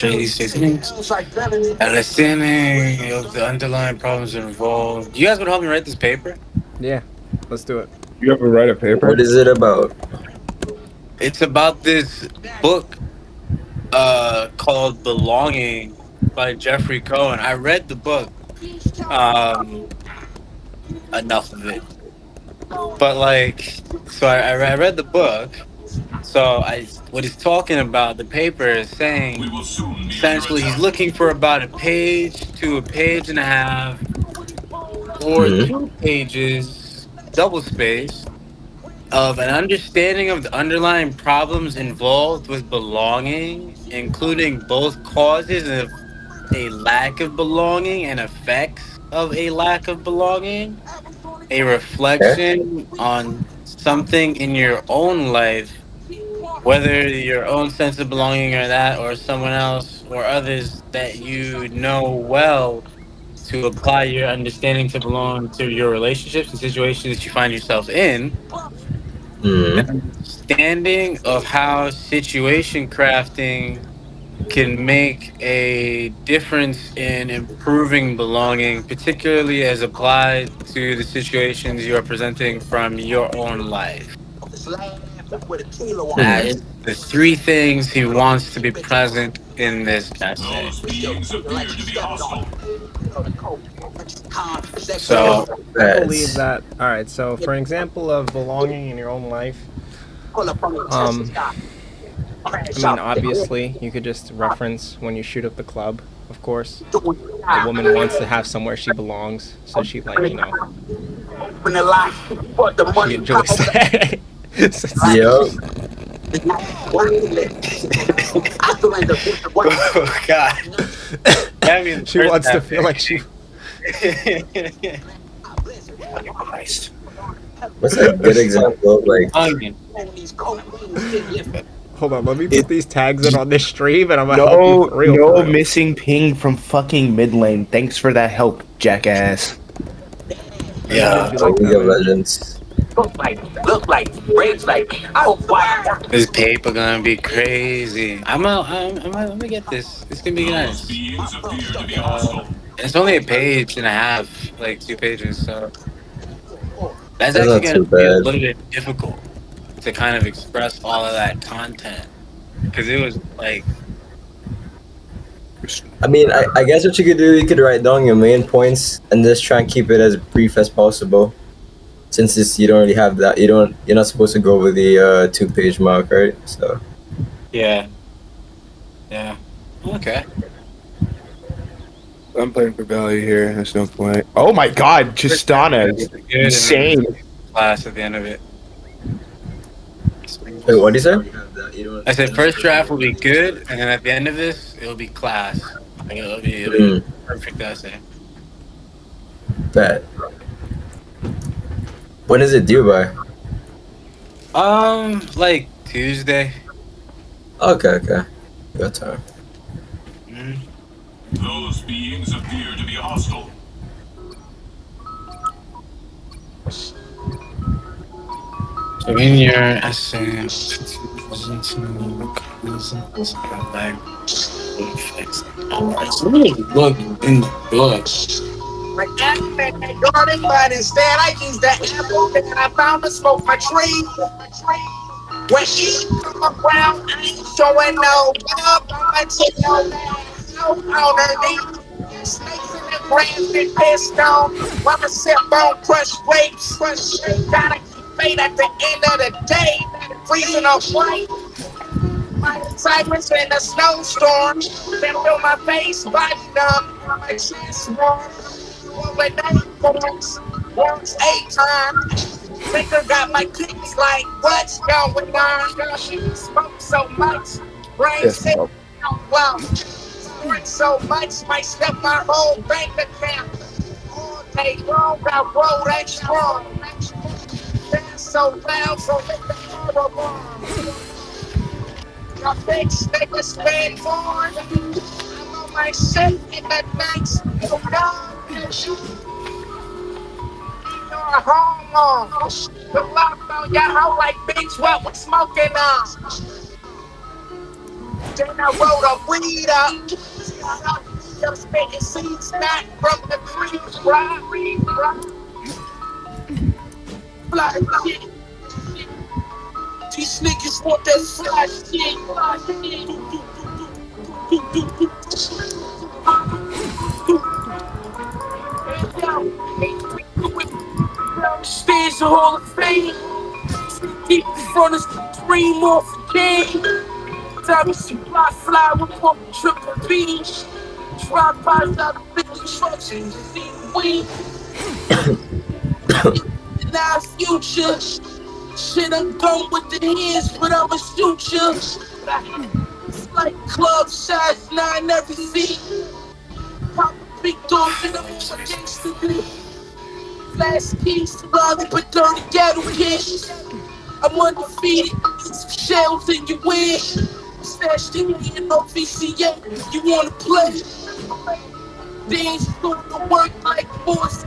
these things. Understanding of the underlying problems involved. You guys would help me write this paper? Yeah, let's do it. You ever write a paper? What is it about? It's about this book called Belonging by Jeffrey Cohen. I read the book, um, enough of it. But like, so I read the book. So what he's talking about, the paper is saying essentially he's looking for about a page to a page and a half or Hmm. 2 pages, double space, of an understanding of the underlying problems involved with belonging, including both causes of a lack of belonging and effects of a lack of belonging, a Okay. reflection on something in your own life, whether your own sense of belonging or that, or someone else or others that you know well, to apply your understanding to belong to your relationships and situations that you find yourself in. Hmm. An understanding of how situation crafting can make a difference in improving belonging, particularly as applied to the situations you are presenting from your own life. That Hmm. is the three things he wants to be present in this essay. So So, I believe That's that. All right. So for an example of belonging in your own life, um, I mean, obviously, you could just reference when you shoot up the club. Of course, a woman wants to have somewhere she belongs, so she she enjoys that. yep. oh God, I mean, She first wants to that feel like she. Christ. What's a good example of like? Onion. Hold on, let me It put these tags in on this stream, and I'm gonna help you no for real. For no real. missing ping from fucking mid lane. Thanks for that help, jackass. I know Yeah, you'd be Oh, like League that, of man. Legends. this paper gonna be crazy. I'm gonna get this. It's gonna be nice. It's only a page and a half, like 2 pages, so that's That's actually not gonna too be a bad. little bit difficult to kind of express all of that content because it was like, I mean, I guess what you could do, you could write down your main points and just try and keep it as brief as possible. Since you don't really have that, you're not supposed to go over the 2 page mark, right? So yeah, yeah, okay. I'm playing for value here. There's no point. Oh my god, Tristana is Good, and then insane. class at the end of it. wait, what do you say? I said first draft will be good, and then at the end of this, it'll be class. Like, it'll be Hmm. a perfect essay. Bet. When is it due by? Like Tuesday. Okay, okay. Got time. Mhm. Those beings appear to be hostile. So in your essay, alright, so let me look in the book. My dad made my garden, but instead I used that apple that I found to smoke my tree. When she come around, I ain't showing no love. I'ma take no on her knee. Snakes in the grass been pissed on. Wanna sip on crushed grapes. Gotta keep faith at the end of the day. Freezing off white. Silence in a snowstorm. Then feel my face body numb. My chest warm. When they once 8 times. Nigga got my kidneys like, what's going on? She smoke so much, brain Yes, sick, no. wow. Sport so much, might step my whole bank account. All day long, I roll that strong. Dance so loud, so let the car alarm. Your bitch nigga spend more. I'm on my shit in the nights. You know, your home on. The locked on your hoe like bitch, what we smoking on? Then I rolled a weed up. I'm spitting seeds back from the creek. Fly shit. These niggas want that fly shit. Stands a Hall of Fame. Deep in front of the dream off the game. Time supply fly with pump triple B. Drive bys out of 50 trucks and see we. Now future. Shit, I'm going with the hands, but I'ma shoot you. It's like club size 9 every seat. Pop a big dog in the gangster beat. Flash keys, but dirty ghetto kids. I'm undefeated, some shells in your wig. Stashed in here, no VCA, you wanna play? Things going to work like boys.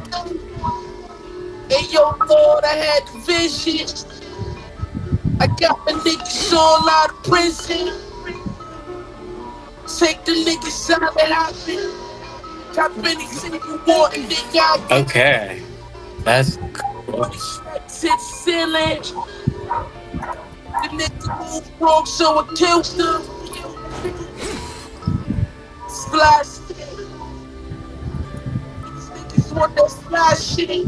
Hey yo, Lord, I had the vision. I got the niggas all out of prison. Take the niggas out that I've been. Got anything you want, nigga, I'll be. Okay. That's cool. To the ceiling. The nigga moved wrong, so I killed them. Splash shit. These niggas want that splash shit.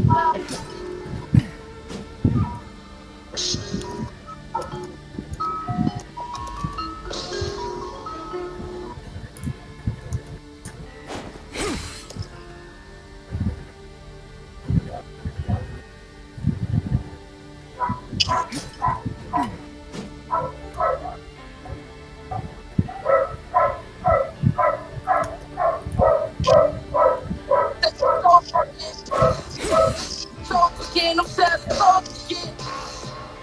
Talk again, I'm sad to talk again.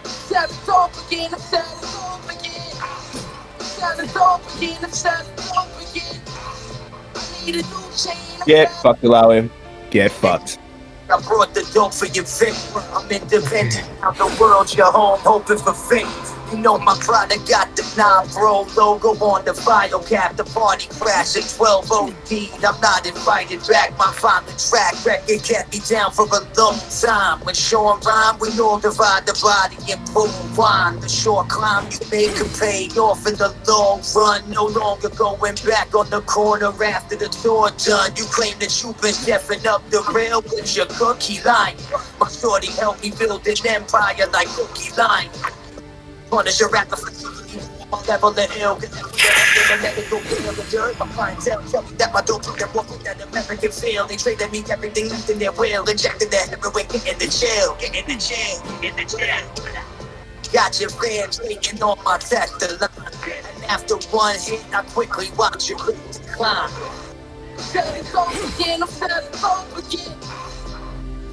Sad to talk again, I'm sad to talk again. Sad to talk again, I'm sad to talk again. I need a new chain. Get fucked, Alawi. Get fucked. I brought the dope for your victim. I'm independent. Now the world's your home, hoping for fame. You know my product got the 9-bro logo on the file cap. The party crash at 12 OD. I'm not invited back. My final track record kept me down for a long time. When Sean rhyme, we all divide the body and pull wine. The short climb you make can pay off in the long run. No longer going back on the corner after the tour done. You claim that you've been chefing up the rail with your cookie line. My shorty helped me build an empire like Cookie Line. Punish your rapper for my level of ill. My clientele tell me that my dope took them walking that American feel. They traded me everything left in their will. Injected their heroin, get in the jail. Get in the jail. Get in the jail. Got your fans waiting on my test line. And after one hit, I quickly watch your decline. Set it off again, I'm set it off again.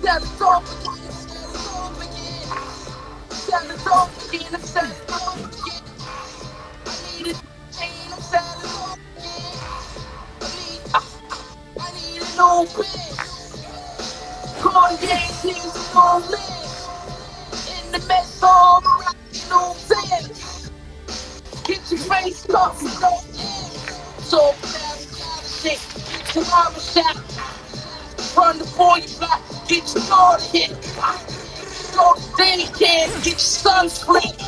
Set it off again, set it off again. Set it off again, I'm set it off again. I need a chain, I'm set it off again. I need a new bitch. Cartier things gon' live. In the mess hall, no sense. Get your face off, no end. So shit, tomorrow shot. Run the boy you block, get your daughter hit. Go to Danny Can, get your son split.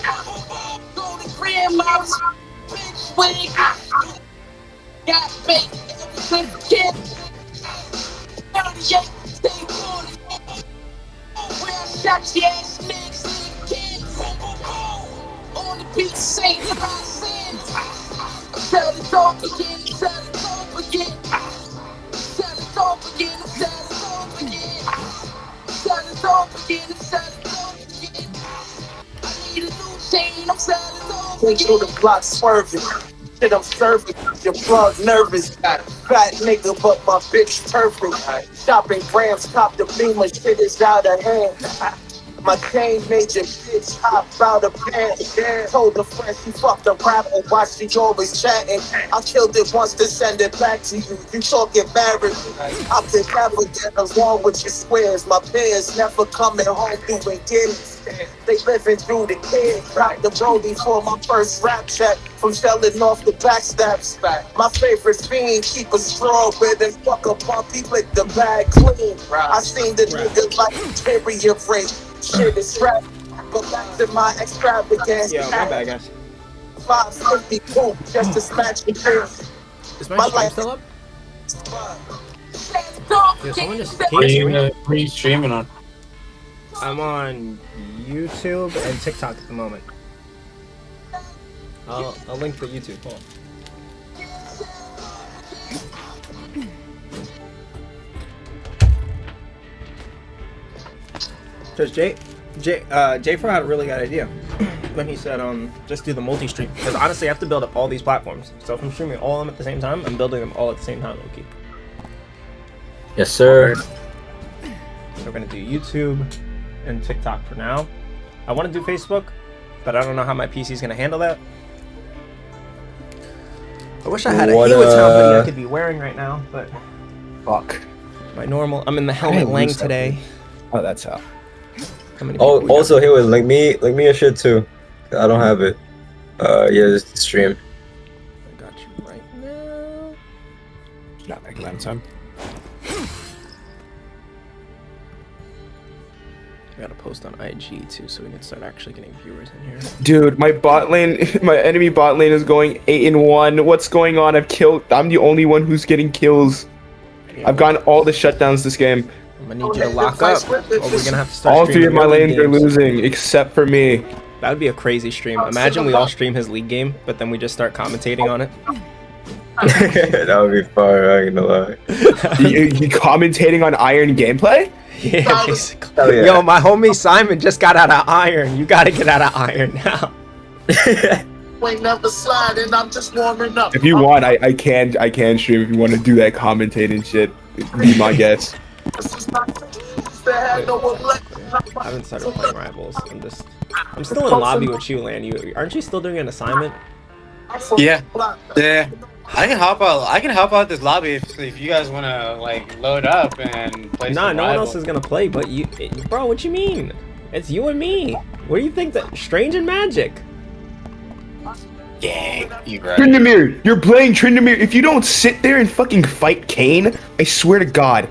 Go to grandma's bitch wig. Got fake since kid. 38, stay on it. Where I shot your ass niggas, kids. On the beat, say the right sins. Tell the dog again, tell the dog again. Tell the dog again, tell the dog again. Tell the dog again, tell the dog again. I need a new chain, I'm selling dog again. Through the block swerving. Shit, I'm serving. Your plug nervous. Got a fat nigga, but my bitch perfect. Shopping grams, top the beamer. Shit is out of hand. My chain major bitch hop out of bed. Told the friend she fucked a rapper while she always chatting. I killed it once to send it back to you. You talking married. I could never get along with your squares. My peers never coming home doing gigs. They living through the kids. Rock the roadie for my first rap check. From shelling off the backstabs. My favorite fiend, keep a straw with and fuck a puppy, lick the bag clean. I seen the nigga like period rape. Shit is rap. Go back to my extravagance. Yo, my bad, guys. 550 poop just to smash the face. Is my stream still up? Yo, someone just What came are you streaming on? I'm on YouTube and TikTok at the moment. I'll link the YouTube. Hold on. Cause Jay Fro had a really good idea when he said just do the multi-stream. Because honestly, I have to build up all these platforms. So if I'm streaming all of them at the same time, I'm building them all at the same time, Loki. Yes, sir. So we're gonna do YouTube and TikTok for now. I want to do Facebook, but I don't know how my PC is gonna handle that. I wish I had a What, Haywood Town hoodie I could be wearing right now, but Fuck. my normal. I'm in the Helmet Lang lose that today. Oh, that's how. How many Oh, people we also, Haywood, link me your shit too. I don't have it. Yeah, just stream. got? I got you right now. Not making that time. I gotta post on IG too, so we can start actually getting viewers in here. Dude, my bot lane, my enemy bot lane is going 8-1. What's going on? I'm the only one who's getting kills. I've gotten all the shutdowns this game. I'm gonna need you to lock up, or we're gonna have to start. All three of streaming my your league lanes are games. losing, except for me. That would be a crazy stream. Imagine we all stream his league game, but then we just start commentating on it. That would be fire, I ain't gonna lie. You commentating on Iron gameplay? Yeah, basically. Hell yeah. Yo, my homie Simon just got out of Iron. You gotta get out of Iron now. Ain't never sliding, I'm just warming up. If you want, I can stream if you want to do that commentating shit. Be my guest. I haven't started playing Rivals. I'm still in lobby with you, Lan. Aren't you still doing an assignment? Yeah. Yeah. I can help out this lobby if you guys want to like load up and play. Nah, some no one Rival. else is gonna play, but you, bro. What you mean? It's you and me. What do you think that Strange and Magic? Gang, you right. Tryndamere, you're playing Tryndamere. If you don't sit there and fucking fight Kane, I swear to God.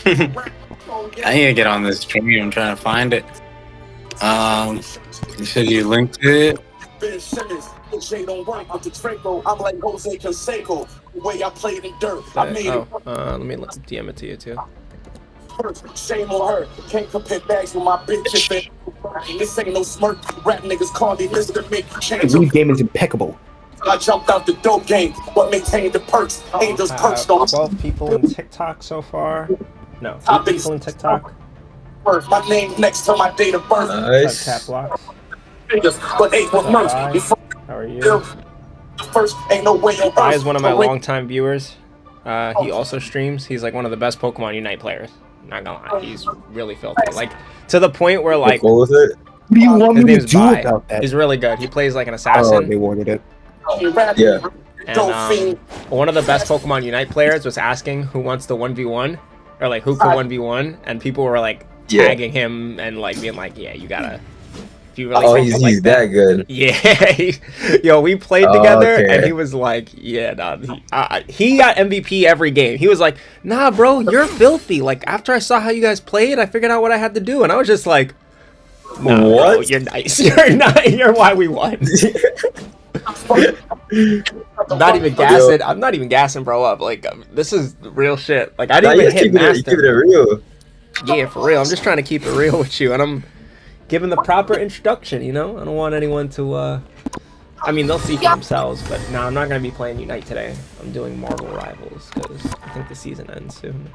I need to get on this stream. I'm trying to find it. You said you linked it. Ben Simmons, Jay don't work with the Draco. I'm like Jose Canseco. The way I played in dirt, I made it Let me DM it to you too. perfect. Shame on her. Can't compare bags with my bitch. This ain't no smirk. Rap niggas call me Mr. Make The change. league game is impeccable. I jumped out the dope game, but maintained the perks. Angels perched on 12 people in TikTok so far. No, 8 people in TikTok. birth. My name next to my date of birth. Nice. Tap blocks. But eight was merch. Hi. Before How are you? the first, ain't no way on Guy earth. is one of my longtime viewers. He also streams. He's like one of the best Pokemon Unite players. Not gonna lie, he's really filthy. Like to the point where like Cool with it? What do you want his me to name's do Bai. about that? He's really good. He plays like an Oh, assassin. they wanted it. Yeah. And one of the best Pokemon Unite players was asking who wants to 1v1 or like who could 1v1, and people were like Yeah. tagging him and like being like, yeah, you gotta. If you really Oh, think he's like that good. Yeah, yo, we played Oh, together, okay. and he was like, "Yeah, nah." He got MVP every game. He was like, "Nah, bro, you're filthy." Like after I saw how you guys played, I figured out what I had to do, and I was just like, "Nah, bro, What? you're nice. You're not. You're why we won." I'm not even gassing. I'm not even gassing, bro. Up like this is real shit. Like I Nah, didn't you even hit keep it master. real. Yeah, for real. I'm just trying to keep it real with you, and I'm giving the proper introduction. You know, I don't want anyone to. I mean, they'll see for themselves, but no, I'm not gonna be playing Unite today. I'm doing Marvel Rivals because I think the season ends soon.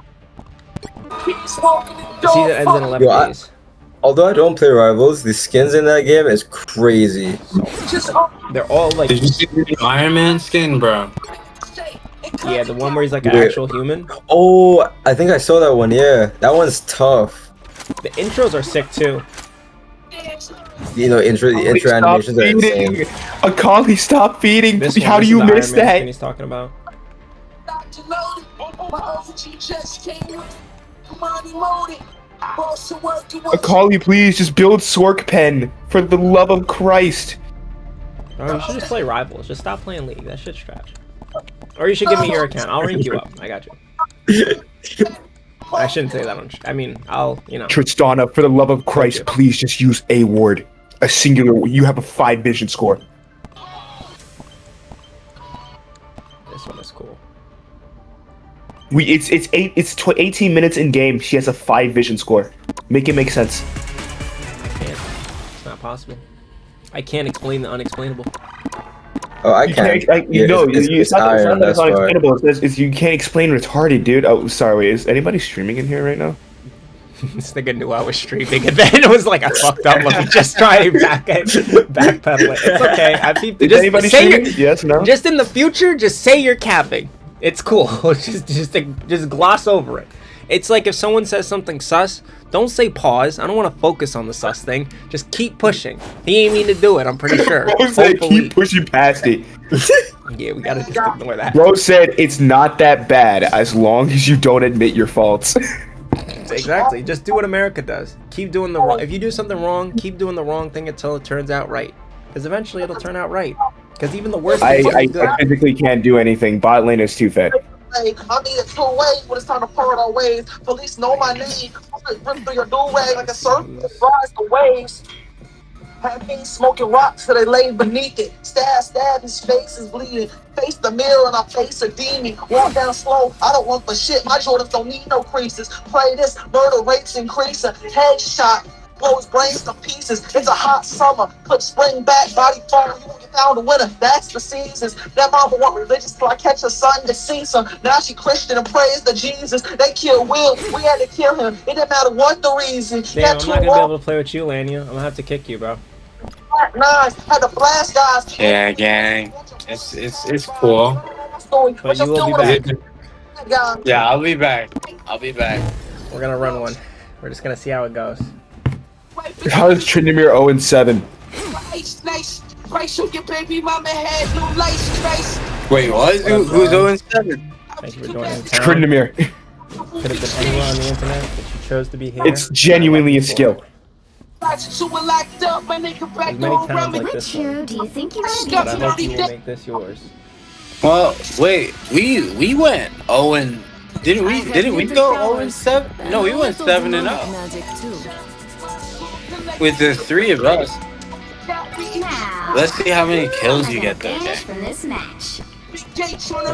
The season ends in 11 Yo, days. Although I don't play Rivals, the skins in that game is crazy. They're all like, Did you see the new Iron Man skin, bro? yeah, the one where he's like an Wait. actual human. Oh, I think I saw that one. Yeah, that one's tough. The intros are sick too. You know, the intro Stop animations are insane. feeding. Akali, stop feeding. This How one, do this you is the miss Iron Man that? skin he's talking about. Akali, please just build Sork Pen for the love of Christ. Or you should just play Rivals. Just stop playing League. That shit's trash. Or you should give me your account. I'll rank you up. I got you. I shouldn't say that on. I mean, I'll, you know. Tristana, for the love of Christ, please just use a word. A singular. You have a 5 vision score. This one is cool. It's 18 minutes in game. She has a 5 vision score. Make it make sense. I can't. It's not possible. I can't explain the unexplainable. Oh, I can't. It's not iron, that it's that's why. unexplainable. It's you can't explain retarded, dude. Oh, sorry. Wait, is anybody streaming in here right now? This nigga knew I was streaming, and then it was like, I fucked up. Let me just try and backpedal it. It's okay. I peeped it. Is anybody say streaming? Yes, no. Just in the future, just say you're capping. It's cool. just gloss over it. It's like if someone says something sus, don't say pause. I don't want to focus on the sus thing. Just keep pushing. He ain't mean to do it. I'm pretty sure. Bro said Hopefully. keep pushing past it. Yeah, we gotta just ignore that. Bro said it's not that bad as long as you don't admit your faults. Exactly. Just do what America does. Keep doing the wrong. If you do something wrong, keep doing the wrong thing until it turns out right. Because eventually it'll turn out right. Because even the worst things will be good. I physically can't do anything. Bot lane is too fed. I need a two-way when it's time to part our ways. Police know my name. Rip through your do-rag like a surfer that flies the waves. Have me smoking rocks so they lay beneath it. Stab, his face is bleeding. Face the mirror and I face a demon. Walk down slow, I don't want for shit. My Jordans don't need no creases. Play this, murder rates increasing. Headshot, blow his brains to pieces. It's a hot summer, put spring back, body fall. You won't get found the winter, that's the seasons. That mama want religious till I catch her son to see some. Now she Christian and praise the Jesus. They killed Will, we had to kill him. It didn't matter what the reason. Damn, I'm not gonna be able to play with you, Lania. I'm gonna have to kick you, bro. Nine, had to blast guys. Yeah, gang. It's cool. But you will be back. Yeah, I'll be back. We're gonna run one. We're just gonna see how it goes. How is Tryndamere 0-7? Wait, what? Who's 0-7? Thank you for joining the It's town. Tryndamere. Could have been anywhere on the internet, but you chose to be here. It's genuinely a skill. There's many towns like Which this hero one, do you think you're but I hope you will make this yours. Well, wait, we went 0 and didn't we go 0-7? No, we went 7-0 with the 3 of us. Now, Let's see how many kills you get though. games Okay. from this match. Damn,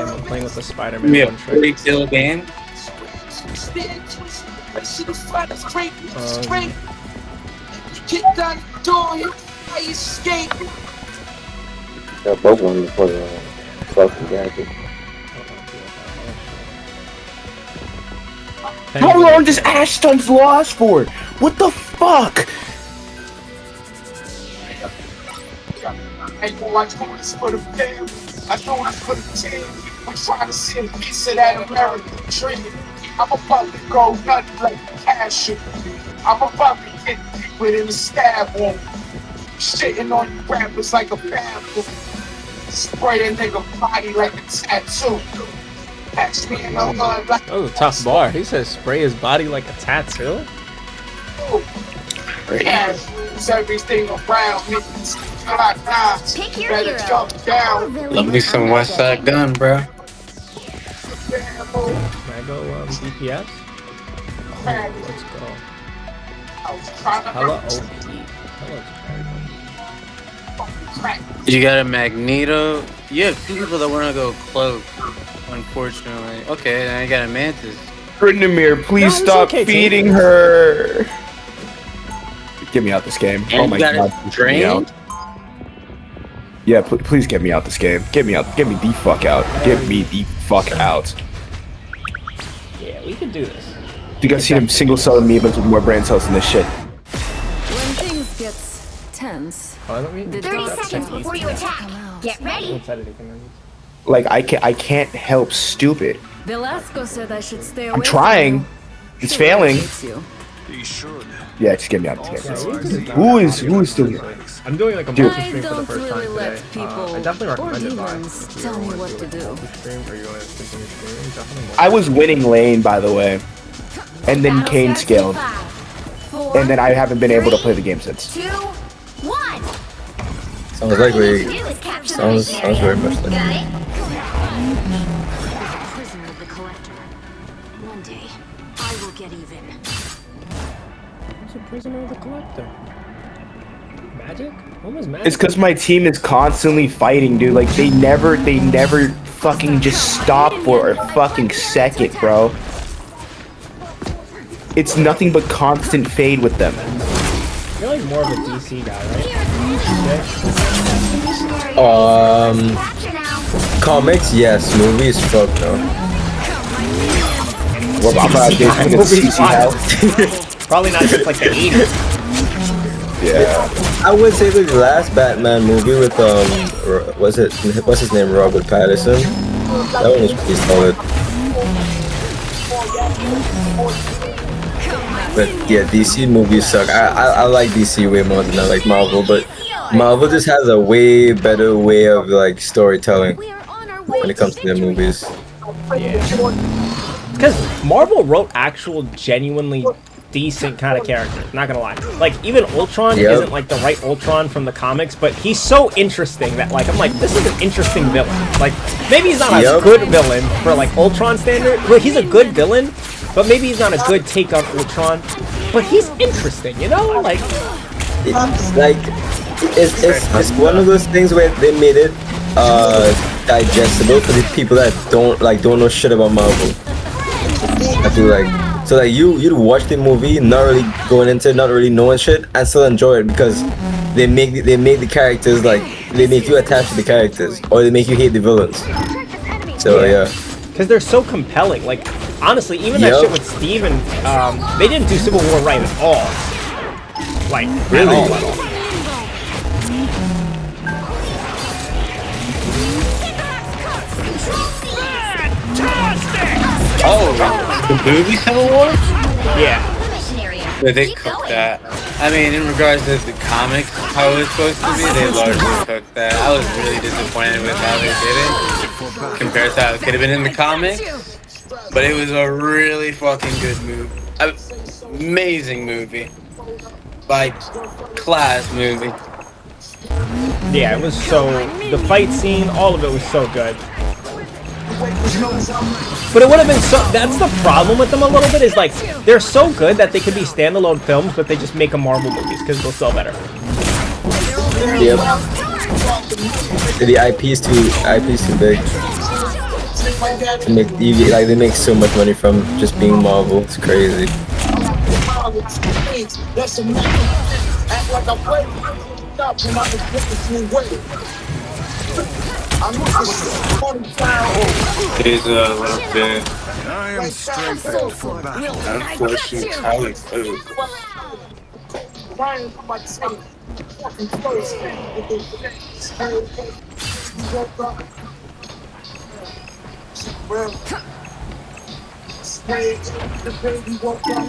I'm playing with the Give Spider-Man me a one trick. 3-kill game. They're both won before the fucking gadget. How long does Ashton's last for? What the fuck? I ain't gonna watch this for the fam. I know it's for the team. I'm trying to see a piece of that American dream. I'm about to go nothing like cashew. I'm about to get within the stab wound. Shitting on you rappers like a bathroom. Spray a nigga body like a tattoo. Catch me in the hood like That was a tough bar. He says spray his body like a tattoo. cash. It's everything around me. Pick your Better hero. jump down. Love me some West Side Gun, bro. Can I go DPS? Oh, let's go. Hella OP. Hella You got a Magneto. You have 2 people that want to go cloak. Unfortunately. Okay, then I got a Mantis. Tryndamere, please No, it's stop okay, feeding team. her. Get me out this game. And Oh my you got god. a Get me drain? out. Yeah, please get me out this game. Get me out. Get me the fuck out. Get me the fuck out. Yeah, we can do this. You guys see him single selling me with more brain cells than this shit. When things get tense, Oh, let me. the 30 dots seconds don't before you attack. come out. Get ready. Don't set anything on these. Like I can't help stupid. Velasco said I should stay away. I'm trying. from you. It's She failing. hates you. Yeah, just get me out of Yeah, here. Luke is not Who that is still here? honestly. I'm doing like a Dude. multi I stream for the don't first really time let today. people I definitely or recommend it. demons tell me what to do. Stream, or you want to continue streaming? Definitely. I was winning lane, by the way, and then Kane scaled, and then I haven't been able to play the game since. 2, 1. Sounds like we. Sounds very much like. Got it? Prisoner of the Collector. One day, I will get even. Who's a prisoner of the collector? Magic? When was magic? It's because my team is constantly fighting, dude. Like they never fucking just stop for a fucking second, bro. It's nothing but constant fade with them. You're like more of a DC guy, right? Comics, yes. Movies, fuck no. Well, I'm not getting CC now. Probably not since like the 80s. Yeah. I would say the last Batman movie with what's his name, Robert Pattinson. That one was pretty solid. But yeah, DC movies suck. I like DC way more than I like Marvel, but Marvel just has a way better way of like storytelling when it comes to their movies. Because Marvel wrote actual genuinely decent kind of characters, not gonna lie. Like even Ultron isn't like the right Ultron from the comics, but he's so interesting that like I'm like, this is an interesting villain. Like maybe he's not a good villain for like Ultron standard, but he's a good villain, but maybe he's not a good take on Ultron, but he's interesting, you know? Like it's one of those things where they made it digestible for the people that don't know shit about Marvel. I feel like so like you'd watch the movie not really going into it, not really knowing shit, and still enjoy it because they make the characters like they make you attached to the characters or they make you hate the villains. So yeah. Because they're so compelling. Like honestly, even that shit with Steve and they didn't do Civil War right at all. Like Really? at all. Oh, the movie Civil War? Yeah. Yeah, they cooked that. I mean, in regards to the comics, how it was supposed to be, they largely cooked that. I was really disappointed with how they did it compared to how it could have been in the comics. But it was a really fucking good movie. Amazing movie. Like, class movie. Yeah, it was so... The fight scene, all of it was so good. But it would have been so... That's the problem with them a little bit, is like, they're so good that they could be standalone films, but they just make them Marvel movies, because they'll sell better. Yep. The IP is too big. They make so much money from just being Marvel. It's crazy. It is a little bit. I am strengthened for battle. Unfortunately, how it goes.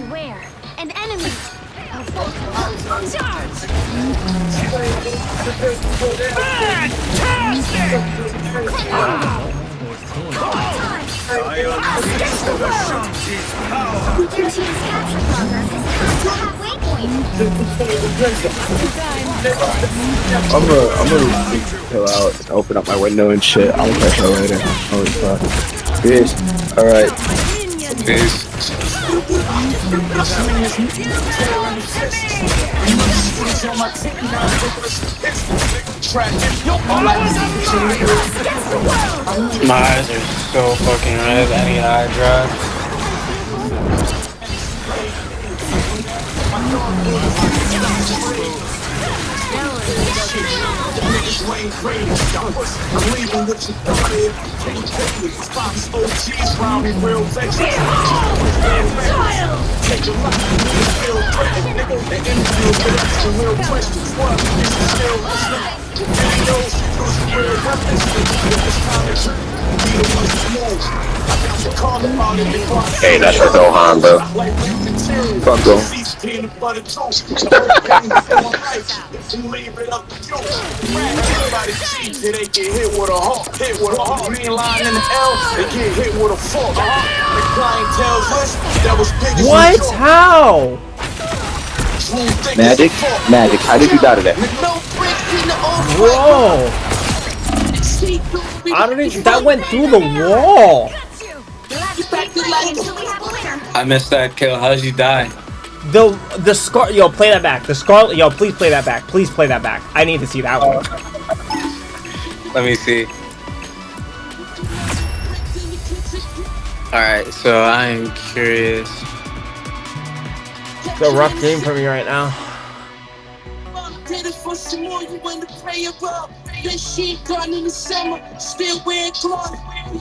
Beware. An enemy. Charge. I unleash the Shang-Chi's power. Your team's capture progress is at waypoint. I'm gonna chill out and open up my window and shit. I'll catch you later. Holy fuck. Peace. Alright. Peace. My eyes are so fucking red. I need eye drops. Hey, that's for Gohan, bro. Fuck, bro. peanut butter toast. If you leave it up to you, everybody cheats and they get hit with a hawk. Hit with a hawk. Green line in the L, they get hit with a fork. The clientele's list that was big as What? New York. How? Swoon thick as Magic? a fork. Magic. How did you die to that? Bro! How did it? That went through the wall. I missed that kill. How'd you die? The scar. Yo, play that back. The scar. Yo, please play that back. Please play that back. I need to see that one. Let me see. Alright, so I'm curious. It's a rough game for me right now. Did it for some more, you want to pray about. This shit gone in the summer, still wearing clothes.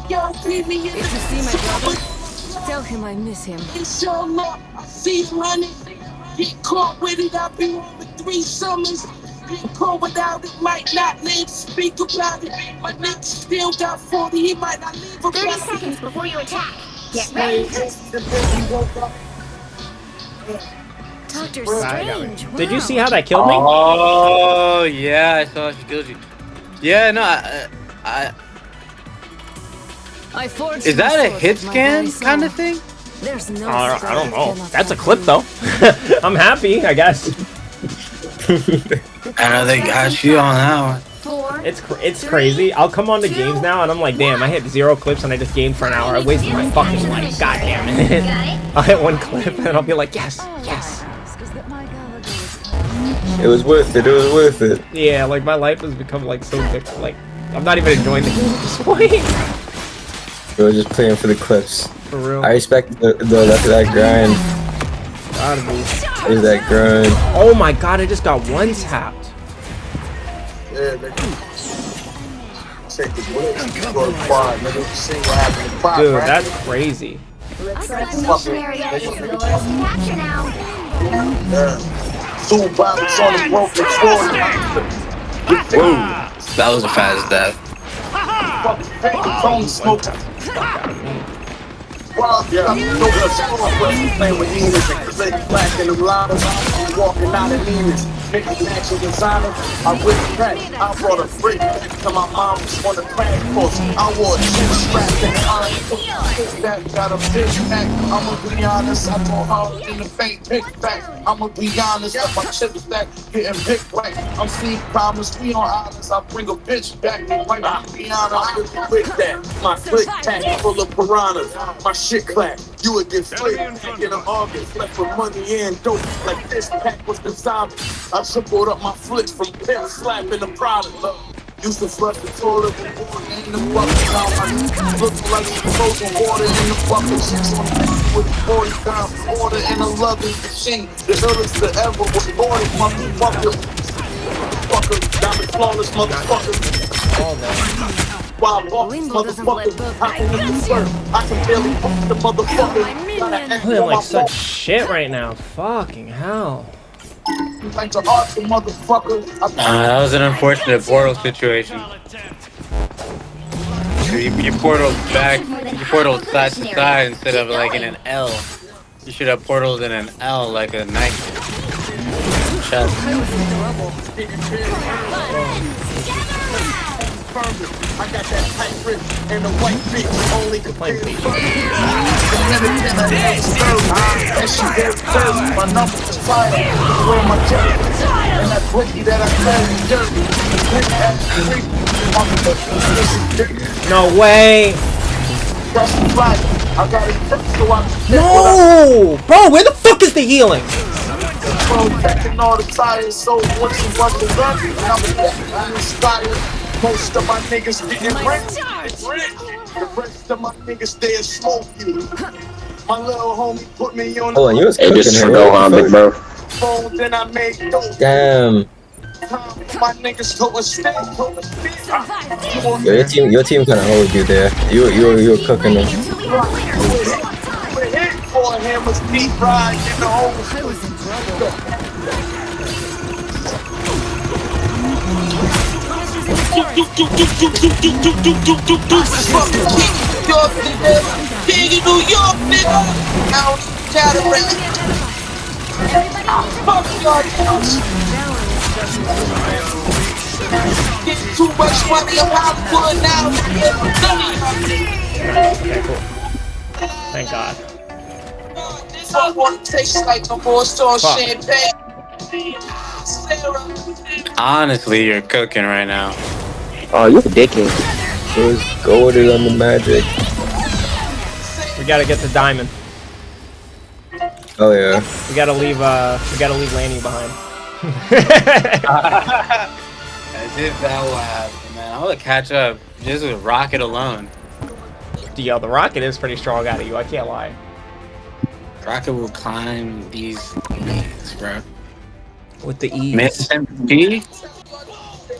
Y'all beat me in If you see my brother, tell him I miss him. Inshallah, I see you running. Get caught with it, I've been on with 3 summers. Get caught without it, might not live, speak about it. My nigga still got 40, he might not live about 30 it. seconds before you attack. Get ready. Doctor Right, Strange. Did you see how that killed me? Oh, yeah, I saw she killed you. Yeah, no, I forged is my that a sword hit with my scan very kind of soul. thing? There's no I sword don't know. cannot That's a cut clip me. though. I'm happy, I guess. I know they got you on that one. 4. It's crazy. I'll come on to games now and I'm like, damn, I hit 0 clips and I just gamed for an hour. I wasted my fucking life. God damn it. I'll hit 1 clip and I'll be like, yes, yes. It was worth it. It was worth it. Yeah, like my life has become like so different. Like I'm not even enjoying the game at this point. We were just playing for the clips. For real. I respect that grind. Gotta be. There's that grind. Oh my god, I just got 1 tapped. Yeah, they do. Take the blitz, go to quad, nigga. See what happened to quad, Dude, right? that's crazy. Missionary capture now. Yeah. 2 bombs on the broken floor. Whoa, that was a fast death. Fucking smoke. Well, yeah, no playing with demons, black in the line, walking out of demons, making natural designer. I whipped crack, I brought a brick to my mom was on the crack course. I wore a shit strap and iron. That got a bitch back. I'ma be honest, I go hard in the bank, pick back. I'ma be honest, my chips stack, getting big whack. I'm Steve Promise, we on islands, I bring a bitch back. Like I'll be honest with that. My click tack full of piranhas. My shit clap, you would get flipped in an August, left with money and dope. Like this pack was designed. I tripled up my flicks from pimp slapping the product. Look, used to flush the toilet with water in the bucket. Now I look like some frozen water in the bucket. She's on the with 40 pounds water in a loving machine. The illest to ever was born, motherfucker. Fucker, diamond flawless motherfucker. Wild boss, motherfucker. I can barely fuck the motherfucker. I'm playing like such shit right now. Fucking hell. Like the art, the motherfucker. That was an unfortunate portal situation. You portaled back, you portaled side to side instead of like in an L. You should have portaled in an L like a knight. Shot. I got that tight grip and the white bitch only can play me. And she very dirty. My number is fire. Where my jacket and that bookie that I carry dirty. No way. That's the flag. I got it so I No, bro. Where the fuck is the healing? checking all the tires. So once you watch the run, I'm inspired. Most of my niggas getting rich. The rest of my niggas they smoke you. My little homie put me on Hold on, you was Hey, cooking this is her. Gohan, big bro. phone, then I made dope. Damn. My niggas go a stay. Yo, your team kind of hold you there. You were cooking them. We're hit for him was deep fried in the hole. Big in New York, nigga. Out Cataract. Fuck y'all, get too much money in Hollywood now. Okay, cool. Thank God. This one wanna taste like a four-star Fuck. champagne. Sarah. Honestly, you're cooking right now. Oh, you a dickhead. Who's goaded on the magic? We gotta get the diamond. Oh yeah. We gotta leave Lanny behind. As if that will happen, man. I would catch up just with Rocket alone. Yo, the rocket is pretty strong out of you, I can't lie. Rocket will climb these things, bro. With the ease. Mantis MP?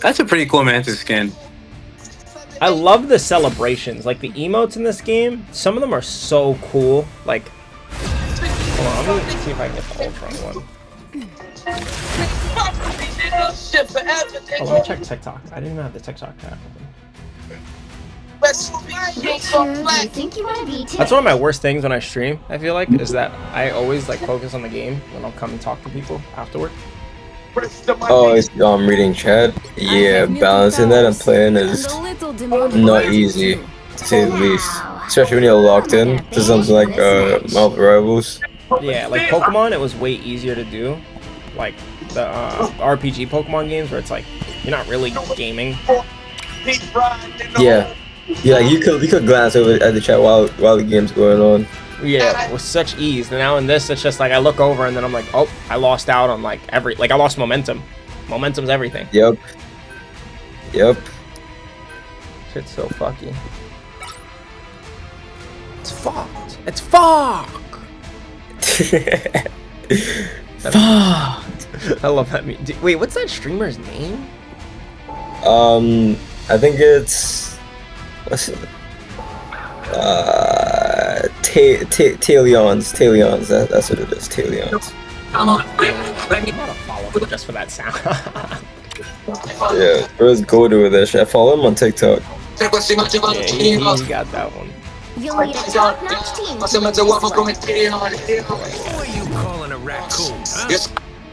That's a pretty cool Mantis skin. I love the celebrations. Like the emotes in this game, some of them are so cool. Like, hold on, let me see if I can get the Ultron one. Oh, let me check TikTok. I didn't even have the TikTok tab open. That's one of my worst things when I stream, I feel like, is that I always like focus on the game when I'll come and talk to people afterward. Oh, it's reading chat. Yeah, balancing that and playing is not easy, to say the least. Especially when you're locked in to something like Marvel Rivals. Yeah, like Pokemon, it was way easier to do. Like the RPG Pokemon games where it's like you're not really gaming. Yeah. Yeah, like you could glance over at the chat while the game's going on. Yeah, with such ease. And now in this, it's just like I look over and then I'm like, oh, I lost out on like I lost momentum. Momentum's everything. Yep. Shit's so fucky. It's fucked. It's fucked. Fucked. I love that meme. Wait, what's that streamer's name? I think it's what's it? Talions. That's what it is. Talions. I'm gonna follow him just for that sound. Yeah, where's Godu with this shit? I follow him on TikTok. Yeah, he got that one. You'll need a top-notch team. Who are you calling a raccoon? Huh?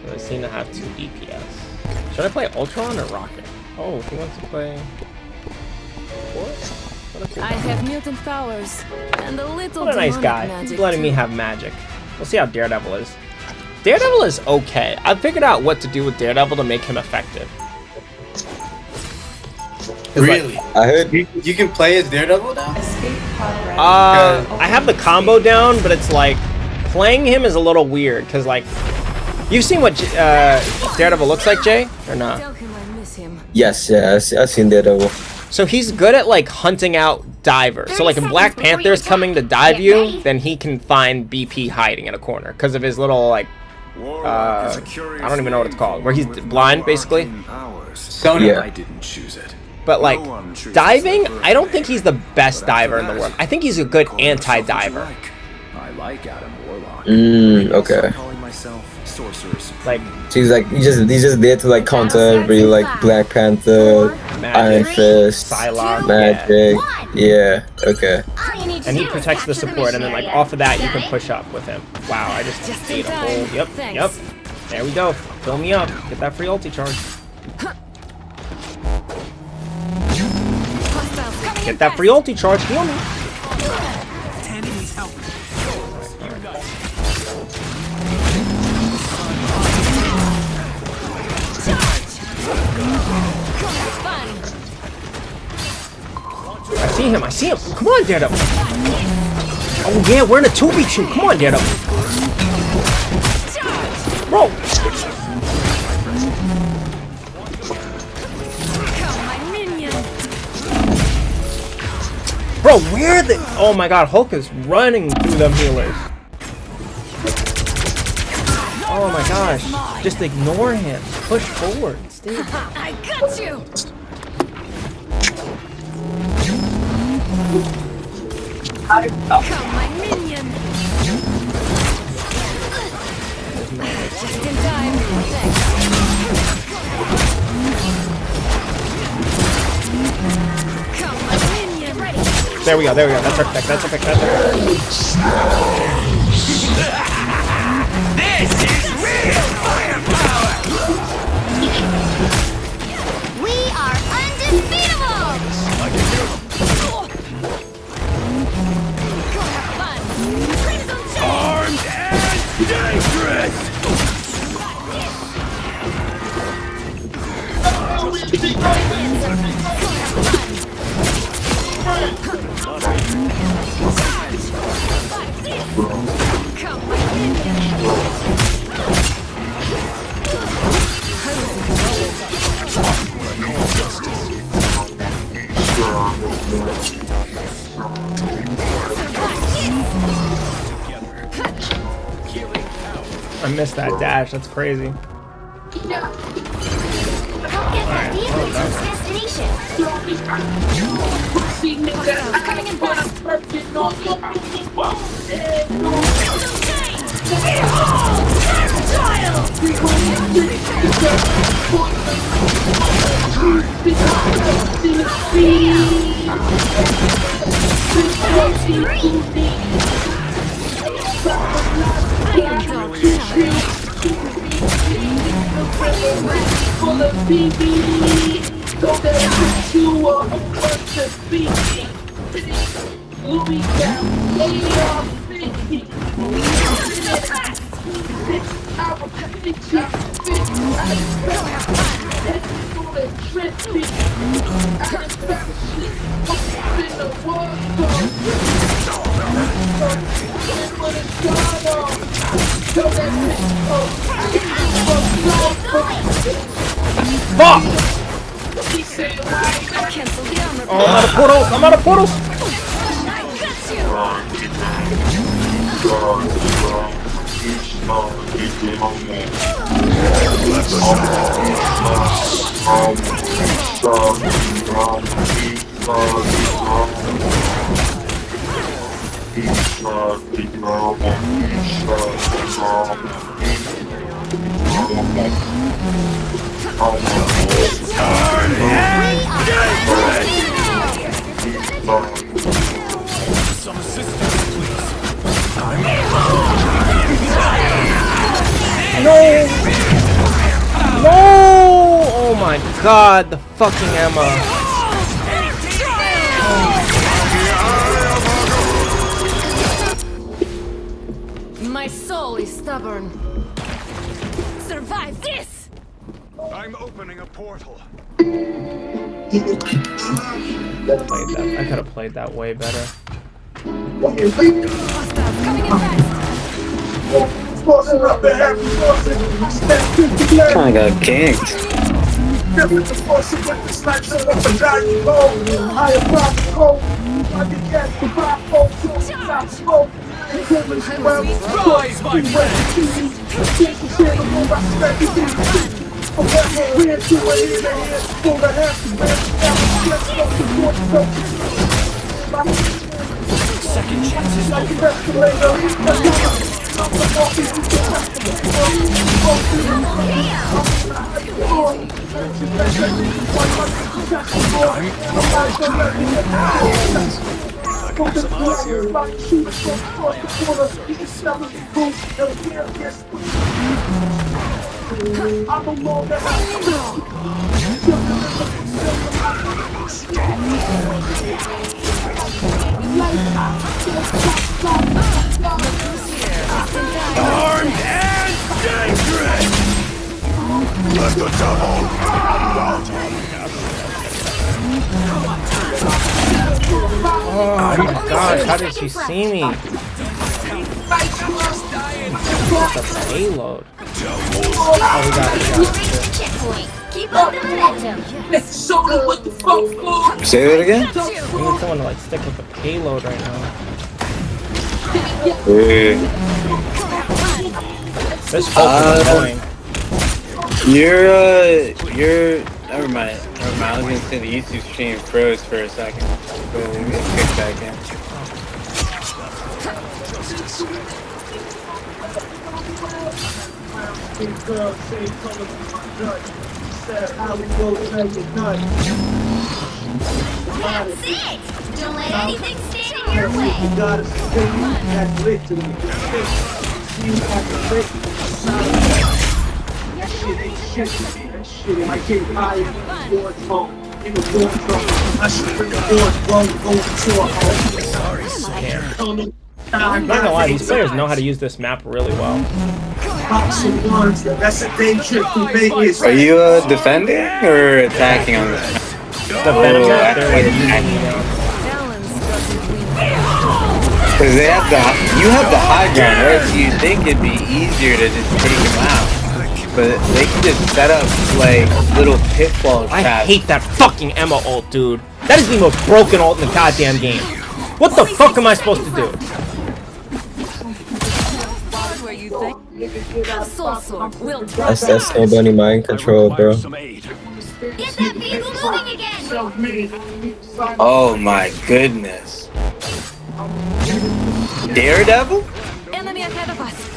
They seem to have 2 DPS. Should I play Ultron or Rocket? Oh, he wants to play. What? I have mutant powers and a little What a nice guy. He's letting me have magic. We'll see how Daredevil is. Daredevil is okay. I've figured out what to do with Daredevil to make him effective. Really? I heard You can play as Daredevil now? I have the combo down, but it's like playing him is a little weird because like you've seen what Daredevil looks like, Jay, or not? Tell him I miss him. yes, yeah, I've seen Daredevil. So he's good at like hunting out divers. So like if Black Panther is coming to dive you, then he can find BP hiding in a corner because of his little like I don't even know what it's called, where he's blind basically. Sony. Yeah. I didn't choose it. But like diving, I don't think he's the best diver in the world. I think he's a good anti-diver. I like Adam Warlock. Okay. Calling myself Sorcerer's Like So he's just there to like counter everybody like Black Panther, Iron Fist, Psylocke, Magic. Yeah. Okay. and he protects the support, and then like off of that you can push up with him. Wow, I just ate a whole. Yep. There we go. Fill me up. Get that free ulti charge. Get that free ulti charge. Heal me. I see him. Come on, Daredevil. Oh yeah, we're in a 2v2. Come on, Daredevil. Bro. Bro, where the... Oh my god, Hulk is running through them healers. Oh my gosh. Just ignore him. Push forward. Stay. I got you. Come, my minion. Just in time. Thanks. Come, my minion. Ready. There we go. That's our pick. That's our pick. This is real! I missed that dash. That's crazy. Help get that vehicle to its destination. Coming in fast. Fuck! Oh, I'm out of portals! I'm out of portals! Some assistance, please. No! No! Oh my god, the fucking Emma. My soul is stubborn. Survive this! I'm opening a portal. I could have played that way better. Hostiles coming in fast! Kinda got ganked. Second chances. Armed and dangerous! Let the double! Oh my gosh, how did she see me? The payload. Oh, we got it. Checkpoint. Keep up the momentum. Say that again? We need someone to like stick with the payload right now. This focus is annoying. You're. Never mind. I was gonna say the YouTube stream froze for a second. But we get kicked back in. That's it! Don't let anything stand in your way. I'm not gonna lie, these players know how to use this map really well. Are you defending or attacking on this? The Venom map, they're like using Balance doesn't win. Because they have you have the high ground, right? So you think it'd be easier to just take them out. But they can just set up like little pitfall traps. I hate that fucking Emma ult, dude. That is the most broken ult in the goddamn game. What the fuck am I supposed to do? everything. A soul sword will drop That's nobody mind control, bro. Some aid. Get that vehicle moving again! Oh my goodness. Daredevil? Enemy ahead of us.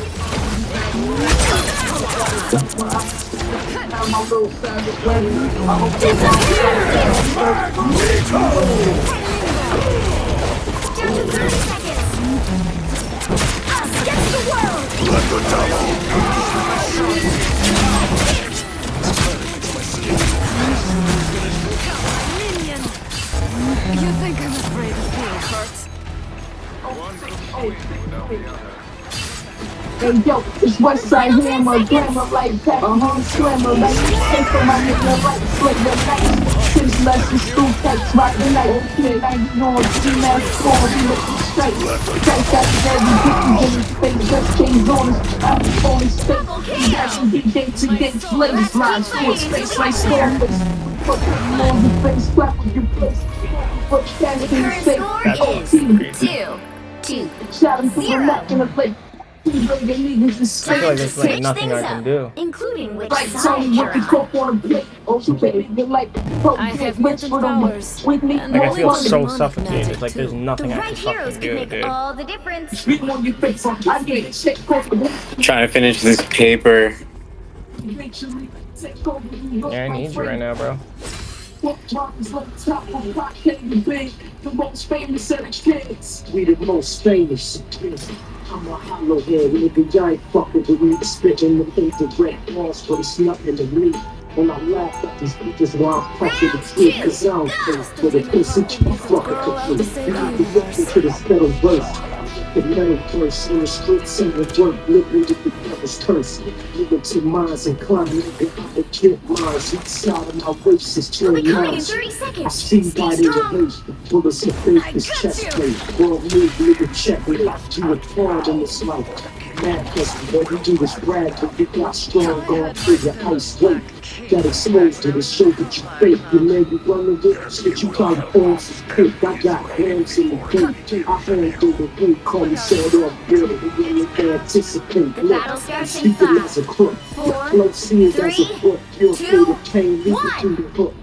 Down to 30 seconds! Against the world! Let the devil. Minion. You think I'm afraid of being hurt? Hey yo, it's Westside Hammer, glamour like that, slammer like take for my nigga like flavor nice. Since lessons, school cakes, rockin' like okay, 90 on G-Max score, we looking straight. Take that every bitch in his face, just chains on his on his face. He got some big gates and gates, ladies lines, full space like Scarface. Put on the face, clap with your place. Put cash in your safe, Two. shout him to the neck in the plate. I feel like there's like nothing I can do. Including which Like side Tony with the you're on. coke on a plate. Oh, she baby, you like I have mutant powers. with me. And Like I feel only so one suffocated. magic Like there's too. nothing The I right can heroes fucking can do, make dude. all the difference. Speak on your face, I get check off the Trying to finish this paper. Yeah, I need you right now, bro. The most famous of the kids. We the most famous. I'm a hollow head, nigga, y'all ain't fucking with me. Spitting the paper, red walls, but it's nothing to me. When I laugh at these bitches while I'm fucking the kid, cause I don't pay for the pussy you fucking complete. You need to listen to this metal verse. The metal verse in the streets and the work, living with the devil's curse. Living to minds and climb, nigga, I can kill minds. Each side of my race is We'll be killing coming in minds. 30 I seconds. see Stay why they strong. relate. Bullets in face, this chest plate. World move, nigga, check me. You a fraud in this life. Mad cause what you do is brag, but you got strong going through your ice weight. Got exposed to the show that you fake. You made you run the risk that you call balls is cake. I got hands in the gate. I hand through the gate, call me short off good. We really can't anticipate. The Look, battle starts in speaking 5, as a crook. 4, Flow seeing as a 3, crook. You're 2, afraid of pain, leave it 1. through the hook.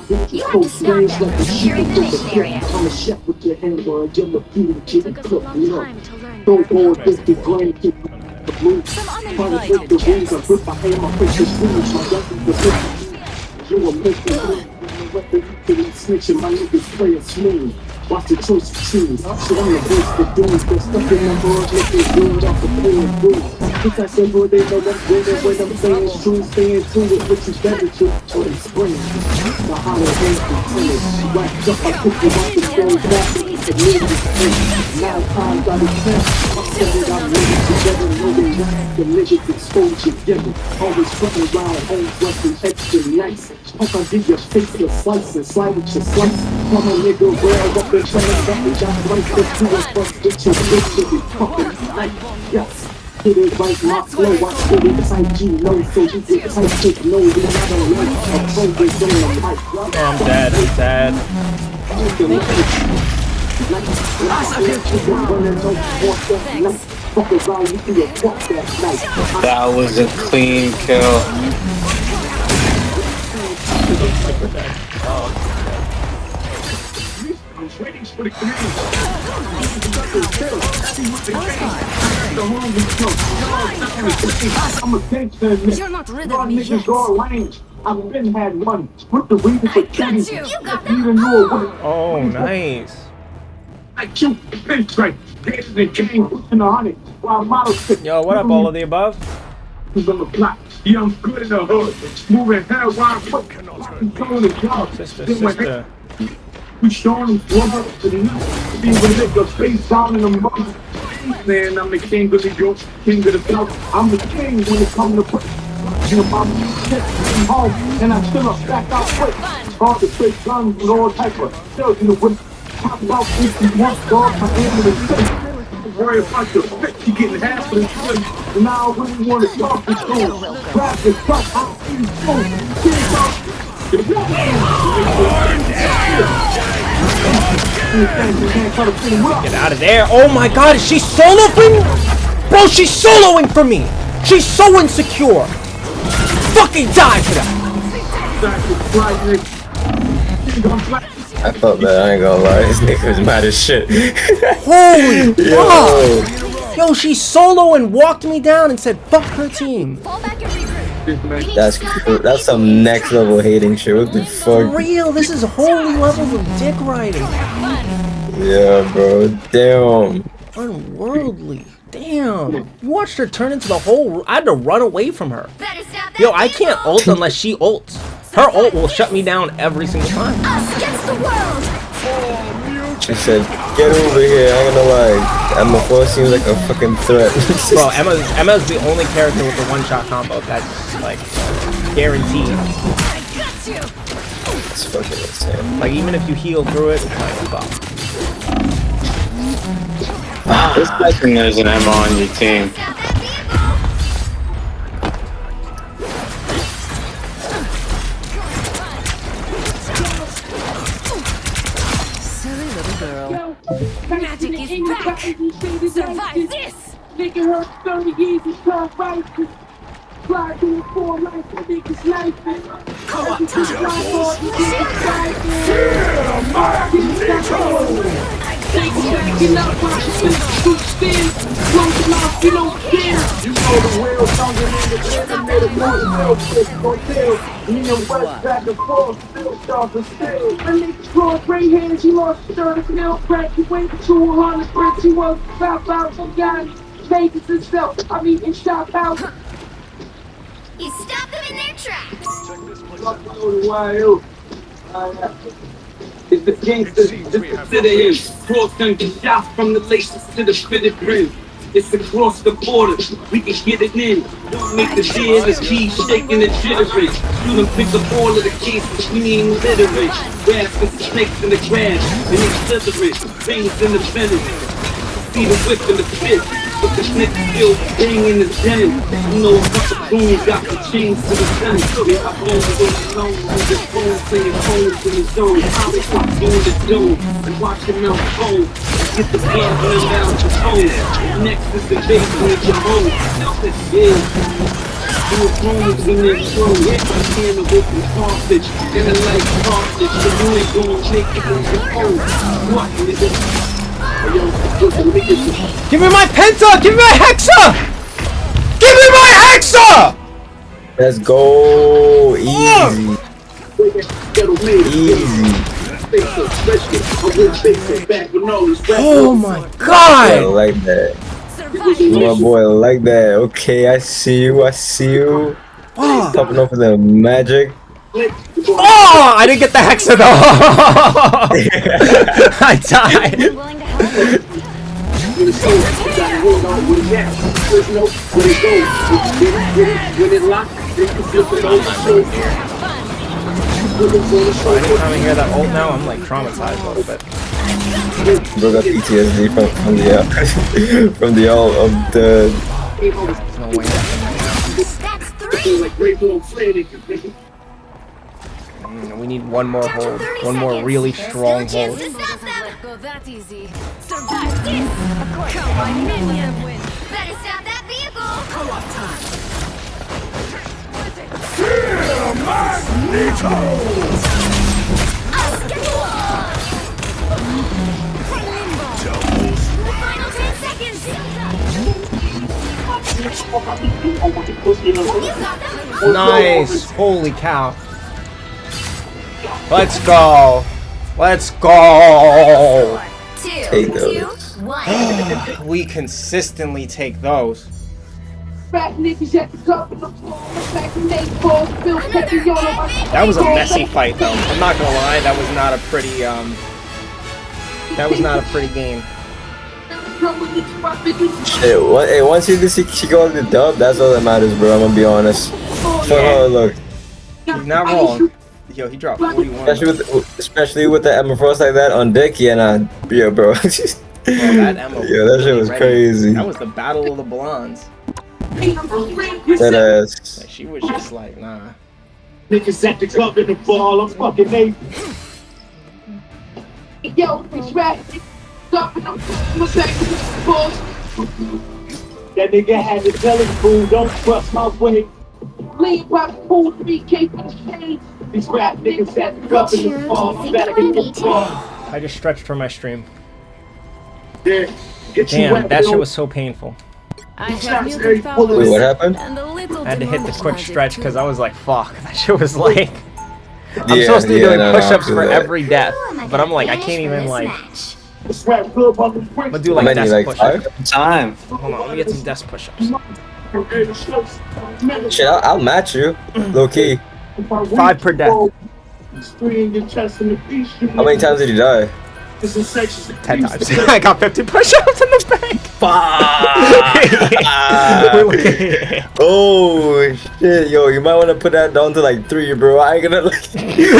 You have to stop them from securing the mission area. I'm a chef with your hammer and you're the food It getting took us a cooked. long Look, time to learn don't that. go against the grain, keep the blue. Some Trying to uninvited break the rules, I guests. grip my hand, my face is foolish, my weapon is you will make the weapon, you can snitch and my niggas play it smooth. Watch the choice you choose. So I'm the voice for dudes that stuck in the mud, make it good off the pool and blue. Since I said, boy, they know that's good, and what I'm saying is true, staying true with what you better to, or they spring. The hollow hands and tennis, wrapped up, I took the off the stone back, the niggas is free. 9 times out of 10, I said that I'm living together, know they want the niggas exposed together. Always fucking around, homes looking extra nice. Hope I give your face a slice and slide with your slice. Come on, nigga, rail up and try to got me down right to do it, but get your bitch to be fucking nice. Yes. Hit it right, my flow, I spit it tight, G, no, so you get tight, take no, we not alone, I'm focused on the mic. Oh, I'm dead. I'm sad. That was a clean kill. You're not rid of me yet. I've been had one. Put the reason for Kenny. You got You even know what Oh, nice. I killed the bench right. Days in the game, pushing 100. While models pick. Yo, what up, all of the above? Who's on the block? Yeah, I'm good in the hood. Moving hell while I'm going to job. Sister. We showing them one up to the knee. Be with nigga face down in the mud. Man, I'm the king of the York, king of the South. I'm the king when it comes to put. You know, I'm home and I still up back out quick. All the straight guns with all type of shells in the whip. Pop out 51 guard, my hand in the face. Worry about your fit, you getting half of the shit. And now I really want to talk to you. Grab the truck, I'll see you soon. Get out of there. Oh my god, is she solo free? Bro, she's soloing for me! She's so insecure! Fucking die for that! I felt that, I ain't gonna lie. This nigga was mad as shit. Holy Yo. fuck! Yo, she solo and walked me down and said, fuck her team. Fall back and regroup. That's some next level hating shit. What the For fuck? real, this is holy levels of dick riding. Yeah, bro. Damn. Unworldly. Damn. You watched her turn into the whole... I had to run away from her. Better stop that Yo, I can't vehicle. ult unless she ults. Her ult will shut me down every single time. Us against the world. She said, get over here. I ain't gonna lie. Emma seems like a fucking threat. Bro, Emma's the only character with the one-shot combo that's, like, guaranteed. I got you. It's fucking insane. Like, even if you heal through it, it's like, fuck. This person there's an Emma on your team. Stop that vehicle. Silly little girl. Magic is back. Survive this. Nigga hurt 30 years and try right. Fly through four life, niggas life. Come on, Backing up, watching this food stand. Close your mouth, you don't care. You know the real stronger than the enemy. The most real shit gon' tell. Me and West back and forth, still sharp and still. My niggas drawing gray hands, you lost your 30 mil. Graduated to 100 bricks, you was top out from God. Vegas itself, I'm eating shop out. You stop them in their tracks. It's the gangsters, just consider him. Cross gun get shot from the laces to the fitted brim. It's across the border, we can get it in. Don't make the deal, the key shaking and jittering. You done pick up all of the cases, we ain't literate. Grass with the snakes in the grass, and they slithering. Veins in the venom, see the whip in the fist. But the snake still banging his den. You know a couple goons got the chains to the gun. Yeah, I blow the alone with his phone, playing phones in the zone. How they walk doing the dome and watch him out phone. Get the blood running down your toes. Next is the base with your home. Yeah. You were thrones in their throne. Yeah, I can't open cartridge. And a light cartridge. So you ain't gonna make it on your phone. What, nigga? Give me my Penta! Give me my Hexa! Give me my Hexa! Let's go. Easy. Easy. Oh my I god! like that. Survive My this. boy, I like that. Okay, I see you. I see you. Oh, Topping off with the magic. oh, I didn't get the Hexa though! I died! I'm willing to help. Anytime I hear that ult now, I'm like traumatized a little bit. Bro got PTSD from the from the all of the. There's no way. That's 3. We need one more hold. One more really strong Still a hold. chance to stop them. Let go that easy. Survive this. Come on, minion win. Better stop that vehicle. Co-op time. Us get the wall. Final 10 seconds. You got them. Nice! Holy cow. Let's go! Let's go! 2, Take those. 2, 1. We consistently take those. Fat niggas at the top of the floor, back in they fall, Bill Petty on my That was a messy fight though. I'm not gonna lie, that was not a pretty game. Shit, hey, once you see she got the dub, that's all that matters, bro. I'm gonna be honest. Fuck how it look. He's not wrong. Yo, he dropped 41. Especially with the Emma Frost like that on deck, yeah, nah, yeah, bro. Bro, that Emma Yeah, that shit was ready. crazy. That was the battle of the blondes. That ass. Like, she was just like, nah. Niggas at the club in the ball, I'm fucking Navy. Yo, bitch, rat. Stop it, I'm back to the balls. That nigga had to tell his fool, don't trust my way. Lean by the pool, 3K for the shade. These rap niggas had to cup in the fall, back in the fall. I just stretched for my stream. Yeah, get you Damn, wet, that shit don't- was so painful. I have mutant Wait, powers. Wait, what happened? And a little I had to hit the demonic quick magic, stretch too. because I was like, fuck. That shit was like. I'm Yeah, supposed to be yeah, doing no, push-ups I feel for that. every death, but I'm like, I can't even like. This rap club on the brink. I'm gonna do How like many, desk like push-ups. 5? Time. Hold on, let me get some desk push-ups. Shit, I'll match you. Low key. 5 per death. How many times did you die? 10 times. I got 50 push-ups in the bank. Oh shit, yo, you might want to put that down to like 3, bro. I ain't gonna like. You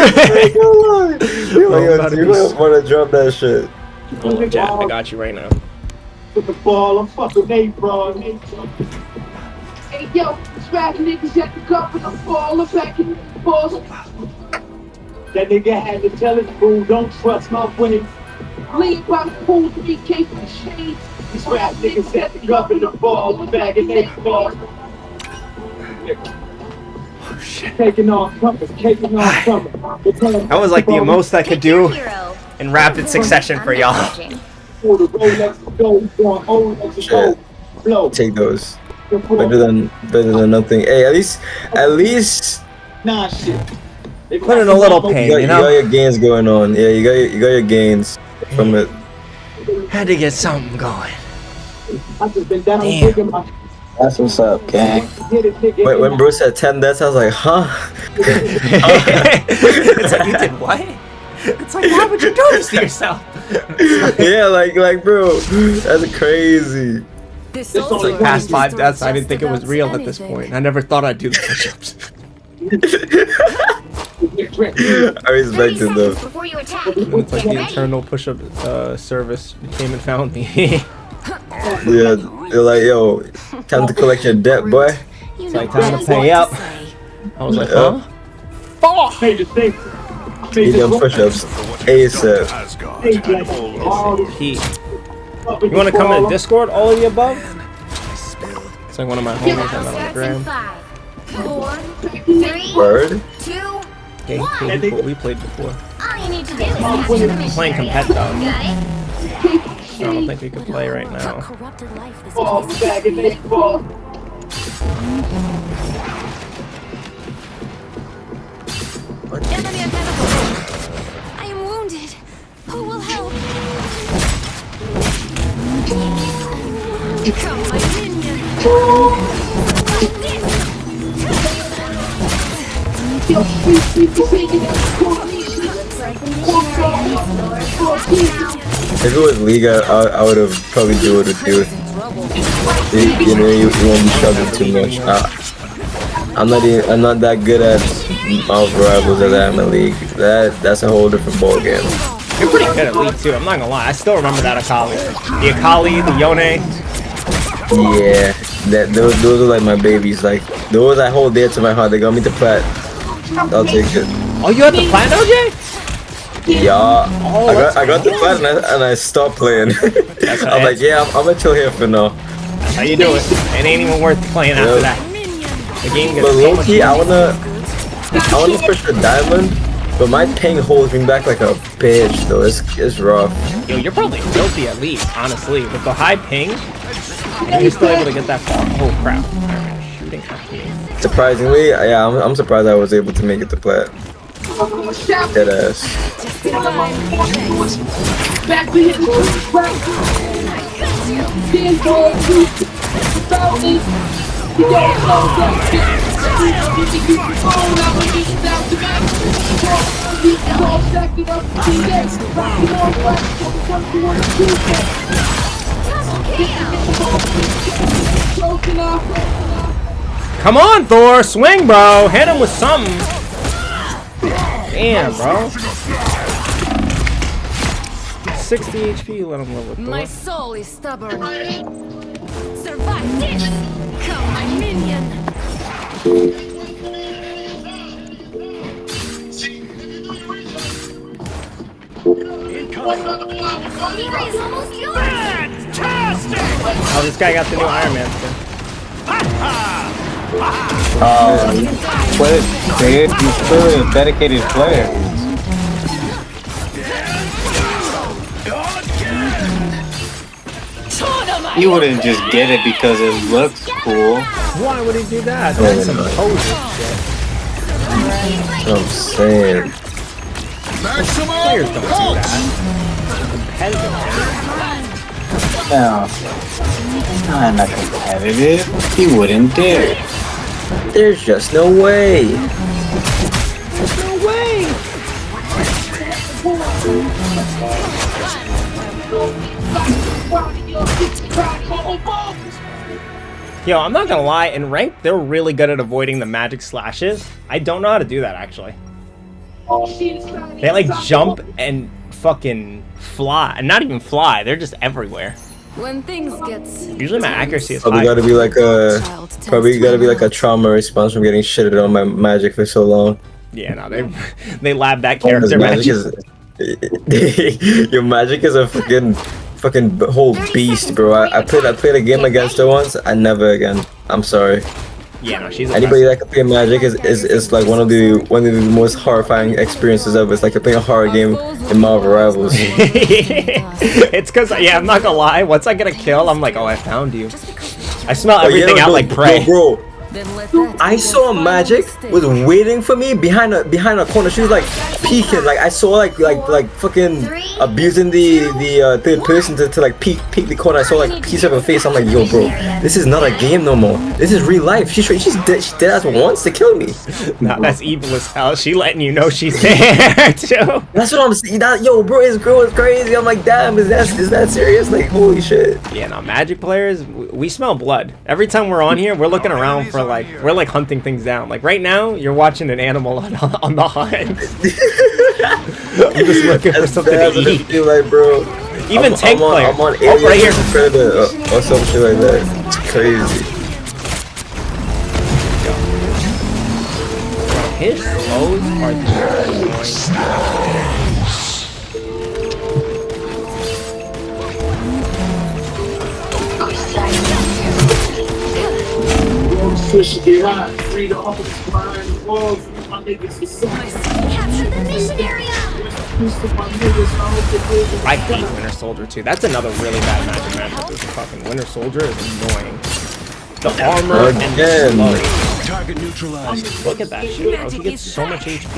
might want to drop that shit. Oh, Jet, I got you right now. With the ball, I'm fucking Nate, bro. Hey, yo, swag niggas at the cup and I'm falling back in the balls. That nigga had to tell his fool, don't trust my way. Lean by the pool, 3K for the shade. These rap niggas at the cup and the ball, back in the balls. Oh shit. Taking off, coming, taking off, coming. That was like the most I could do in rapid succession for y'all. For the Rolex gold, going old as a Shit. gold. Blow. Take those. Better than nothing. Hey, at least Nah, shit. Put in a little pain, you got your gains going on. Yeah, you got your gains from it. Had to get something going. I just been down Damn. digging my That's what's up, gang. hit it, nigga. Wait, when Bruce said 10 deaths, I was like, huh? It's like, you did what? It's like, why would you do this to yourself? Yeah, like, bro, that's crazy. This It's also like Past 5 means deaths, I just didn't think it was about real at this anything. point. I never thought I'd do the push-ups. I respect it though. Before you attack. It's like the internal push-up service came and found me. Yeah, they're like, yo, time to collect your debt, boy. It's like time to pay up. I was like, huh? Major thing. You done push-ups ASAP. Asgard and all of Heat. You want to come in Discord, all of the above? It's like one of my homies I met on the gram. 5, 4, 3, Word? 2. Okay, we played before. All you need to do is capture the mission. Playing competitive. Got it? I don't think we can play right now. Corrupted life is Ball, back in the ball. enemy identified. I am wounded. Who will help? Come, my minion. If it was League, I would have probably do what it do. You know, you won't be struggling too much. I'm not that good at Marvel Rivals as I am in League. That's a whole different ball game. You're pretty good at League too, I'm not gonna lie. I still remember that Akali. The Akali, the Yone. Yeah, those are like my babies. Like those I hold dear to my heart. They got me to plat. I'll take it. Oh, you had the plat, OJ? Yeah, I got the plat and I stopped playing. I was like, yeah, I'm gonna chill here for now. That's how you do it. It ain't even worth playing after that. The game gets But so low much key, I easier. wanna push the diamond, but my ping holds me back like a bitch though. It's rough. Yo, you're probably filthy at least, honestly. With the high ping, you're still able to get that far. Oh crap. Alright, shooting at me. Surprisingly, yeah, I'm surprised I was able to make it to plat. Dead ass. Back to hit Come on, Thor! Swing, bro! Hit him with something! Damn, bro. 60 HP, let him live with My Thor. soul is stubborn. Survive this! Come, my minion! Oh, this guy got the new Iron Man skin. He's still a dedicated player. He wouldn't just get it because it looks cool. Why would he do that? That's some poser shit. I'm saying. Players don't do that. Competitive. No, not competitive. He wouldn't dare. There's just no way. No way! Yo, I'm not gonna lie, in ranked, they're really good at avoiding the magic slashes. I don't know how to do that, actually. They like jump and fucking fly. And not even fly, they're just everywhere. When things get Usually my accuracy is Probably high. gotta be like a trauma response from getting shitted on my magic for so long. Yeah, no, they lab that character magic. Your magic is a fucking whole beast, bro. I played a game against her once. I never again. I'm sorry. Yeah, no, she's Anybody that can play magic is like one of the most horrifying experiences ever. It's like you're playing a horror game in Marvel Rivals. It's cause I'm not gonna lie, once I get a kill, I'm like, oh, I found you. I smell everything out like prey. Bro, I saw Magic was waiting for me behind a corner. She was like peeking, like I saw like fucking abusing the third person to like peek the corner. I saw like a piece of her face. I'm like, yo, bro, this is not a game no more. This is real life. She's dead. She dead ass wants to kill me. Nah, that's evil as hell. She letting you know she's there too. That's what I'm saying. Yo, bro, this girl is crazy. I'm like, damn, is that serious? Like, holy shit. Yeah, no, Magic players, we smell blood. Every time we're on here, we're looking around for we're like hunting things down. Like right now, you're watching an animal on the hunt. I'm just looking for something to eat. Feel like, bro. Even tank player. I'm on oh, right here. Predator or some shit like that. It's crazy. His slows are Fish get hot, free the office behind the walls. My niggas is Capture the mission area! I hate Winter Soldier too. That's another really bad magic matchup. Is fucking Winter Soldier is annoying. The armor and the slow. Target neutralized. Look at that shit, bro. He gets so much HP.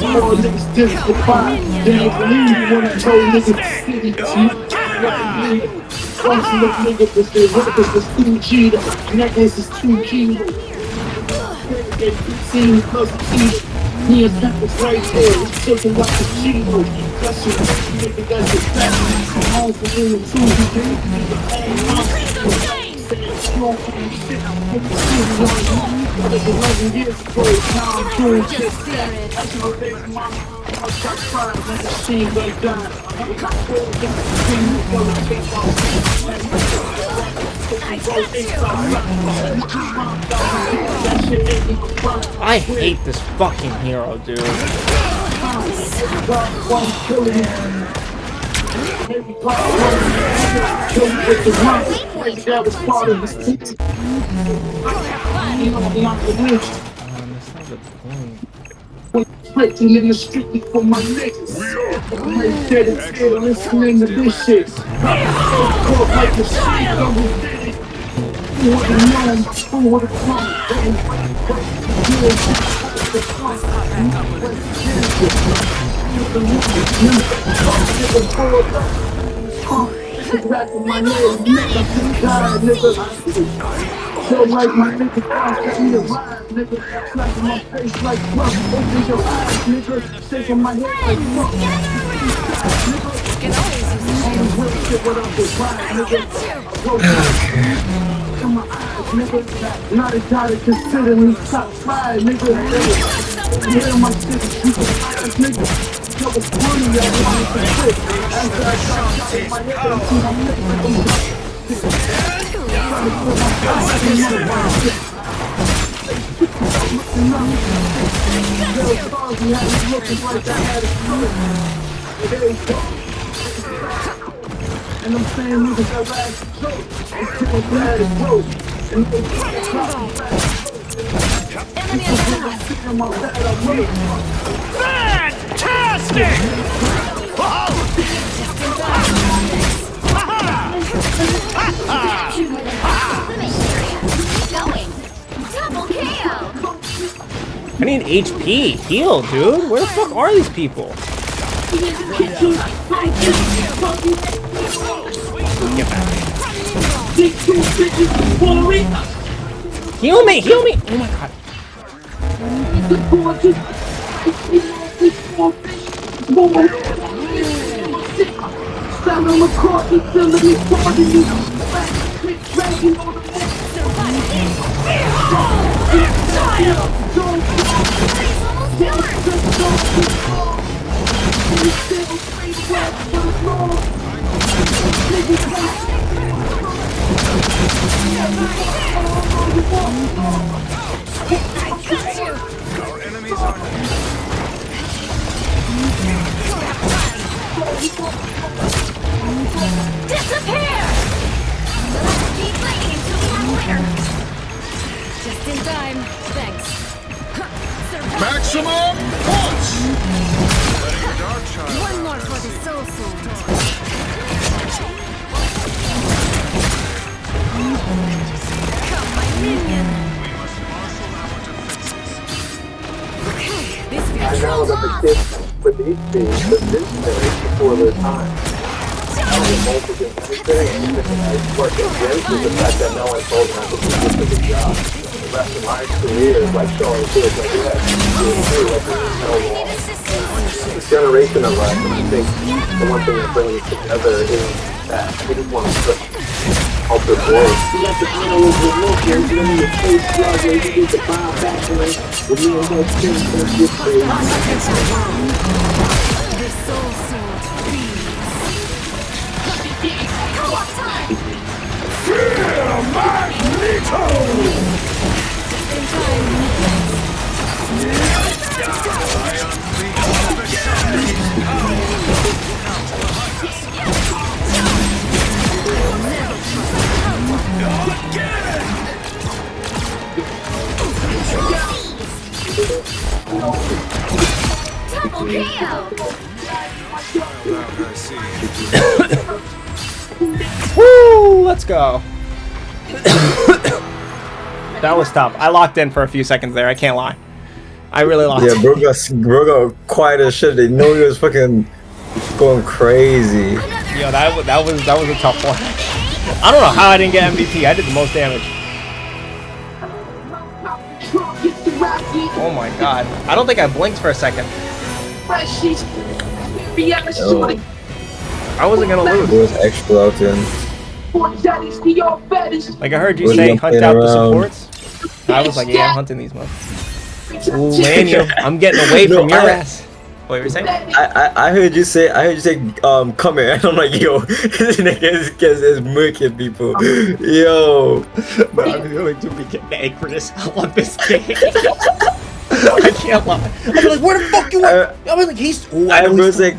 More niggas didn't defy. They ain't believe me when I told niggas the city. Crossing the nigga, this is rappers, this 2 cheater. And that case is 2 kilo. They seen cause of cheater. Me and Peppers right there, it's taking like a kilo. That's your nigga, that's your family. I'm home for you and 2, you can't be the strong shit, I'm putting the city on you. That was 11 years ago, now I'm doing just that. That's my baby mama. I got pride when the scene goes down. I got four things to see you go to take off. I hate this fucking hero, dude. Fighting in the street for my niggas. I'm dead and still listening to this shit. Caught like the shit, double did. Who would've known? Who would've come? Back in my head, nigga, die, nigga. So like my nigga, got me alive, nigga. Slap in my face like fuck. Open your eyes, nigga. Shake on my head like fuck. On the real shit, what up with ride, nigga. In my eyes, nigga. Now they gotta consider me top 5, nigga. Yeah, my shit is super eyes, nigga. Yo, it's funny, I wanted to quit. After I got shot in my head, I see my nigga. And I'm saying niggas that rag the joke. I'm still glad it's broke. Enemy in Fantastic! Going. Double KO. I need HP. Heal, dude. Where the fuck are these people? Get back. Heal me! Heal me! Oh my god. Our enemies are Disappear! Keep fighting until we have winners. Just in time. Thanks. maximum punch! Letting your dark child One more for the soul soldier. Come, my minion. Okay, this feels Control lost. with these things, this before their time. What against is the fact that no one told them this is a good job. The rest of my career is like showing kids like that. This generation of us, and I think the one thing that brings us together is that we just want to push culture forward. the soul sword. Double KO. Woo! Let's go. That was tough. I locked in for a few seconds there. I can't lie. I really locked Yeah, in. bro got quiet as shit. They know he was fucking going crazy. Yo, that was a tough one. I don't know how I didn't get MVP. I did the most damage. Oh my god. I don't think I blinked for a second. I wasn't gonna It lose. was extra out in. Like I heard you Was say he hunt playing out the around? supports. I was like, yeah, I'm hunting these motherfuckers. Ooh, man, I'm getting away No, from your I- ass. What you were saying? I heard you say come here. And I'm like, yo, this nigga is murking people. Yo. I'm going to be getting egg for this. I love this game. I can't lie. I'm like, where the fuck you at? I was like, he's. Ooh, I know heard he's- bro's like,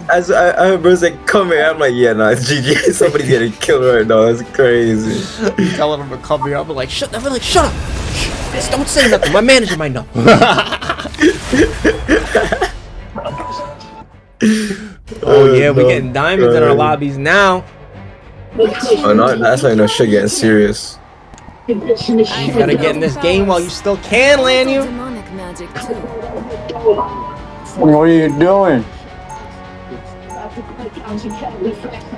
I heard bro's like, come here. I'm like, yeah, nah, it's GG. Somebody's getting killed right now. That's crazy. telling him to come here. I'm like, shut up. Shut up. Shh, don't say nothing. My manager might know. Oh yeah, we're getting diamonds in our lobbies now. Oh no, that's why no shit getting serious. You gotta get in this game while you still can, Lanyu. Demonic magic too. What are you doing?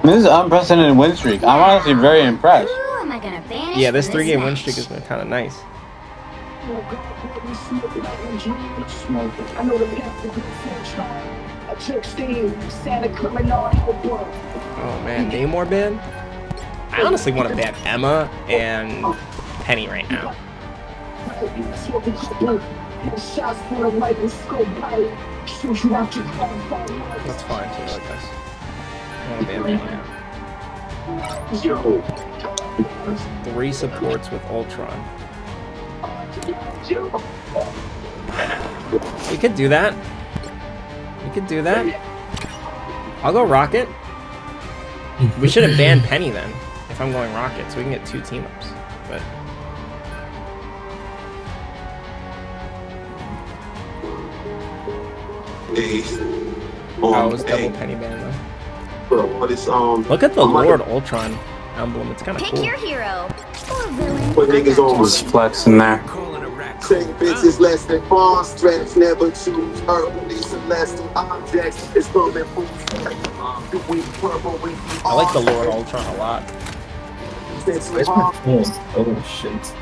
This is an unprecedented win streak. I'm honestly very impressed. Who am I gonna banish? Yeah, this for 3-game win match? streak has been kind of nice. Oh man, Namor ban? I honestly want to ban Emma and Penny right now. That's fine too, I guess. I want to ban Penny now. 3 supports with Ultron. We could do that. We could do that. I'll go Rocket. We should have banned Penny then, if I'm going Rocket, so we can get 2 team-ups. But Oh, it was double penny band though. But it's Look at the I'm like Lord Ultron emblem. It's kind of Pick cool. your hero or villain. What niggas on Just flexing there. Take bitches less than farm stretch, never choose earthly celestial objects. It's coming from I like the Lord Ultron a lot. Where's my phone? Oh shit.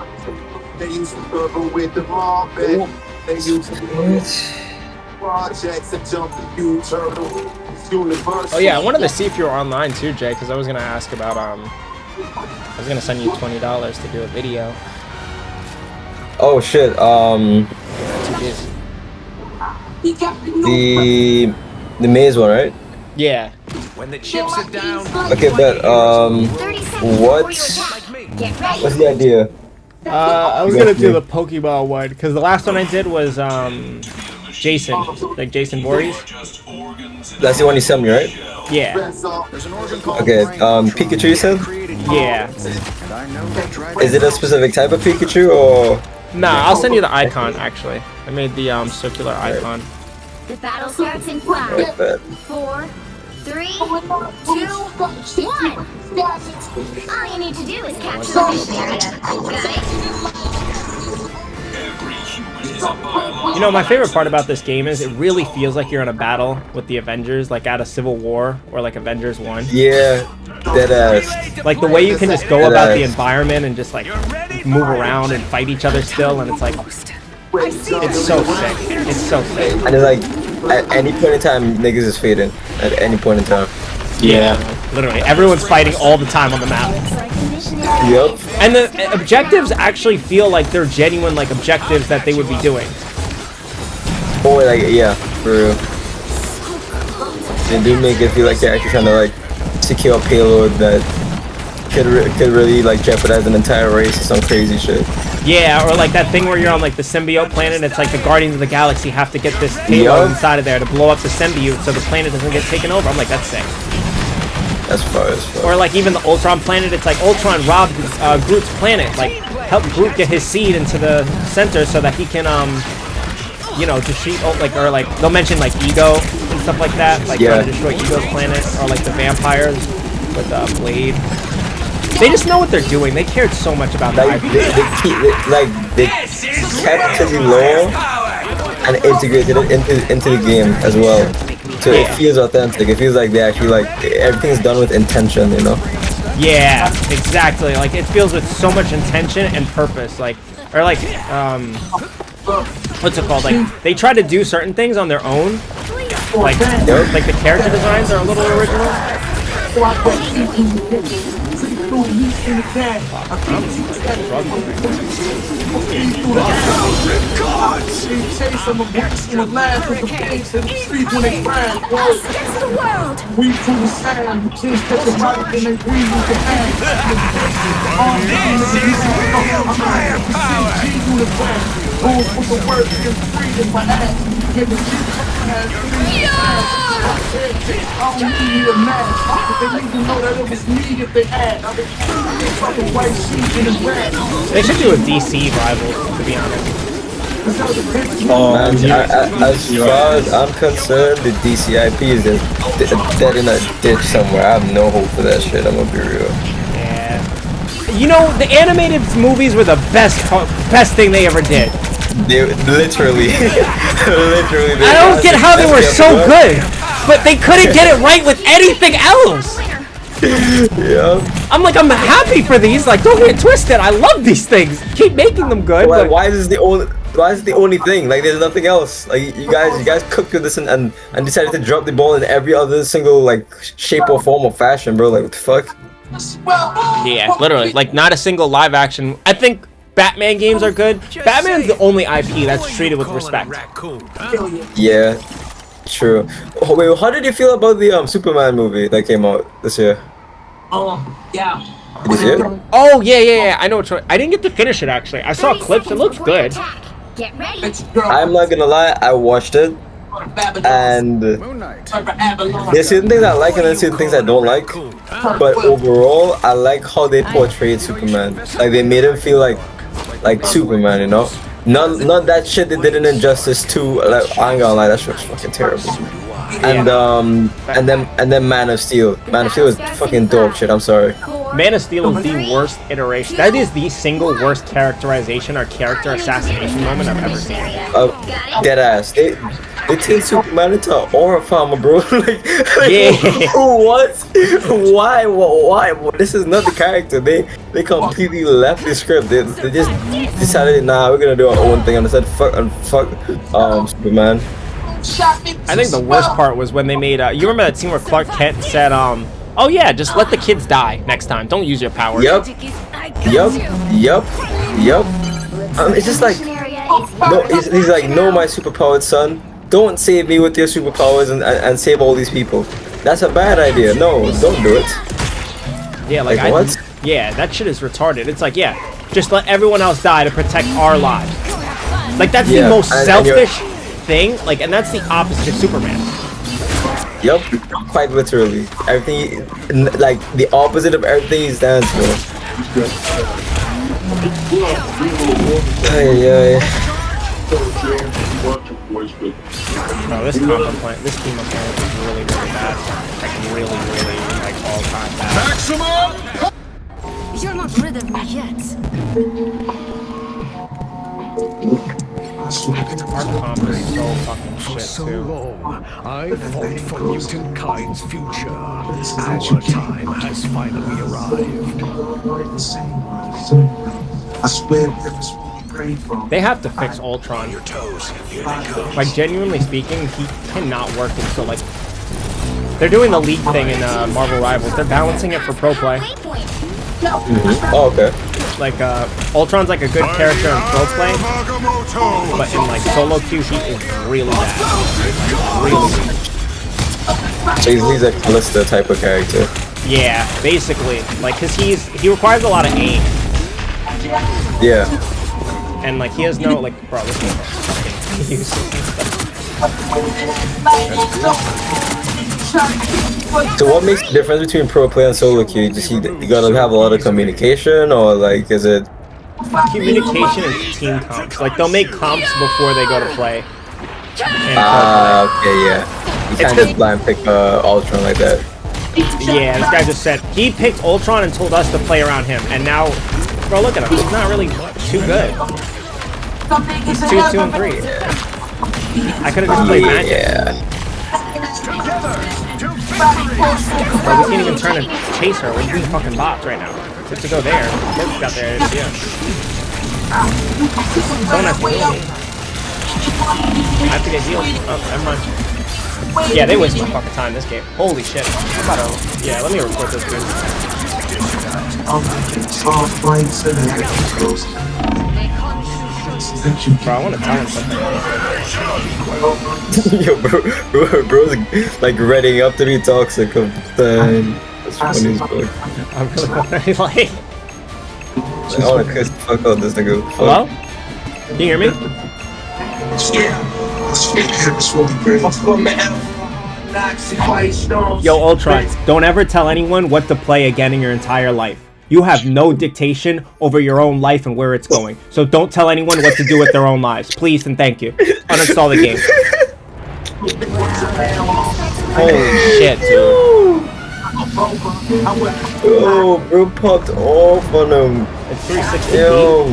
They used to cover with the raw bed. They used to projects and jump the huge hurdle. It's universal. Oh yeah, I wanted to see if you were online too, Jay, because I was gonna ask about I was gonna send you $20 to do a video. Oh shit. 2 days. The maze one, right? Yeah. When the chips are down, Okay, but 30 seconds what? before your attack. Get ready. What's the idea? I was gonna do the Pokeball one because the last one I did was Jason, like Jason Voorhees. That's the one you sent me, right? Yeah. Okay. Pikachu, you said? Yeah. Is it a specific type of Pikachu or? Nah, I'll send you the icon actually. I made the circular icon. The battle starts in 5, Like that. 4, 3, 2, 1. All you need to do is capture the vision area. Got it? You know, my favorite part about this game is it really feels like you're in a battle with the Avengers, like at a Civil War or like Avengers 1. Yeah. Dead ass. Like the way you can just go about the environment and just like move around and fight each other still, and it's like it's so sick. It's so sick. And it's like at any point in time, niggas is fading. At any point in time. Yeah, literally everyone's fighting all the time on the map. Yep. And the objectives actually feel like they're genuine, like objectives that they would be doing. Or like yeah, for real. They do make it feel like they're actually trying to like secure a payload that could really like jeopardize an entire race or some crazy shit. Yeah, or like that thing where you're on like the symbiote planet. It's like the Guardians of the Galaxy have to get this payload inside of there to blow up the symbiote so the planet doesn't get taken over. I'm like, that's sick. As far as fuck. Or like even the Ultron planet. It's like Ultron robbed Groot's planet. Like help Groot get his seed into the center so that he can you know, defeat like or like they'll mention like Ego and stuff like that. Like trying to destroy Ego's planet or like the vampires with Blade. They just know what they're doing. They cared so much about that. They kept to the lore and integrated it into the game as well. So it feels authentic. It feels like they actually like everything's done with intention, you know? Yeah, exactly. Like it feels with so much intention and purpose. Like or like what's it called? Like they try to do certain things on their own. Like the character designs are a little original. They should do a DC rival, to be honest. Man, as far as I'm concerned, the DC IP is dead in a ditch somewhere. I have no hope for that shit. I'm gonna be real. Yeah. You know, the animated movies were the best thing they ever did. They literally, literally. I don't get how they were so good, but they couldn't get it right with anything else. Yeah. I'm happy for these. Like, don't get it twisted. I love these things. Keep making them good. Why, But why is this the only thing? Like, there's nothing else. Like, you guys cooked with this and decided to drop the ball in every other single like shape or form or fashion, bro. Like, what the fuck? yeah, literally, like not a single live action. I think Batman games are good. Batman's the only IP that's treated with respect. Yeah, true. Oh, wait, how did you feel about the Superman movie that came out this year? Yeah. Did you see it? Oh yeah. I know which one. I didn't get to finish it actually. I saw clips. It looks good. Get ready. I'm not gonna lie, I watched it, and there's certain things I like and there's certain things I don't like. But overall, I like how they portrayed Superman. Like they made him feel like Superman, you know. None of that shit they did in Injustice 2. Like, I ain't gonna lie, that shit was fucking terrible. And then Man of Steel. Man of Steel is fucking dope shit. I'm sorry. Man of Steel is the worst iteration. That is the single worst characterization or character assassination moment I've ever seen. Dead ass. They turned Superman into an aura farmer, bro. like Yeah. what? Why? This is not the character. They completely left the script. They just decided, nah, we're gonna do our own thing, and they said fuck Superman. I think the worst part was when they made. You remember that scene where Clark Kent said, "Oh yeah, just let the kids die next time. Don't use your powers." Yup. It's just like, no. He's like, no, my superpowered son. Don't save me with your superpowers and save all these people. That's a bad idea. No, don't do it. Yeah, like what? Yeah, that shit is retarded. It's like, yeah, just let everyone else die to protect our lives. Like that's the most selfish thing. Like, and that's the opposite of Superman. Yup, quite literally. Everything, like the opposite of everything he stands for. No, this team up here is really, really bad. Like really, like all-time bad. Maximum! You're not rid of me yet. Our comp is so fucking shit too. I fought for mutant kind's future. Our time has finally arrived. I swear rivers will be prayed from. They have to fix Ultron. Like genuinely speaking, he cannot work until like they're doing the league thing in Marvel Rivals. They're balancing it for pro play. Oh, okay. Like Ultron's like a good character in pro play, but in like solo queue he is really bad. Really. So he's a Callisto type of character. Yeah, basically, like, cause he requires a lot of aim. Yeah. And like he has no like, bro, this is fucking useless. So what makes the difference between pro play and solo queue? You gotta have a lot of communication, or like is it Communication and team comps. Like they'll make comps before they go to play. Okay, yeah. You can't just blind pick Ultron like that. Yeah, this guy just said he picked Ultron and told us to play around him, and now, bro, look at him. He's not really too good. He's 2, 2, and 3. I could have just played Magic. Yeah. Bro, we can't even turn and chase her. We're doing fucking bots right now. Just to go there. Corpse got there. Yeah. Someone has to heal me. I have to get healed. Oh, never mind. Yeah, they waste my fucking time this game. Holy shit. I'm about to. Yeah, let me record this dude. Bro, I want to tell him something. Yo, bro's like readying up to be toxic of the time. That's funny as fuck. I really want to like. I want to piss the fuck out this nigga. Hello? Can you hear me? Yo, Ultron, don't ever tell anyone what to play again in your entire life. You have no dictation over your own life and where it's going. So don't tell anyone what to do with their own lives. Please and thank you. Uninstall the game. Holy shit, dude. Oh, bro popped off on him. It's 360p. Yo.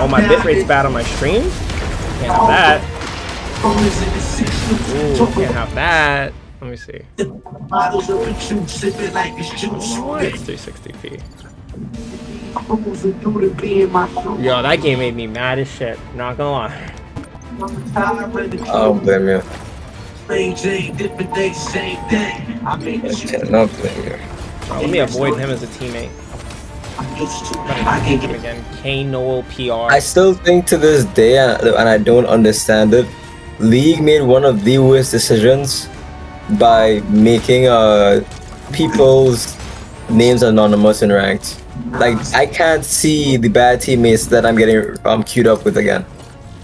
Oh, my bitrate's bad on my stream? Can't have that. Ooh, can't have that. Let me see. It's 360p. Yo, that game made me mad as shit. Not gonna lie. I don't blame you. I cannot blame you. Let me avoid him as a teammate. Him again. K Noel PR. I still think to this day, and I don't understand it, League made one of the worst decisions by making people's names anonymous in ranked. Like, I can't see the bad teammates that I'm getting queued up with again.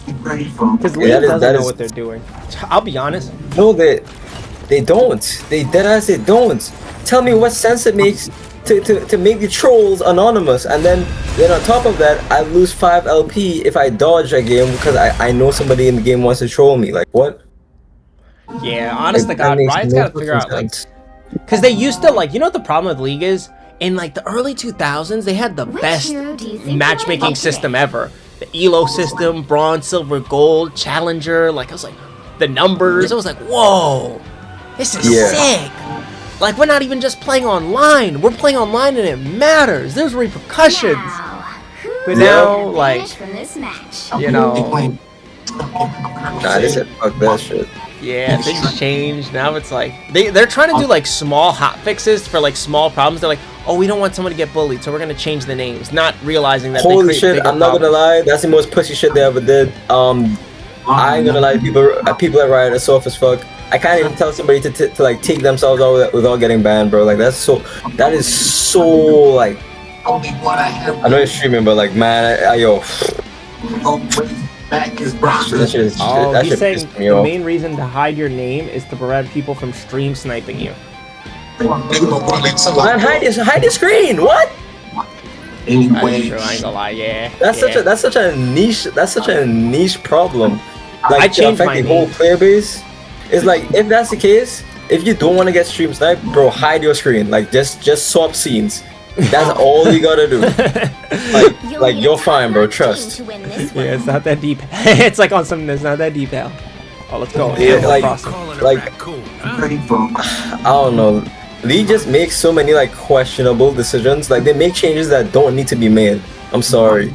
Because League doesn't know what they're doing. I'll be honest. No, they don't. They deadass they don't. Tell me what sense it makes to make the trolls anonymous, and then on top of that, I lose 5 LP if I dodge a game because I know somebody in the game wants to troll me. Like what? Yeah, honest to That God, makes Riot's no got to figure out, like, sense. because they used to, like, you know what the problem with League is? In, like, the early 2000s, they had the best hero do you think matchmaking you're system ever. The ELO system, bronze, silver, gold, challenger, like, I was like, the numbers, I was like, whoa, this is Yeah. sick. Like, we're not even just playing online. We're playing online and it matters. There's repercussions. Now, But who now, will like, finish from this match? you know, Nah, they said fuck that shit. yeah, things change. Now it's like, they're trying to do, like, small hot fixes for, like, small problems. They're like, oh, we don't want someone to get bullied, so we're going to change the names. Not realizing that they Holy create shit! bigger I'm not gonna problems. lie, that's the most pussy shit they ever did. I ain't gonna lie, people at Riot are soft as fuck. I can't even tell somebody to like take themselves out without getting banned, bro. Like that is so like. Only one I have. I know you're streaming, but like, man, yo, Back is brown. that shit, Oh, that he's shit saying pissed me the off. main reason to hide your name is to prevent people from stream sniping you. Man, hide your screen. What? That's Anyway, true, I ain't gonna lie, yeah. That's yeah. such a niche problem. Like I to changed affect my the whole name. player base. It's like if that's the case, if you don't want to get stream sniped, bro, hide your screen. Like just swap scenes. That's all you gotta do. Like you're fine, bro. Trust. To win this Yeah, it's not that deep. It's like on something that's not that deep, Al. Oh, let's go. Yeah, Animal like- Crossing. ready for I don't know. League just makes so many like questionable decisions. Like they make changes that don't need to be made. I'm sorry.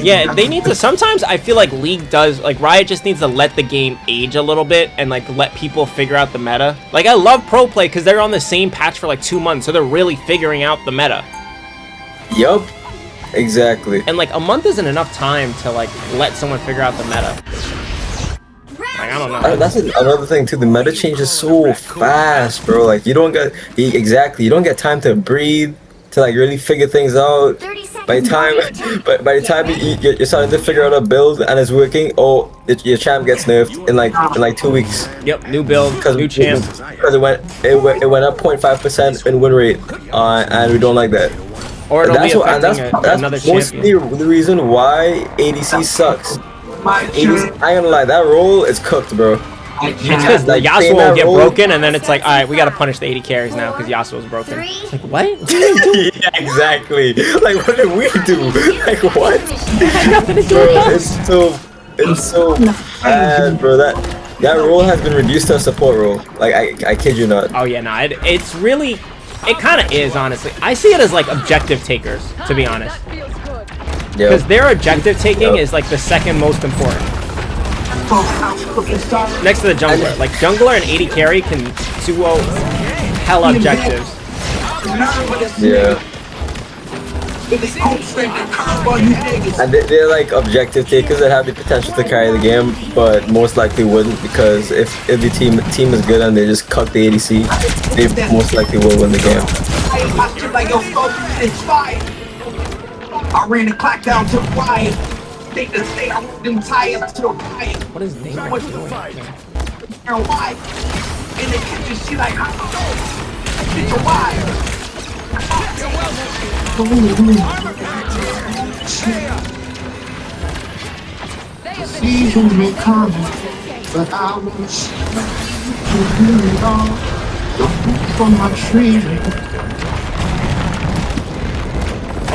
Yeah, they need to. Sometimes I feel like League does, like, Riot just needs to let the game age a little bit and, like, let people figure out the meta. Like, I love Pro Play because they're on the same patch for, like, 2 months, so they're really figuring out the meta. Yup. Exactly. And, like, a month isn't enough time to, like, let someone figure out the meta. Like, I don't know. That's another thing too. The meta changes so fast, bro. Like you don't get you don't get time to breathe, to like really figure things out. 30 seconds. By the time you're starting to figure out a build and it's working, your champ gets nerfed in like 2 weeks Yep, new build, new champ. because it went up 0.5% in win rate, and we don't like that. Or it'll be That's affecting another mostly champion. the reason why ADC sucks. ADC, I ain't gonna lie, that role is cooked, bro. It's because Like, Yasuo playing will that get role- broken, and then it's like, alright, we gotta punish the 80 carries now because Yasuo's broken. It's like, what? Yeah, exactly. Like, what did we do? Like, what? Nothing to do Bro, with us. it's so bad, bro. That role has been reduced to a support role. Like, I kid you not. Oh yeah, nah, it's really, it kind of is, honestly. I see it as like objective takers, to be honest, Yeah. because their objective taking is like the second most important, next to the jungler. Like jungler and 80 carry can duo hell objectives. Yeah. And they're like objective takers that have the potential to carry the game, but most likely wouldn't, because if the team is good and they just cut the ADC, they most likely will win the game. I ran the clock down to the riot. They just say I want them tired to the riot. What is name? What's the fight? And why? And they catch you, she like, I don't know. Get your wire. Seasons may come, but I will see it all. The fruit from my tree.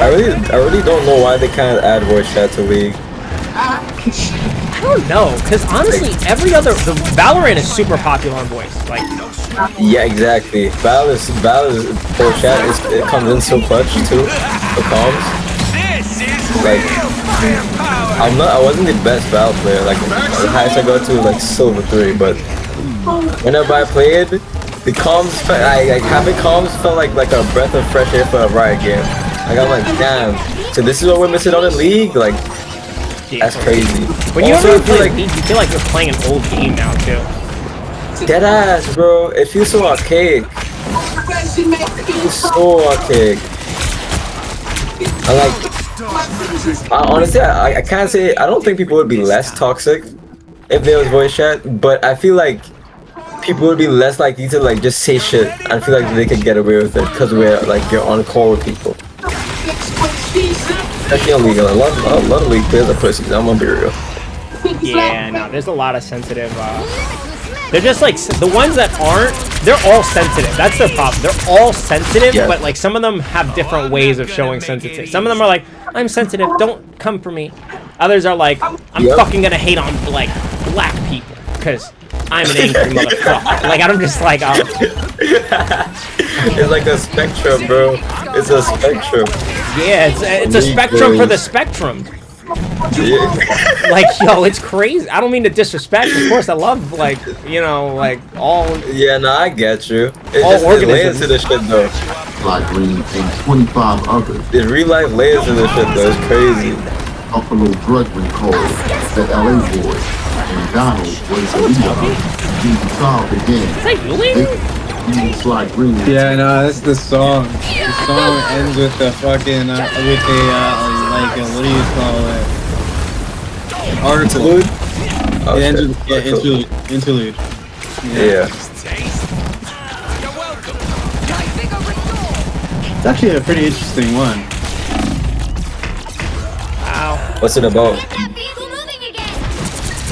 I really don't know why they can't add voice chat to League. I don't know, because honestly, the Valorant is super popular on voice. Like, Yeah, exactly. Valor's voice chat it comes in so clutch too. The comms. Like, I wasn't the best Val player. Like, the highest I got to was like Silver 3, but whenever I played, the comms like having comms felt like a breath of fresh air for a Riot game. Like I'm like, damn. So this is what we're missing out in League. Like, that's crazy. when you Also, ever I feel play like League, you feel like you're playing an old game now too. dead ass, bro. It feels so archaic. It feels so archaic. Honestly, I can't say. I don't think people would be less toxic if there was voice chat, but I feel like people would be less likely to like just say shit and feel like they could get away with it because we're like you're on call with people. Especially on league, a lot of league players are pussies. I'm gonna be real. Yeah, no, there's a lot of sensitive. They're just like the ones that aren't. They're all sensitive. That's their problem. They're all sensitive, Yeah. but like some of them have different ways of showing sensitivity. Some of them are like, I'm sensitive. Don't come for me. Others are like, I'm Yep. fucking gonna hate on like black people because I'm an angry motherfucker. Like I'm just like, It's like a spectrum, bro. It's a spectrum. yeah, it's a spectrum for the spectrum. Yeah. Like, yo, it's crazy. I don't mean to disrespect. Of course, I love like, you know, like all. Yeah, no, I get you. It All just it layers organisms. to the shit though. Like Green and 25 others. There's real life layers to the shit though. It's crazy. Buffalo Drudgeon called the LA Boys. And Donald was the leader. He solved the game. Is that Yuling? Sly Green. Yeah, no, that's the song. The song ends with the fucking like what do you call it? Article. It ends with interlude. Yeah. It's actually a pretty interesting one. What's it about?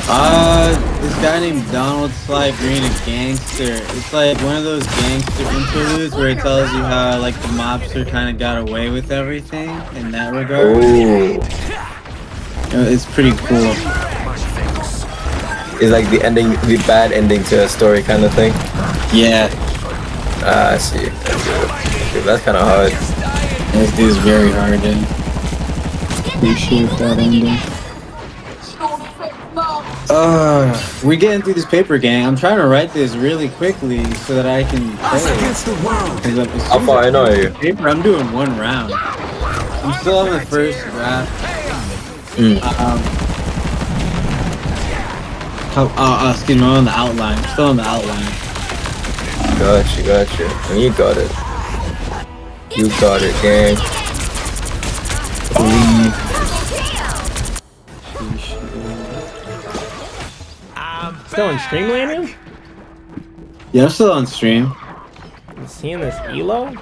This guy named Donald Sly Green, a gangster. It's like one of those gangster interludes where it tells you how like the mobster kind of got away with everything in that regard. Ooh. It's pretty cool. It's like the ending, the bad ending to a story kind of thing. Yeah, I see. That's kind of hard. this dude's very hard in. Appreciate that ending. We're getting through this paper, gang. I'm trying to write this really quickly so that I can play it. How far I know you? Paper, I'm doing one round. I'm still on the first draft. Excuse me, I'm on the outline. I'm still on the outline. Got you. And you got it. You got it, gang. Believe. Still in Streamland? Yeah, I'm still on stream. You seeing this Elo?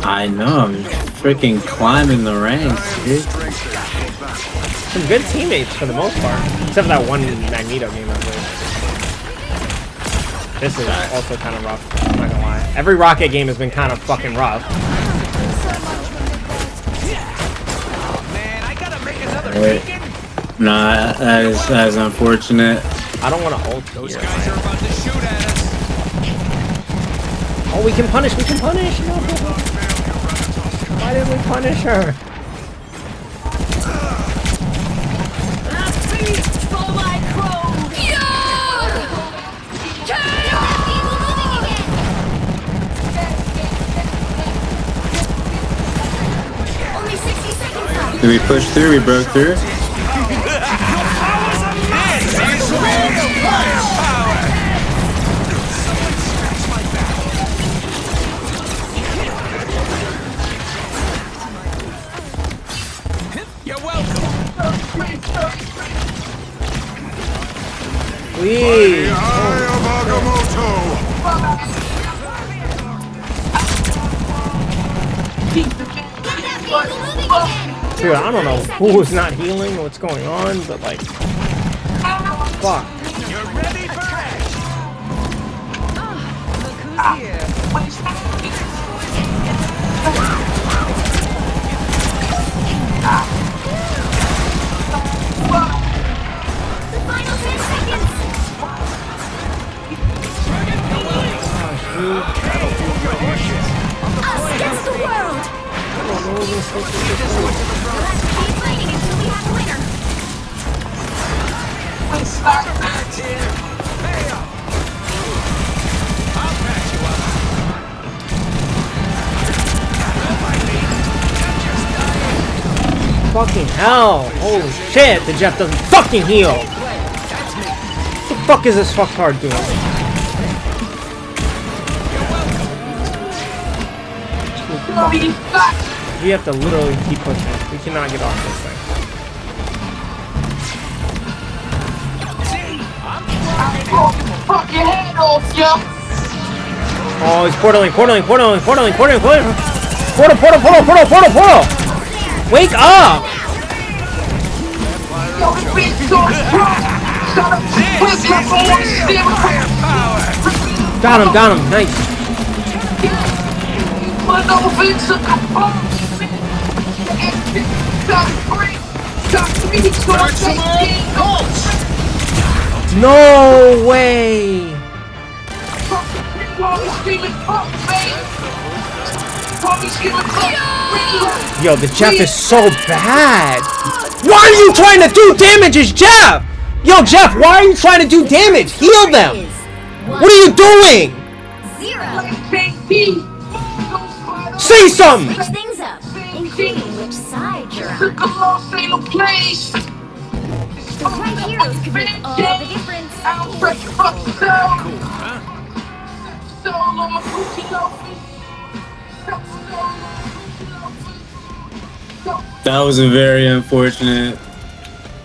I know, I'm freaking climbing the ranks, dude. Some good teammates for the most part, except for that one Magneto game I played. This is also kind of rough. I'm not gonna lie. Every Rocket game has been kind of fucking rough. Wait. Nah, that is unfortunate. I don't want to ult here. Oh, we can punish. No. Why did we punish her? Did we push through? We broke through? Please. Dude, I don't know who's not healing or what's going on, but like, fuck. Against the world! Keep fighting until we have a winner! Fucking hell! Holy shit! The Jeff doesn't fucking heal! What the fuck is this fucktard doing? We have to literally keep pushing. We cannot get off this thing. Fuck your head off, yo. Oh, he's portaling. Portal. Wake up! Yo, the bitch so strong. Shut up, quick, let's go on the steering. Got him. Nice. But no fix a kaboom. No way! Yo, the Jeff is so bad. Why are you trying to do damage as Jeff? Yo, Jeff, why are you trying to do damage? Heal them. What are you doing? 0. Say something. Switch things up, including which side you're on. The right heroes could make all the difference. That was a very unfortunate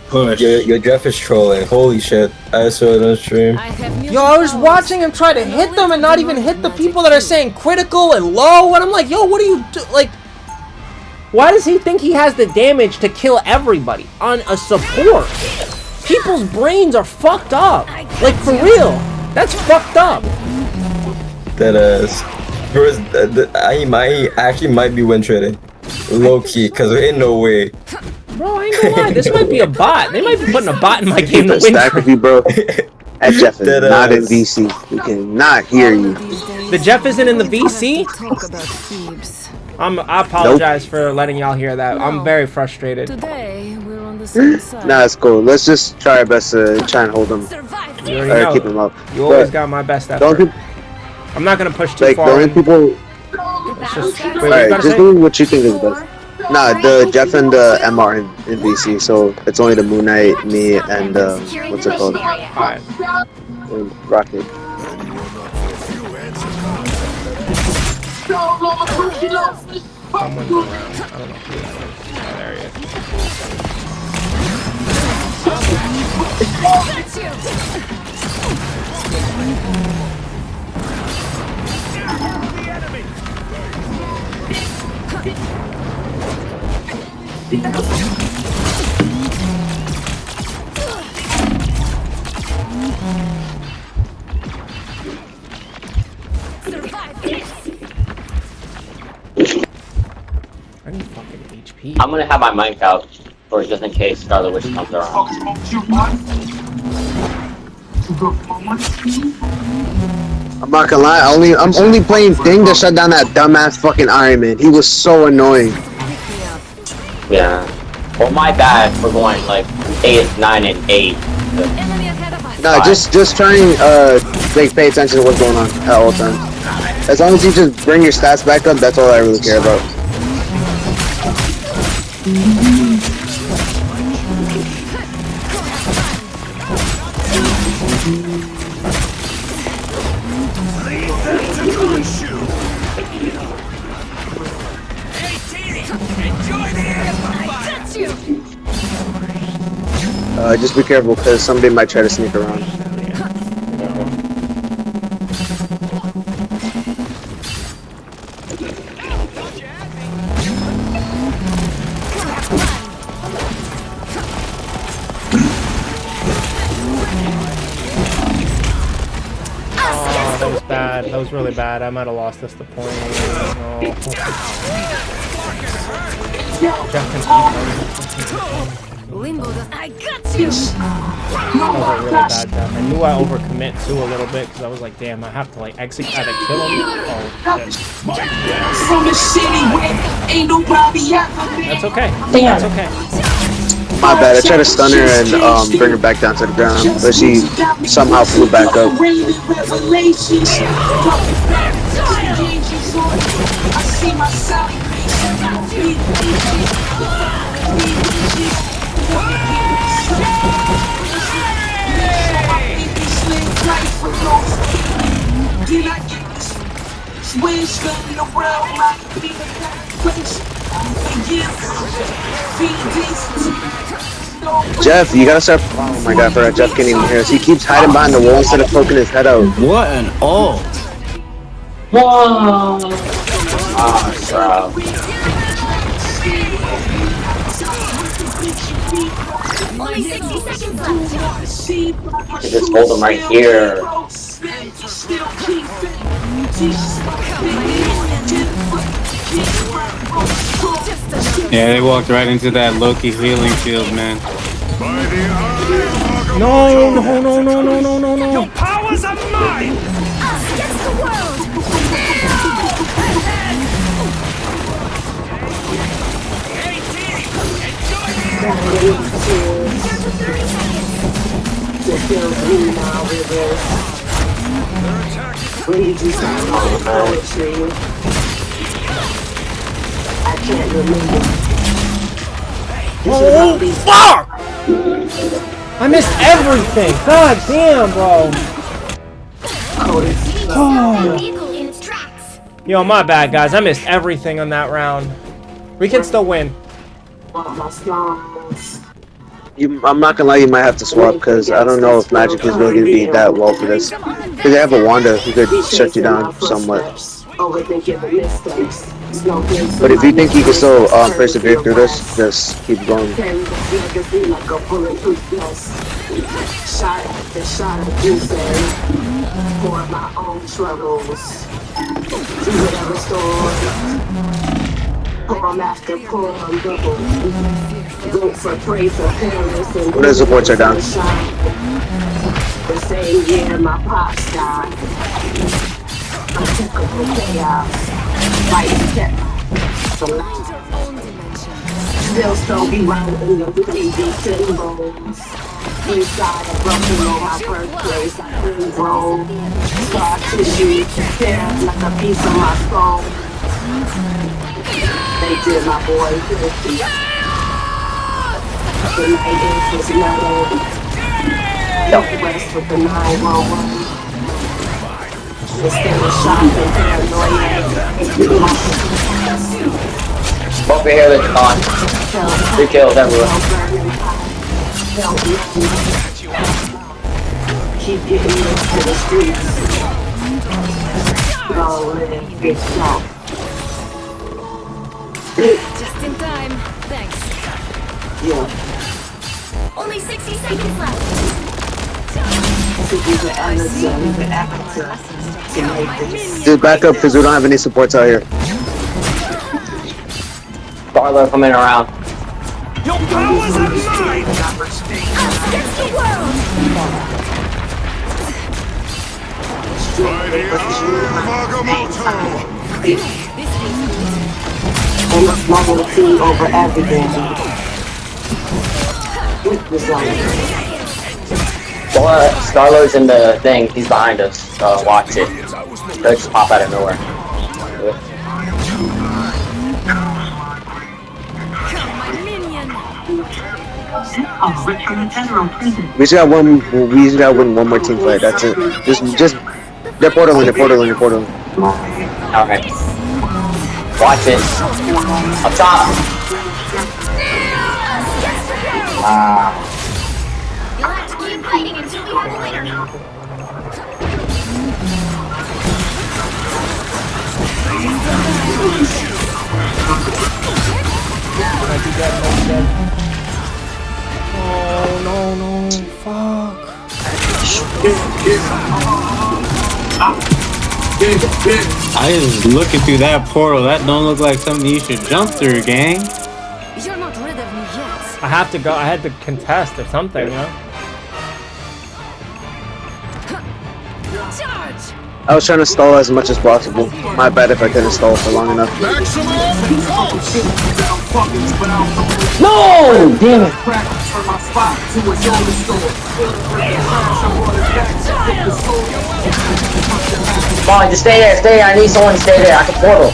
push. Your Jeff is trolling. Holy shit. I saw it on stream. Yo, I was watching him try to hit them and not even hit the people that are saying critical and low, and I'm like, yo, what are you like? Why does he think he has the damage to kill everybody on a support? People's brains are fucked up. Like, for real. That's fucked up. That ass. I actually might be win trading. Low key, cause there ain't no way. Bro, I ain't gonna lie. This might be a bot. They might be putting a bot in my game to win. Stack with you, bro. That Jeff is not in VC. We cannot hear you. The Jeff isn't in the VC? Talk about Thebes. I apologize for letting y'all hear that. I'm very frustrated. Today we're on the same side. Nah, it's cool. Let's just try our best to try and hold him. You already know. Keep him up. You always got my best effort. I'm not gonna push too Like, far. the only people... It's just, wait, what you Alright, gotta just say? do what you think is best. Nah, the Jeff and the MR in VC, so it's only the Moon Knight, me, and what's it called? Alright. Rocket. Someone's around. I don't know who that is. Oh, there he I need fucking HP. I'm gonna have my mic out for just in case Scarlet Witch comes around. I'm not gonna lie, I'm only playing Thing to shut down that dumbass fucking Iron Man. He was so annoying. Yeah. Well, my bad for going like 8, 9, and 8. No, just try and like pay attention to what's going on at all times. As long as you just bring your stats back up, that's all I really care about. Just be careful because somebody might try to sneak around. That was bad. That was really bad. I might have lost us the point. Oh. Jeff can I got you. That was a really bad death. I knew I overcommit too a little bit because I was like, damn, I have to like execute, I had to kill him. Oh, shit. That's okay. That's okay. My bad, I tried to stun her and bring her back down to the ground, but she somehow flew back up. Jeff, you gotta start. Oh my god, I forgot Jeff can't even hear us. He keeps hiding behind the wall instead of poking his head out. What an ult! Whoa! Ah, bro. Only 60 seconds left. Just hold him right here. Yeah, they walked right into that Loki healing shield, man. No, no, no, no, no, no, no, no. Your powers are mine! Us against the world. Oh, fuck! I missed everything. God damn, bro. The vehicle in its tracks. Yo, my bad, guys. I missed everything on that round. We can still win. I'm not gonna lie, you might have to swap because I don't know if Magic is really gonna be that well for this. Because they have a Wanda who could shut you down somewhat. But if you think you can still persevere through this, just keep going. Shot after shot of juices for my own troubles. Do whatever stores. Poem after poem double. Go for praise for Paris and What is the supports are down? The same year my pops died. Unthinkable chaos. Fighting tech. Still stomping round in the 3D symbols. Inside a broken on my birthplace, I couldn't grow. Scar tissue, tear like a piece of my soul. They did my boy filthy. The night is mellow. Don't rest with the 911. Instead of shopping, paranoia. Over here, they're gone. 3 kills everywhere. Keep getting into the streets. Go live yourself. Just in time. Thanks. Yeah. Only 60 seconds left. To be the Amazon, the actor. To make this. Dude, back up because we don't have any supports out here. Barlow coming around. Your powers are mine! Us against the world. Almost level the team over everything. With resilience. Star-Lord's in the thing. He's behind us. Watch it. They'll just pop out of nowhere. We just got one. We just got to win one more team fight. That's it. Just. They're portaling. They're portaling. They're portaling. Okay. Watch it. Up top. You'll have to keep fighting until we have a winner. Oh, no, no. Fuck. I was looking through that portal. That don't look like something you should jump through, gang. You're not rid of me yet. I have to go. I had to contest or something, you know? Charge! I was trying to stall as much as possible. My bad if I couldn't stall for long enough. No! Damn it. Come on, just stay there, stay there. I need someone to stay there. I can portal.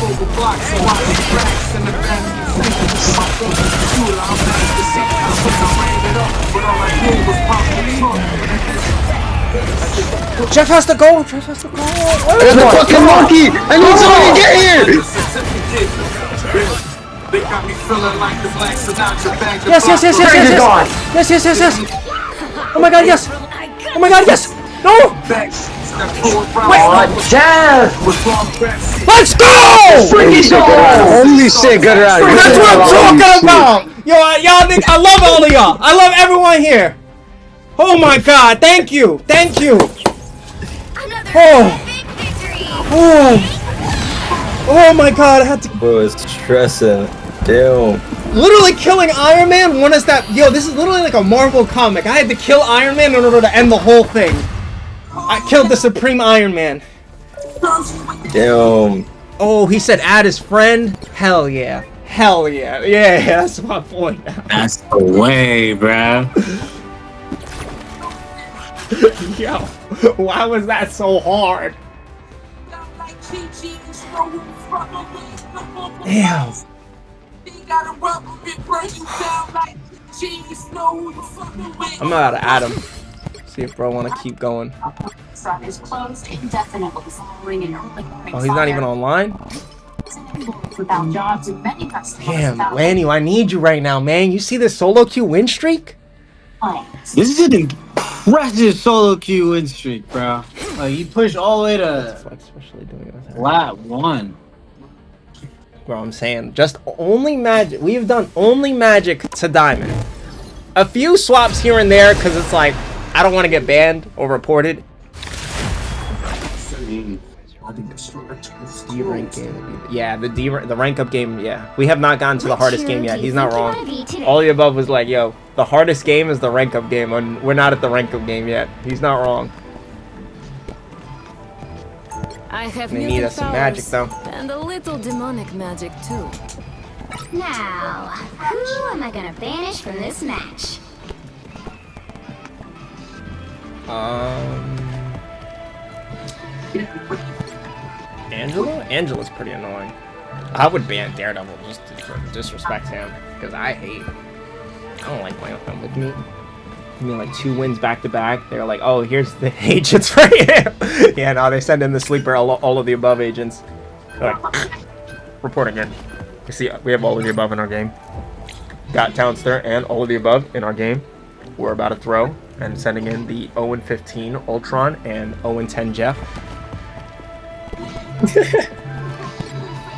Jeff has to go. Jeff has to go. There's the fucking monkey! I need someone to get here! They got me Yes, yes, yes, yes, yes, yes. Yes, yes, yes, yes. Oh my god, yes. Oh my god, yes. No. Let's go! Holy shit, good round. That's what I'm talking about. Yo, y'all think I love all of y'all. I love everyone here. Oh my god, thank you. Thank you. Oh. Oh. Oh my god, I had to Bro, it's stressing. Damn. literally killing Iron Man won us that. Yo, this is literally like a Marvel comic. I had to kill Iron Man in order to end the whole thing. I killed the Supreme Iron Man. Damn. Oh, he said add his friend? Hell yeah. Hell yeah. Yeah, that's my point. That's the way, bruh. Yo, why was that so hard? Damn. I'm about to add him. See if bro wanna keep going. Oh, he's not even online? Damn, Lanny, I need you right now, man. You see this solo queue win streak? This is an impressive solo queue win streak, bro. Like, you push all the way to lap 1. Bro, I'm saying, just only magic. We've done only magic to diamond. A few swaps here and there, because it's like, I don't want to get banned or reported. D-rank game. Yeah, the rank up game, yeah. We have not gotten to the hardest game yet. He's not wrong. All the above was like, yo, the hardest game is the rank up game, and we're not at the rank up game yet. He's not wrong. I have They need us some magic, though. And a little demonic magic, too. Now, who am I gonna banish from this match? Angela? Angela's pretty annoying. I would ban Daredevil just to disrespect him, because I don't like playing with him. With me, I mean, like 2 wins back to back. They're like, oh, here's the agents for you. Yeah, no, they send in the sleeper, all of the above agents. They're like, report again. You see, we have all of the above in our game. Got Townster and all of the above in our game. We're about to throw and sending in the 0-15 Ultron and 0-10 Jeff.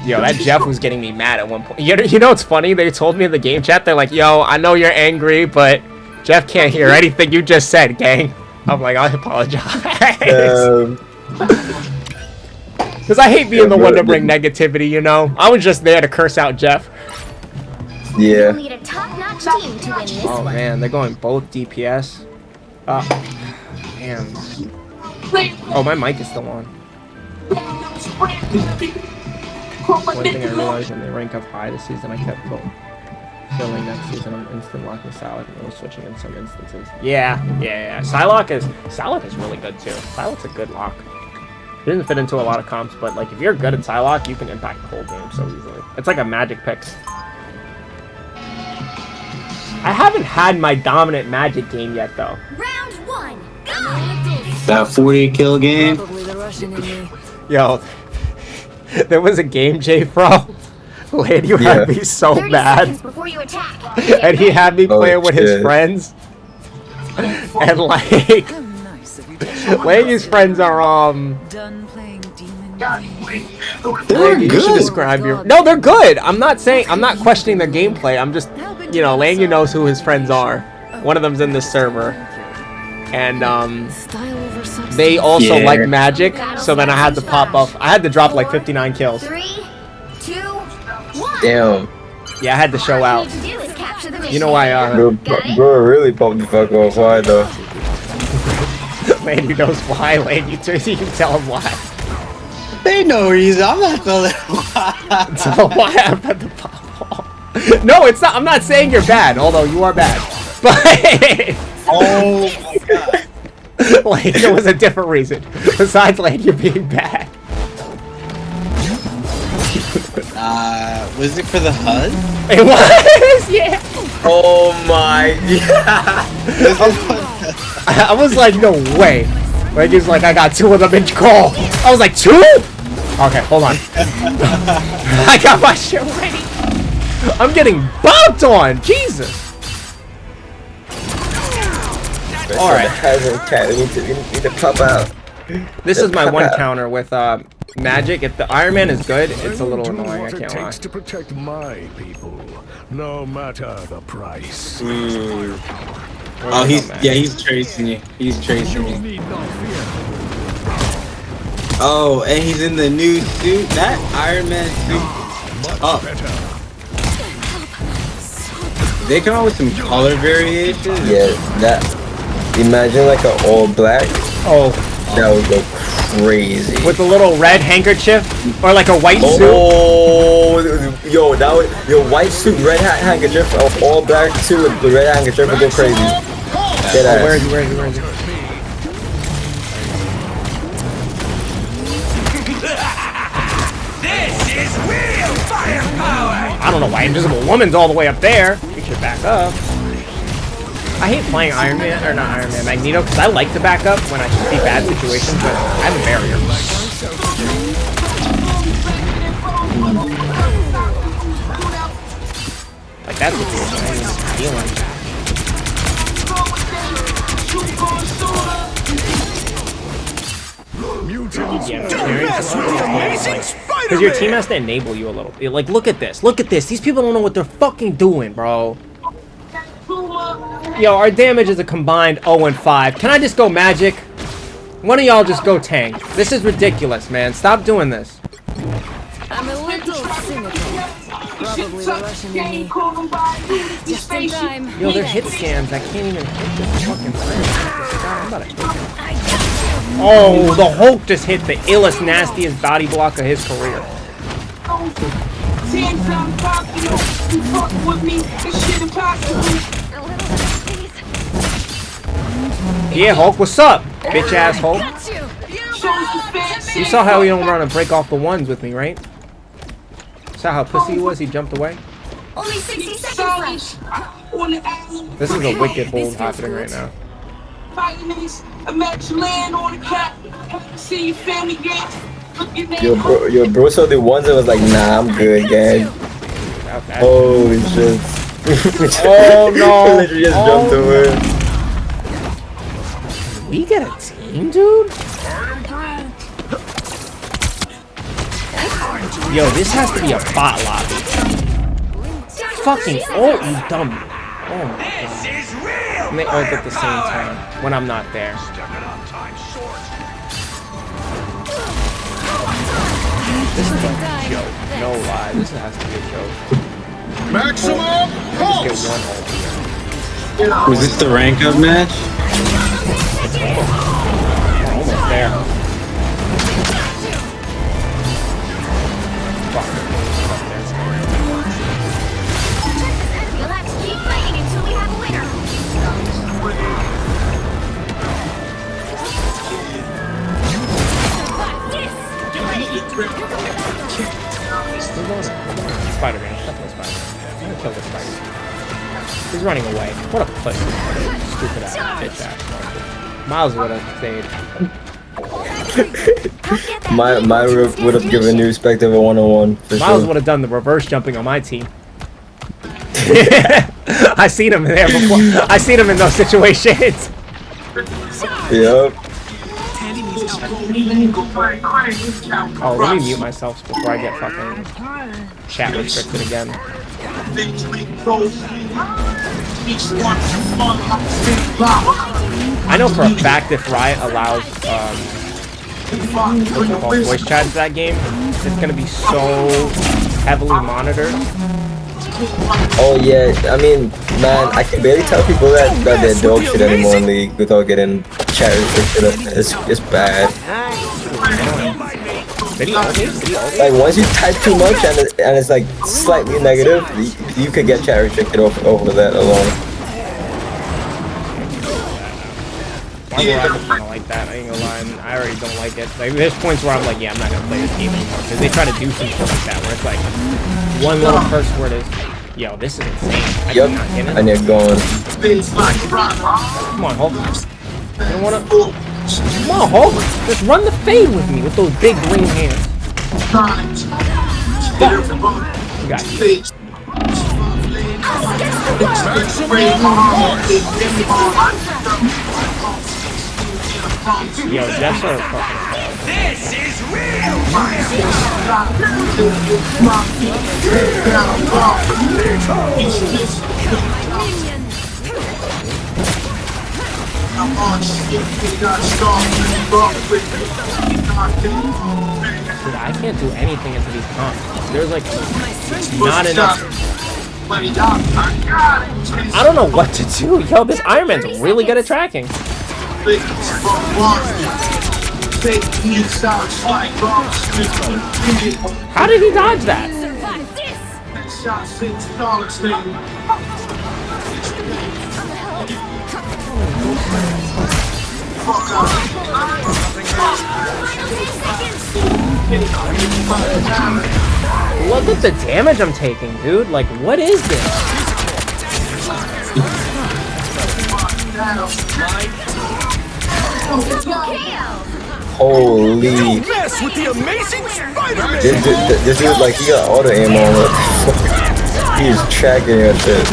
Yo, that Jeff was getting me mad at one point. You know what's funny? They told me in the game chat, they're like, yo, I know you're angry, but Jeff can't hear anything you just said, gang. I'm like, I apologize. Because I hate being the one to bring negativity, you know? I was just there to curse out Jeff. Yeah. Need a top-notch team to win this Oh, one. man, they're going both DPS. Damn. Oh, my mic is still on. One thing I realized when they rank up high this season, I kept filling next season on instant locking Psylocke and was switching in some instances. Yeah. Psylocke is really good too. Psylocke's a good lock. It didn't fit into a lot of comps, but like if you're good at Psylocke, you can impact the whole game so easily. It's like a magic pick. I haven't had my dominant magic game yet though. Round 1, go! That 40 kill game. Probably the Russian in me. Yo, there was a game, Jay, bro. Lady had me so 30 bad. seconds before you attack. And he had me playing with his shit. friends. And like, Lady's friends are Done playing demon. They're You should good. describe your. No, they're good. I'm not questioning their gameplay. I'm just, you know, Langy knows who his friends are. One of them's in this server, and Style over substance. they also Yeah. like magic. So then I had to pop up. I had to drop like 59 kills. 3, 2, 1. Damn. Yeah, I had to show All out. you need to do is capture the mission. You know why? Bro really popped the fuck off. Why though? Langy knows why. Langy, you can tell him why. They know reason. I'm not gonna let him. So why I had to pop off? No, it's not. I'm not saying you're bad, although you are bad. But Oh my god. like, there was a different reason besides like you being bad. Was it for the HUD? It was, yeah. Oh my god. I was like, no way. Like he's like, I got 2 of them in call. I was like, 2? Okay, hold on. I got my shit ready. I'm getting bopped on! Jesus! Alright. We need to pop out. This is my one counter with magic. If the Iron Man is good, it's a little annoying, I can't lie. To protect my people, no matter the price. Oh, he's tracing you. He's tracing you. Oh, and he's in the new suit. That Iron Man suit. Oh. They come out with some color variations. Yeah, that. Imagine like an all black. Oh. That would go crazy. With a little red handkerchief or like a white suit. Oh, yo, that would white suit, red handkerchief, all black suit with the red handkerchief would go crazy. Get Oh, where is he? Where is he? Where is he? This is real firepower. I don't know why Invisible Woman's all the way up there. We should back up. I hate playing Iron Man, or not Iron Man, Magneto, because I like to back up when I see bad situations, but I have a barrier. Like, that's what I'm feeling. Because your team has to enable you a little. Like, look at this. Look at this. These people don't know what they're fucking doing, bro. Yo, our damage is a combined 0 and 5. Can I just go magic? One of y'all just go tank. This is ridiculous, man. Stop doing this. I'm a little cynical. Probably rushing me. Just in time. Yo, they're hit scans. I can't even hit this fucking thing. I'm about to Oh, the Hulk just hit the illest, nastiest body block of his career. Yeah, Hulk, what's up? Bitch ass Hulk. You saw how he don't run and break off the ones with me, right? Saw how pussy he was? He jumped away. Only 60 seconds left. This is a wicked hold happening right now. Yo, bro, so the ones that was like, nah, I'm good, gang. Holy shit. Oh no! Literally just jumped away. We get a team, dude? Yo, this has to be a bot lobby. Fucking ult, you dumb. Oh my god. And they ult at the same time when I'm not there. This is a joke. No lie. This has to be a joke. Maximum Just get one ult here. Was this the rank up match? Almost there. Fuck. You'll have to keep fighting until we have a winner. Spider-Man. Definitely Spider-Man. I'm gonna kill this Spider-Man. He's running away. What a pussy. Stupid ass bitch ass. Miles would have stayed. Mine would have given you respect of a 1-on-1 for Miles sure. would have done the reverse jumping on my team. I seen him there before. I seen him in those situations. Yep. Oh, let me mute myself before I get fucking chat restricted again. I know for a fact if Riot allows voice chat into that game, it's gonna be so heavily monitored. Oh yeah, I mean, man, I can barely tell people that they're dog shit anymore in League without getting chat restricted. It's bad. Like once you type too much and it's like slightly negative, you could get chat restricted over that alone. I don't like that. I ain't gonna lie. I already don't like it. Like, there's points where I'm like, yeah, I'm not gonna play this game anymore because they try to do some shit like that where it's like one little curse word is, yo, this is insane. I Yep, cannot get it. and you're going. Come on, Hulk. You don't wanna. Come on, Hulk. Just run the fade with me with those big green hands. Fuck. You got you. Yo, Jeff's a fucking. This is real. Dude, I can't do anything into these pumps. There's like not enough. I don't know what to do. Yo, this Iron Man's really good at tracking. How did he dodge that? Look at the damage I'm taking, dude. Like, what is this? Holy. Don't mess with the amazing Spider-Man! This dude, like, he got auto aim on. What the fuck? He's tracking at this.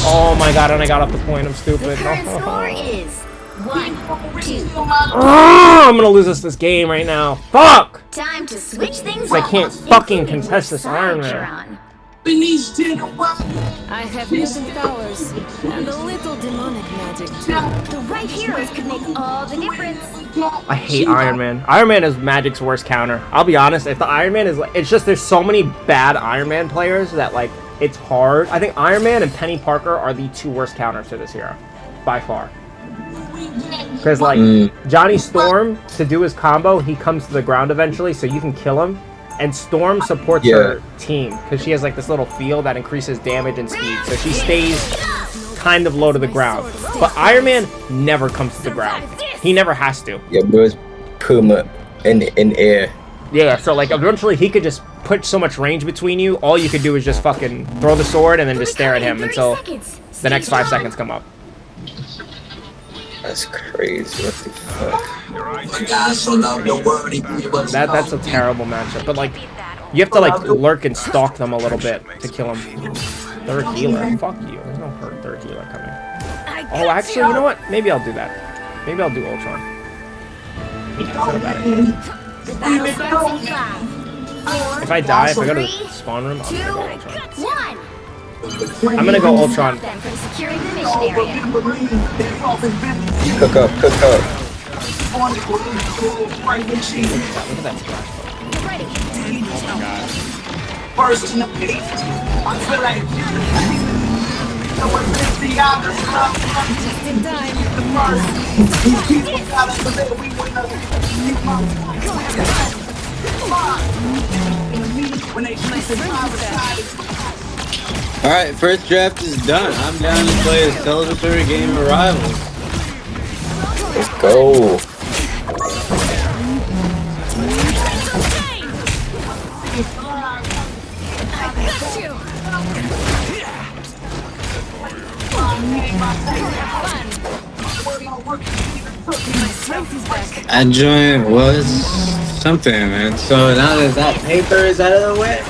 Oh my god, and I got off the point. I'm stupid. Current score is 1-2. Oh, I'm gonna lose this game right now. Fuck! Time to switch things I up. can't fucking contest this Iron Man. I have mutant powers and a little demonic magic too. The right heroes could make all the difference. I hate Iron Man. Iron Man is Magic's worst counter. I'll be honest, if the Iron Man is like, it's just there's so many bad Iron Man players that like, it's hard. I think Iron Man and Penny Parker are the two worst counters to this hero. By far. Because like, Johnny Storm, to do his combo, he comes to the ground eventually, so you can kill him. And Storm supports her team, because she has like this little field that increases damage and speed, so she stays kind of low to the ground. But Iron Man never comes to the ground. He never has to. Yeah, bro, it's Puma in air. Yeah, so like eventually he could just put so much range between you, all you could do is just fucking throw the sword and then just stare at him until the next 5 seconds come up. That's crazy. What the fuck? That's a terrible matchup. But like, you have to like lurk and stalk them a little bit to kill them. Third healer, fuck you. There's no third healer coming. Oh, actually, you know what? Maybe I'll do that. Maybe I'll do Ultron. If I die, if I go to the spawn room, I'm gonna go Ultron. I'm gonna go Ultron. Cook up, cook up. Look at that splash. Oh my god. First in the beat. I feel like Alright, first draft is done. I'm down to play a celebratory game of Rivals. Let's go. That joint was something, man. So now that that paper is out of the way,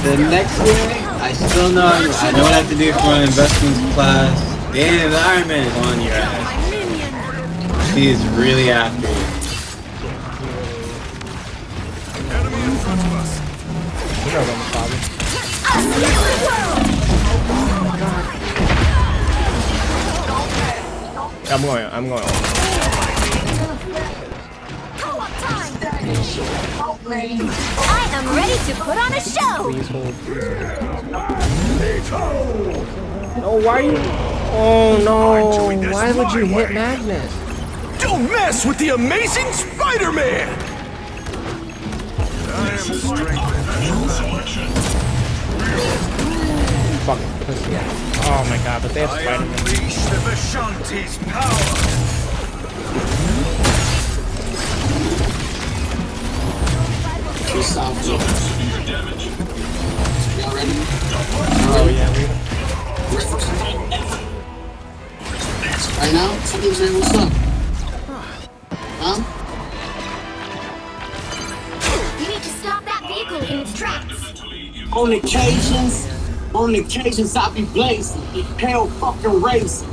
the next thing, I still know I know what I have to do for my investments class. Damn, the Iron Man is on your ass. He is really after you. I'm going. I am ready to put on a show. Please hold. No, why are you? Oh no! Why would you hit Magnus? Don't mess with the amazing Spider-Man! I am Fucking pussy. Oh my god! But they have Spider-Man. unleash the Vishanti's power! Oh yeah. Right now, something's saying what's up. Huh? You need to stop that vehicle in its tracks. on occasions, On occasions I be blazing, hell fucking racing.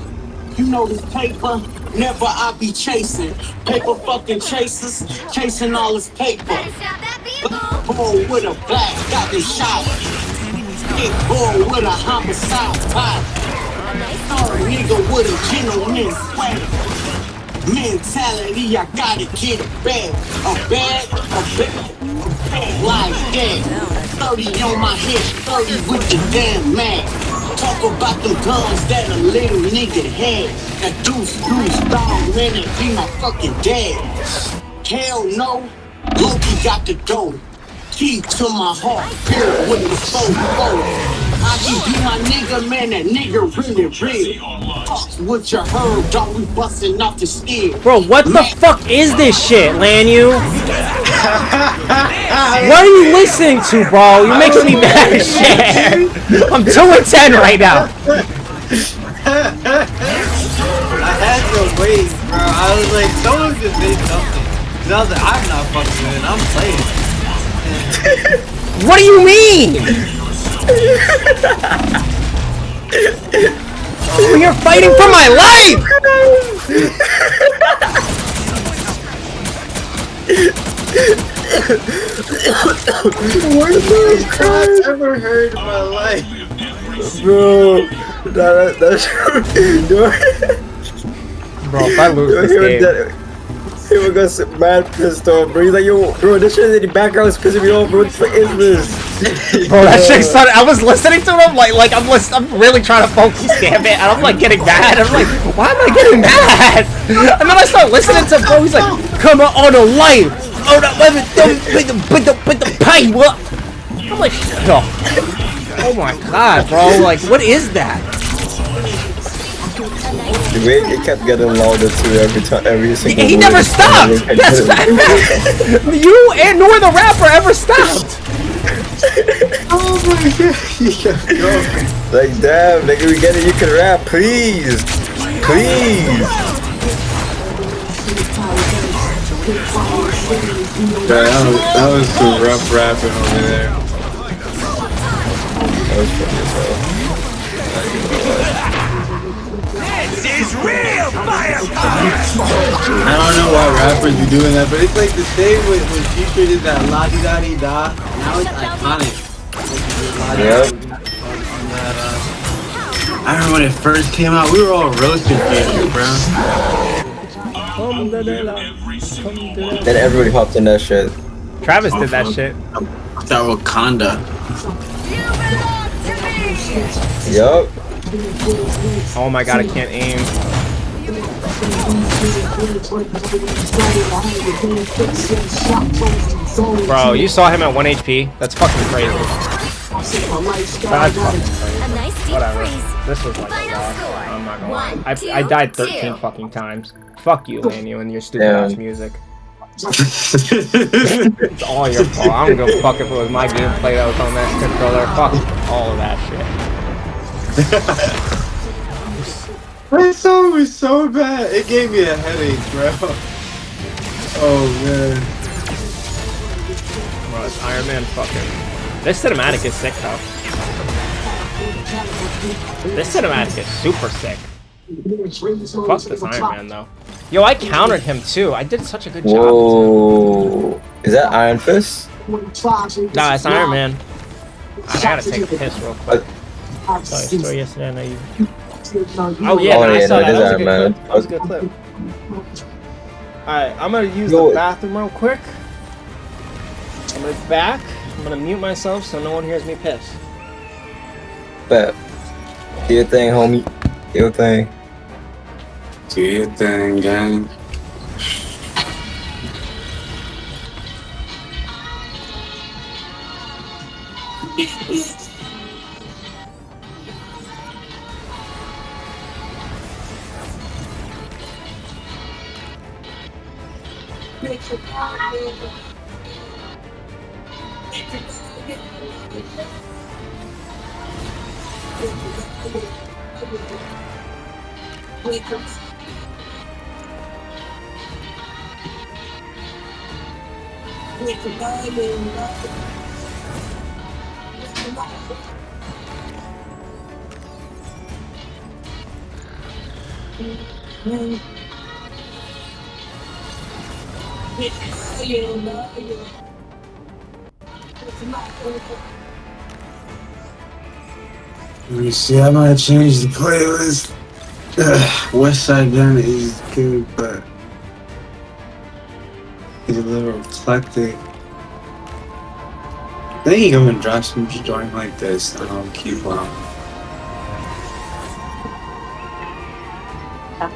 You know this paper, never I be chasing. Paper fucking chasers, chasing all this paper. Boy with a black, got me shot. Big boy with a homicide pot. Nigga with a gentleman sweater. Mentality, I gotta get it back. A bag like that. 30 on my head, 30 with the damn man. Talk about the guns that a little nigga had. That deuce, dog, man, it be my fucking dad. Hell no, Loki got the dough. Key to my heart, period with the soul. I can be my nigga, man, that nigga really real. Fuck what you heard, dog, we busting off the skin. Bro, what the fuck is this shit, Lanyu? What are you listening to, bro? You're making me mad as shit. I'm 2-10 right now. I had to wait, bro. I was like, someone just say something. Cause I was like, I'm not fucking with it, I'm playing. What do you mean? You're fighting for my life! Worst thing I've ever heard in my life. Bro, that's Bro, if I lose this game. He was got mad pissed off, bro. He's like, yo, bro, this shit in the background is pissing me off, bro. What the fuck is this? Bro, that shit started. I was listening to him like I'm really trying to focus, damn it, and I'm like getting mad. I'm like, why am I getting mad? And then I start listening to bro. He's like, come on a life, oh the pie. What? I'm like, oh my god, bro. Like, what is that? The way it kept getting louder too every single He word. never stopped. That's fact. You and nor the rapper ever stopped. Oh my god, he kept going. Like, damn, nigga, we get it. You can rap, please, please. That was some rough rapping over there. That was funny as hell. I don't know why rappers be doing that, but it's like the same when Future did that la di da di da. Now it's iconic. Yep. I remember when it first came out, we were all roasting Future, bro. Then everybody hopped in that shit. Travis did that shit. That Wakanda. Yup. Oh my god, I can't aim. Bro, you saw him at 1 HP? That's fucking crazy. That's fucking crazy. Whatever. This was like a loss. I'm not gonna lie. I died 13 fucking times. Fuck you, Lanyu, and your stupid ass music. It's all your fault. I don't give a fuck if it was my gameplay that was on that controller. Fuck all of that shit. That song was so bad. It gave me a headache, bro. Oh man. Bro, it's Iron Man fucking. This cinematic is sick though. This cinematic is super sick. Fuck this Iron Man though. Yo, I countered him too. I did such a good job. Whoa. Is that Iron Fist? Nah, it's Iron Man. I gotta take a piss real quick. I saw your story yesterday. I know you. Oh yeah, I saw that. That was a good clip. That was a good clip. Alright, I'm gonna use the bathroom real quick. I'm gonna be back. I'm gonna mute myself so no one hears me piss. Bet. Do your thing, homie. Do your thing. Do your thing, gang. Let me see, I might change the playlist. West Side Gun is good, but it's a little eclectic. I think you go and drop some joint like this, and I'll keep on. Oh,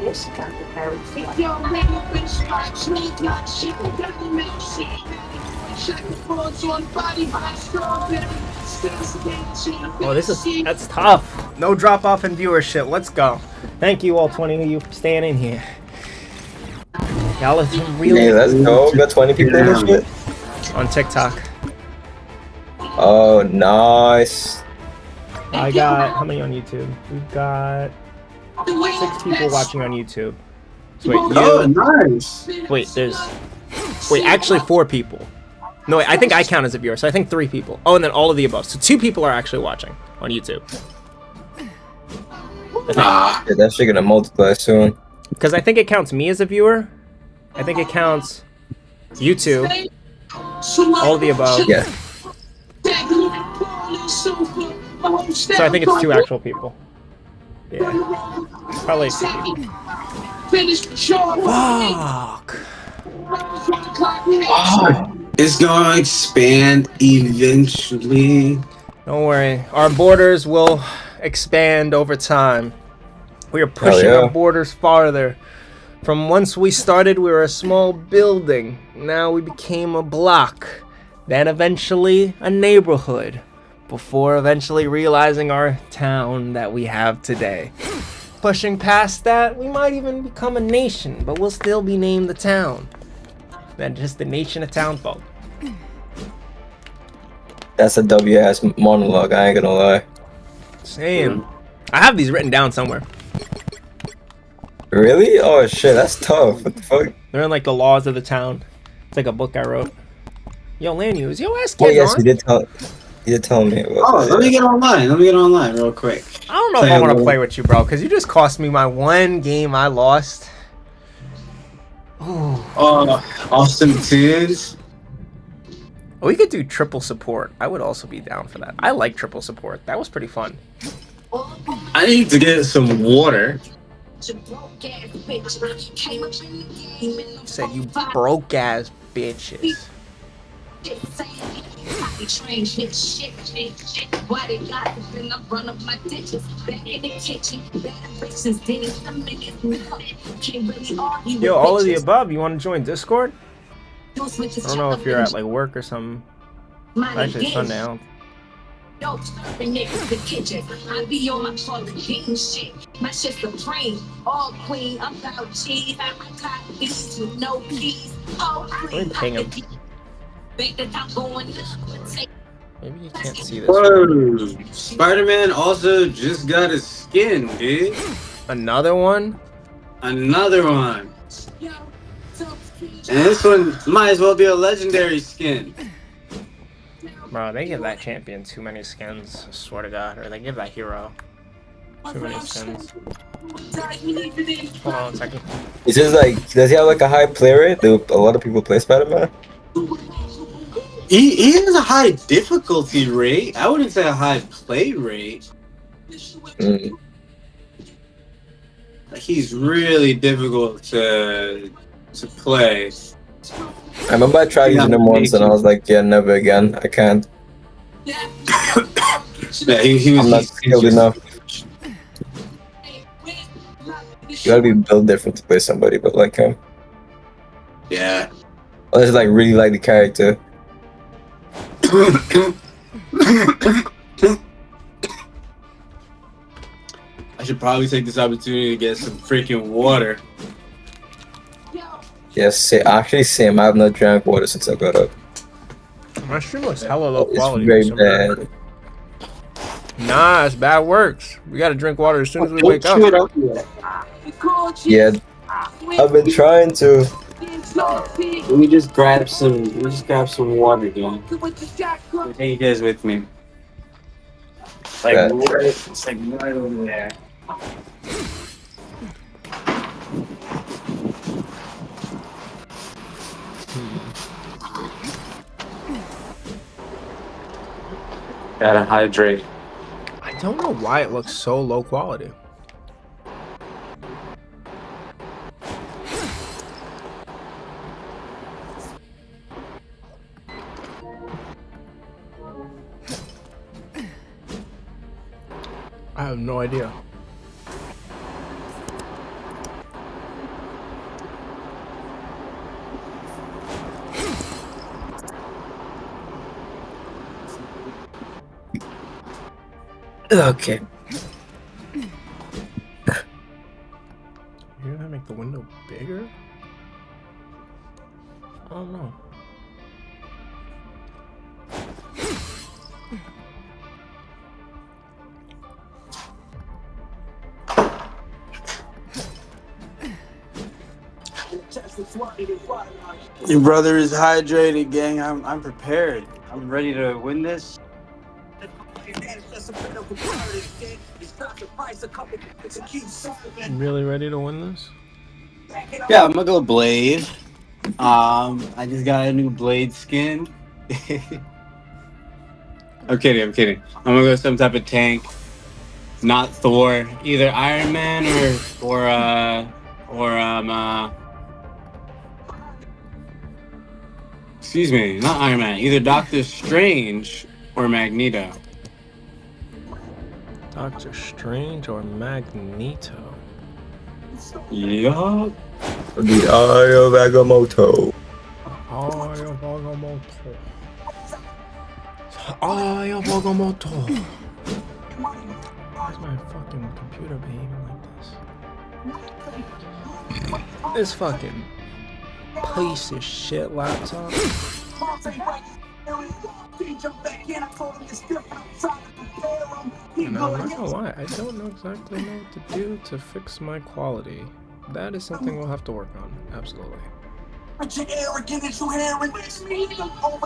that's tough. No drop off in viewership. Let's go. Thank you all 20 of you for staying in here. Y'all are some really. Hey, let's go. We got 20 people in this shit. On TikTok. Oh, nice. I got how many on YouTube? We've got 6 people watching on YouTube. So wait, nice. Wait, actually 4 people. No, wait, I think I count as a viewer, so I think 3 people. Oh, and then all of the above. So 2 people are actually watching on YouTube. Yeah, that shit gonna multiply soon. Because I think it counts me as a viewer. I think it counts you 2. All of the above. Yeah. So I think it's 2 actual people. Yeah. Probably 2 people. Fuck. It's gonna expand eventually. Don't worry. Our borders will expand over time. We are pushing our borders farther. From once we started, we were a small building. Now we became a block. Then eventually a neighborhood. Before eventually realizing our town that we have today. Pushing past that, we might even become a nation, but we'll still be named the town. Then just the nation of townfolk. That's a W-ass monologue, I ain't gonna lie. Same. I have these written down somewhere. Really? Oh shit, that's tough. What the fuck? They're in like the laws of the town. It's like a book I wrote. Yo, land use. Yo, ask Oh kids yes, on. you did tell me about that. Let me get online. Let me get online real quick. I don't know if I want to play with you, bro, because you just cost me my one game I lost. Austin Tunes. We could do triple support. I would also be down for that. I like triple support. That was pretty fun. I need to get some water. Said you broke ass bitches. Yo, all of the above. You want to join Discord? I don't know if you're at like work or something. Actually, it's Sunday. I don't. the kitchen. I be on my fucking king shit. My shit supreme, all clean. I'm about cheese. I got these with no keys. Oh, clean. Think that I'm going to maybe you can't see this. Whoa. Spider-Man also just got a skin, dude. Another one? Another one. And this one might as well be a legendary skin. Bro, they give that champion too many skins, I swear to God. Or they give that hero too many skins. Hold on 1 second. It's just like, does he have like a high play rate? Do a lot of people play Spider-Man? He has a high difficulty rate. I wouldn't say a high play rate. He's really difficult to play. I remember I tried using him once and I was like, yeah, never again. I can't. Yeah, he was I'm not skilled enough. You gotta be built different to play somebody but like him. Yeah. Unless you like really like the character. I should probably take this opportunity to get some freaking water. Yes, actually same. I have not drank water since I got up. My stream was hella low quality. It's very bad. Nah, it's bad works. We gotta drink water as soon as we wake up. Yeah, I've been trying to. Let me just grab some. Water, again. Take you guys with me. It's like right over there. Gotta hydrate. I don't know why it looks so low quality. I have no idea. Okay. You're gonna make the window bigger? I don't know. Your brother is hydrated, gang. I'm prepared. I'm ready to win this. Really ready to win this? Yeah, I'm gonna go Blade. I just got a new Blade skin. I'm kidding. I'm gonna go some type of tank. Not Thor. Either Iron Man or excuse me, not Iron Man. Either Doctor Strange or Magneto. Doctor Strange or Magneto? Yup. The Eye of Agamotto. Eye of Agamotto. Eye of Agamotto. Why's my fucking computer behaving like this? This fucking piece of shit laptop. And I'm not gonna lie, I don't know exactly what to do to fix my quality. That is something we'll have to work on, absolutely.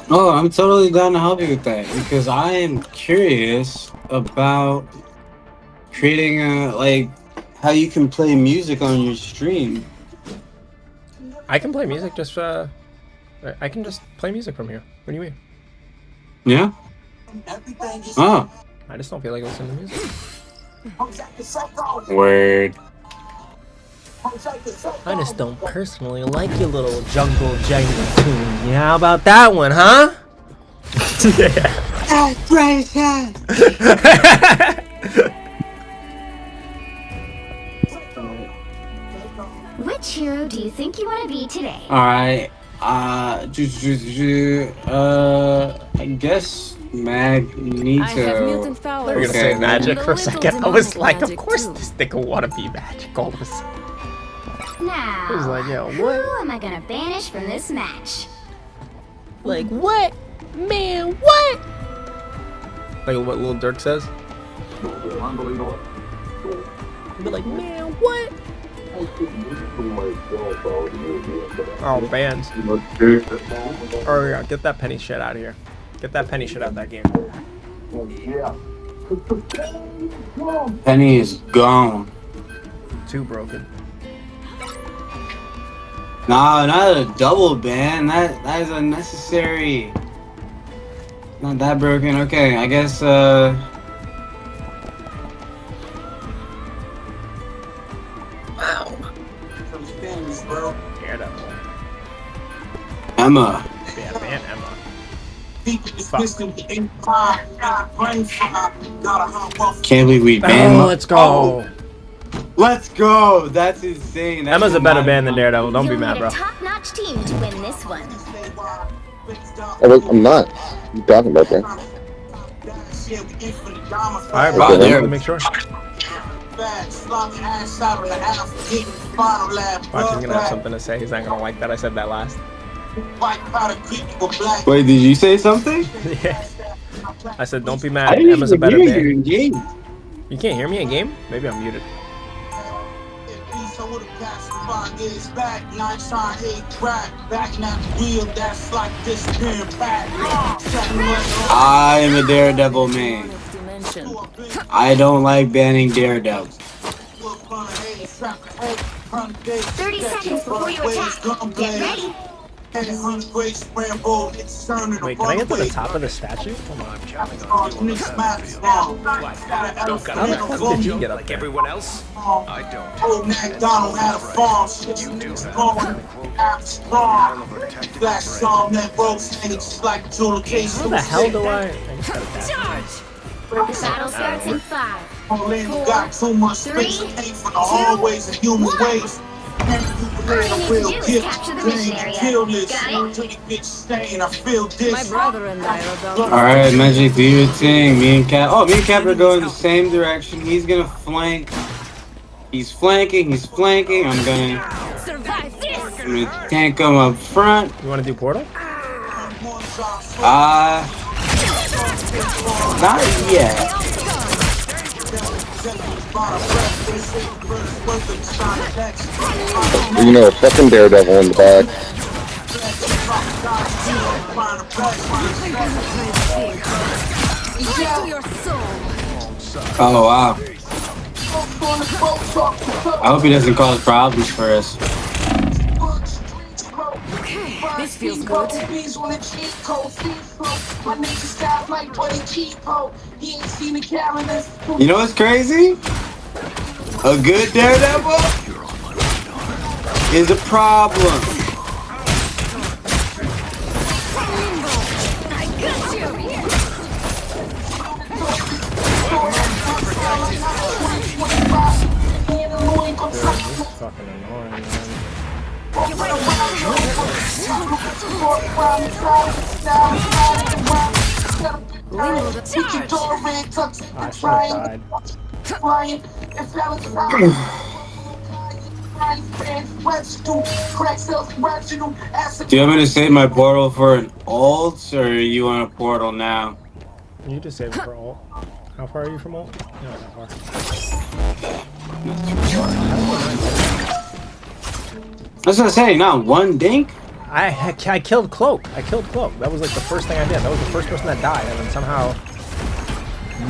Oh, I'm totally down to help you with that because I am curious about creating how you can play music on your stream. I can play music just I can just play music from here. What do you mean? Yeah? Oh. I just don't feel like listening to music. Word. I just don't personally like your little jungle jangle tune. Yeah, how about that one, huh? That's right, Which hero do you think you want to be today? Alright. I guess Magneto. I have mutant powers. We're gonna say magic for a second. I was like, of Magic course too. this nigga wanna be magic all of a sudden. Now, It was like, yo, who what? am I gonna banish from this match? Like, what? Man, what? Like what Lil Durk says? He'd be like, man, what? Oh, bands. Oh, yeah, get that penny shit out of here. Get that penny shit out of that game. Penny is gone. Too broken. Nah, not a double ban. That is unnecessary. Not that broken. Okay, I guess Daredevil. Emma. Yeah, ban Emma. Can't believe we banned. Oh, let's go. Let's go. That's insane. That's Emma's a better not- band than Daredevil. Don't be You'll mad, need bro. a top-notch team to win this one. I'm not. What you talking about that? Alright, bro. Okay. Let me make sure. Watch, he's gonna have something to say. He's not gonna like that I said that last. Wait, did you say something? Yeah. I said, don't be I mad. didn't Emma's a even better hear you band. in game. You can't hear me in game? Maybe I'm muted. I am a Daredevil man. Dimension. I don't like banning Daredevil. 30 seconds before you attack. Get ready. Wait, can I get to the top of the statue? Come on. How the fuck did you get up there? Everyone else? I don't. Old MacDonald had a farm, shit was growing. Strong. Black song that broke things like Julia Case. How the hell do I just gotta Charge! Battle starts in 5. Orlando got too much space to pay for the hallways and human ways. All you need to do is capture the mission area. Got it? I feel this. My brother and I are about to... Alright, Magic, do your thing. Me and Cap are going the same direction. He's gonna flank. He's flanking. I'm gonna tank him up front. You wanna do portal? Not yet. You know, fucking Daredevil in the back. Oh wow. I hope he doesn't cause problems for us. This feels good. You know what's crazy? A good Daredevil is a problem. Fucking annoying, man. I should have died. Do you want me to save my portal for an ult, or you want a portal now? You just save it for ult. How far are you from ult? Not that far. That's what I'm saying, not one dink? I killed Cloak. That was like the first thing I did. That was the first person that died, and then somehow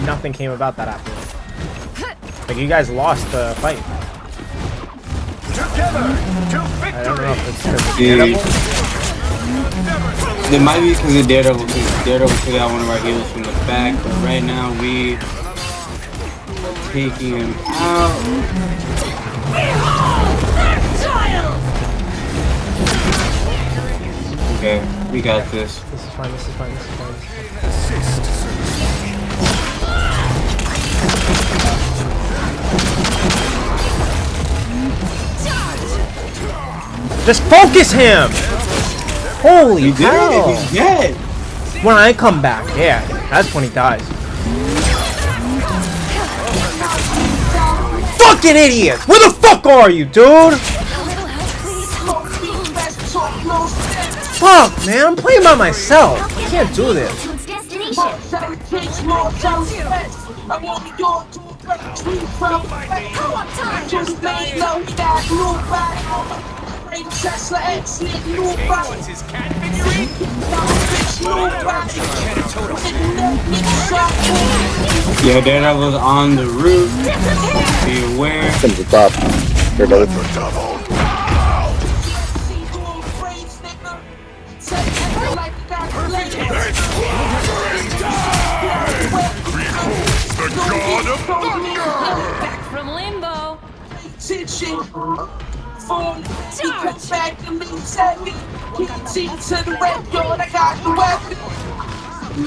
nothing came about that after. Like, you guys lost the fight. I don't know if it's because of Daredevil. It might be because of Daredevil, because Daredevil took out one of our healers from the back, but right now we are taking him out. Okay, we got this. This is fine. Just focus him! Holy hell! He's dead! When I come back, yeah, that's when he dies. Fucking idiot! Where the fuck are you, dude? Fuck, man, I'm playing by myself. I can't do this. Yeah, Daredevil's on the roof. Be aware. Come to the top. Here, brother. Back from limbo. Back to me, set me. Keep to the red door, I got the weapon.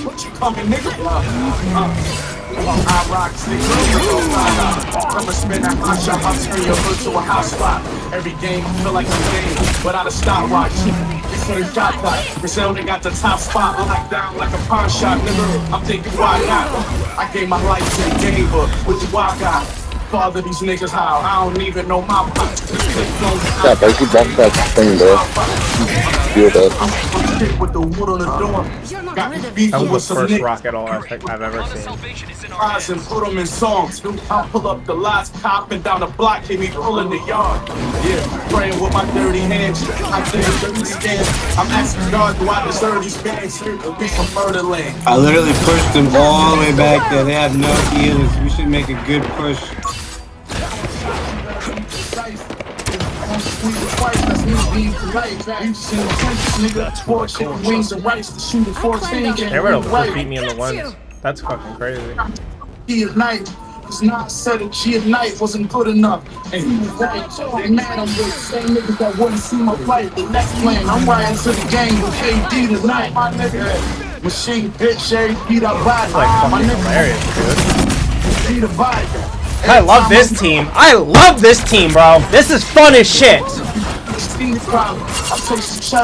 What you coming, nigga? I rock sticks. I'ma spin that hot shot, I'll turn your hood to a house spot. Every game feel like a game without a stopwatch. This ain't shot that. Brazil, they got the top spot. I'm like down like a pawn shot, nigga. I'm thinking why not? I gave my life to the game, but what do I got? Father these niggas how? I don't even know my pops. Yeah, but you blocked that thing, bro. Feel that. With the wood on the door. Got me beefing That with was the some first niggas. rocket all I've ever seen. Eyes and put them in songs. I pull up the lights, copping down the block, keep me pulling the yard. Yeah, praying with my dirty hands. I did dirty scans. I'm asking God, do I deserve these bands? It'll be some murder land. I literally pushed them all the way back there. They have no healers. We should make a good push. Gyarados beat me in the ones. That's fucking crazy. It's not said that G at night wasn't good enough. And he was right. They mad I'm with the same niggas that wouldn't see my fight. The next plan, I'm riding to the game with KD tonight. My nigga, machine bitch, beat up body. My nigga, hilarious, dude. Beat a body. I love this team. I love this team, bro. This is fun as shit.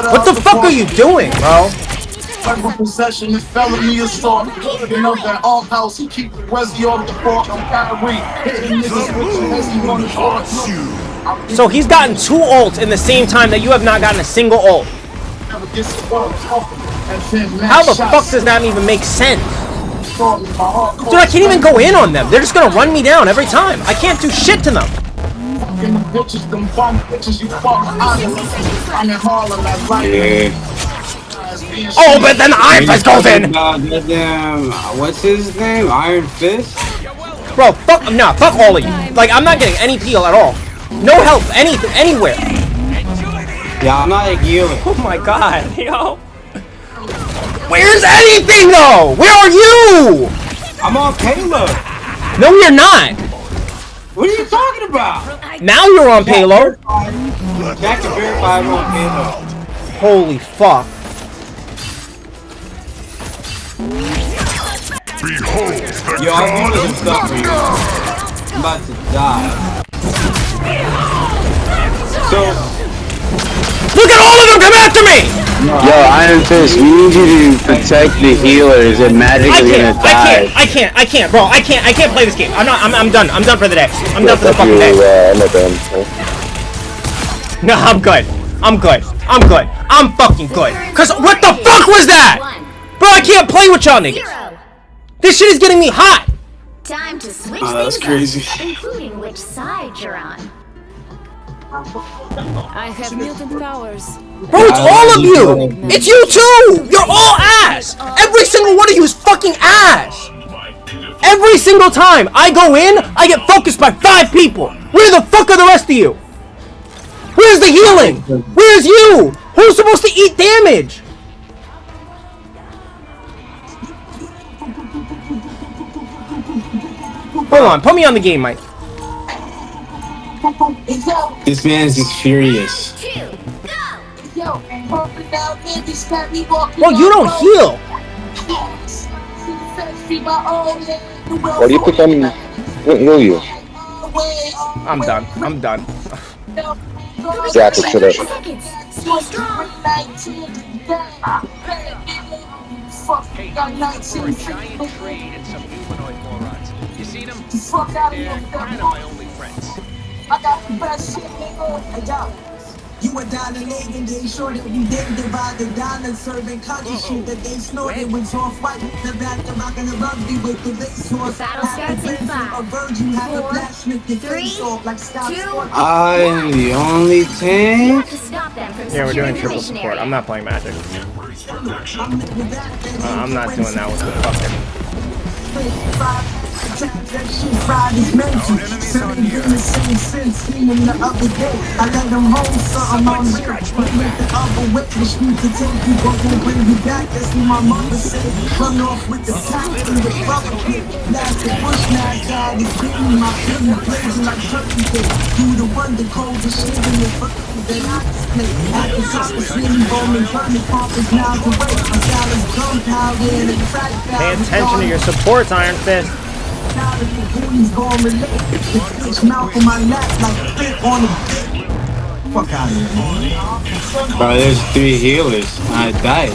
What the fuck are you doing, bro? Possession is felony assault. You know that all house he keep the Wesley on the floor. I'm Kyrie hitting niggas with the Wesley on the floor. So he's gotten 2 ults in the same time that you have not gotten a single ult. How the fuck does that even make sense? Dude, I can't even go in on them. They're just gonna run me down every time. I can't do shit to them. Oh, but then the Iron Fist goes in! What's his name? Iron Fist? Bro, fuck all of you. Like, I'm not getting any peel at all. No help, anywhere. Yeah, I'm not a healer. Oh my god, yo. Where's anything though? Where are you? I'm on payload. No, you're not. What are you talking about? Now you're on payload. Back to verify I'm on payload. Holy fuck. Yo, I'm doing some stuff for you. I'm about to die. So, look at all of them come after me! Yo, Iron Fist, we need you to protect the healers and magically gonna die. I can't, bro. I can't play this game. I'm done. I'm done for the day. I'm done for the fucking day. I'm not done. No, I'm good. I'm fucking good. Cause what the fuck was that? Bro, I can't play with y'all niggas. This shit is getting me hot. Time to switch that's things crazy. up, including which side you're on. I have mutant powers. Bro, it's all of you! It's you too! You're all ass! Every single one of you is fucking ass! Every single time I go in, I get focused by 5 people! Where the fuck are the rest of you? Where's the healing? Where's you? Who's supposed to eat damage? Hold on, put me on the game, Mike. This man is just furious. Well, you don't heal. Why do you pick on heal you? I'm done. Zach, shut up. You seen them? Fuck out of here. Kind of my only friends. I got the best shit, nigga. I got you a dollar late and they sure that we didn't divide the dollar serving conscious shit that they snorted was off white. The back of back in the rugby with the base horse. Battle starts in 5, 4, 3, 2, I'm the only tank. Yeah, we're doing triple support. I'm not playing Magic. I'm not doing that with the fucking... That shit fried is mental. Sitting in the same sense, seen him the other day. I let him hold something on me. But with the other witness, need to take you, but won't bring you back. That's what my mother said. Run off with the top and the brother kid. Last the bush, now God is getting my feeling blazing like turkey day. You the one that calls the shit in the fucking that I display. At the top of city, Bowman, burning poppers miles away. My style is gunpowder and a crack. Pay attention to your supports, Iron Fist. Fuck out of here. Bro, there's 3 healers. I died.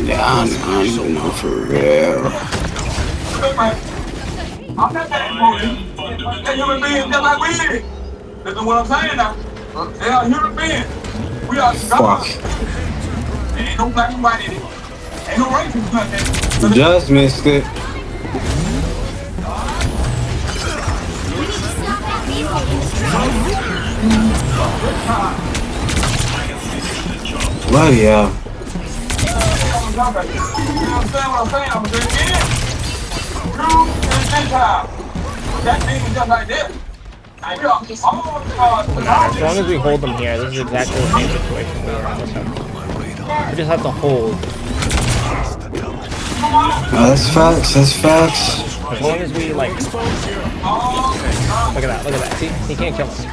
Yeah, I'm not for real. I'm not that important. They're human beings just like we is. Listen what I'm saying now. They are human beings. We are Fuck. Ain't no black and white in it. Ain't no racist nothing. Just missed it. Bloody hell. As long as we hold them here, this is exactly the same situation we were in this episode. We just have to hold. That's facts, that's facts. As long as we, like... Look at that. See? He can't kill us.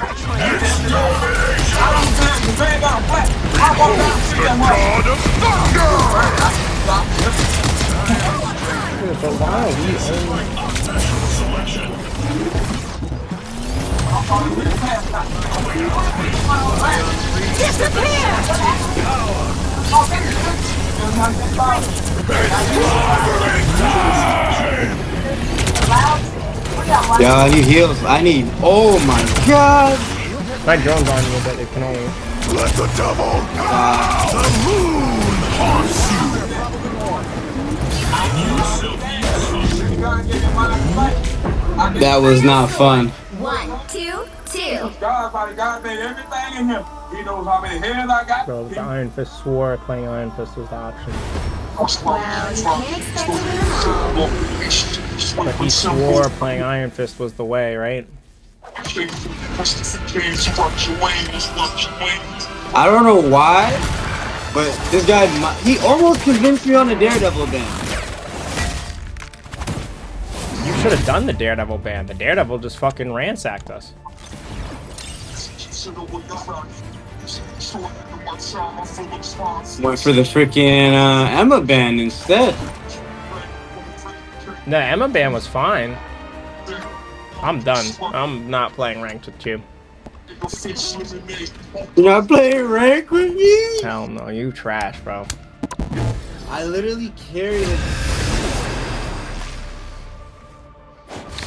For a while, we Yeah, I need heals. I need. Oh my god! My drone's on you, but it can only. Let the devil die. The moon haunts you. That was not fun. 1, 2, 2. God made everything in him. He knows how many hands I got. Bro, the Iron Fist swore playing Iron Fist was the option. Well, you can't expect to win them all. But he swore playing Iron Fist was the way, right? I don't know why, but this guy, he almost convinced me on the Daredevil ban. You should have done the Daredevil ban. The Daredevil just fucking ransacked us. Went for the freaking Emma ban instead. The Emma ban was fine. I'm done. I'm not playing ranked with you. You're not playing rank with me? Hell no, you trash, bro. I literally carried it.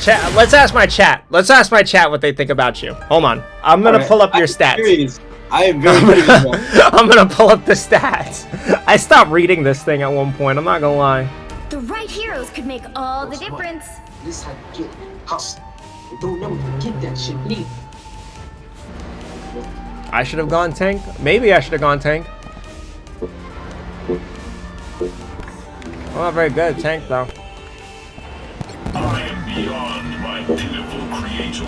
Chat, let's ask my chat. Let's ask my chat what they think about you. Hold on. I'm gonna pull up your stats. I am very curious. I'm gonna pull up the stats. I stopped reading this thing at one point, I'm not gonna lie. The right heroes could make all the difference. This how you get hustle. Don't know you get that shit neat. I should have gone tank. Maybe I should have gone tank. I'm not very good at tank though. I am beyond my pitiful creator.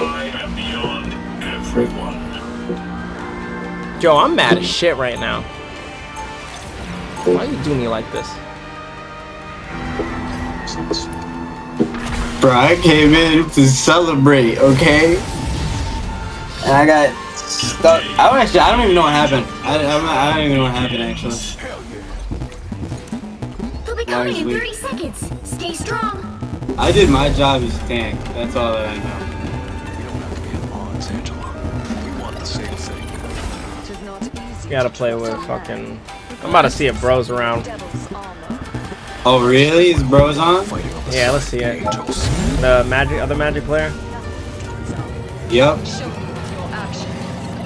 I am beyond everyone. Joe, I'm mad as shit right now. Why you do me like this? Bro, I came in to celebrate, okay? And I got stuck. I don't even know what happened. I don't even know what happened actually. They'll be coming in 30 seconds. Stay strong. I did my job as tank. That's all that I know. You gotta play with fucking... I'm about to see if bro's around. Oh really? Is bros on? Yeah, let's see it. The other magic player? Yep.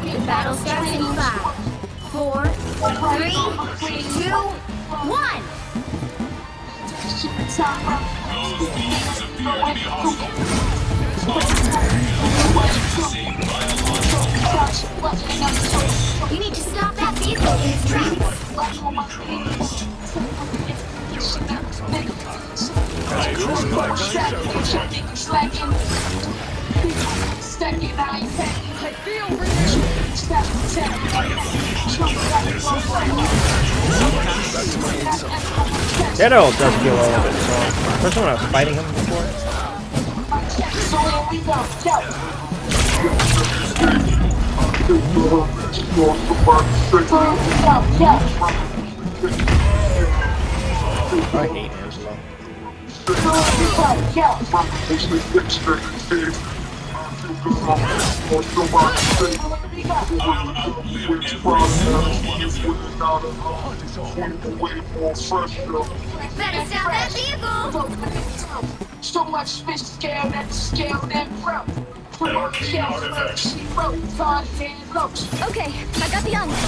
The battle starts in 5, 4, 3, 2, 1. You need to stop that vehicle in its tracks. Daredevil does feel a little bit strong. Especially when I was fighting him before. I hate Angelo. Better stop that vehicle! So much fish scale that bro. Okay, I got the onion.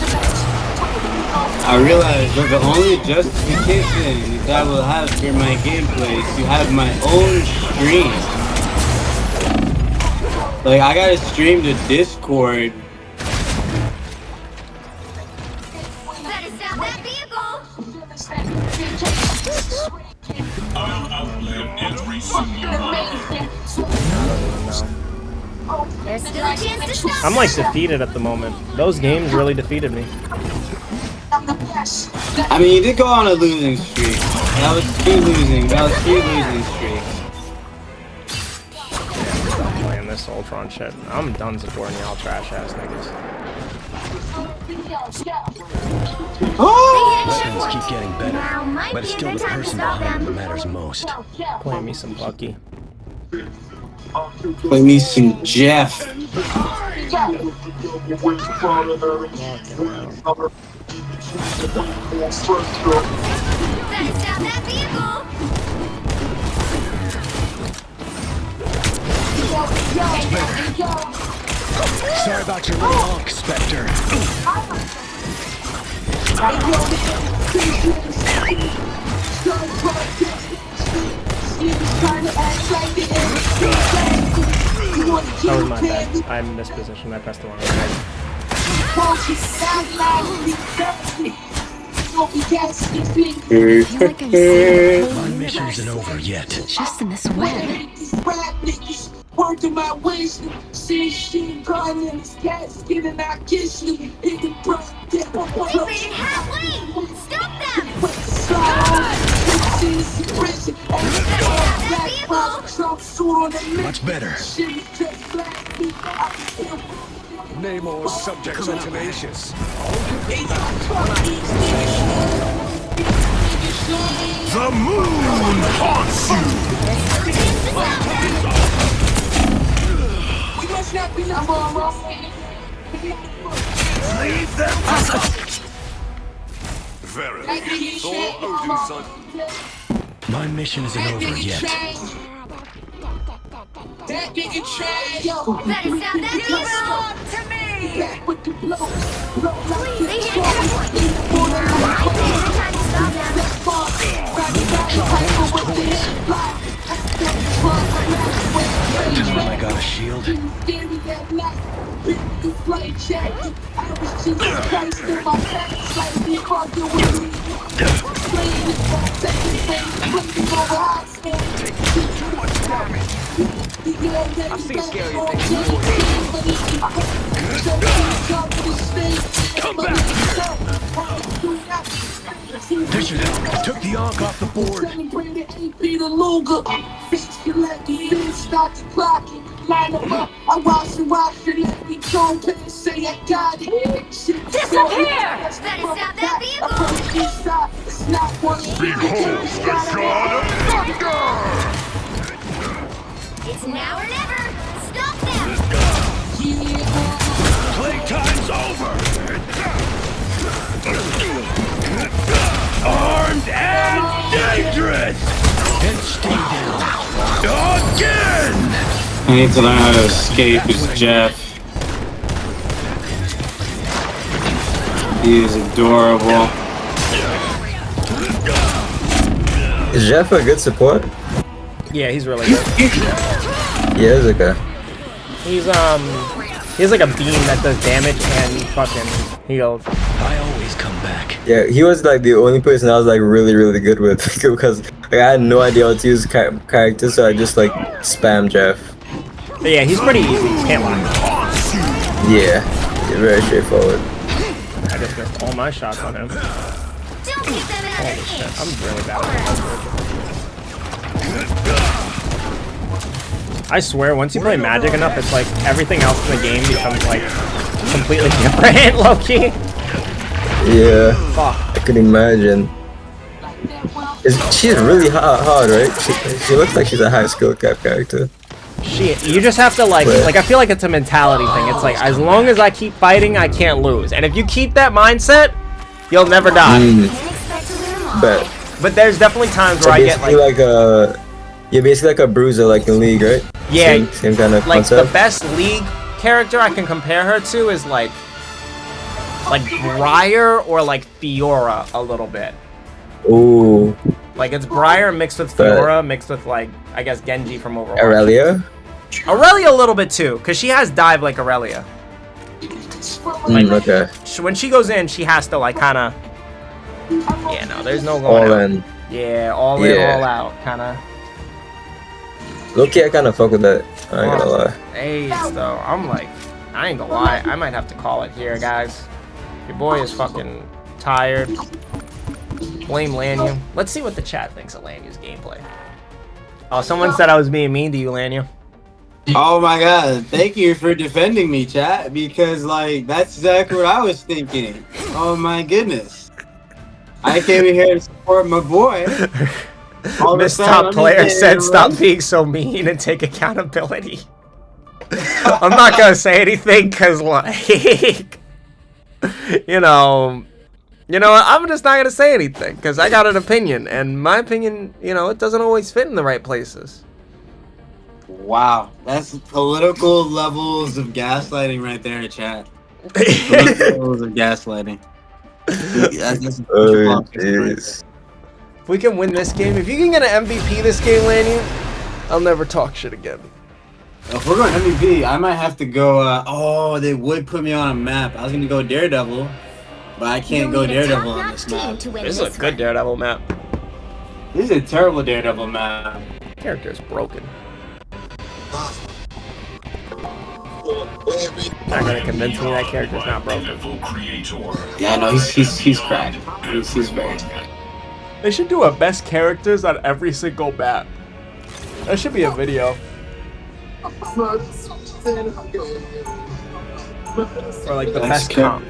I realized that the only justification that I will have for my gameplay is to have my own stream. Like, I gotta stream to Discord. Better stop that vehicle! There's still a chance to stop. I'm like defeated at the moment. Those games really defeated me. I mean, you did go on a losing streak. That was 2 losing. That was 3 losing streaks. Stop playing this Ultron shit. I'm done supporting y'all trash ass niggas. Weapons keep getting better, but it's still the person behind that matters most. Play me some Bucky. Play me some Jeff. Sorry about your little honk, Spectre. That was my bad. I mispositioned. I pressed the wrong button. My mission isn't over yet. Just in this web. Working my ways, see shit gone in his casket, and I kiss you in the front. They made it halfway! Stop them! Much better. Namor's subjects are tenacious. The moon haunts you! We must not be number one. Leave them Verily, Thor Odinson. My mission isn't over yet. That nigga trash, yo. Better stop that belong to me! Back with the blow. Please, they hit everyone! Time to stop them! Just when I got a shield. I've seen scary things. Come back here. This should help. Took the Ark off the board. Line them up, I watch and let me go, and say I got it. Disappear! Better stop that vehicle! Behold the God of Thunder! It's now or never! Stop them! Playtime's over! Armed and dangerous! And stay down. Again! I need to learn how to escape as Jeff. He is adorable. Is Jeff a good support? Yeah, he's really good. Yeah, he's okay. He's he has like a beam that does damage and fucking heals. I always come back. Yeah, he was like the only person I was like really good with because like, I had no idea how to use characters, so I just like spam Jeff. But yeah, he's pretty easy. Can't lie. Yeah, very straightforward. I just missed all my shots on him. Holy shit, I'm really bad at this. I swear, once you play Magic enough, it's like everything else in the game becomes like completely different, low-key. Yeah, fuck. I can imagine. She's really hard, right? She looks like she's a high skill cap character. Shit, you just have to like I feel like it's a mentality thing. It's like, as long as I keep fighting, I can't lose. And if you keep that mindset, you'll never die. But there's definitely times where I get like you're basically like a bruiser like in League, right? Yeah, same kind of like concept. the best League character I can compare her to is like Briar or like Fiora a little bit. Ooh. Like it's Briar mixed with Fiora mixed with like I guess Genji from Overwatch. Aurelia? Aurelia a little bit too, cause she has dive like Aurelia. Okay. When she goes in, she has to like kind of. Yeah, no, there's no going All out. in. Yeah, all in, Yeah. all out, kind of. Low-key, I kind of fuck with that. I ain't gonna lie. AIDS though, I'm like, I ain't gonna lie, I might have to call it here, guys. Your boy is fucking tired. Blame Lanyu. Let's see what the chat thinks of Lanyu's gameplay. Oh, someone said I was being mean to you, Lanyu. Oh my god, thank you for defending me, chat, because like that's exactly what I was thinking. Oh my goodness. I came in here to support my boy. All of a Miss sudden, Top I'm Player in said here, stop right? being so mean and take accountability. I'm not gonna say anything because like you know what, I'm just not gonna say anything because I got an opinion, and my opinion, it doesn't always fit in the right places. Wow, that's political levels of gaslighting right there, chat. Political levels of gaslighting. That's Oh, jeez. If we can win this game, if you can get an MVP this game, Lanny, I'll never talk shit again. If we're going MVP, I might have to go. Oh, they would put me on a map. I was gonna go Daredevil, but I can't go Daredevil on this map. This is a good Daredevil map. This is a terrible Daredevil map. Character's broken. Not gonna convince me that character's not broken. Yeah, no, he's cracked. He's very cracked. They should do a best characters on every single map. That should be a video. Or like the best comp.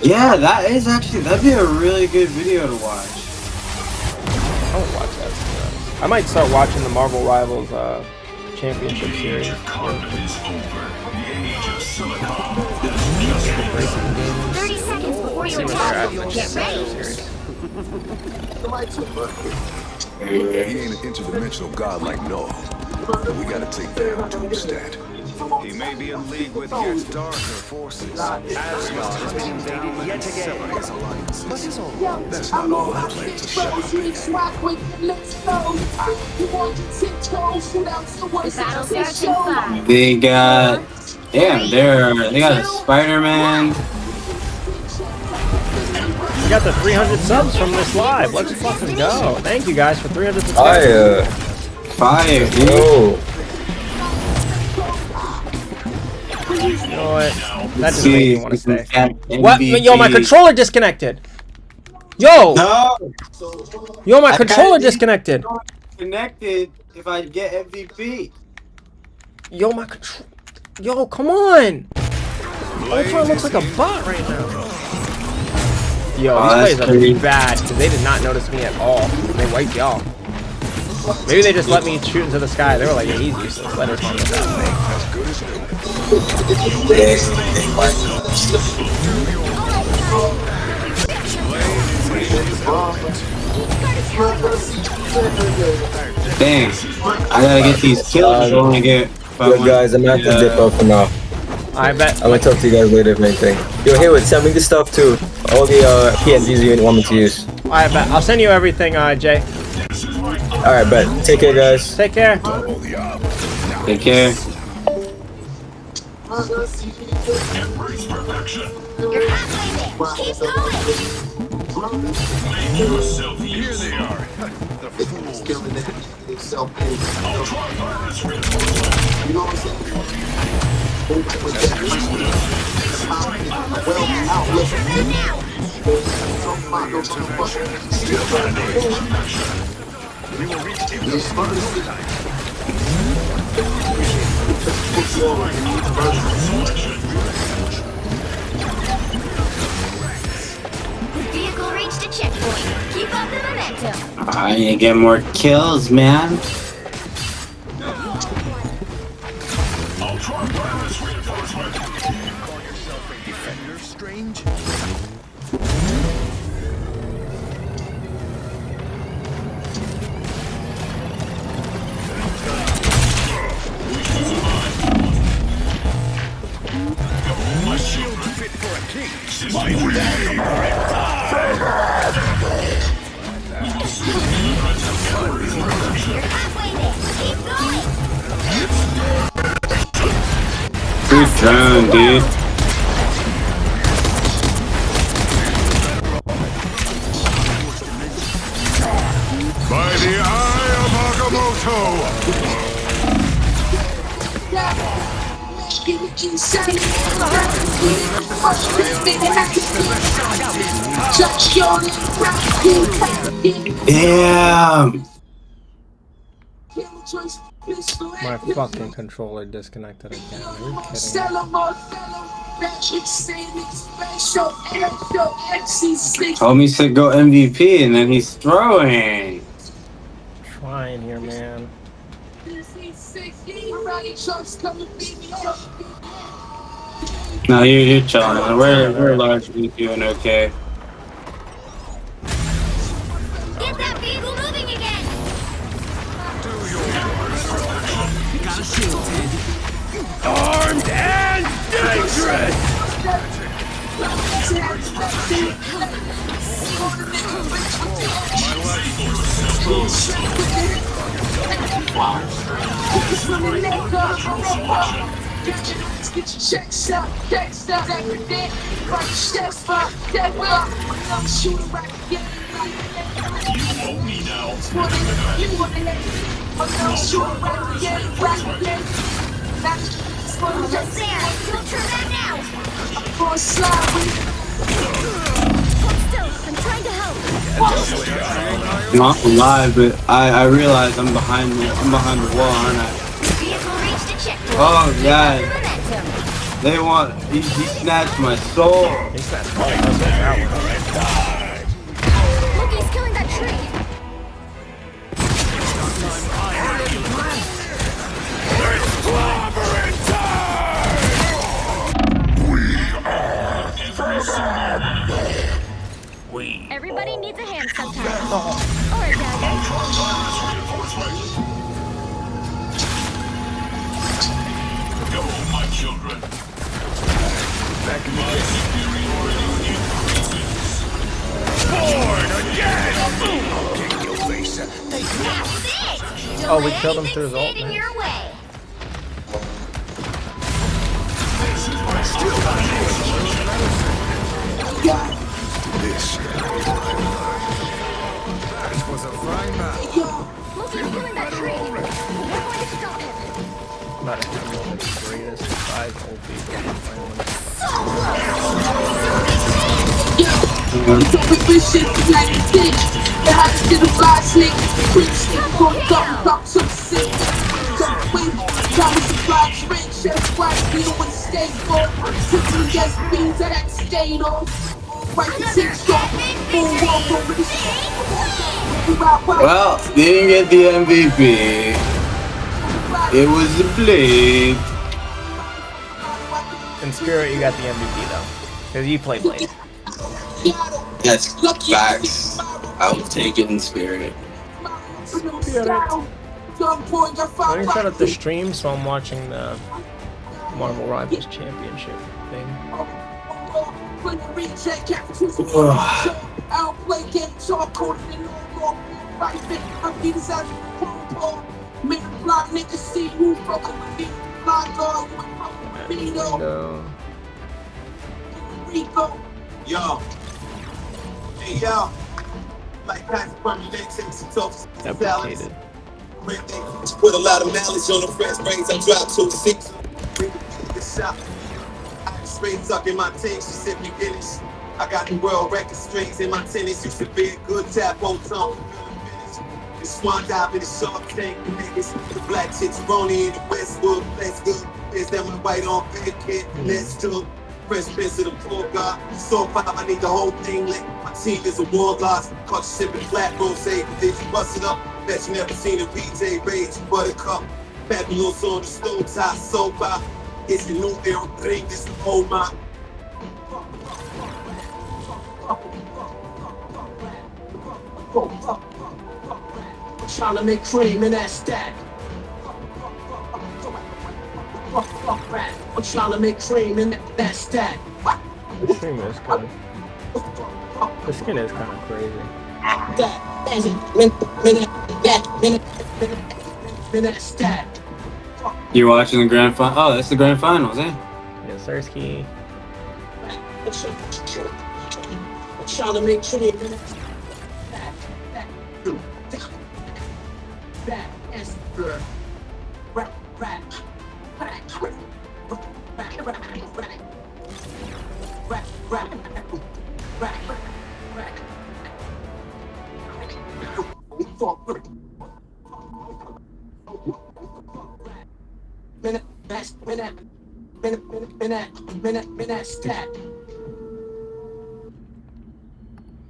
Yeah, that'd be a really good video to watch. I won't watch that. I might start watching the Marvel Rivals Championship Series. 30 seconds before you attack. Get ready. He ain't an interdimensional god like Noah. We gotta take down to instead. He may be in league with yet darker forces. Asgard has been invaded yet again. His alliances. That's not all I plan to show. The battle starts in 5. They got, they got a Spider-Man. We got the 300 subs from this live. Let's fucking go. Thank you guys for 300 subscribers. Fire, dude. Oh. You know what? That just made me want to stay. What? MVP. Yo, my controller disconnected. Yo! No! Yo, my controller disconnected. Connected if I get MVP. Yo, my control. Yo, come on! Ultron looks like a bot right now. Yo, these plays are pretty bad because they did not notice me at all. They wiped y'all. Maybe they just let me shoot into the sky. They were like, yeah, he's useless. Let us handle that Dang. I gotta get these kills. I wanna get. Yo, guys, I'm gonna have to dip out for now. I bet. I'm gonna talk to you guys later if anything. Yo, Haywood, send me the stuff too. All the PNGs you want me to use. I bet. I'll send you everything, Jay. Alright, bet. Take care, guys. Take care. Take care. You're halfway there. Keep going. Here they are. The fools. You know what I'm saying? We will reach in The vehicle reached a checkpoint. Keep up the momentum. I need to get more kills, man. defender, strange. My shield's fit for a king. My Good drone, dude. Damn. My fucking controller disconnected again. Are you kidding me? Homie said go MVP and then he's throwing. Trying here, man. No, you're chilling. We're largely doing okay. Get that vehicle moving again! Got a shield, Ted. Armed and dangerous! Almost there! Don't turn back now! Hold still! I'm trying to help! Not alive, but I realize I'm behind the wall, aren't I? Vehicle reached a checkpoint. Oh god. Momentum. They want he snatched my soul. He snatched my soul. Look, he's killing that tree! Everybody needs a hand sometimes. Or a dagger. Go, my children. Born again! That's it! Don't Oh, we let killed him anything through his ult, stand in man. your way. This was a fine battle. Look, he's killing that tree. We're going to stop him. About to have one of the greatest 5 old people. Well, didn't get the MVP. It was the Blade. In spirit, you got the MVP though, because you play Blade. That's facts. I will take it in spirit. Let me shut up the stream, so I'm watching the Marvel Rivals Championship thing. Yo. Hey, yo. Like Patrick from the next tough Replicated. Put a lot of malice on the fresh brains. I dropped to 6. I straight tuck in my tank. She said me Guinness. I got the world record strings in my tennis. Used to be a good tap on tongue. The swan dive in the shark tank. The niggas, the black chicks, Ronnie in the Westwood. Let's go. Is that my white on bed kid? Let's do. Fresh Prince of the poor God. So pop, I need the whole thing lit. My team is a warlord. Caught you sipping flat rose. Did you bust it up? Bet you never seen a PJ Rage Buttercup. Fabulous on the stove top. So pop. It's the new era thing. This the whole my. I'm trying to make cream in that stack. I'm trying to make cream in that stack. The stream is kind of. The skin is kind of crazy. You're watching the grand final. Oh, that's the grand finals, eh? Yes, Sirski. I'm trying to make cream in that.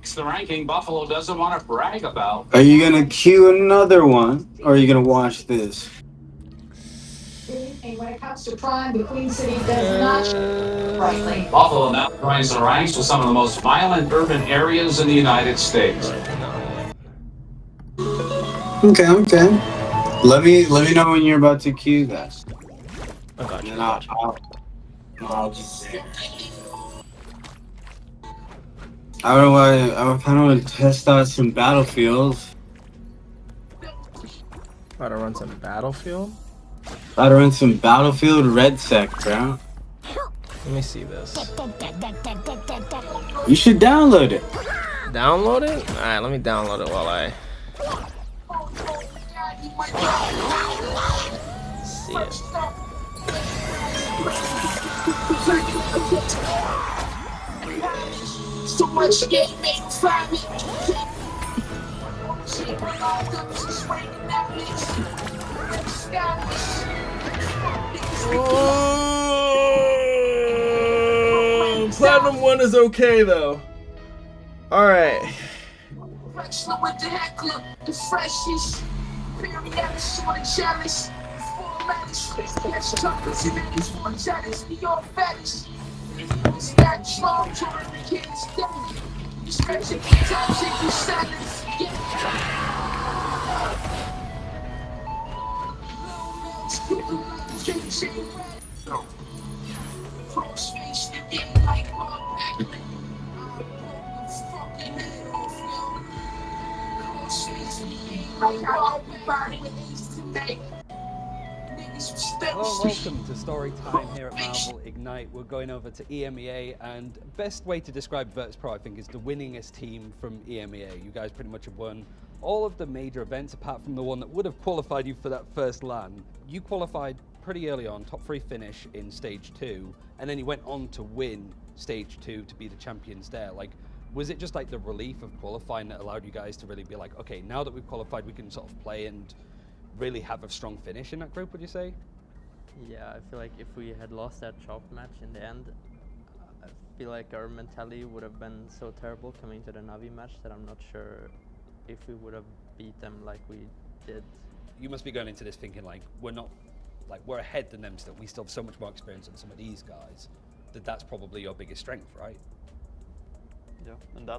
It's the ranking Buffalo doesn't want to brag about. Are you gonna cue another one, or are you gonna watch this? And when it comes to crime, the Queen City does not rightly. Buffalo now joins the ranks with some of the most violent urban areas in the United States. Okay. Let me know when you're about to cue that. I got you. And I'll just. I don't know. I kind of want to test out some Battlefield. About to run some Battlefield? About to run some Battlefield Red Sec, bro. Let me see this. You should download it. Download it? Alright, let me download it while I see it. So much game made find me. Platinum 1 is okay though. Alright. Wrestling with the heckler, the freshest. Periodics on the chalice. Four letters. Catch tuckers and then it's one chalice. Be all fetish. It's that strong, trying to kids down. You stretch it, times it, you silence. Crossface, you get like Bob Backlund. Fucking head off, yo. Crossface, you get like Bob Backlund. Hello and welcome to story time here at Marvel Ignite. We're going over to EMEA, and best way to describe Virtus Pro, I think, is the winningest team from EMEA. You guys pretty much have won all of the major events apart from the one that would have qualified you for that first LAN. You qualified pretty early on, top 3 finish in stage 2, and then you went on to win stage 2 to be the champions there. Like, was it just like the relief of qualifying that allowed you guys to really be like, okay, now that we've qualified, we can sort of play and really have a strong finish in that group, would you say? Yeah, I feel like if we had lost that chop match in the end, I feel like our mentality would have been so terrible coming to the Navi match that I'm not sure if we would have beat them like we did. You must be going into this thinking like we're ahead than them still. We still have so much more experience than some of these guys. That's probably your biggest strength, right? Yeah, and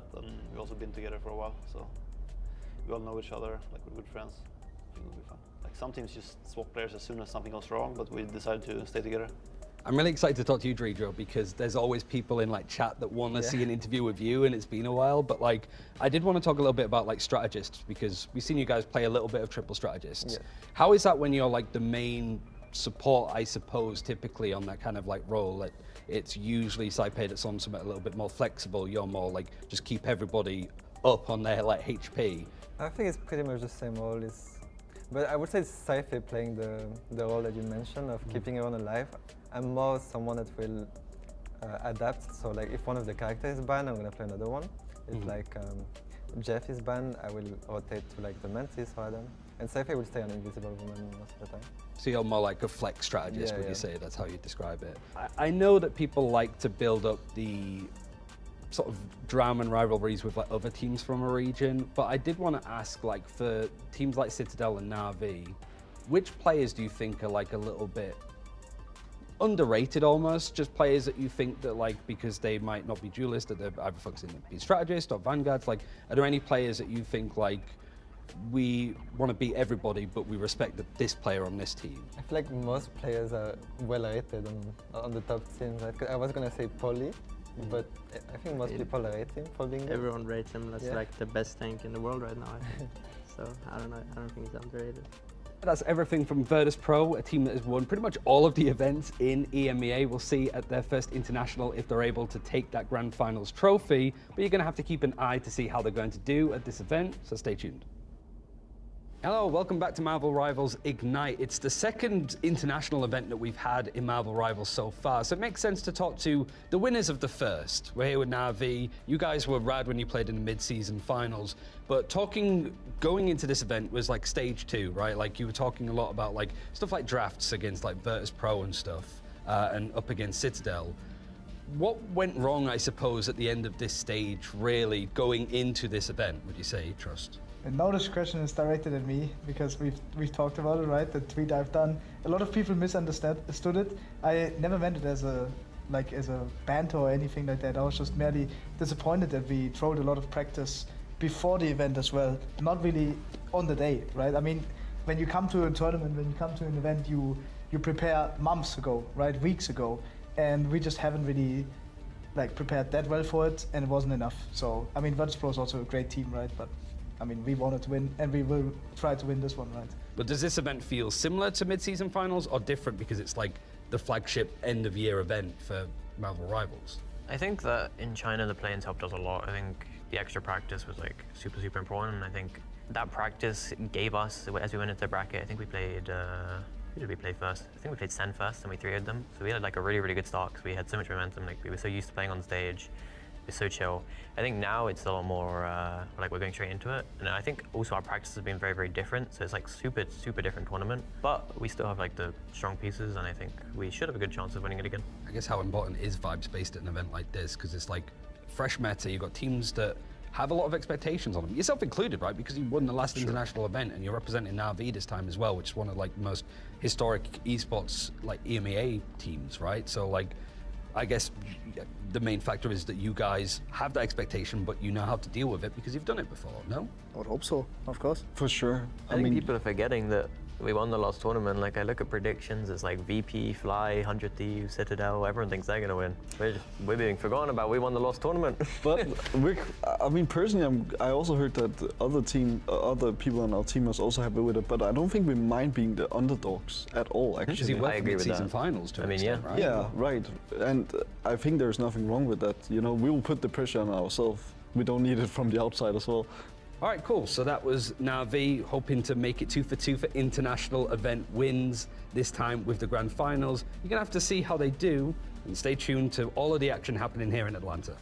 we've also been together for a while, so we all know each other, like we're good friends. I think it'll be fun. Like some teams just swap players as soon as something goes wrong, but we decided to stay together. I'm really excited to talk to you, Dredro, because there's always people in like chat that want to see an interview with you, and it's been a while. But like, I did want to talk a little bit about like strategists, because we've seen you guys play a little bit of triple strategists. Yeah. How is that when you're like the main support, I suppose, typically on that kind of like role? That it's usually Saipei that's on something a little bit more flexible. You're more like just keep everybody up on their like HP. I think it's pretty much the same role. But I would say it's Saipei playing the role that you mentioned of keeping everyone alive. I'm more someone that will adapt. So like if one of the characters is banned, I'm gonna play another one. If like Jeff is banned, I will rotate to like the Mantis or Adam. And Saipei will stay on Invisible Woman most of the time. So you're more like a flex strategist, would you say? That's how you describe it. I know that people like to build up the sort of drama and rivalries with like other teams from a region, but I did want to ask, like, for teams like Citadel and Na'Vi, which players do you think are like a little bit underrated almost? Just players that you think that like, because they might not be duelists, that they're either focusing on being strategists or vanguards, like, are there any players that you think like, we want to beat everybody, but we respect this player on this team? I feel like most players are well rated on the top teams. I was gonna say Polly, but I think most people rate him for being good. Everyone rates him as like the best tank in the world right now, I think. So I don't know, I don't think he's underrated. That's everything from Virtus Pro, a team that has won pretty much all of the events in EMEA. We'll see at their first international if they're able to take that Grand Finals trophy, but you're going to have to keep an eye to see how they're going to do at this event, so stay tuned. Hello, welcome back to Marvel Rivals Ignite. It's the second international event that we've had in Marvel Rivals so far, so it makes sense to talk to the winners of the first. We're here with Na'Vi. You guys were rad when you played in the mid-season finals, but going into this event was like stage 2, right? Like you were talking a lot about like stuff like drafts against like Virtus Pro and stuff, and up against Citadel. What went wrong, I suppose, at the end of this stage, really, going into this event, would you say, Trust? And now this question is directed at me because we've talked about it, right? The tweet I've done. A lot of people misunderstood it. I never meant it as a banter or anything like that. I was just merely disappointed that we throwed a lot of practice before the event as well, not really on the day, right? I mean, when you come to a tournament, when you come to an event, you prepare months ago, right? Weeks ago, and we just haven't really like prepared that well for it, and it wasn't enough. So I mean, Virtus Pro is also a great team, right? But I mean, we wanted to win, and we will try to win this one, right? But does this event feel similar to mid-season finals, or different because it's like the flagship end-of-year event for Marvel Rivals? I think that in China, the play-ins helped us a lot. I think the extra practice was like super, super important, and I think that practice gave us, as we went into the bracket, I think we played, who did we play first? I think we played Sen first, and we 3-0'd them. So we had like a really, really good start because we had so much momentum. Like we were so used to playing on stage. It's so chill. I think now it's a lot more like we're going straight into it, and I think also our practice has been very, very different. So it's like super, super different tournament, but we still have like the strong pieces, and I think we should have a good chance of winning it again. I guess how important is vibes based at an event like this, because it's like fresh meta. You've got teams that have a lot of expectations on them, yourself included, right? Because you won the last international event, and you're representing Na'Vi this time as well, which is one of like the most historic esports like EMEA teams, right? So like, I guess the main factor is that you guys have that expectation, but you know how to deal with it because you've done it before, no? I would hope so, of course. For sure. I think people are forgetting that we won the last tournament. Like I look at predictions, it's like VP, Fly, 100 Thieves, Citadel, everyone thinks they're gonna win. We're being forgotten about, we won the last tournament. But I mean, personally, I also heard that other people on our team was also happy with it, but I don't think we mind being the underdogs at all, actually. I agree with that. Season finals to I mean, extent, yeah. right? Yeah, right. And I think there's nothing wrong with that. You know, we will put the pressure on ourselves. We don't need it from the outside as well. All right, cool. So that was Na'Vi hoping to make it 2 for 2 for international event wins, this time with the grand finals. You're gonna have to see how they do, and stay tuned to all of the action happening here in Atlanta.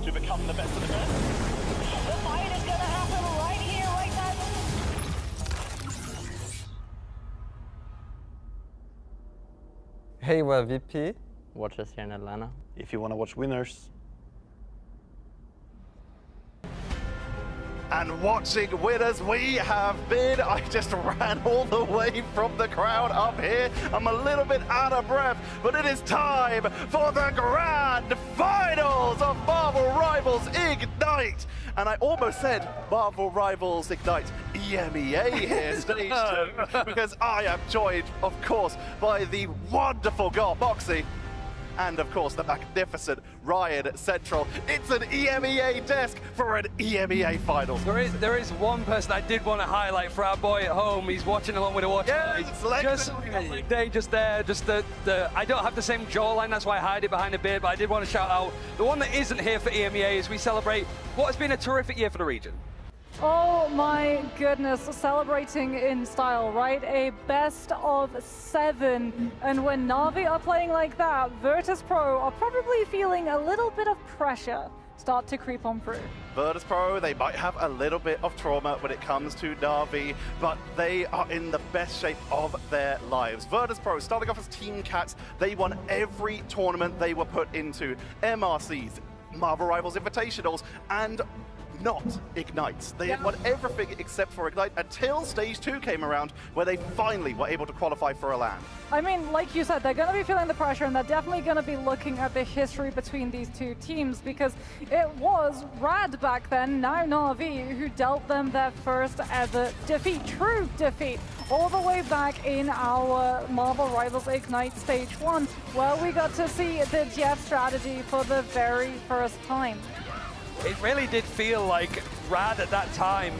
to become the best of the best. The fight is gonna happen right here, right now. Hey, we're VP. Watch us here in Atlanta. If you want to watch winners. And watching winners we have been. I just ran all the way from the crowd up here. I'm a little bit out of breath, but it is time for the grand finals of Marvel Rivals Ignite. And I almost said Marvel Rivals Ignite EMEA here, stage 2, because I am joined, of course, by the wonderful God Moxie. And of course, the magnificent Ryan Central. It's an EMEA desk for an EMEA finals. There is one person I did want to highlight for our boy at home. He's watching along with a watch. I don't have the same jawline, that's why I hide it behind a beard, but I did want to shout out the one that isn't here for EMEA as we celebrate what has been a terrific year for the region. Oh my goodness, celebrating in style, right? A best of 7. And when Na'Vi are playing like that, Virtus.pro are probably feeling a little bit of pressure start to creep on through. Virtus.pro, they might have a little bit of trauma when it comes to Na'Vi, but they are in the best shape of their lives. Virtus.pro, starting off as Team Cats, they won every tournament they were put into. MRCs, Marvel Rivals Invitationals, and not Ignites. They had won everything except for Ignite until stage 2 came around, where they finally were able to qualify for a LAN. I mean, like you said, they're going to be feeling the pressure, and they're definitely going to be looking at the history between these two teams, because it was Rad back then, now Na'Vi, who dealt them their first ever defeat, true defeat, all the way back in our Marvel Rivals Ignite Stage 1, where we got to see the Jeff strategy for the very first time. It really did feel like Rad at that time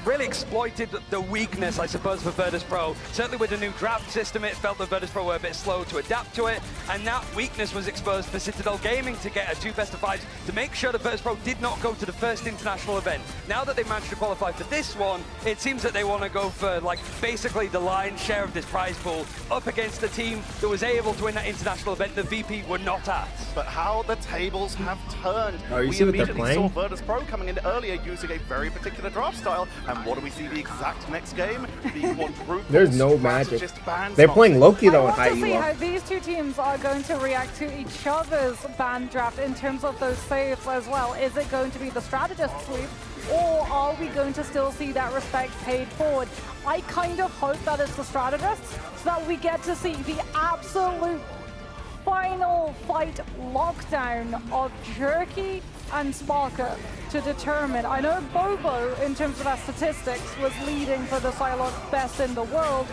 really exploited the weakness, I suppose, for Virtus.pro. Certainly with the new draft system, it felt that Virtus.pro were a bit slow to adapt to it, and that weakness was exposed for Citadel Gaming to get a 2 best of 5s to make sure that Virtus.pro did not go to the first international event. Now that they managed to qualify for this one, it seems that they want to go for, like, basically the lion's share of this prize pool up against a team that was able to win that international event the VP were not at. But how the tables have turned. Oh, you we see what they're immediately playing? saw Virtus.pro coming in earlier using a very particular draft style, and what do we see the exact next game? The quadruple There's no magic. strategist bans. They're playing Loki though I in want high to see elo. how these two teams are going to react to each other's ban draft in terms of those saves as well. Is it going to be the strategist sweep, or are we going to still see that respect paid forward? I kind of hope that it's the strategists, so that we get to see the absolute final fight lockdown of Jerky and Sparker to determine. I know Bobo, in terms of our statistics, was leading for the Psylocke best in the world,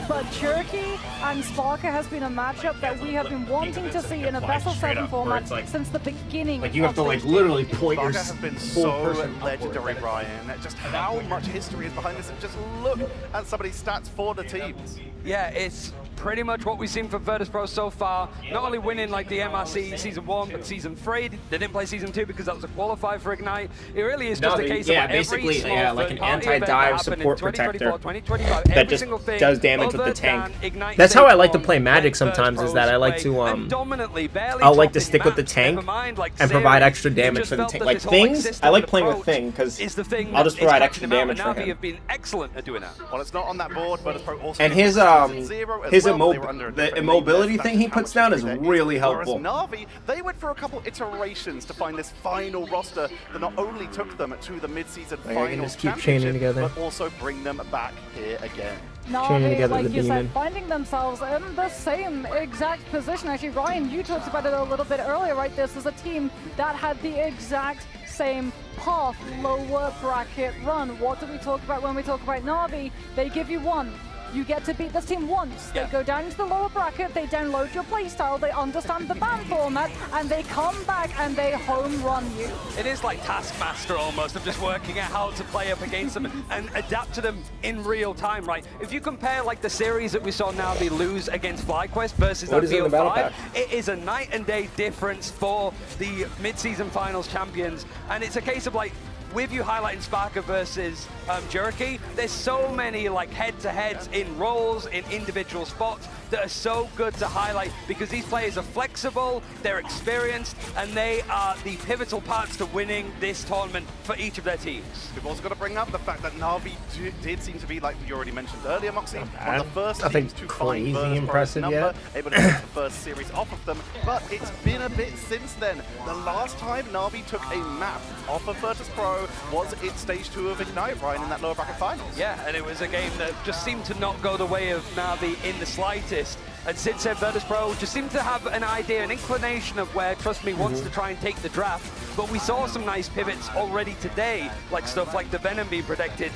but Jerky and Sparker has been a matchup that we have been wanting to see in a best of 7 format since the beginning. Like you have of to like stage literally two. point your Sparker has been full so person legendary, upward. Brian. Just how much history is behind this, and just look at some of these stats for the teams. Yeah, it's pretty much what we've seen from Virtus.pro so far. Not only winning like the MRC Season 1, but Season 3. They didn't play Season 2 because that was a qualifier for Ignite. It really is just a case of basically, every small like an third-party event anti-dive that happened in support 2024, protector 2025, that every just single thing does damage with the other tank. than Ignite That's how I like to Stage play 1 Magic let sometimes, is that I like to and dominantly, barely I'll like to topping stick with the maps, tank never mind, like and provide series. extra It damage just for the felt tank. that Like this whole things, system I like and playing with approach Thing because is the thing I'll that just is provide catching extra them out, damage and for Na'Vi him. have been excellent at doing that. Well, it's not on that board, Virtus.pro also And his Zero as his well, they were under a the different immobility name. thing he puts down is really helpful. Whereas Na'Vi, they went for a couple iterations to find this final roster that not only took them to the mid-season Like, I can finals just keep chaining championship, together. but also bring them back here again. Chaining Na'Vi, together like the you said, demon. finding themselves in the same exact position. Actually, Ryan, you talked about it a little bit earlier, right? This is a team that had the exact same path, lower bracket run. What do we talk about when we talk about Na'Vi? They give you one. You get to beat this team once. They go down to the lower bracket, they download your playstyle, they understand the ban format, and they come back and they home run you. It is like Taskmaster almost, of just working out how to play up against them and adapt to them in real time, right? If you compare like the series that we saw now, they lose against FlyQuest versus What is it in the battle BO5, pack? it is a night and day difference for the mid-season finals champions. And it's a case of like, with you highlighting Sparker versus Jerky, there's so many like head-to-heads in roles, in individual spots that are so good to highlight because these players are flexible, they're experienced, and they are the pivotal parts to winning this tournament for each of their teams. We've also got to bring up the fact that Na'Vi did seem to be, like you already mentioned earlier, Moxie, one of the first teams to find Virtus.pro's number, able to get the first series off of them, but it's been a bit since then. The last time Na'Vi took a map off of Virtus.pro was in Stage 2 of Ignite, Ryan, in that lower bracket finals. Yeah, and it was a game that just seemed to not go the way of Na'Vi in the slightest. And since then, Virtus.pro just seemed to have an idea, an inclination of where Trust Me wants to try and take the draft. But we saw some nice pivots already today, like stuff like the Venom being protected,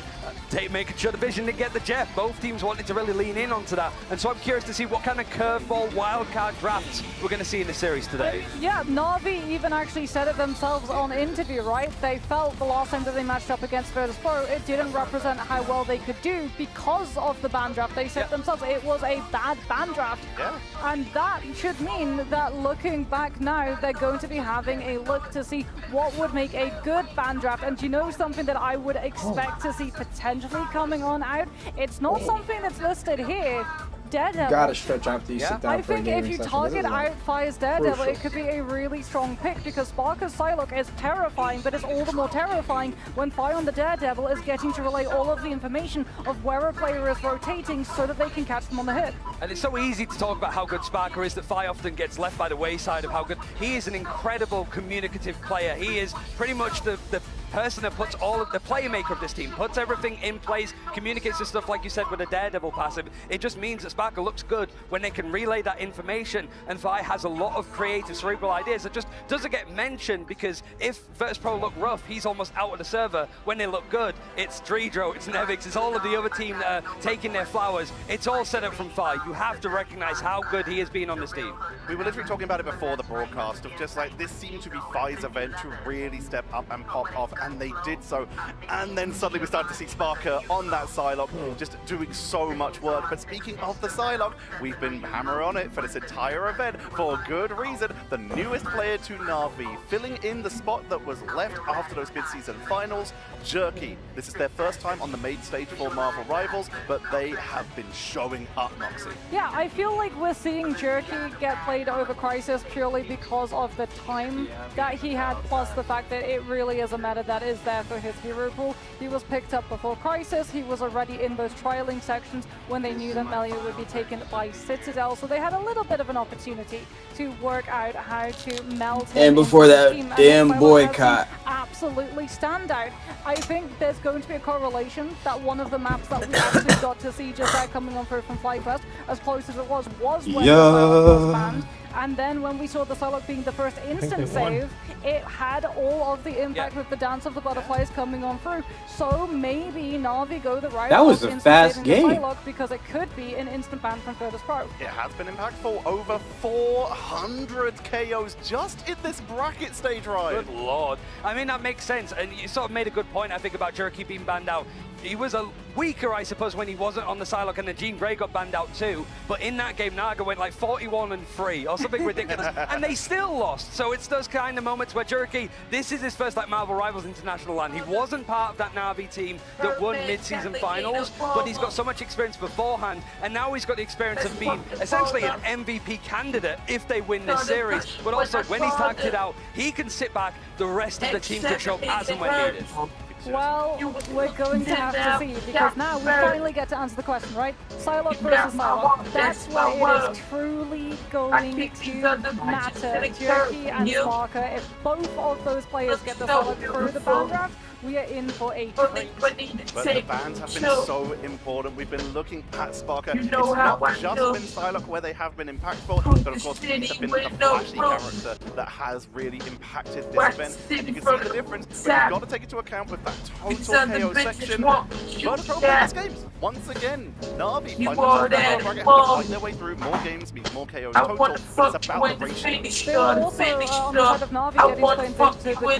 making sure the Vision didn't get the Jeff. Both teams wanted to really lean in onto that. And so I'm curious to see what kind of curveball wildcard drafts we're going to see in the series today. Yeah, Na'Vi even actually said it themselves on interview, right? They felt the last time that they matched up against Virtus.pro, it didn't represent how well they could do because of the ban draft. They said themselves it was a bad ban draft. Yeah. And that should mean that looking back now, they're going to be having a look to see what would make a good ban draft. And you know something that I would expect to see potentially coming on out? It's not something that's listed here. Daredevil. Gotta stretch after you sit down I for a think gaming if you session. target This is out Fire's Daredevil, crucial. it could be a really strong pick because Sparker's Psylocke is terrifying, but it's all the more terrifying when Fire on the Daredevil is getting to relay all of the information of where a player is rotating so that they can catch them on the hit. And it's so easy to talk about how good Sparker is that Fire often gets left by the wayside of how good. He is an incredible communicative player. He is pretty much the person that puts all of the playmaker of this team, puts everything in place, communicates this stuff like you said with a Daredevil passive. It just means that Sparker looks good when they can relay that information, and Fire has a lot of creative cerebral ideas that just doesn't get mentioned because if Virtus.pro look rough, he's almost out of the server. When they look good, it's Dredro, it's Nevix, it's all of the other team that are taking their flowers. It's all set up from Fire. You have to recognize how good he has been on this team. We were literally talking about it before the broadcast of just like this seemed to be Fire's event to really step up and pop off, and they did so. And then suddenly we started to see Sparker on that Psylocke just doing so much work. But speaking of the Psylocke, we've been hammering on it for this entire event for good reason. The newest player to Na'Vi, filling in the spot that was left after those mid-season finals, Jerky. This is their first time on the main stage for Marvel Rivals, but they have been showing up, Moxie. Yeah, I feel like we're seeing Jerky get played over Crisis purely because of the time that he had, plus the fact that it really is a meta that is there for his hero pool. He was picked up before Crisis, he was already in those trialing sections when they knew that Melia would be taken by Citadel, so they had a little bit of an opportunity to work out how to meld him And before into the that team, and damn Psylocke boycott. has been absolutely stand out. I think there's going to be a correlation that one of the maps that we actually got to see just out coming on through from FlyQuest, as close as it was when the Psylocke was banned. And then when we saw the Psylocke being the first instant save, it had all of the impact with the Dance of the Butterflies coming on through. So maybe Na'Vi go the route That was of a instant fast saving the game. Psylocke because it could be an instant ban from Virtus.pro. It has been impactful. Over 400 KOs just in this bracket stage, Ryan. Good lord. I mean, that makes sense. And you sort of made a good point, I think, about Jerky being banned out. He was a weaker, I suppose, when he wasn't on the Psylocke, and then Jean Grey got banned out too. But in that game, Naga went like 41-3 or something ridiculous, and they still lost. So it's those kind of moments where Jerky, this is his first like Marvel Rivals international land. He wasn't part of that Na'Vi team that won mid-season finals, but he's got so much experience beforehand, and now he's got the experience of being essentially an MVP candidate if they win this series. But also, when he's tagged out, he can sit back. The rest of the team can show up as and when needed. Well, we're going to have to see, because now we finally get to answer the question, right? Psylocke versus Psylocke. That's where it is truly going to matter. Jerky and Sparker, if both of those players get the Psylocke through the ban draft, we are in for a treat. But the bans have been so important. We've been looking at Sparker. It's not just been Psylocke where they have been impactful, but of course these have been the flashy character that has really impacted this event. And you can see the difference, but you've got to take into account with that total KO section. Virtus.pro wins games once again. Na'Vi find themselves in the bracket, fight their way through. More games means more KOs total. It's about the ratio. They're also on the side of Na'Vi getting played into the group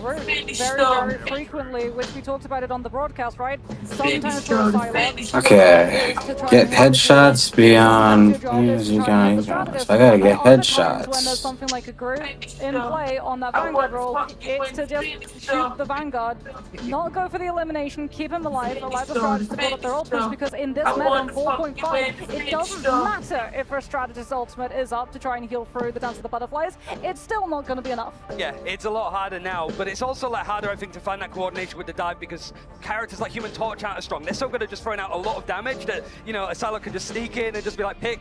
very frequently Navi, which we talked about it on the broadcast, right? Sometimes for a Psylocke, Okay, get headshots beyond. You guys, so I gotta get when there's headshots. something like a group in play on that Vanguard roll, it's to just shoot the Vanguard, not go for the elimination, keep him alive, allow the Strategist to build up their ultimates, because in this meta on 4.5, it doesn't matter if a Strategist ultimate is up to try and heal through the Dance of the Butterflies, it's still not going to be enough. Yeah, it's a lot harder now, but it's also like harder, I think, to find that coordination with the dive because characters like Human Torch aren't as strong. They're so good at just throwing out a lot of damage that, you know, a Psylocke can just sneak in and just be like, pick,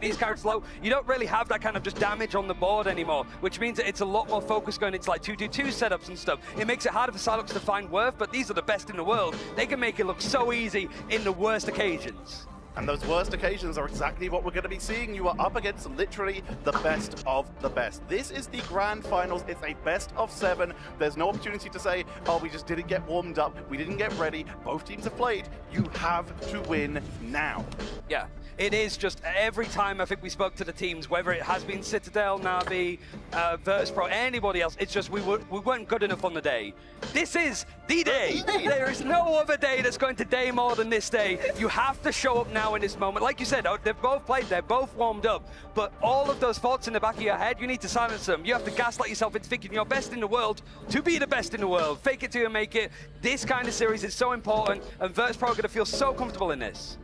these characters low. You don't really have that kind of just damage on the board anymore, which means that it's a lot more focus going into like 2-2-2 setups and stuff. It makes it harder for Psylocke to find worth, but these are the best in the world. They can make it look so easy in the worst occasions. And those worst occasions are exactly what we're going to be seeing. You are up against literally the best of the best. This is the grand finals. It's a best of 7. There's no opportunity to say, oh, we just didn't get warmed up. We didn't get ready. Both teams have played. You have to win now. Yeah, it is just every time I think we spoke to the teams, whether it has been Citadel, Na'Vi, Virtus.pro, anybody else, it's just we weren't good enough on the day. This is the day. There is no other day that's going to day more than this day. You have to show up now in this moment. Like you said, they've both played, they're both warmed up, but all of those thoughts in the back of your head, you need to silence them. You have to gaslight yourself into thinking you're best in the world to be the best in the world. Fake it till you make it. This kind of series is so important, and Virtus.pro are going to feel so comfortable in this.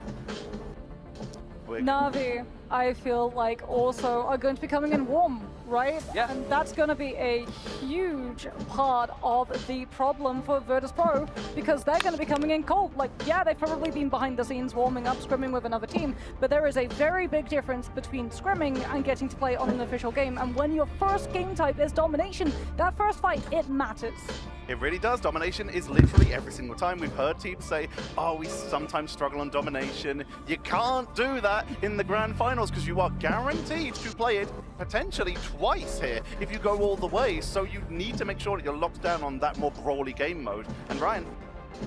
Na'Vi, I feel like also are going to be coming in warm, right? Yeah. And that's going to be a huge part of the problem for Virtus.pro because they're going to be coming in cold. Like, yeah, they've probably been behind the scenes warming up, scrimming with another team, but there is a very big difference between scrimming and getting to play on an official game. And when your first game type is domination, that first fight, it matters. It really does. Domination is literally every single time. We've heard teams say, oh, we sometimes struggle on domination. You can't do that in the grand finals because you are guaranteed to play it potentially twice here if you go all the way. So you need to make sure that you're locked down on that more brawly game mode. And Ryan,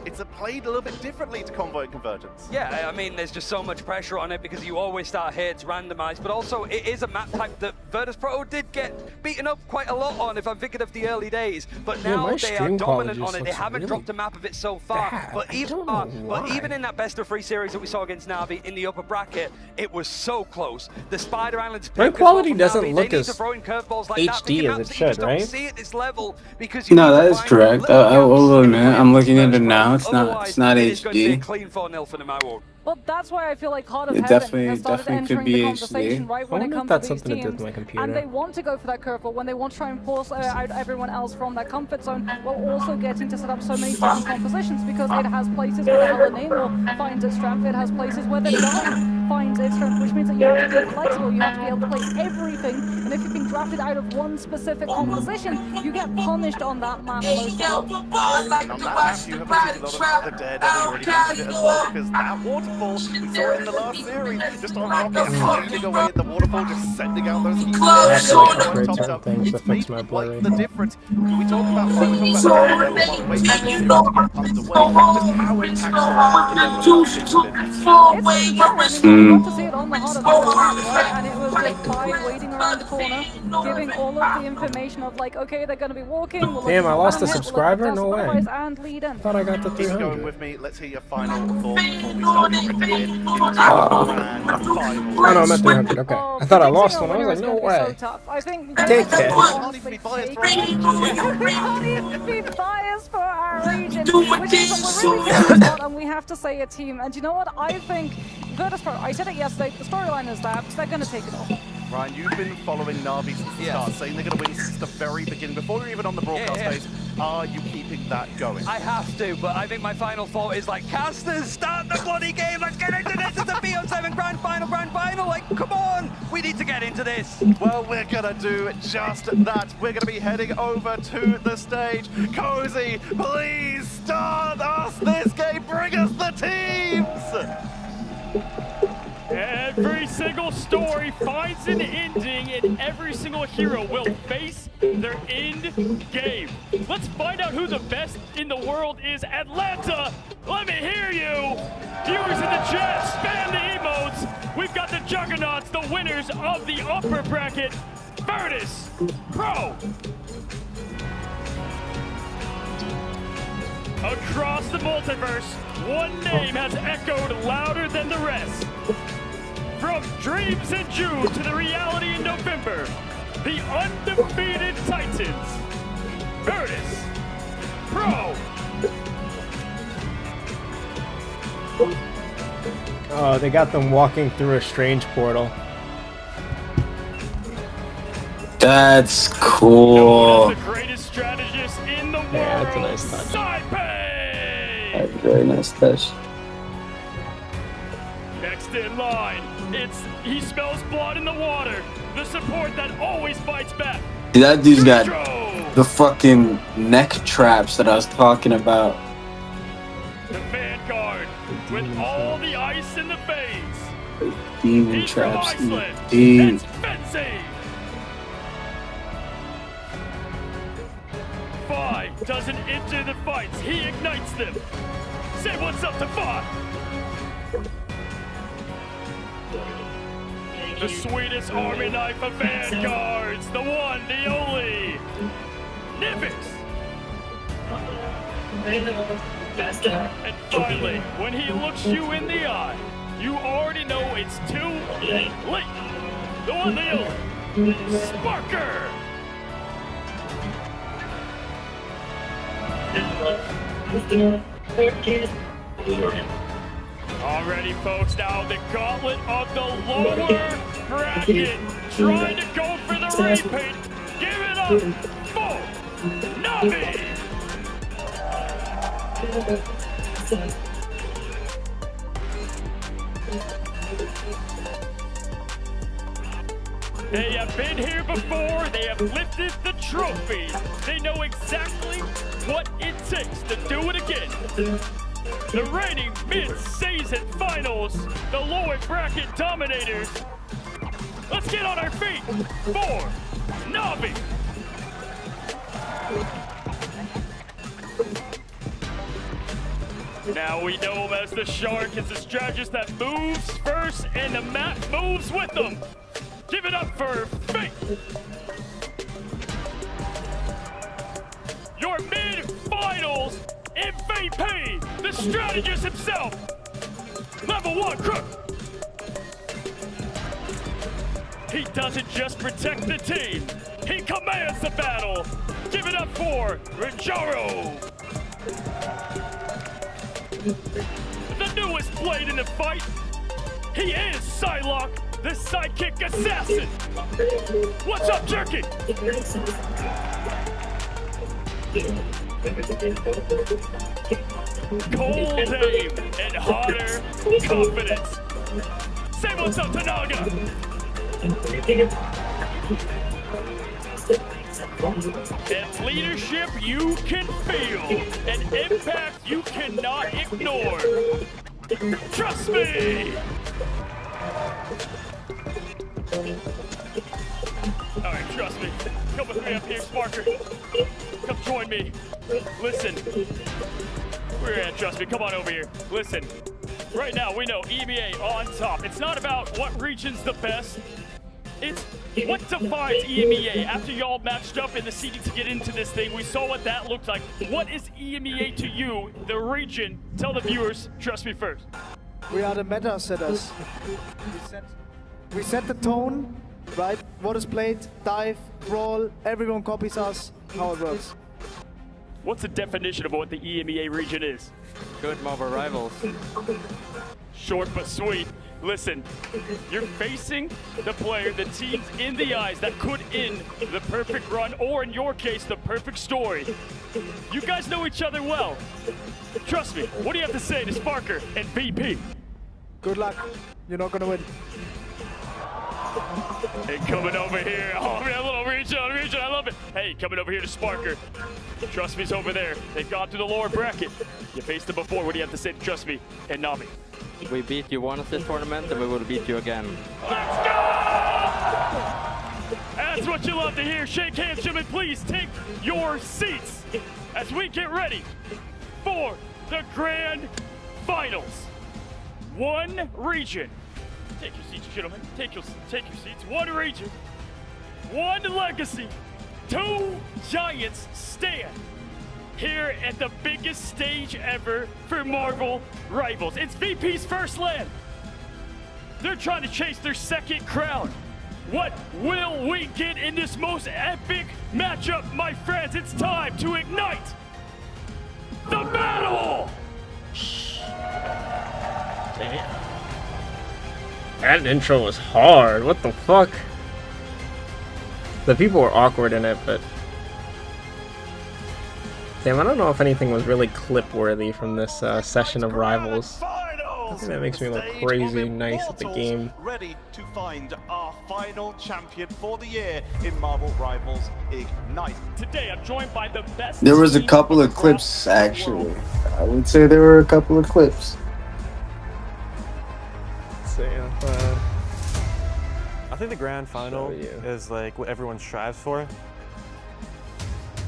it's played a little bit differently to Convoy and Convergence. Yeah, I mean, there's just so much pressure on it because you always start here, it's randomized, but also it is a map type that Virtus.pro did get beaten up quite a lot on if I'm thinking of the early days, but now they are dominant on it. They haven't dropped a map of it so far, but even in that best of 3 series that we saw against Na'Vi in the upper bracket, it was so close. The Spider Islands Rank quality doesn't look as HD as it should, right? See at this level because No, that is correct. I will admit, I'm looking at it now. It's not HD. Clean 4-0 for the Myward. Well, that's why I feel like Heart of It Heaven has started definitely could entering be the conversation, HD. right, when it comes to these teams. And they want to go for that curveball, when they want to try and force out everyone else from their comfort zone, while also getting to set up so many different compositions, because it has places where the Hella Namor finds its strength, it has places where the Dive finds its strength, which means that you have to be flexible, you have to be able to play everything, and if you've been drafted out of one specific composition, you get punished on that map most of the time. And on that map, you have a lot of the Daredevil already mentioned it as well, because that waterfall, we saw it in the last series, just on Rocket fading away at the waterfall, just sending out those heat That's like upgrade certain things to fix my blur rate. the difference. We talk about wait just how to see it on the Heart of Heaven, right? And it was just by waiting around the corner, giving all of the information of like, okay, they're going to be walking. Damn, I lost a subscriber? No way. And lead in. Thought I got the Keep 300. going with me. Let's hear your final thoughts before we start drifting in into grand finals. Oh no, I'm at 300. Okay. I thought I lost one. I was like, no way. I think Take it. We can't even be biased for our region, which is what we're really good about, and we have to say a team. And you know what? I think Virtus.pro, I said it yesterday, the storyline is that they're going to take it off. Ryan, you've been following Na'Vi since the start, saying they're going to win since the very beginning. Before you're even on the broadcast phase, are you keeping that going? I have to, but I think my final thought is like, casters, start the bloody game, let's get into this, it's a BO7 grand final, like, come on, we need to get into this. Well, we're going to do just that. We're going to be heading over to the stage. Cozy, please start us this game, bring us the teams! Every single story finds an ending, and every single hero will face their end game. Let's find out who the best in the world is. Atlanta, let me hear you. Viewers in the chat, spam the emotes. We've got the Juggernauts, the winners of the upper bracket, Virtus.pro. Across the multiverse, one name has echoed louder than the rest. From dreams in June to the reality in November, the undefeated Titans, Virtus Pro. Oh, they got them walking through a strange portal. That's cool. The greatest strategist in the world. Yeah, that's a nice touch. Saipei! That's a very nice touch. Next in line, he smells blood in the water. The support that always fights back. Dude, that dude's got the fucking neck traps that I was talking about. The Vanguard with all the ice in the veins. Demon He's from traps. Iceland. Dude. It's Betsy. 5 doesn't enter the fights. He ignites them. Say what's up to 5. The sweetest army knife of Vanguards. The one, the only. Nivix. And finally, when he looks you in the eye, you already know it's too late. The one, the only. Sparker. Alrighty, folks, now the gauntlet of the lower bracket, trying to go for the repaint. Give it up for Navi. They have been here before, they have lifted the trophy. They know exactly what it takes to do it again. The reigning mid-season finals, the lower bracket dominators. Let's get on our feet for Navi. Now we know him as the Shark. It's a strategist that moves first and the map moves with them. Give it up for Fate. Your mid-finals MVP, the strategist himself, level 1 Crook. He doesn't just protect the team, he commands the battle. Give it up for Rinjaro. The newest blade in the fight, he is Psylocke, the sidekick assassin. What's up, Jerky? Cold aim and hotter confidence. Say what's up to Naga. And leadership you can feel, an impact you cannot ignore. Trust me. Alright, trust me. Come with me up here, Sparker. Come join me. Listen. We're at Trust Me. Come on over here. Listen. Right now, we know EMEA on top. It's not about what region's the best. It's what defines EMEA. After y'all matched up in the seeding to get into this thing, we saw what that looked like. What is EMEA to you, the region? Tell the viewers, trust me first. We are the meta setters. We set the tone, right? What is played, dive, brawl, everyone copies us, how it works. What's the definition of what the EMEA region is? Good mobile rivals. Short but sweet. Listen, you're facing the player, the teams in the eyes that could end the perfect run, or in your case, the perfect story. You guys know each other well. Trust me, what do you have to say to Sparker and VP? Good luck. You're not gonna win. Hey, coming over here. Oh, man, a little reach on, I love it. Hey, coming over here to Sparker. Trust me's over there. They've gone through the lower bracket. You faced them before. What do you have to say to Trust Me and Navi? We beat you once this tournament, and we will beat you again. Let's go! That's what you love to hear. Shake hands, gentlemen. Please take your seats as we get ready for the grand finals. One region. Take your seats, gentlemen. Take your seats. One region, one legacy. Two giants stand here at the biggest stage ever for Marvel Rivals. It's VP's first LAN. They're trying to chase their second crown. What will we get in this most epic matchup, my friends? It's time to ignite the battle! Damn. That intro was hard. What the fuck? The people were awkward in it, but... Damn, I don't know if anything was really clip-worthy from this session of Rivals. I think that makes me look crazy nice at the game. Ready to find our final champion for the year in Marvel Rivals Ignite. Today I'm joined by the best. There was a couple of clips, actually. I would say there were a couple of clips. So, I think the grand final is like what everyone strives for.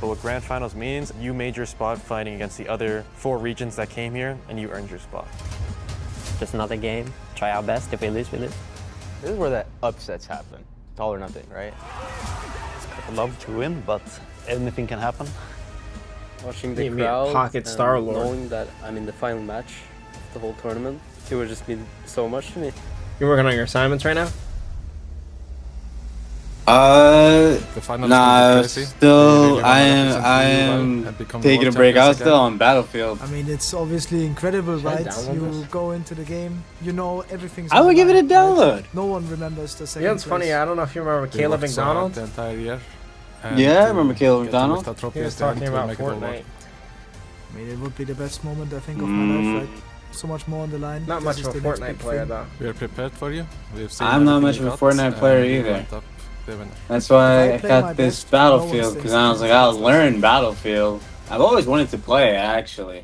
But what grand finals means, you made your spot fighting against the other 4 regions that came here, and you earned your spot. Just another game. Try our best. If we lose, we lose. This is where the upsets happen. It's all or nothing, right? I'd love to win, but anything can happen. Watching the You mean crowd Pocket and Star-Lord. knowing that I'm in the final match of the whole tournament, it would just mean so much to me. You working on your assignments right now? Nah, still, I am taking a break. I was still on Battlefield. I mean, it's obviously incredible, right? You go into the game, you know everything's. I would give it a download. Right? No one remembers the second. Yeah, it's funny. I don't know if you remember Caleb McDonald. The entire year. Yeah, I remember Caleb McDonald. He was talking about Fortnite. I mean, it would be the best moment I think of my life, right? So much more on the line. Not much of a Fortnite player though. We are prepared for you. We've seen I'm not much of a Fortnite player either. That's why I got this Battlefield, because I was like, I'll learn Battlefield. I've always wanted to play, actually.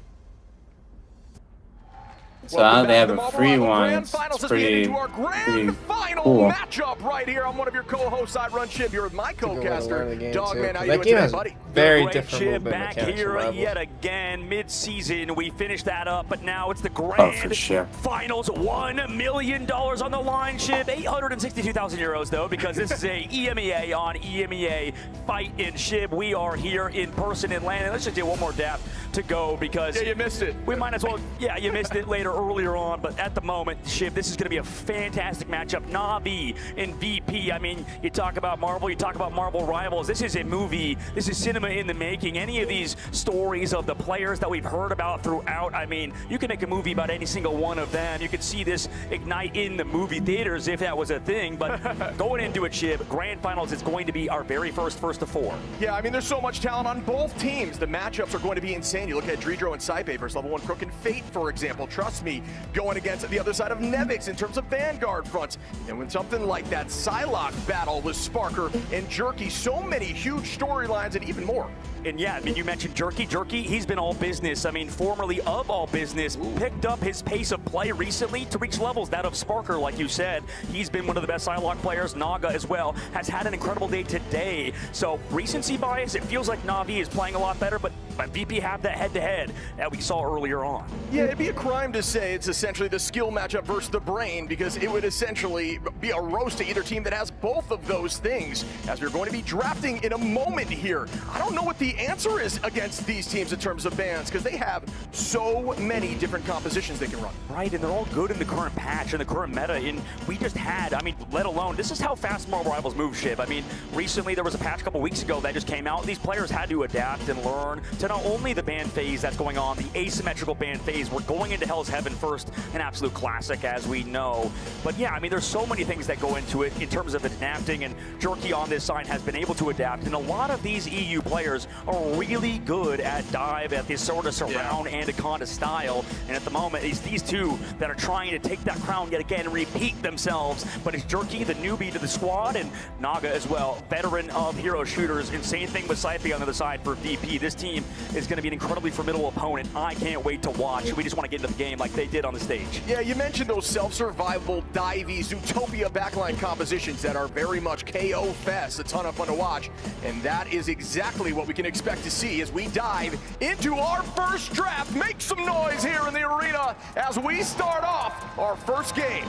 So now they have a free one. It's pretty cool. Matchup right here. I'm one of your co-hosts, I Run Chib. You're with my co-caster, Dogman. How you that doing game today, buddy? very Great, different Chib, movement back mechanics here from Rivals. yet again. Mid-season, we finished that up, but now it's the grand finals. $1 million on the line, Chib. 862,000 euros though, because this is a EMEA on EMEA fight in Chib. We are here in person in LAN. Let's just do one more dap to go because you missed it. We might as well. Yeah, you missed it earlier on, but at the moment, Shiv, this is going to be a fantastic matchup. Na'Vi and VP. I mean, you talk about Marvel, you talk about Marvel Rivals. This is a movie. This is cinema in the making. Any of these stories of the players that we've heard about throughout, I mean, you can make a movie about any single one of them. You could see this ignite in the movie theaters if that was a thing, but going into it, Shiv, Grand Finals is going to be our very first of 4. Yeah, I mean, there's so much talent on both teams. The matchups are going to be insane. You look at Dredro and Saipe versus level 1 Crook and Fate, for example. Trust me, going against the other side of Nevix in terms of Vanguard fronts. And when something like that Psylocke battle with Sparker and Jerky, so many huge storylines and even more. And yeah, I mean, you mentioned Jerky. Jerky, he's been all business. I mean, formerly of all business, picked up his pace of play recently to reach levels that of Sparker, like you said. He's been one of the best Psylocke players. Naga as well has had an incredible day today. So recency bias, it feels like Na'Vi is playing a lot better, but VP have that head-to-head that we saw earlier on. Yeah, it'd be a crime to say it's essentially the skill matchup versus the brain, because it would essentially be a roast to either team that has both of those things, as we're going to be drafting in a moment here. I don't know what the answer is against these teams in terms of bans, because they have so many different compositions they can run. Right, and they're all good in the current patch and the current meta, and we just had, I mean, let alone, this is how fast Marvel Rivals move, Shiv. I mean, recently there was a patch a couple weeks ago that just came out. These players had to adapt and learn to not only the ban phase that's going on, the asymmetrical ban phase. We're going into Hell's Heaven first, an absolute classic, as we know. But yeah, I mean, there's so many things that go into it in terms of adapting, and Jerky on this side has been able to adapt, and a lot of these EU players are really good at dive, at this sort of surround Anaconda style, and at the moment, it's these two that are trying to take that crown yet again and repeat themselves. But it's Jerky, the newbie to the squad, and Naga as well, veteran of hero shooters, and same thing with Saipe on the other side for VP. This team is going to be an incredibly formidable opponent. I can't wait to watch. We just want to get into the game like they did on the stage. Yeah, you mentioned those self-survivable, divey, Zootopia backline compositions that are very much KO fest. A ton of fun to watch, and that is exactly what we can expect to see as we dive into our first draft. Make some noise here in the arena as we start off our first game.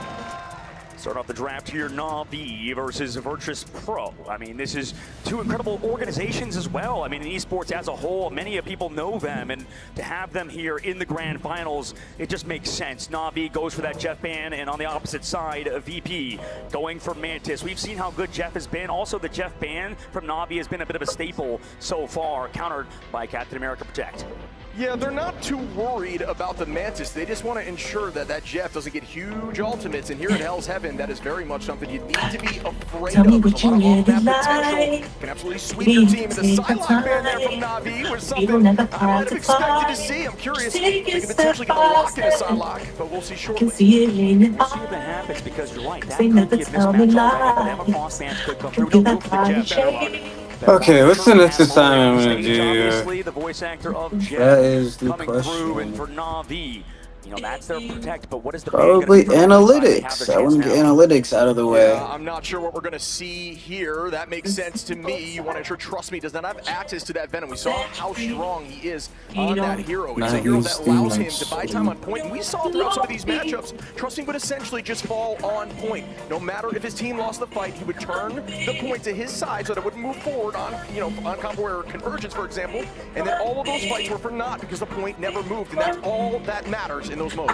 Start off the draft here, Na'Vi versus Virtus Pro. I mean, this is two incredible organizations as well. I mean, in esports as a whole, many of people know them, and to have them here in the grand finals, it just makes sense. Na'Vi goes for that Jeff Ban, and on the opposite side, VP going for Mantis. We've seen how good Jeff has been. Also, the Jeff Ban from Na'Vi has been a bit of a staple so far, countered by Captain America Protect. Yeah, they're not too worried about the Mantis. They just want to ensure that that Jeff doesn't get huge ultimates. And here in Hell's Heaven, that is very much something you need to be afraid of. There's a lot of off-map potential. Can absolutely sweep your team. And the Psylocke ban there from Na'Vi was something I might have expected to see. I'm curious. They could potentially get a lock in a Psylocke, but we'll see shortly. We'll see what happens, because you're right. That could be a mismatch already. But Emma Frost fans could come through. Don't go for the Jeff ban. Okay, what's the next assignment I'm gonna do? Obviously, the voice actor of Jeff That is the coming through, and question. for Na'Vi, you know, that's their Protect, but what is the Probably analytics. I want to get analytics out of the way. Yeah, I'm not sure what we're going to see here. That makes sense to me. You want to ensure Trust Me does not have access to that Venom. We saw how strong he is on that hero. It's a hero that allows him to buy time on point. And we saw throughout some of these matchups, Trust Me would essentially just fall on point. No matter if his team lost the fight, he would turn the point to his side so that it wouldn't move forward on, you know, on combo or convergence, for example. And then all of those fights were for naught because the point never moved. And that's all that matters in those modes.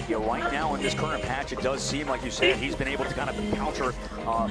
Yeah, right now in this current patch, it does seem, like you said, he's been able to kind of counter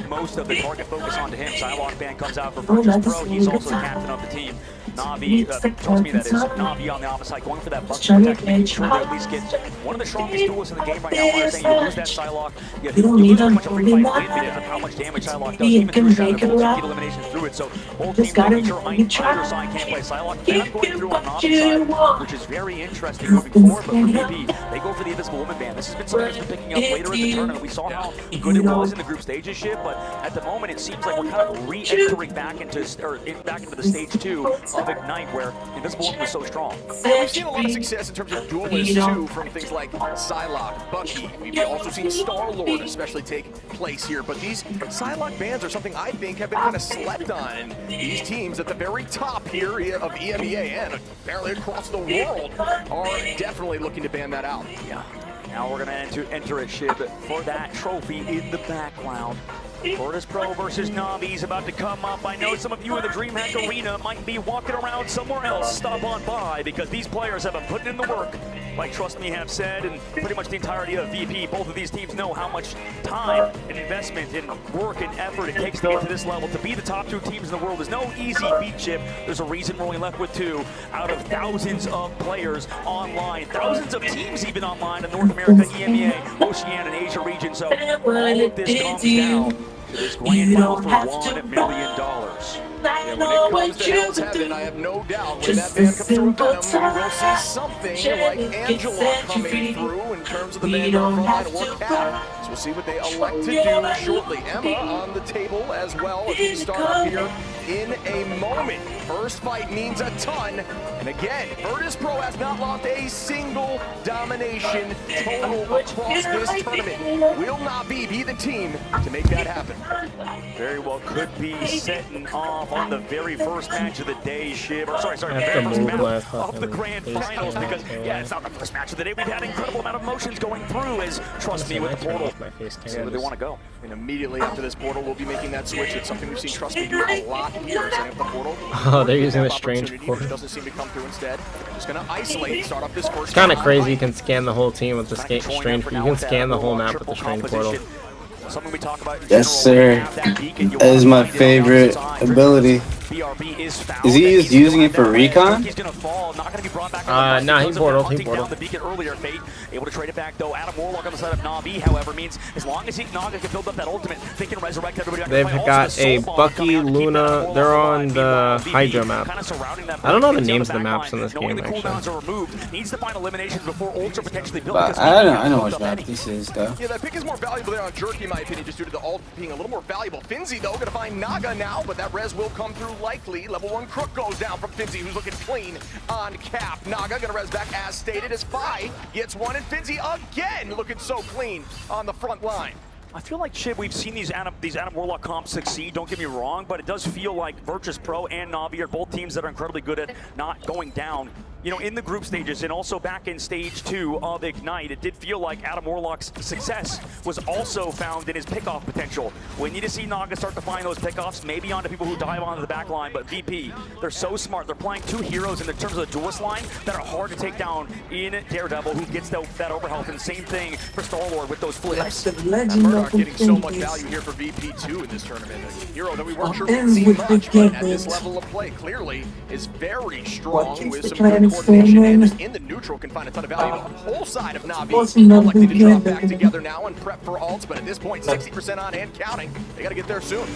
most of the target focus onto him. Psylocke ban comes out for Virtus Pro. He's also the captain of the team. Na'Vi, trust me, that is Na'Vi on the opposite side, going for that bucket protect, making sure they at least get one of the strongest duels in the game right now. I'm saying you lose that Psylocke, you lose pretty much a free fight win because of how much damage Psylocke does, even through Shadow Bolts, get elimination through it. So both teams making sure either side can't play Psylocke. Ban going through on Na'Vi's side, which is very interesting moving forward, but for VP, they go for the Invisible Woman ban. This has been something that's been picking up later in the tournament. We saw how good it was in the group stages shit, but at the moment it seems like we're kind of re-entering back into the stage 2 of Ignite, where Invisible Woman was so strong. Yeah, we've seen a lot of success in terms of duelists too, from things like Psylocke, Bucky. We've also seen Star-Lord especially take place here, but these Psylocke bans are something I think have been kind of slept on. And these teams at the very top here of EMEA and apparently across the world are definitely looking to ban that out. Yeah. Now we're going to enter a Shib for that trophy in the background. Virtus Pro versus Na'Vi is about to come up. I know some of you in the DreamHack Arena might be walking around somewhere else. Stop on by, because these players have been putting in the work, like Trust Me have said, and pretty much the entirety of VP. Both of these teams know how much time and investment and work and effort it takes to get to this level. To be the top 2 teams in the world is no easy feat, Chip. There's a reason we're only left with 2 out of thousands of players online, thousands of teams even online in North America, EMEA, Oceania, and Asia region. So all of this comes down to this grand final for $1 million. Yeah, when it comes to Hell's Heaven, I have no doubt when that ban comes through Venom, we will see something like Angela coming through in terms of the ban from Frontline or Cat. So we'll see what they elect to do shortly. Emma on the table as well as we start up here in a moment. First fight means a ton. And again, Virtus Pro has not lost a single domination total across this tournament. Will Na'Vi be the team to make that happen? Very well could be setting off on the very first match of the day, Shib. Or sorry, the very first match of the grand finals, because, yeah, it's not the first match of the day. We've had an incredible amount of emotions going through as Trust Me with the portal. See where they want to go. And immediately after this portal, we'll be making that switch. It's something we've seen Trust Me do a lot here, setting up the portal. Oh, they're using a strange portal. Doesn't seem to come through instead. Just gonna isolate, start off this first. It's kind of crazy. You can scan the whole team with the strange. You can scan the whole map with the strange portal. Something we talk about. Yes, sir. That is my favorite ability. Is he just using it for recon? Nah, he portaled. The beacon earlier, Fate able to trade it back though. Adam Warlock on the side of Na'Vi, however, means as long as Naga can build up that ultimate, they can resurrect everybody. They've got a Bucky, Luna. They're on the Hydra map. I don't know the names of the maps in this game actually. Needs to find eliminations before Ultra potentially built. But I know what map this is though. Yeah, that pick is more valuable there on Jerky, in my opinion, just due to the ult being a little more valuable. Finzi though gonna find Naga now, but that res will come through likely. Level 1 Crook goes down from Finzi, who's looking clean on Cap. Naga gonna res back as stated as Fi gets one, and Finzi again looking so clean on the front line. I feel like, Chib, we've seen these Adam Warlock comps succeed, don't get me wrong, but it does feel like Virtus Pro and Na'Vi are both teams that are incredibly good at not going down you know, in the group stages and also back in stage 2 of Ignite, it did feel like Adam Warlock's success was also found in his pickoff potential. We need to see Naga start to find those pickoffs, maybe onto people who dive onto the back line, but VP, they're so smart. They're playing 2 heroes in terms of the duelist line that are hard to take down in Daredevil, who gets that overhealth, and same thing for Star-Lord with those flips. Murdoch getting so much value here for VP2 in this tournament. A hero that we weren't sure we'd see much, but at this level of play, clearly is very strong with some good coordination, and just in the neutral can find a ton of value. The whole side of Na'Vi electing to drop back together now and prep for ults, but at this point, 60% on and counting. They got to get there soon.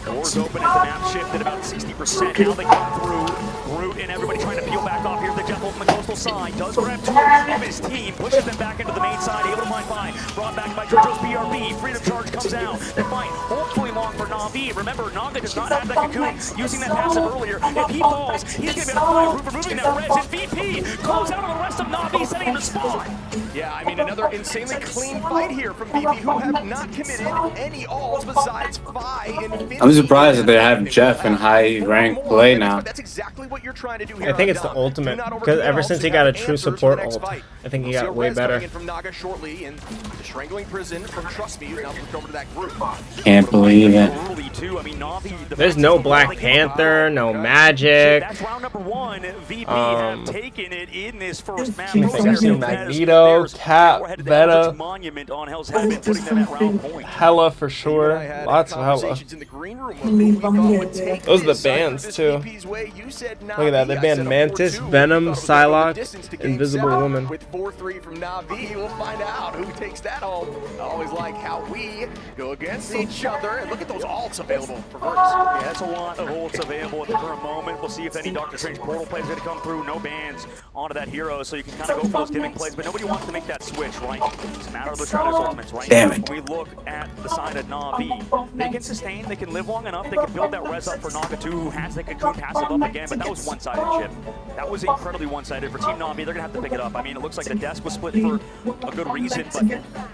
Doors open as the map shifted about 60%. Now they come through. Groot and everybody trying to peel back off here. The Jekyll from the coastal side does grab 2 of his team, pushes them back into the main side, able to find 5. Brought back by JoJo's BRB. Freedom Charge comes out. They fight hopefully long for Na'Vi. Remember, Naga does not have that cocoon using that passive earlier. If he falls, he's going to be able to removing that res. And VP close out on the rest of Na'Vi, setting him to spawn. Yeah, I mean, another insanely clean fight here from VP, who have not committed any ults besides Vi and Finn. I'm surprised that they have Jeff in high rank play now. That's exactly what you're trying to do here. I think it's the ultimate, because ever since he got a true support ult, I think he got way better. From Naga shortly, and the Strangling Prison from Trust Me, now moved over to that group. Can't believe it. There's no Black Panther, no magic. That's round number 1. VP have taken it in this first map. Magneto, Cap, Veta, Monument on Hell's Heaven, putting them at round point. Hella for sure. Lots of Hella. Those are the bands too. Look at that. They banned Mantis, Venom, Psylocke, Invisible Woman. With 4-3 from Na'Vi, we'll find out who takes that home. I always like how we go against each other. And look at those ults available for Virtus. Yeah, that's a lot of ults available at the current moment. We'll see if any Doctor Strange portal plays are going to come through. No bans onto that hero, so you can kind of go for those giving plays, but nobody wants to make that switch, right? It's a matter of the Shrouders ultimates, right? Damn it. When we look at the side of Na'Vi, they can sustain, they can live long enough, they can build that res up for Naga 2, who has the cocoon passive up again, but that was one-sided, Chip. That was incredibly one-sided for Team Na'Vi. They're going to have to pick it up. I mean, it looks like the desk was split for a good reason, but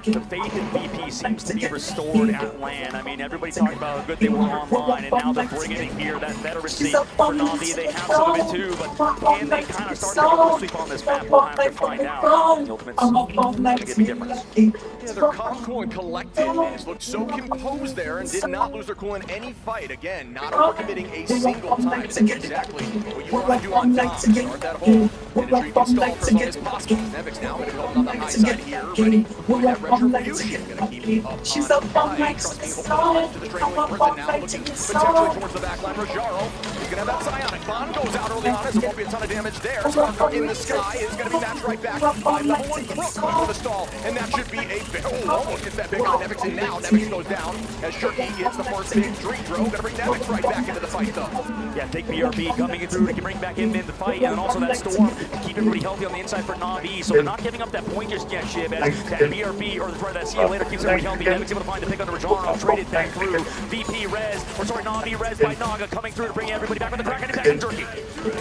the faith in VP seems to be restored at LAN. I mean, everybody talked about how good they were online, and now they're bringing it here. That veterancy for Na'Vi, they have some of it too, but can they kind of start to make a sweep on this map? We'll have to find out. The Ultimates going to get the difference. Yeah, they're calm, cool, and collected. They just looked so composed there and did not lose their cool in any fight. Again, not overcommitting a single time. That's exactly what you want to do on top. Start that hole and intrigue install for as long as possible. Nevix now going to go on the high side here, ready for that retribution. Going to keep up high. Trusting hole to the Strangling Prison now, looking potentially towards the back line. Rajaro is going to have that Psionic Bond. Goes out early on, so there won't be a ton of damage there. Sparker in the sky is going to be matched right back by level 1 Crook for the stall, and that should be a almost gets that big on Nevix in now. Nevix goes down as Shirky hits the first big Dreedro. Going to bring Nevix right back into the fight though. Yeah, take BRB coming through to bring back in the fight, and then also that Storm to keep everybody healthy on the inside for Na'Vi. So they're not giving up that point just yet, Shib, as that BRB, or sorry, that See You Later keeps everybody healthy. Nevix able to find the pick under Rajaro, traded back through. VP res, or sorry, Na'Vi res by Naga, coming through to bring everybody back with the crack and attack and Jerky.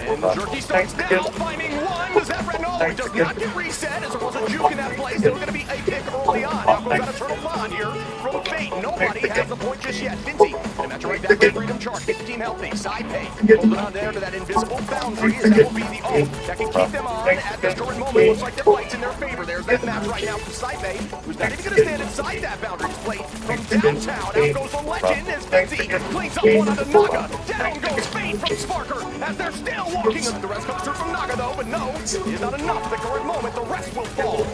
And the Jerky starts now, finding one. Does that red? No, it does not get reset, as there was a juke in that play. Still going to be a pick early on. Now goes that Eternal Bond here from Fate. Nobody has the point just yet. Finzi, and that's right back to Freedom Charge. 15 healthy. Side pay. Holding on there to that invisible boundary, as that will be the ult that can keep them on at this current moment. Looks like their fight's in their favor. There's that match right now from Side pay, who's not even going to stand inside that boundary plate from downtown. Out goes the legend as Finzi cleans up one on the Naga. Down goes Fate from Sparker as they're still walking. The rest comes through from Naga though, but no, is not enough. At the current moment, the rest will fall.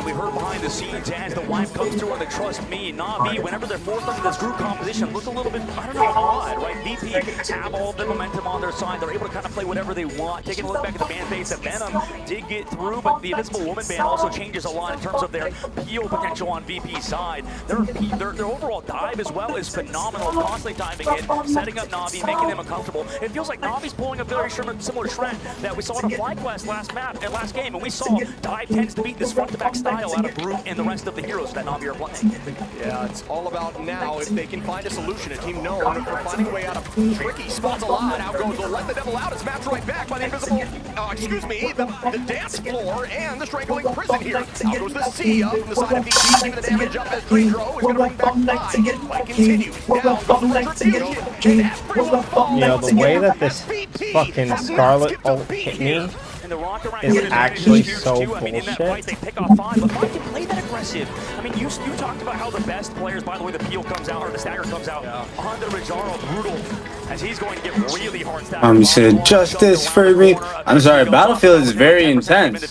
We heard behind the scenes as the wife comes through on the Trust Me. Na'Vi, whenever they're forced into this group composition, look a little bit, I don't know, odd, right? VP have all the momentum on their side. They're able to kind of play whatever they want. Taking a look back at the ban base, that Venom did get through, but the Invisible Woman ban also changes a lot in terms of their peel potential on VP's side. Their overall dive as well is phenomenal, constantly diving in, setting up Na'Vi, making them uncomfortable. It feels like Na'Vi's pulling a very similar trend that we saw in a FlyQuest last game, and we saw dive tends to beat this front-to-back style out of Brute and the rest of the heroes that Na'Vi are playing. Yeah, it's all about now if they can find a solution. A team known for finding a way out of tricky spots a lot. Out goes the Let the Devil Out. It's matched right back by the invisible, the dance floor and the Strangling Prison here. Out goes the Sia from the side of VP, giving the damage up as Dreedro is going to bring back 5. Fight continues. Down goes the Retribution, and everyone falls. You know, the way that this fucking Scarlet ult hit me, the rocket round is is actually huge so too. I mean, in that bullshit. fight, they pick off 5, but 5 can play that aggressive. I mean, you talked about how the best players, by the way, the peel comes out, or the stagger comes out, on the Rizarro, brutal, as he's going to get really hard staggers. You said justice for me. I'm sorry, Battlefield is very intense.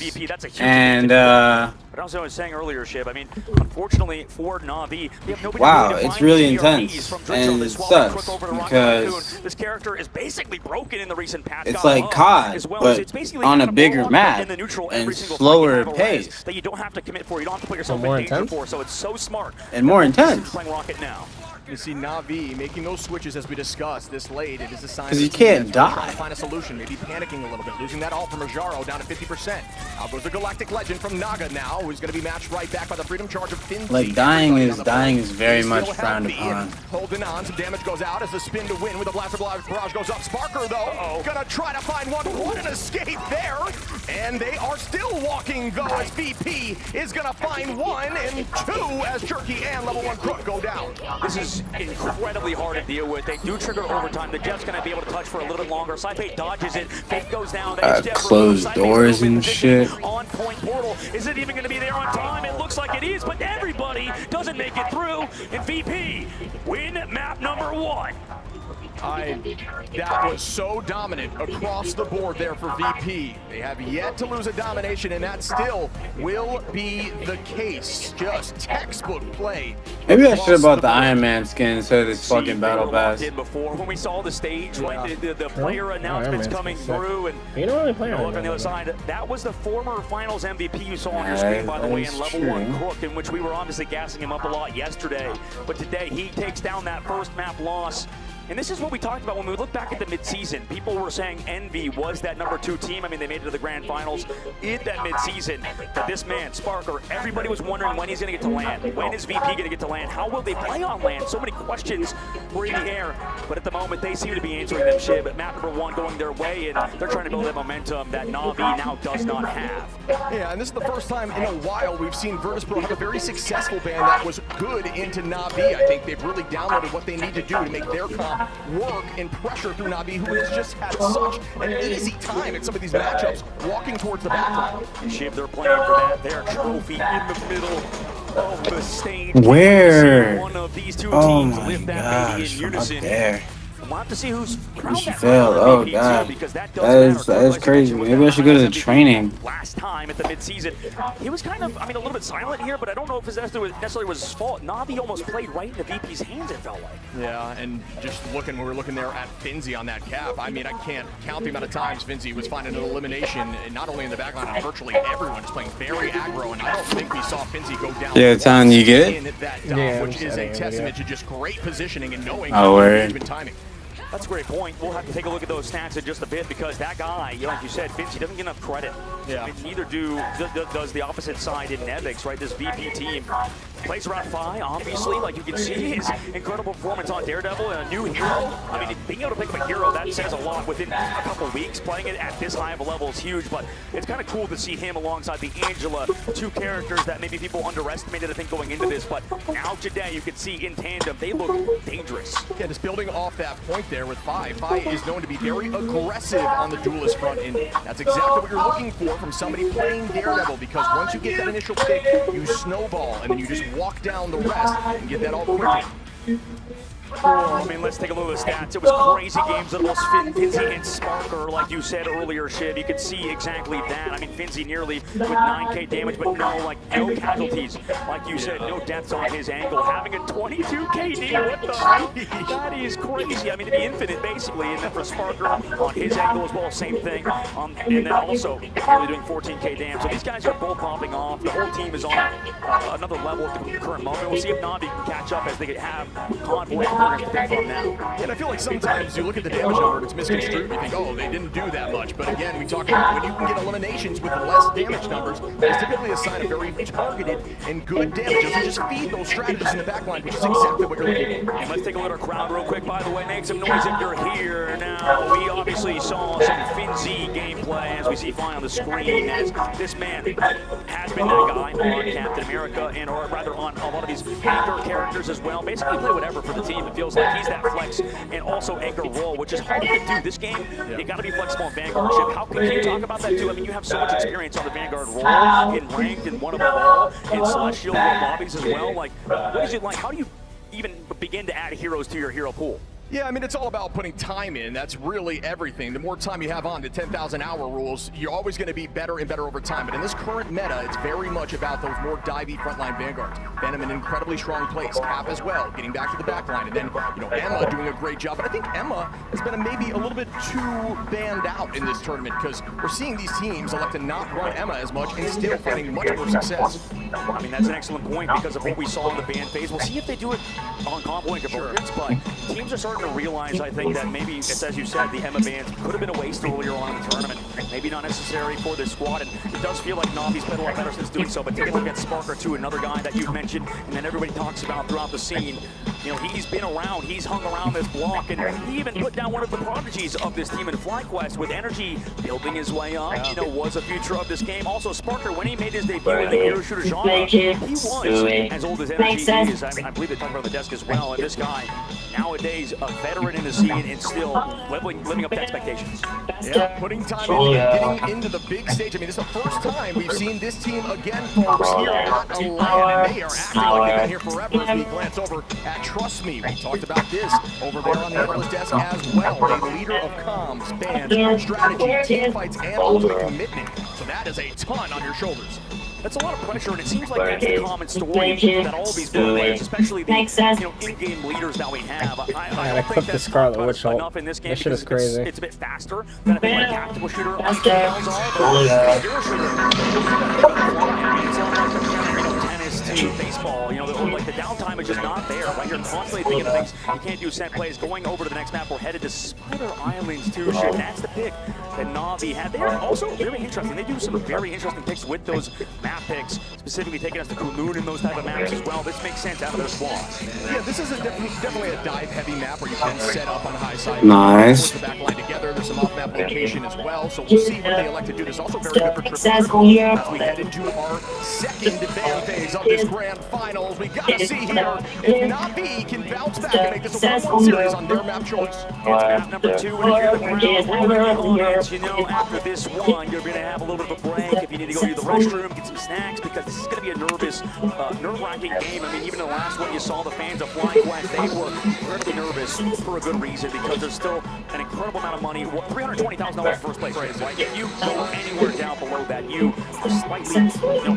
And, But also, I was saying earlier, Shib, I mean, unfortunately for Na'Vi, we have nobody wow, to it's find really PRPs intense. from Dritzel. And They it swallow sucks Crook over to Rocket Raccoon. because This character is basically broken in the recent patch. it's got like low, COD, as well as it's but basically on kind a of bigger Warlock map in the neutral and every single slower fight you have a res pace. that you don't have to commit for. You don't have to put yourself more in danger intense? for. So it's so smart. And more intense. Playing Rocket now. You see Na'Vi making those switches as we discussed this late. It is a sign 'Cause you of the team can't that's die. trying to find a solution, maybe panicking a little bit, losing that ult from Rajaro down to 50%. Out goes the Galactic Legend from Naga now, who's going to be matched right back by the Freedom Charge of Finzi. like dying Everybody is on the dying board. is very He's much still frowned healthy and upon. holding on, some damage goes out as the spin to win with the Blaster Barrage goes up. Sparker though, gonna try to find one. What an escape there! And they are still walking though as VP is gonna find 1 and 2 as Jerky and level 1 Crook go down. This is incredibly hard to deal with. They do trigger overtime. The Jet's going to be able to touch for a little bit longer. Saifei dodges it. Fake goes down. Closed doors and shit. On point portal. Is it even going to be there on time? It looks like it is, but everybody doesn't make it through. And VP win map number 1. That was so dominant across the board there for VP. They have yet to lose a domination, and that still will be the case. Just textbook play. Maybe I should have bought the Iron Man skin instead of this fucking battle pass. Did before when we saw the stage, right? The player announcements coming through, and you don't really play look on the other side. That was the former Finals MVP you saw on your screen, by the way, in level 1 Crook, in which we were obviously gassing him up a lot yesterday. But today he takes down that first map loss. And this is what we talked about when we look back at the midseason. People were saying Envy was that number 2 team. I mean, they made it to the grand finals in that midseason. But this man, Sparker, everybody was wondering when he's going to get to land. When is VP going to get to land? How will they play on land? So many questions were in the air. But at the moment, they seem to be answering them shit. But map number 1 going their way, and they're trying to build that momentum that Na'Vi now does not have. Yeah, and this is the first time in a while we've seen Virtus.pro have a very successful ban that was good into Na'Vi. I think they've really downloaded what they need to do to make their comp work and pressure through Na'Vi, who has just had such an easy time in some of these matchups walking towards the backline. Shiv, they're playing for that. Their trophy in the middle of the stage. Where? One of these two Oh teams my lift that baby gosh, in from up unison. there. We'll have to see who's crowned She that failed. final Oh MVP god, too, because that that is crazy. Maybe I should go to the training. Last time at the midseason, he was kind of, I mean, a little bit silent here, but I don't know if it necessarily was his fault. Na'Vi almost played right into VP's hands, it felt like. Yeah, and just looking, we were looking there at Finzi on that cap. I mean, I can't count the amount of times Finzi was finding an elimination, and not only in the backline, and virtually everyone is playing very aggro, and I don't think we saw Finzi go down. Yeah, Tom, you get it? In that dom, which is a testament to just great positioning and knowing management timing. That's a great point. We'll have to take a look at those stats in just a bit because that guy, like you said, Finzi doesn't get enough credit. Yeah. I mean, neither does the opposite side in Nevix, right? This VP team plays around Fi, obviously. Like you can see his incredible performance on Daredevil and a new hero. I mean, being able to pick up a hero, that says a lot within a couple of weeks. Playing it at this high of a level is huge, but it's kind of cool to see him alongside the Angela, 2 characters that maybe people underestimated, I think, going into this. But now today, you can see in tandem, they look dangerous. Yeah, just building off that point there with Fi. Fi is known to be very aggressive on the duelist front, and that's exactly what you're looking for from somebody playing Daredevil, because once you get that initial pick, you snowball, and then you just walk down the rest and get that all quickly. I mean, let's take a look at the stats. It was crazy games that was Finzi and Sparker, like you said earlier, Shiv. You could see exactly that. I mean, Finzi nearly with 9k damage, but no casualties. Like you said, no deaths on his angle. Having a 22 KD, what the heck? That is crazy. I mean, it'd be infinite, basically. And then for Sparker on his angle as well, same thing. And then also nearly doing 14k damage. So these guys are both popping off. The whole team is on another level at the current moment. We'll see if Na'Vi can catch up as they have Convoy from now. And I feel like sometimes you look at the damage number and it's misconstrued. You think, oh, they didn't do that much. But again, we talk about when you can get eliminations with less damage numbers, that's typically a sign of very targeted and good damage. If you just feed those strategies in the backline, which is exactly what you're looking for. And let's take a look at our crowd real quick, by the way. Make some noise if you're here. Now, we obviously saw some Z gameplay, as we see flying on the screen, as this man has been that guy on Captain America, and or rather on a lot of these anchor characters as well. Basically play whatever for the team. It feels like he's that flex and also anchor role, which is hard to do. This game, you got to be flexible in Vanguard ship. How can you talk about that too? I mean, you have so much experience on the Vanguard role, in ranked, and one above all, in Celestial lobbies as well. Like, what is it like? How do you even begin to add heroes to your hero pool? Yeah, I mean, it's all about putting time in. That's really everything. The more time you have on the 10,000 hour rules, you're always going to be better and better over time. But in this current meta, it's very much about those more divey frontline Vanguards. Venom in an incredibly strong place. Cap as well, getting back to the back line. And then, you know, Emma doing a great job. But I think Emma has been maybe a little bit too banned out in this tournament because we're seeing these teams elect to not run Emma as much and still finding much more success. I mean, that's an excellent point because of what we saw in the ban phase. We'll see if they do it on Combo and Convergence, but teams are starting to realize, I think, that maybe it's, as you said, the Emma bans could have been a waste earlier on in the tournament. Maybe not necessary for this squad, and it does feel like Navi's played a lot better since doing so, but take a look at Sparker too, another guy that you've mentioned and then everybody talks about throughout the scene. You know, he's been around, he's hung around this block, and he even put down one of the prodigies of this team in FlyQuest with Energy building his way up, you know, was a future of this game. Also, Sparker, when he made his debut in the hero shooter genre, he was as old as Energy is. I believe they talked about the desk as well, and this guy, nowadays, a veteran in the scene and still living up to expectations. Yeah, putting time in, getting into the big stage. I mean, this is the first time we've seen this team again, folks, here at Atlanta, and they are acting like they've been here forever as we glance over at Trust Me. We talked about this over there on the analyst desk as well. A leader of comms, bands, strategy, team fights, and ultimate commitment. So that is a ton on your shoulders. That's a lot of pressure, and it seems like that's the common story that all of these players, especially the in-game leaders that we have. I clipped the Scarlet Witch ult. Enough in this game That shit is because crazy. it's a bit faster than a bit like tactical shooter on scales are, but hero shooter, tennis to baseball, you know, like the downtime is just not there. Like you're constantly thinking of things you can't do set plays. Going over to the next map, we're headed to Spider Islands too. Shit, that's the pick that Na'Vi had. They're also very interesting. They do some very interesting picks with those map picks, specifically taking us to Kowloon and those type of maps as well. This makes sense out of their squads. Yeah, this is definitely a dive-heavy map where you can set up on the high side. Nice. The back line together. There's some off-map location as well, so we'll see what they elect to do. This is also very good for triple as we head into our second ban phase of this grand finals. We gotta see here if Na'Vi can bounce back and make this a 1-1 series on their map choice. It's map number 2, and if you're the Browns, you know, after this one, you're gonna have a little bit of a break. If you need to go to the restroom, get some snacks, because this is gonna be a nerve-wracking game. I mean, even the last one you saw the fans of FlyQuest, they were incredibly nervous for a good reason, because there's still an incredible amount of money. $320,000 first place, right? If you go anywhere down below that, you slightly,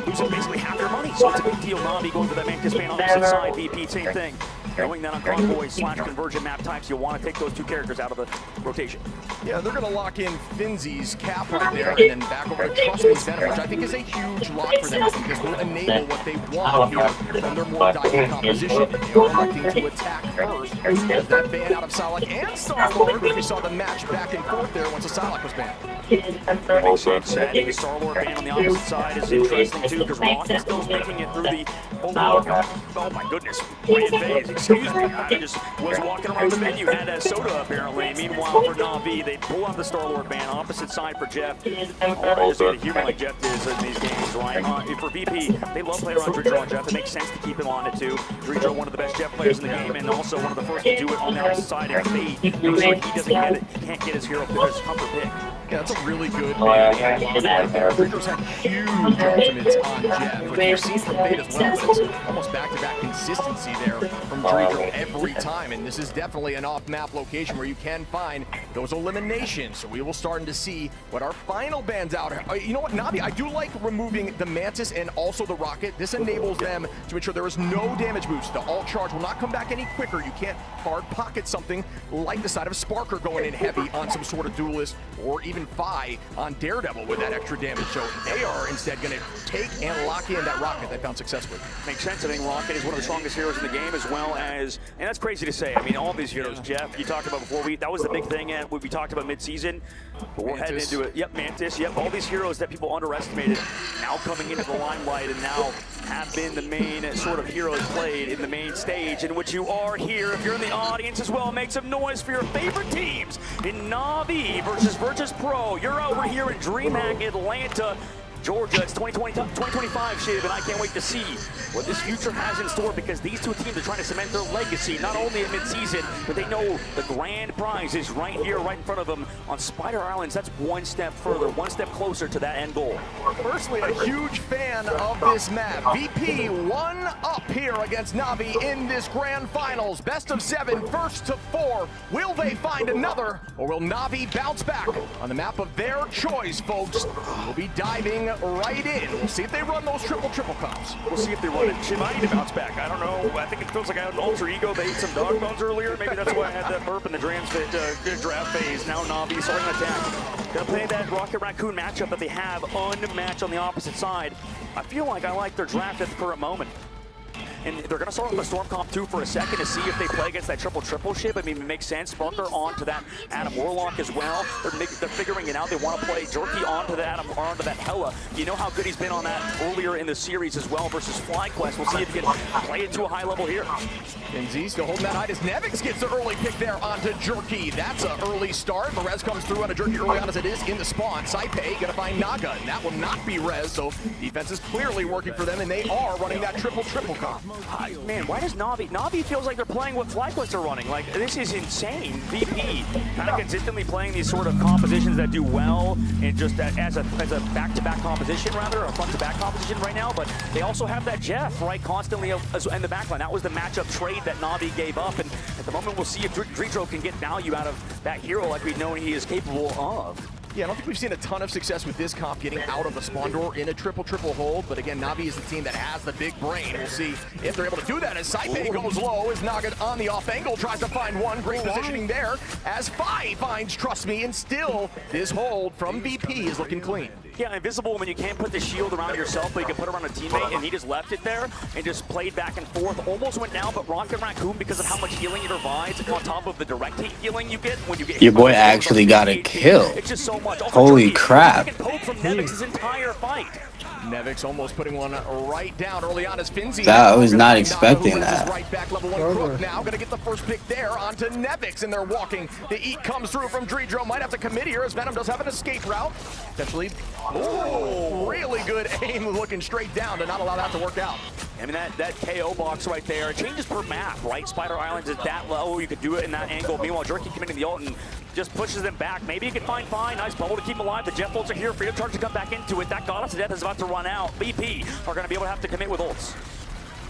losing basically half your money. So it's a big deal. Na'Vi going for that Mantis ban on the opposite side. VP, same thing. Knowing that on Convoy/Convergent map types, you'll want to take those two characters out of the rotation. Yeah, they're going to lock in Finzi's Cap right there, and then back over to Trust Me's Venom, which I think is a huge lock for them. I think this will enable what they want here from their more diving composition. And they are electing to attack first. As that ban out of Salak and Star-Lord, we saw the match back and forth there once the Salak was banned. Makes sense. Adding the Star-Lord ban on the opposite side is interesting too, because Rocket still is making it through the oh my goodness, great phase. Excuse me, I just was walking around the venue, had a soda apparently. Meanwhile, for Na'Vi, they pull out the Star-Lord ban, opposite side for Jeff. Just a human like Jeff is in these games, right? For VP, they love playing around Dridro and Jeff. It makes sense to keep him on it too. Dridro, one of the best Jeff players in the game, and also one of the first to do it on the opposite side. And Fade knows like he doesn't get it, he can't get his hero because it's comfort pick. Yeah, that's a really good ban right there. Dridro's had huge ultimates on Jeff, which we've seen from Fade as well, but it's almost back-to-back consistency there from Dridro every time, and this is definitely an off-map location where you can find those eliminations. So we will start to see what our final bans out. You know what, Na'Vi, I do like removing the Mantis and also the Rocket. This enables them to ensure there is no damage boost. The alt charge will not come back any quicker. You can't hard pocket something like the side of Sparker going in heavy on some sort of duelist, or even Fi on Daredevil with that extra damage. So they are instead going to take and lock in that Rocket they found successfully. Makes sense. I think Rocket is one of the strongest heroes in the game, as well as, and that's crazy to say. I mean, all these heroes, Jeff, you talked about before, that was the big thing at what we talked about mid-season. But we're heading into it. Yep, Mantis. Yep, all these heroes that people underestimated now coming into the limelight, and now have been the main sort of heroes played in the main stage, in which you are here. If you're in the audience as well, make some noise for your favorite teams in Na'Vi versus Virtus Pro. You're over here in DreamHack Atlanta, Georgia. It's 2025, Shiv, and I can't wait to see what this future has in store, because these two teams are trying to cement their legacy, not only at midseason, but they know the grand prize is right here, right in front of them on Spider Islands. That's one step further, one step closer to that end goal. Personally, a huge fan of this map. VP 1 up here against Na'Vi in this grand finals. Best of 7, first to 4. Will they find another, or will Na'Vi bounce back on the map of their choice, folks? We'll be diving right in. We'll see if they run those triple comps. We'll see if they run it. Shiv, I need to bounce back. I don't know. I think it feels like I had an alter ego. They ate some dog bones earlier. Maybe that's why I had that burp in the draft phase. Now Na'Vi starting to attack. Gonna play that Rocket Raccoon matchup that they have unmatched on the opposite side. I feel like I like their draft at the current moment. And they're going to start with the Storm Comp 2 for a second to see if they play against that triple ship. I mean, it makes sense. Sparker onto that Adam Warlock as well. They're figuring it out. They want to play Jerky onto that Adam, or onto that Hella. You know how good he's been on that earlier in the series as well versus FlyQuest. We'll see if he can play it to a high level here. Kenzie still holding that high as Nevix gets the early pick there onto Jerky. That's an early start. Perez comes through onto Jerky early on as it is in the spawn. Saipei gonna find Naga, and that will not be Rez, so defense is clearly working for them, and they are running that triple comp. Man, why does Na'Vi feels like they're playing what FlyQuest are running? Like, this is insane. VP kind of consistently playing these sort of compositions that do well, and just as a back-to-back composition, rather, a front-to-back composition right now, but they also have that Jeff, right, constantly in the backline. That was the matchup trade that Na'Vi gave up, and at the moment we'll see if Dredro can get value out of that hero like we know he is capable of. Yeah, I don't think we've seen a ton of success with this comp getting out of the spawn door in a triple hold, but again, Na'Vi is the team that has the big brain. We'll see if they're able to do that as Saipei goes low, as Naga on the off angle tries to find one. Great positioning there as Fi finds Trust Me, and still this hold from VP is looking clean. Yeah, invisible when you can't put the shield around yourself, but you can put it around a teammate, and he just left it there and just played back and forth. Almost went down, but Rocket Raccoon, because of how much healing it provides, on top of the direct hit healing you get when you get Your boy actually got a kill. It's just so much. Holy crap. Poke from Nevix's entire fight. Nevix almost putting one right down early on as Finzi. I was not expecting that. Right back, level 1 Crook now gonna get the first pick there onto Nevix, and they're walking. The eat comes through from Dredro. Might have to commit here as Venom does have an escape route. Potentially, really good aim, looking straight down to not allow that to work out. I mean, that KO box right there, it changes per map, right? Spider Islands is that low, you could do it in that angle. Meanwhile, Jerky committing the ult and just pushes them back. Maybe he can find Fi. Nice bubble to keep him alive. The jet bolts are here. Freedom Charge to come back into it. That Goddess of Death is about to run out. VP are going to be able to have to commit with ults.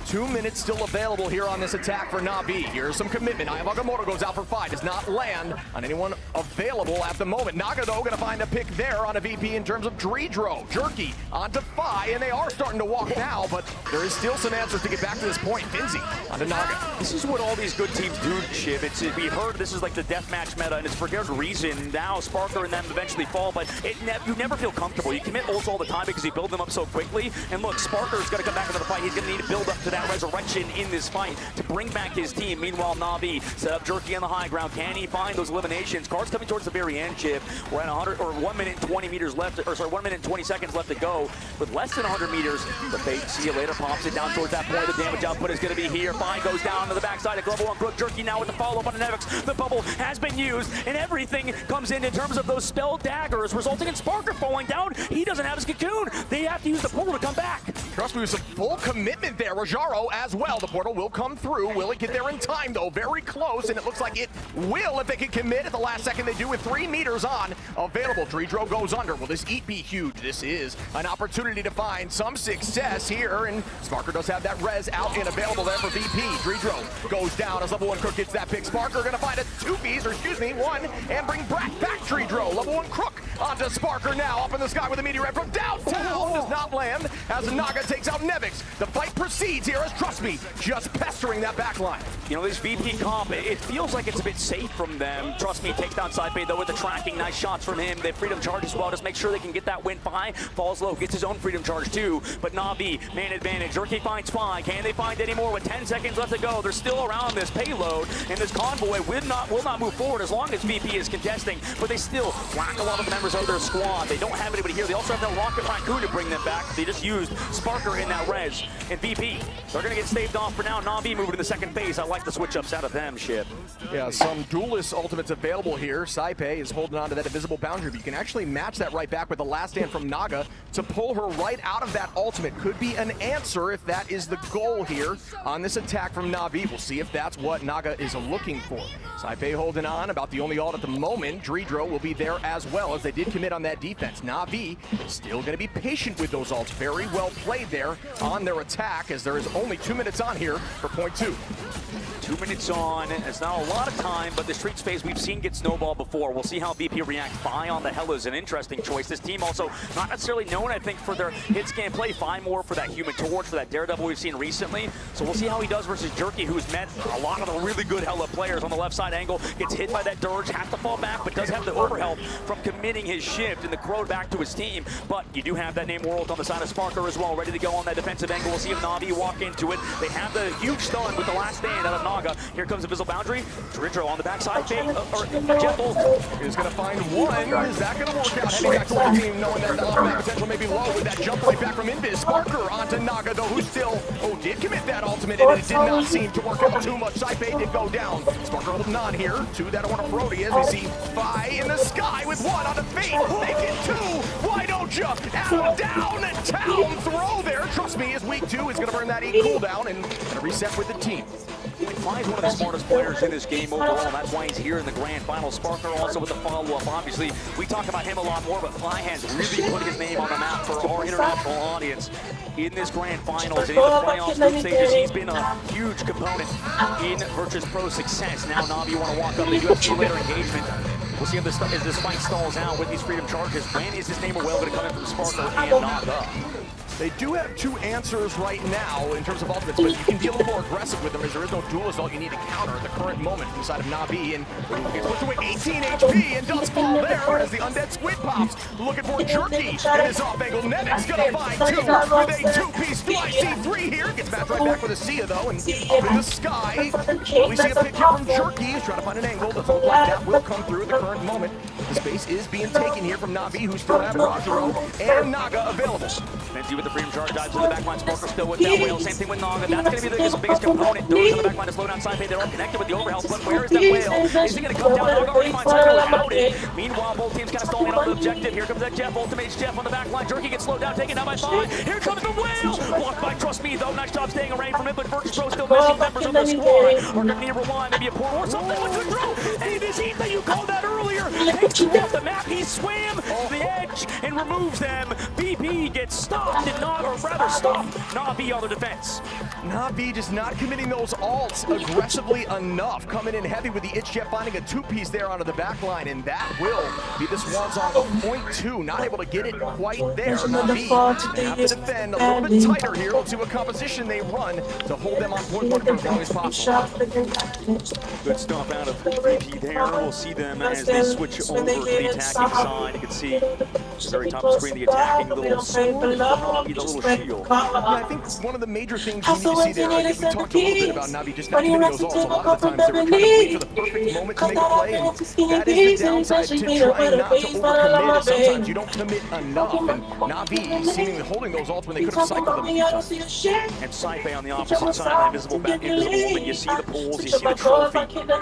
2 minutes still available here on this attack for Na'Vi. Here's some commitment. Ayavagamoto goes out for Fi. Does not land on anyone available at the moment. Naga, though, gonna find a pick there on a VP in terms of Dredro. Jerky onto Fi, and they are starting to walk now, but there is still some answers to get back to this point. Finzi onto Naga. This is what all these good teams do, Shiv. We heard this is like the deathmatch meta, and it's for good reason. Now Sparker and them eventually fall, but you never feel comfortable. You commit ults all the time because you build them up so quickly. And look, Sparker's gonna come back into the fight. He's gonna need to build up to that resurrection in this fight to bring back his team. Meanwhile, Na'Vi set up Jerky on the high ground. Can he find those eliminations? Cards coming towards the very end, Chip. We're at 1 minute and 20 meters left, or sorry, 1 minute and 20 seconds left to go with less than 100 meters. The fake see you later pops it down towards that point. The damage output is going to be here. Fi goes down to the backside of Global 1 Crook. Jerky now with the follow-up on Nevix. The bubble has been used, and everything comes in terms of those spell daggers, resulting in Sparker falling down. He doesn't have his cocoon. They have to use the portal to come back. Trust me, with some full commitment there. Rojaro as well. The portal will come through. Will it get there in time, though? Very close, and it looks like it will if they can commit at the last second. They do with 3 meters on available. Dredro goes under. Will this eat be huge? This is an opportunity to find some success here, and Sparker does have that res out and available there for VP. Dredro goes down as level 1 Crook gets that pick. Sparker gonna find a 2Bs, or excuse me, 1, and bring back Dredro. Level 1 Crook onto Sparker now, up in the sky with a meteorite from downtown. Does not land as Naga takes out Nevix. The fight proceeds here. here as Trust Me just pestering that back line. You know, this VP comp, it feels like it's a bit safe from them. Trust Me takes down Saipei though with the tracking. Nice shots from him. They freedom charge as well. Just make sure they can get that win. Spy falls low, gets his own freedom charge too. But Na'Vi, man advantage. Jerky finds Spy. Can they find any more with 10 seconds left to go? They're still around this payload, and this convoy will not move forward as long as VP is contesting. But they still lack a lot of the members of their squad. They don't have anybody here. They also have no Rocket Raccoon to bring them back. They just used Sparker in that res. And VP, they're going to get staved off for now. Na'Vi moving to the second phase. I like the switch ups out of them, Ship. Yeah, some duelist ultimates available here. Saipei is holding on to that invisible boundary, but you can actually match that right back with the last stand from Naga to pull her right out of that ultimate. Could be an answer if that is the goal here on this attack from Na'Vi. We'll see if that's what Naga is looking for. Saipei holding on, about the only ult at the moment. Dredro will be there as well, as they did commit on that defense. Na'Vi still going to be patient with those ults. Very well played there on their attack, as there is only 2 minutes on here for point 2. 2 minutes on. It's not a lot of time, but the Streets phase we've seen get snowballed before. We'll see how VP reacts. Fi on the Hella is an interesting choice. This team also not necessarily known, I think, for their hit scan play. Fi more for that Human Torch, for that Daredevil we've seen recently. So we'll see how he does versus Jerky, who's met a lot of the really good Hella players on the left side angle. Gets hit by that Dirge, has to fall back, but does have the overhelp from committing his shift and the Crow back to his team. But you do have that name World on the side of Sparker as well, ready to go on that defensive angle. We'll see if Na'Vi walk into it. They have the huge stun with the last stand out of Naga. Here comes the Visible Boundary. Dredro on the backside. Jetbolt is going to find one. Is that going to work out? Heading back toward the team, knowing that the off-back potential may be low with that jump right back from Invis. Sparker onto Naga, though, who still, did commit that ultimate, and it did not seem to work out too much. Saipei did go down. Sparker holding on here. 2 that on a Brody as we see Fi in the sky with 1 on the feet. Make it 2. Why don't you? Out, down, and town throw there. Trust Me, is week 2 is going to burn that E cooldown and going to reset with the team. Fi is one of the smartest players in this game overall. That's why he's here in the grand final. Sparker also with the follow-up. Obviously, we talk about him a lot more, but Fi has really put his name on the map for our international audience in this grand finals. And in the playoffs group stages, he's been a huge component in Virtus Pro's success. Now Na'Vi want to walk up. They do have 2 later engagement. We'll see if this fight stalls out with these freedom charges. When is this name well going to come in from Sparker and Naga? They do have 2 answers right now in terms of ultimates, but you can be a little more aggressive with them, as there is no duelist ult you need to counter at the current moment from the side of Na'Vi. And gets put to 18 HP and does fall there as the undead squid pops. Looking for Jerky in his off angle. Nevic's gonna find 2 with a 2-piece C3 here. Gets back right back with a Sia though, and up in the sky. We see a pick here from Jerky. He's trying to find an angle. Doesn't look like that will come through at the current moment. The space is being taken here from Na'Vi, who still have Rajaro and Naga available. Menzi with the freedom charge, dives to the backline. Sparker still with that whale. Same thing with Naga. That's going to be the biggest component. Doors on the backline to slow down Saipei. They're all connected with the overhealth, but where is that whale? Is he going to come down? Naga already finds Saipei without it. Meanwhile, both teams kind of stalling on the objective. Here comes that Jeff. Ultimates Jeff on the backline. Jerky gets slowed down, taken down by Fi. Here comes the whale. Blocked by Trust Me, though. Nice job staying away from it, but Virtus Pro still missing members of their squad. Are going to need rewind, maybe a portal or something. With the throw. Hey, this heat that you called that earlier. Takes you off the map. He swam the edge and removes them. BP gets stopped and not, or rather stopped. Na'Vi on the defense. Na'Vi just not committing those ults aggressively enough. Coming in heavy with the Itch Jet, finding a 2-piece there onto the back line, and that will be the swan song of point 2. Not able to get it quite there. Na'Vi have to defend a little bit tighter here. Let's see what composition they run to hold them on point 1 for as long as possible. Good stuff out of BP there. We'll see them as they switch over to the attacking side. You can see at the very top of the screen the attacking little sword from Na'Vi, the little shield. Yeah, I think one of the major things you need to see there, I think we talked a little bit about Na'Vi just not committing those ults. A lot of the times they were trying to wait for the perfect moment to make a play, and that is the downside to trying not to overcommit. Sometimes you don't commit enough, and Na'Vi seemingly holding those ults when they could have cycled them a few times. And Saipei on the opposite side, invisible woman. You see the pools, you see the trophy.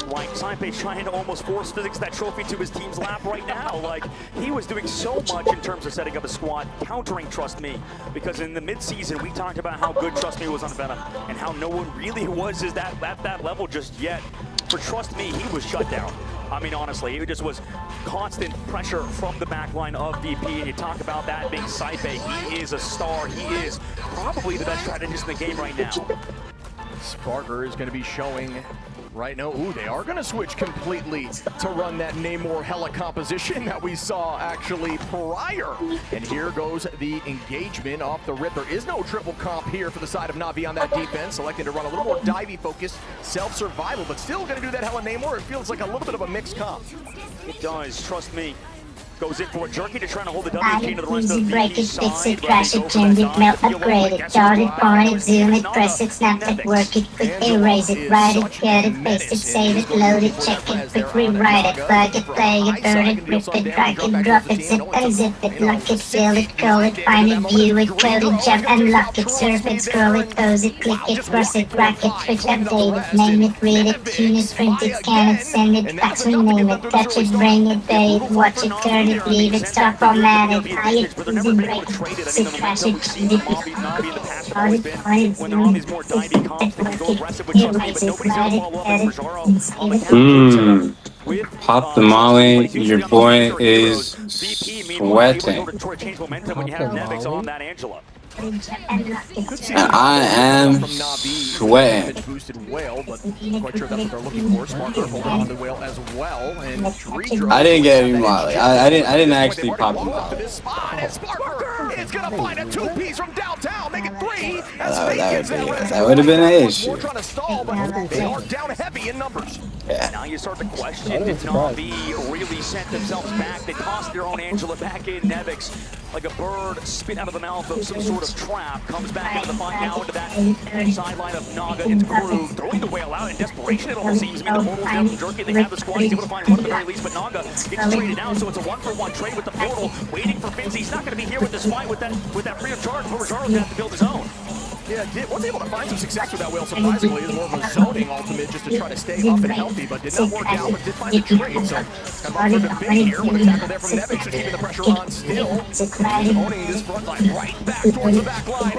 Like Saipei trying to almost force physics that trophy to his team's lap right now. Like, he was doing so much in terms of setting up a squad, countering Trust Me. Because in the mid-season, we talked about how good Trust Me was on Venom, and how no one really was at that level just yet. For Trust Me, he was shut down. I mean, honestly, it just was constant pressure from the backline of VP, and you talk about that being Saipei. He is a star. He is probably the best strategist in the game right now. Sparker is going to be showing right now. Ooh, they are going to switch completely to run that Namor Hela composition that we saw actually prior. And here goes the engagement off the rip. There is no triple comp here for the side of Na'Vi on that defense, selecting to run a little more divey focused, self-survival, but still going to do that Hela Namor. It feels like a little bit of a mixed comp. It does, trust me. Goes in for a jerky to try to hold the WK to the rest of the break it, fix it, crash it, change it, melt, upgrade it, dart it, point it, zoom it, press it, snap it, work it, quick erase it, write it, cut it, paste it, save it, load it, check it, quick rewrite it, plug it, play it, burn it, rip it, drag it, drop it, zip unzip it, lock it, fill it, call it, find it, view it, code it, jump, unlock it, surf it, scroll it, pose it, click it, cross it, rack it, switch, update it, name it, read it, tune it, print it, scan it, send it, fax, rename it, touch it, bring it, pay it, watch it, turn it, leave it, stop, format it, hide it, easy, break it, fix it, crash it, change it, on it, when they're on these more divey comps, they can go aggressive with trust me, but nobody's going to follow up with Rajaro on the counter. Pop the molly, your boy is sweating. And I am sweating. Boosted whale, but quite sure that's what they're looking for. Sparker holding on to whale as well, and I didn't get any molly. I didn't actually pop the molly. Sparker is gonna find a two-piece from downtown, make it 3. That would have been an issue. We're trying to stall, but they are down heavy in numbers. Yeah. Now you start to question, did Na'Vi really set themselves back? They tossed their own Angela back in. Nevix, like a bird spit out of the mouth of some sort of trap, comes back into the fight now into that sideline of Naga into crew, throwing the whale out in desperation, it almost seems. I mean, the portal's down from Jerky, they have the squad, he's able to find one at the very least, but Naga gets traded out, so it's a 1-for-1 trade with the portal, waiting for Finzi. He's not going to be here with this fight with that free of charge, but Rojaro's going to have to build his own. Yeah, was able to find some success with that whale, surprisingly. It's more of a zoning ultimate just to try to stay up and healthy, but did not work out, but did find the trade. So, kind of a bit here with a tackle there from Nevix, keeping the pressure on still. He's owning this front line right back towards the back line.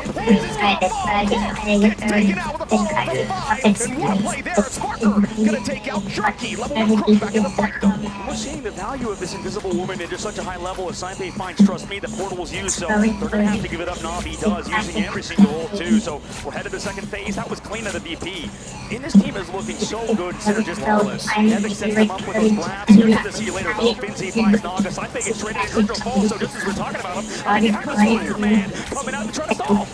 Taken out with a follow from 5. And what a play there. Sparker going to take out Jerky. Level 1 Crook back in the fight, though. We're seeing the value of this invisible woman at just such a high level as Saipei finds Trust Me, the portal was used, so they're going to have to give it up. Na'Vi does, using every single ult, too. So we're headed to the second phase. That was clean at the VP. And this team is looking so good, Synergist Lawless. Nevix sets them up with those grabs. Here's to see you later, though. Finzi finds Naga. Saipei gets traded in Hydro Fall, so just as we're talking about him, I have the Spider-Man coming out to try to stall.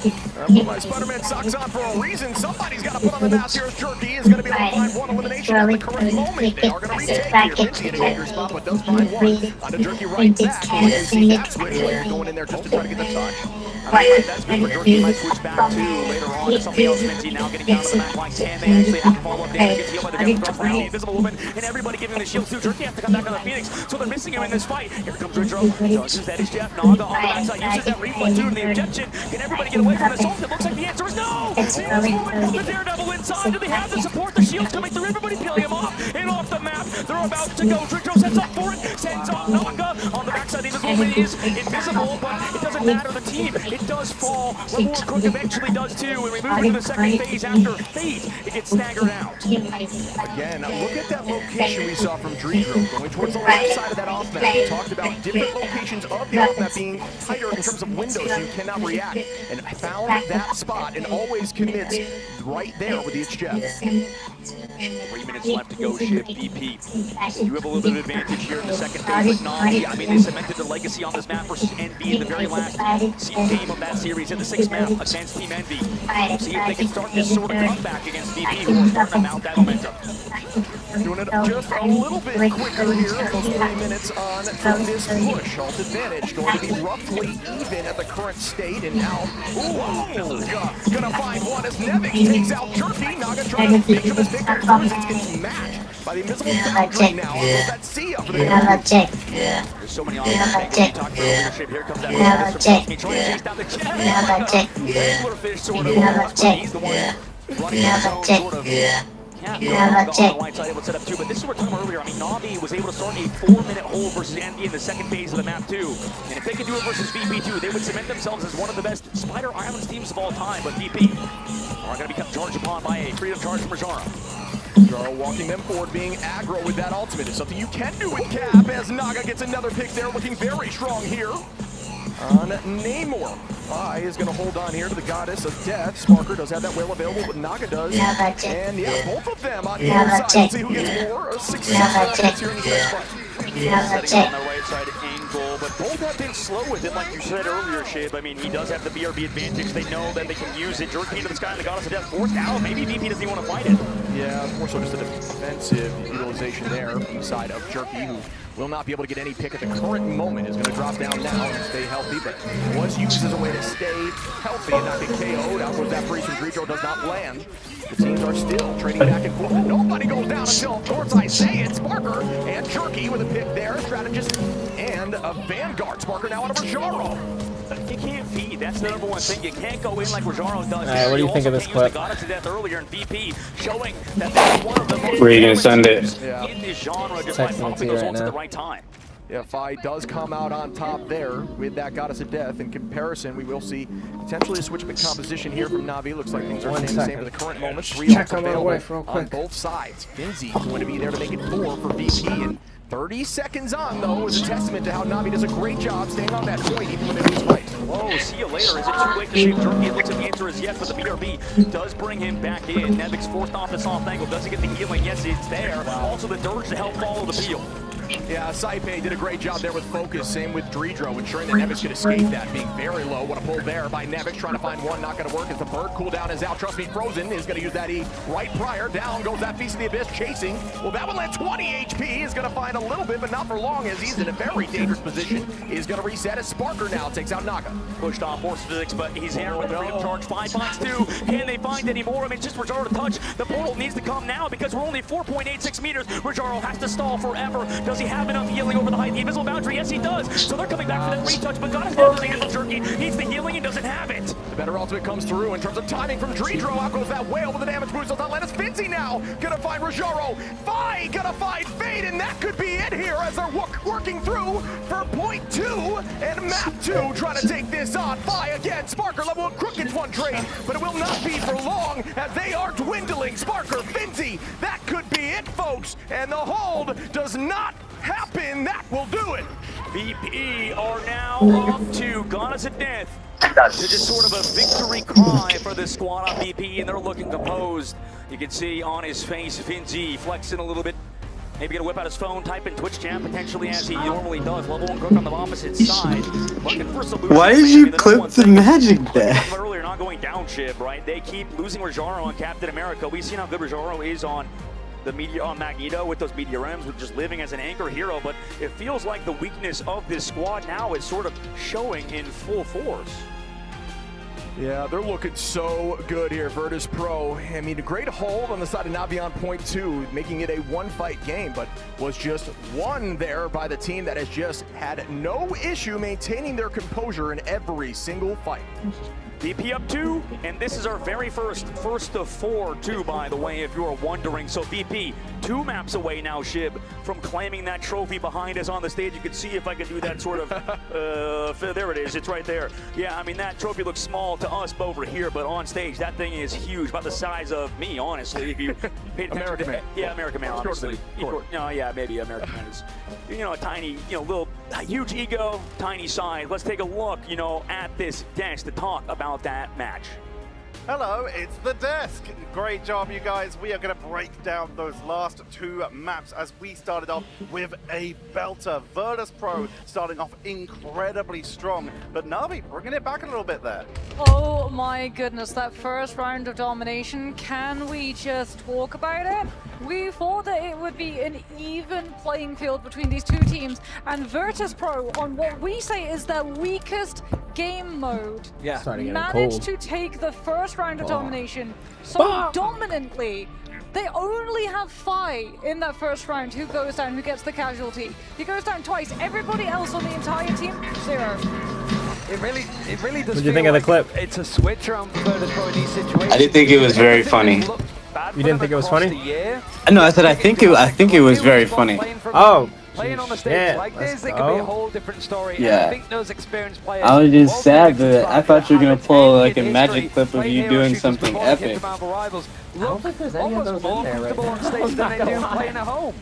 Put my Spider-Man socks on for a reason. Somebody's got to put on the mask here as Jerky is going to be able to find one elimination at the correct moment. They are going to retake here. Finzi in a dangerous spot, but does find one. On to Jerky right back. You see that switch where you're going in there just to try to get the touch. That's good for Jerky. Might switch back to later on to something else. Finzi now getting down to the back line. Can they actually have to follow up damage? Gets healed by the Death around the Invisible Woman, and everybody giving the shield too. Jerky has to come back on the Phoenix, so they're missing him in this fight. Here comes Ridro. Dodges that is Jeff. Naga on the backside uses that reflex too, and the objection. Can everybody get away from this ult? It looks like the answer is no! The Daredevil inside. Do they have the support? The shield's coming through. Everybody peeling him off, and off the map. They're about to go. Ridro sets up for it. Sends off Naga on the backside. The Invisible Woman is invisible, but it doesn't matter. The team, it does fall. Level 1 Crook eventually does too, and we move into the second phase after Fate. It gets staggered out. Again, look at that location we saw from Dreedro going towards the left side of that off map. We talked about different locations of the off map being tighter in terms of windows so you cannot react. And I found that spot and always commits right there with the HF. 3 minutes left to go, Shiv, VP. You have a little bit of advantage here in the second phase with Na'Vi. I mean, they cemented the legacy on this map versus Envy in the very last game of that series in the 6th map against Team Envy. See if they can start this sort of comeback against VP, who are starting to mount that momentum. Doing it just a little bit quicker here, almost 3 minutes on from this push. Alt advantage going to be roughly even at the current state, and now, Naga gonna find one as Nevix takes out Jerky. Naga trying to make sure this big resistance gets matched by the invisible Foundry now. That's Sia for the There's so many options. Talking about leadership. Here comes that trying to chase down the Jet. Anglerfish sort of. He's the one running his own sort of. Yeah, on the right side able to set up too, but this is what we were talking about earlier. I mean, Na'Vi was able to start a 4-minute hold versus Envy in the second phase of the map too. And if they could do it versus VP too, they would cement themselves as one of the best Spider Islands teams of all time. But VP are going to become charged upon by a freedom charge from Rajaro. Rajaro walking them forward, being aggro with that ultimate. It's something you can do with Cap as Naga gets another pick there, looking very strong here. on Namor. Fi is going to hold on here to the Goddess of Death. Sparker does have that whale available, but Naga does. And yeah, both of them on the other side. Let's see who gets more success here in this next fight. Setting on the right side angle, but both have been slow with it, like you said earlier, Shib. I mean, he does have the BRB advantage. They know that they can use it. Jerky into the sky, and the Goddess of Death forced out. Maybe VP doesn't even want to fight it. Yeah, more so just a defensive utilization there from the side of Jerky, who will not be able to get any pick at the current moment. Is going to drop down now and stay healthy, but was used as a way to stay healthy and not get KO'd. Out goes that freeze from Dreedro, does not land. The teams are still trading back and forth. Nobody goes down until, of course, I say it. Sparker and Jerky with a pick there. Strategist and a Vanguard. Sparker now out of Rajaro. You can't feed. That's the number one thing. You can't go in like Rajaro does. What do you think of this clip? Goddess of Death earlier in VP, showing that they're one of the most Where are you gonna send it? in this genre, just by pumping those ults at the right time. Yeah, Fi does come out on top there with that Goddess of Death. In comparison, we will see potentially a switch pick composition here from Na'Vi. Looks like things are staying the same for the current moment. 3 ults available on both sides. Finzi going to be there to make it 4 for VP. And 30 seconds on, though, is a testament to how Na'Vi does a great job staying on that point even when they lose fight. Whoa, see you later. Is it too late to save Jerky? It looks like the answer is yes, but the BRB does bring him back in. Nevic's forced off the soft angle. Does he get the healing? Yes, it's there. Also the Dirge to help follow the peel. Yeah, Saipe did a great job there with focus. Same with Dreedro, ensuring that Nevix could escape that, being very low. What a pull there by Nevix, trying to find one. Not going to work as the bird cooldown is out. Trust me, Frozen is going to use that E right prior. Down goes that Feast of the Abyss, chasing. Well, that one land 20 HP. Is going to find a little bit, but not for long, as he's in a very dangerous position. Is going to reset as Sparker now takes out Naga. Pushed off Force Physics, but he's here with the freedom charge. 5 points too. Can they find any more? I mean, it's just Rajaro to touch. The portal needs to come now because we're only 4.86 meters. Rajaro has to stall forever. Does he have enough healing over the height? The invisible boundary? Yes, he does. So they're coming back for that retouch, but Goddess doesn't handle Jerky. Needs the healing and doesn't have it. The better ultimate comes through in terms of timing from Dreedro. Out goes that whale with the damage boost. Does not let us. Finzi now gonna find Rajaro. Fi gonna find Fade, and that could be it here as they're working through for point 2 and map 2 trying to take this on. Fi again. Sparker level 1 Crook gets one trade, but it will not be for long as they are dwindling. Sparker, Finzi, that could be it, folks. And the hold does not happen. That will do it. VP are now off to Goddess of Death. It's just sort of a victory cry for this squad on VP, and they're looking composed. You can see on his face, Finzi flexing a little bit. Maybe gonna whip out his phone, type in Twitch chat, potentially as he normally does. Level 1 Crook on the opposite side. Looking for solutions. Why did you clip the magic there? Earlier, not going down ship, right? They keep losing Rajaro on Captain America. We've seen how good Rajaro is on the media on Magneto with those Meteor M's, with just living as an anchor hero, but it feels like the weakness of this squad now is sort of showing in full force. Yeah, they're looking so good here, Virtus Pro. I mean, a great hold on the side of Na'Vi on point 2, making it a one-fight game, but was just won there by the team that has just had no issue maintaining their composure in every single fight. VP up 2, and this is our very first of 4 too, by the way, if you are wondering. So VP, 2 maps away now, Shib, from claiming that trophy behind us on the stage. You can see if I can do that sort of, there it is, it's right there. Yeah, I mean, that trophy looks small to us over here, but on stage, that thing is huge, about the size of me, honestly, if you paid attention. American Man. Yeah, American Man, honestly. No, yeah, maybe American Man is, you know, a tiny, you know, little, huge ego, tiny side. Let's take a look, you know, at this desk to talk about that match. Hello, it's the desk. Great job, you guys. We are going to break down those last 2 maps as we started off with a belter. Virtus Pro starting off incredibly strong, but Na'Vi bringing it back a little bit there. Oh my goodness, that first round of domination, can we just talk about it? We thought that it would be an even playing field between these 2 teams, and Virtus Pro, on what we say is their weakest game mode, managed to take the first round of domination so dominantly. They only have Fi in that first round who goes down, who gets the casualty. He goes down twice. Everybody else on the entire team, 0. It really does. What do you think of the clip? It's a switch around Virtus Pro in these situations. I didn't think it was very funny. You didn't think it was funny? No, I said I think it was very funny. Oh. Playing on the stage like this, it could be a whole different story. Yeah. And I think those experienced players. I was just sad that I thought you were gonna pull like a magic clip of you doing something epic. I don't think there's any of those in there right now. On stage than they do playing at home.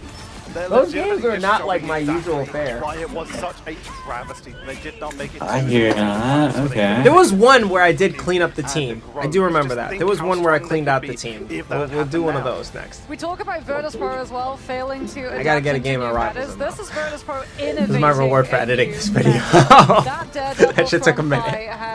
They're Those legitimately games are just not showing like my exactly usual fare. Why it was such a travesty. They did not make it. I hear that. Okay. There was one where I did clean up the team. I do remember that. There was one where I cleaned out the team. We'll do one of those next. We talk about Virtus.pro as well, failing to adapt I gotta get a into game new of Rivals. metas. This is Virtus.pro innovating. This is my reward for editing this video. That That shit took a minute.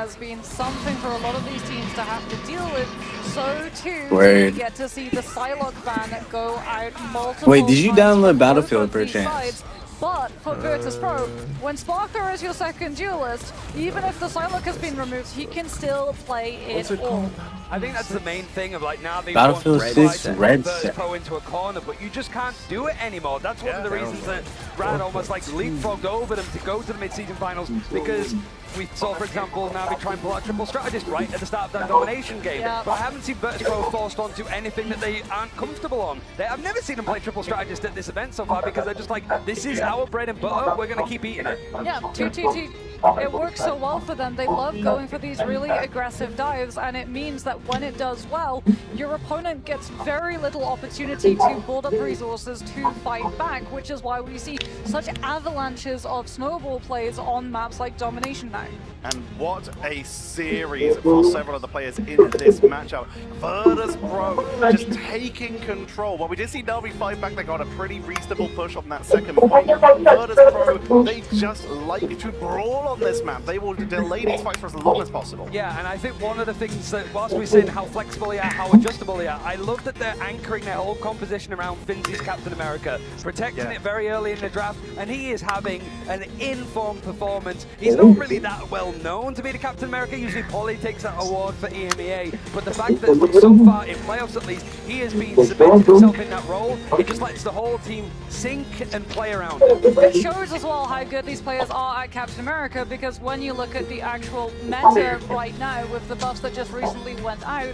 has been something for a lot of these teams to have to deal with. So too, Word. we get to see the Psylocke ban go out multiple Wait, did you times download for Battlefield both of these perchance? sides. But for Virtus.pro, when Sparker is your second duelist, even if the Psylocke has been removed, he can still play it all. I think that's the main thing of like now they Battlefield want 6 to Red Virtus Set. Pro into a corner, but you just can't do it anymore. That's one of the reasons that Brad almost like leapfrogged over them to go to the mid-season finals, because we saw, for example, Navi try and pull out triple strategist right at the start of that domination game. Yeah. But I haven't seen Virtus.pro forced onto anything that they aren't comfortable on. I've never seen them play triple strategist at this event so far, because they're just like, this is our bread and butter, we're going to keep eating it. Yeah, 2TT, it works so well for them. They love going for these really aggressive dives, and it means that when it does well, your opponent gets very little opportunity to build up resources to fight back, which is why we see such avalanches of snowball plays on maps like Domination now. And what a series for several of the players in this matchup. Virtus.pro just taking control. Well, we did see Navi fight back. They got a pretty reasonable push on that second point. Virtus.pro, they just like to brawl on this map. They will delay these fights for as long as possible. Yeah, and I think one of the things that, whilst we're saying how flexible they are, how adjustable they are, I love that they're anchoring their whole composition around Finzy's Captain America, protecting it very early in the draft, and he is having an informed performance. He's not really that well known to be the Captain America. Usually Polly takes that award for EMEA, but the fact that so far in playoffs at least, he has been cemented himself in that role. It just lets the whole team sink and play around him. It shows as well how good these players are at Captain America, because when you look at the actual meta right now with the buffs that just recently went out,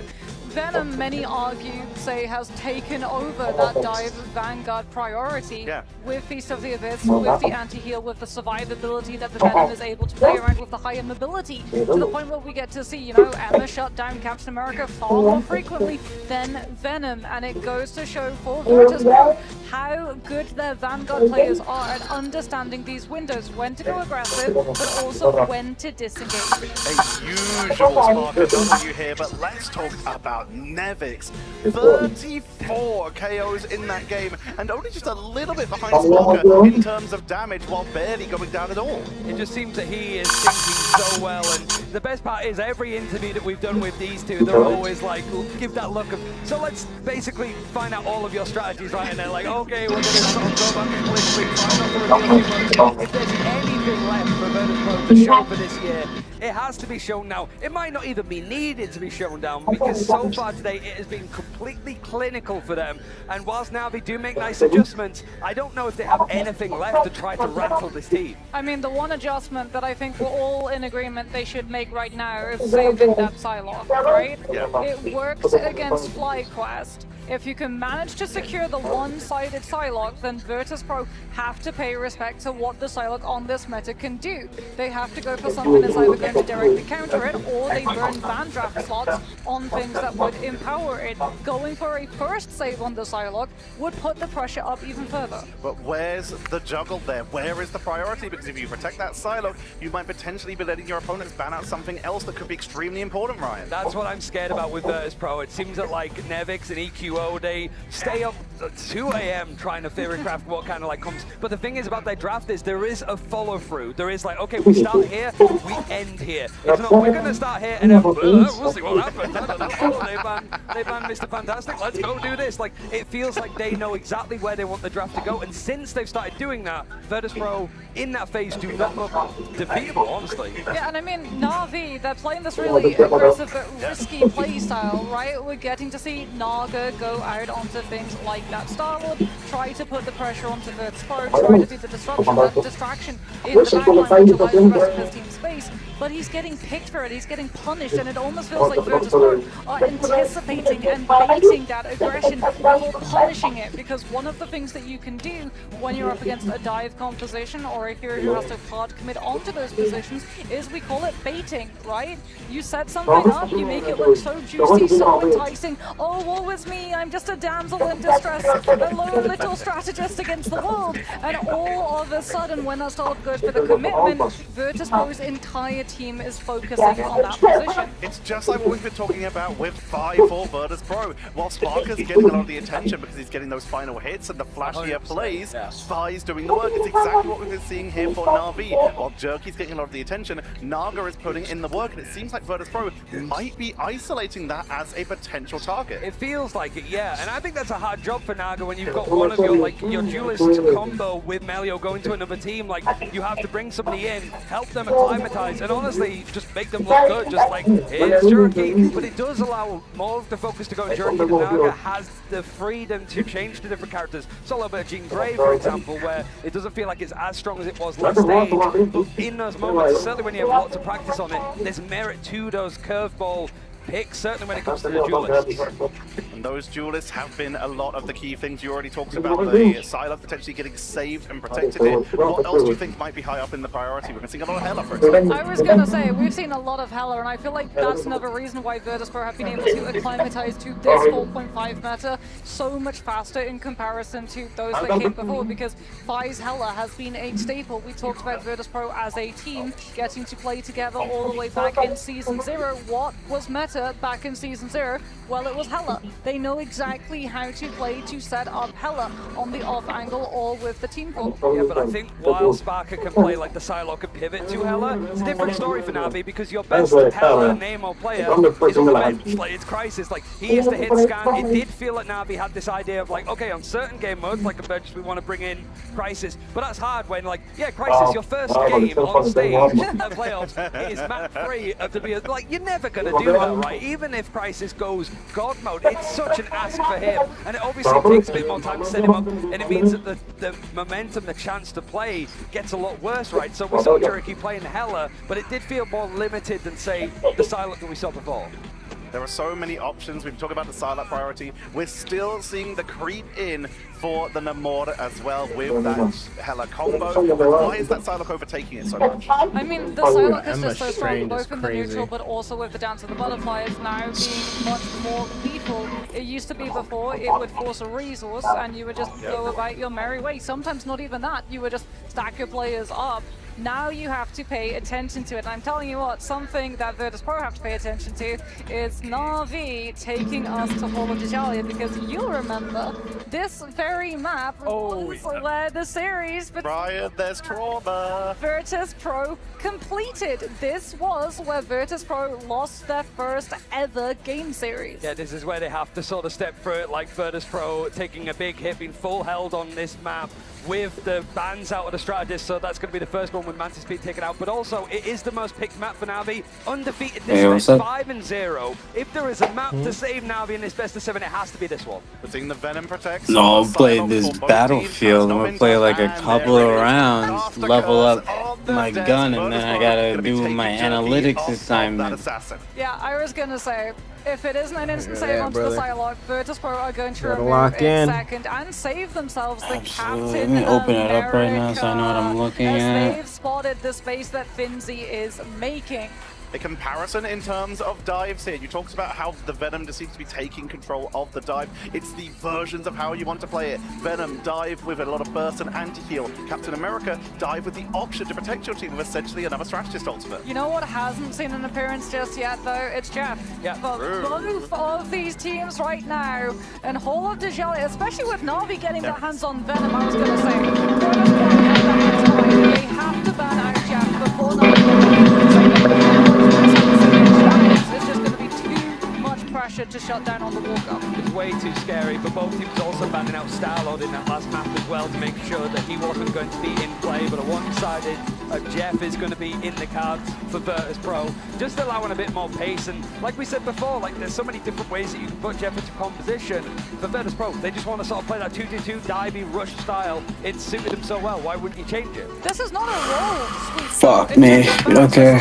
Venom, many argue, say, has taken over that dive Vanguard priority with Feast of the Abyss, with the anti-heal, with the survivability that the Venom is able to play around with the higher mobility, to the point where we get to see, you know, Emma shut down Captain America far more frequently than Venom, and it goes to show for Virtus.pro how good their Vanguard players are at understanding these windows, when to go aggressive, but also when to disengage. A usual Sparker W here, but let's talk about Nevix. 34 KOs in that game, and only just a little bit behind Sparker in terms of damage, while barely going down at all. It just seems that he is thinking so well, and the best part is every interview that we've done with these two, they're always like, give that look of, so let's basically find out all of your strategies, right? And they're like, okay, we're going to sort of go back and quickly try not to reveal too much. If there's anything left for Virtus.pro to show for this year, it has to be shown now. It might not even be needed to be shown down, because so far today it has been completely clinical for them. And whilst now they do make nice adjustments, I don't know if they have anything left to try to rattle this team. I mean, the one adjustment that I think we're all in agreement they should make right now is saving that Psylocke, right? It works against FlyQuest. If you can manage to secure the one-sided Psylocke, then Virtus.pro have to pay respect to what the Psylocke on this meta can do. They have to go for something that's either going to directly counter it, or they burn ban draft slots on things that would empower it. Going for a first save on the Psylocke would put the pressure up even further. But where's the juggle there? Where is the priority? Because if you protect that Psylocke, you might potentially be letting your opponents ban out something else that could be extremely important, Ryan. That's what I'm scared about with Virtus.pro. It seems that like Nevix and EQO, they stay up at 2 AM trying to theorycraft what kind of like comes. But the thing is about their draft is there is a follow through. There is like, okay, we start here, we end here. It's not, we're gonna start here and then we'll see what happens. They ban Mr. Fantastic, let's go do this. Like, it feels like they know exactly where they want the draft to go, and since they've started doing that, Virtus.pro in that phase do not look defeatable, honestly. Yeah, and I mean, Na'Vi, they're playing this really aggressive but risky play style, right? We're getting to see Naga go out onto things like that Star-Lord, try to put the pressure onto Virtus.pro, try to do the disruption, that distraction in the backline, which allows the rest of his team space. but he's getting picked for it, he's getting punished, and it almost feels like Virtus.pro are anticipating and baiting that aggression before punishing it, because one of the things that you can do when you're up against a dive composition or a hero who has to hard commit onto those positions is we call it baiting, right? You set something up, you make it look so juicy, so enticing. Oh, woe is me, I'm just a damsel in distress, a lone little strategist against the world, and all of a sudden when that startup goes for the commitment, Virtus.pro's entire team is focusing on that position. It's just like what we've been talking about with 5 for Virtus.pro. While Sparker's getting a lot of the attention because he's getting those final hits and the flashier plays, Fi's doing the work. It's exactly what we've been seeing here for Na'Vi. While Jerky's getting a lot of the attention, Naga is putting in the work, and it seems like Virtus.pro might be isolating that as a potential target. It feels like it, yeah, and I think that's a hard job for Naga when you've got one of your duelist combo with Melio going to another team. Like, you have to bring somebody in, help them acclimatize, and honestly, just make them look good, just like, here's Jerky. But it does allow more of the focus to go to Jerky, and Naga has the freedom to change to different characters. So a little bit of Jean Grey, for example, where it doesn't feel like it's as strong as it was last stage, but in those moments, certainly when you have lots of practice on it, there's merit to those curveball picks, certainly when it comes to the duelists. And those duelists have been a lot of the key things. You already talked about the Psylocke potentially getting saved and protected here. What else do you think might be high up in the priority? We've been seeing a lot of Hela, for example. I was going to say, we've seen a lot of Hela, and I feel like that's another reason why Virtus.pro have been able to acclimatize to this 4.5 meta so much faster in comparison to those that came before, because Fi's Hela has been a staple. We talked about Virtus.pro as a team getting to play together all the way back in Season 0. What was meta back in Season 0? Well, it was Hela. They know exactly how to play to set up Hela on the off angle or with the team core. Yeah, but I think while Sparker can play like the Psylocke and pivot to Hela, it's a different story for Na'Vi, because your best Hela Nemo player is on the bench. Like, it's Crisis. Like, he has to hit scan. It did feel like Na'Vi had this idea of like, okay, on certain game modes, like a bench, we want to bring in Crisis. But that's hard when, like, yeah, Crisis, your first game on stage at playoffs is map 3 of the BS. Like, you're never going to do that, right? Even if Crisis goes God mode, it's such an ask for him. And it obviously takes a bit more time to set him up, and it means that the momentum, the chance to play gets a lot worse, right? So we saw Jerky playing Hela, but it did feel more limited than, say, the Psylocke that we saw before. There are so many options. We've talked about the Psylocke priority. We're still seeing the creep in for the Namor as well with that Hela combo. Why is that Psylocke overtaking it so much? I mean, the Psylocke is just so strong, both in the neutral, but also with the Dance of the Butterflies now being much more lethal. It used to be before, it would force a resource, and you would just go about your merry way. Sometimes not even that, you would just stack your players up. Now you have to pay attention to it. And I'm telling you what, something that Virtus.pro have to pay attention to is Na'Vi taking us to Hall of Djalia, because you'll remember this very map was where the series Brian, there's trauma. Virtus.pro completed. This was where Virtus.pro lost their first ever game series. Yeah, this is where they have to sort of step through it, like Virtus.pro taking a big hit, being full held on this map with the bans out of the strategist, so that's going to be the first one with Mantis being taken out. But also, it is the most picked map for Na'Vi. Undefeated this day, 5-0. If there is a map to save Na'Vi in this best of 7, it has to be this one. We're seeing the Venom protects. No, I'll play this battlefield. I'm gonna play like a couple of rounds, level up my gun, and then I gotta do my analytics assignment. Yeah, I was gonna say, if it isn't an instant save onto the Psylocke, Virtus.pro are going to remove lock in second and save themselves the captain. Let me open it up right now so I know what I'm looking at. They've spotted the space that Finzi is making. A comparison in terms of dives here. You talked about how the Venom just seems to be taking control of the dive. It's the versions of how you want to play it. Venom, dive with a lot of burst and anti-heal. Captain America, dive with the option to protect your team with essentially another strategist ultimate. You know what hasn't seen an appearance just yet, though? It's Jeff. Yeah. For both of these teams right now, and Hall of Djalia, especially with Na'Vi getting their hands on Venom, I was going to say, they have to ban out Jeff before Na'Vi. It's just going to be too much pressure to shut down on the walk-up. It's way too scary, but both teams also banning out Starlord in that last map as well to make sure that he wasn't going to be in play, but a one-sided Jeff is going to be in the cards for Virtus.pro, just allowing a bit more pace. And like we said before, like there's so many different ways that you can put Jeff into composition. For Virtus.pro, they just want to sort of play that 2-2-2 divey rush style. It suited them so well. Why wouldn't you change it? This is not a roll, sweet. Fuck me. Okay.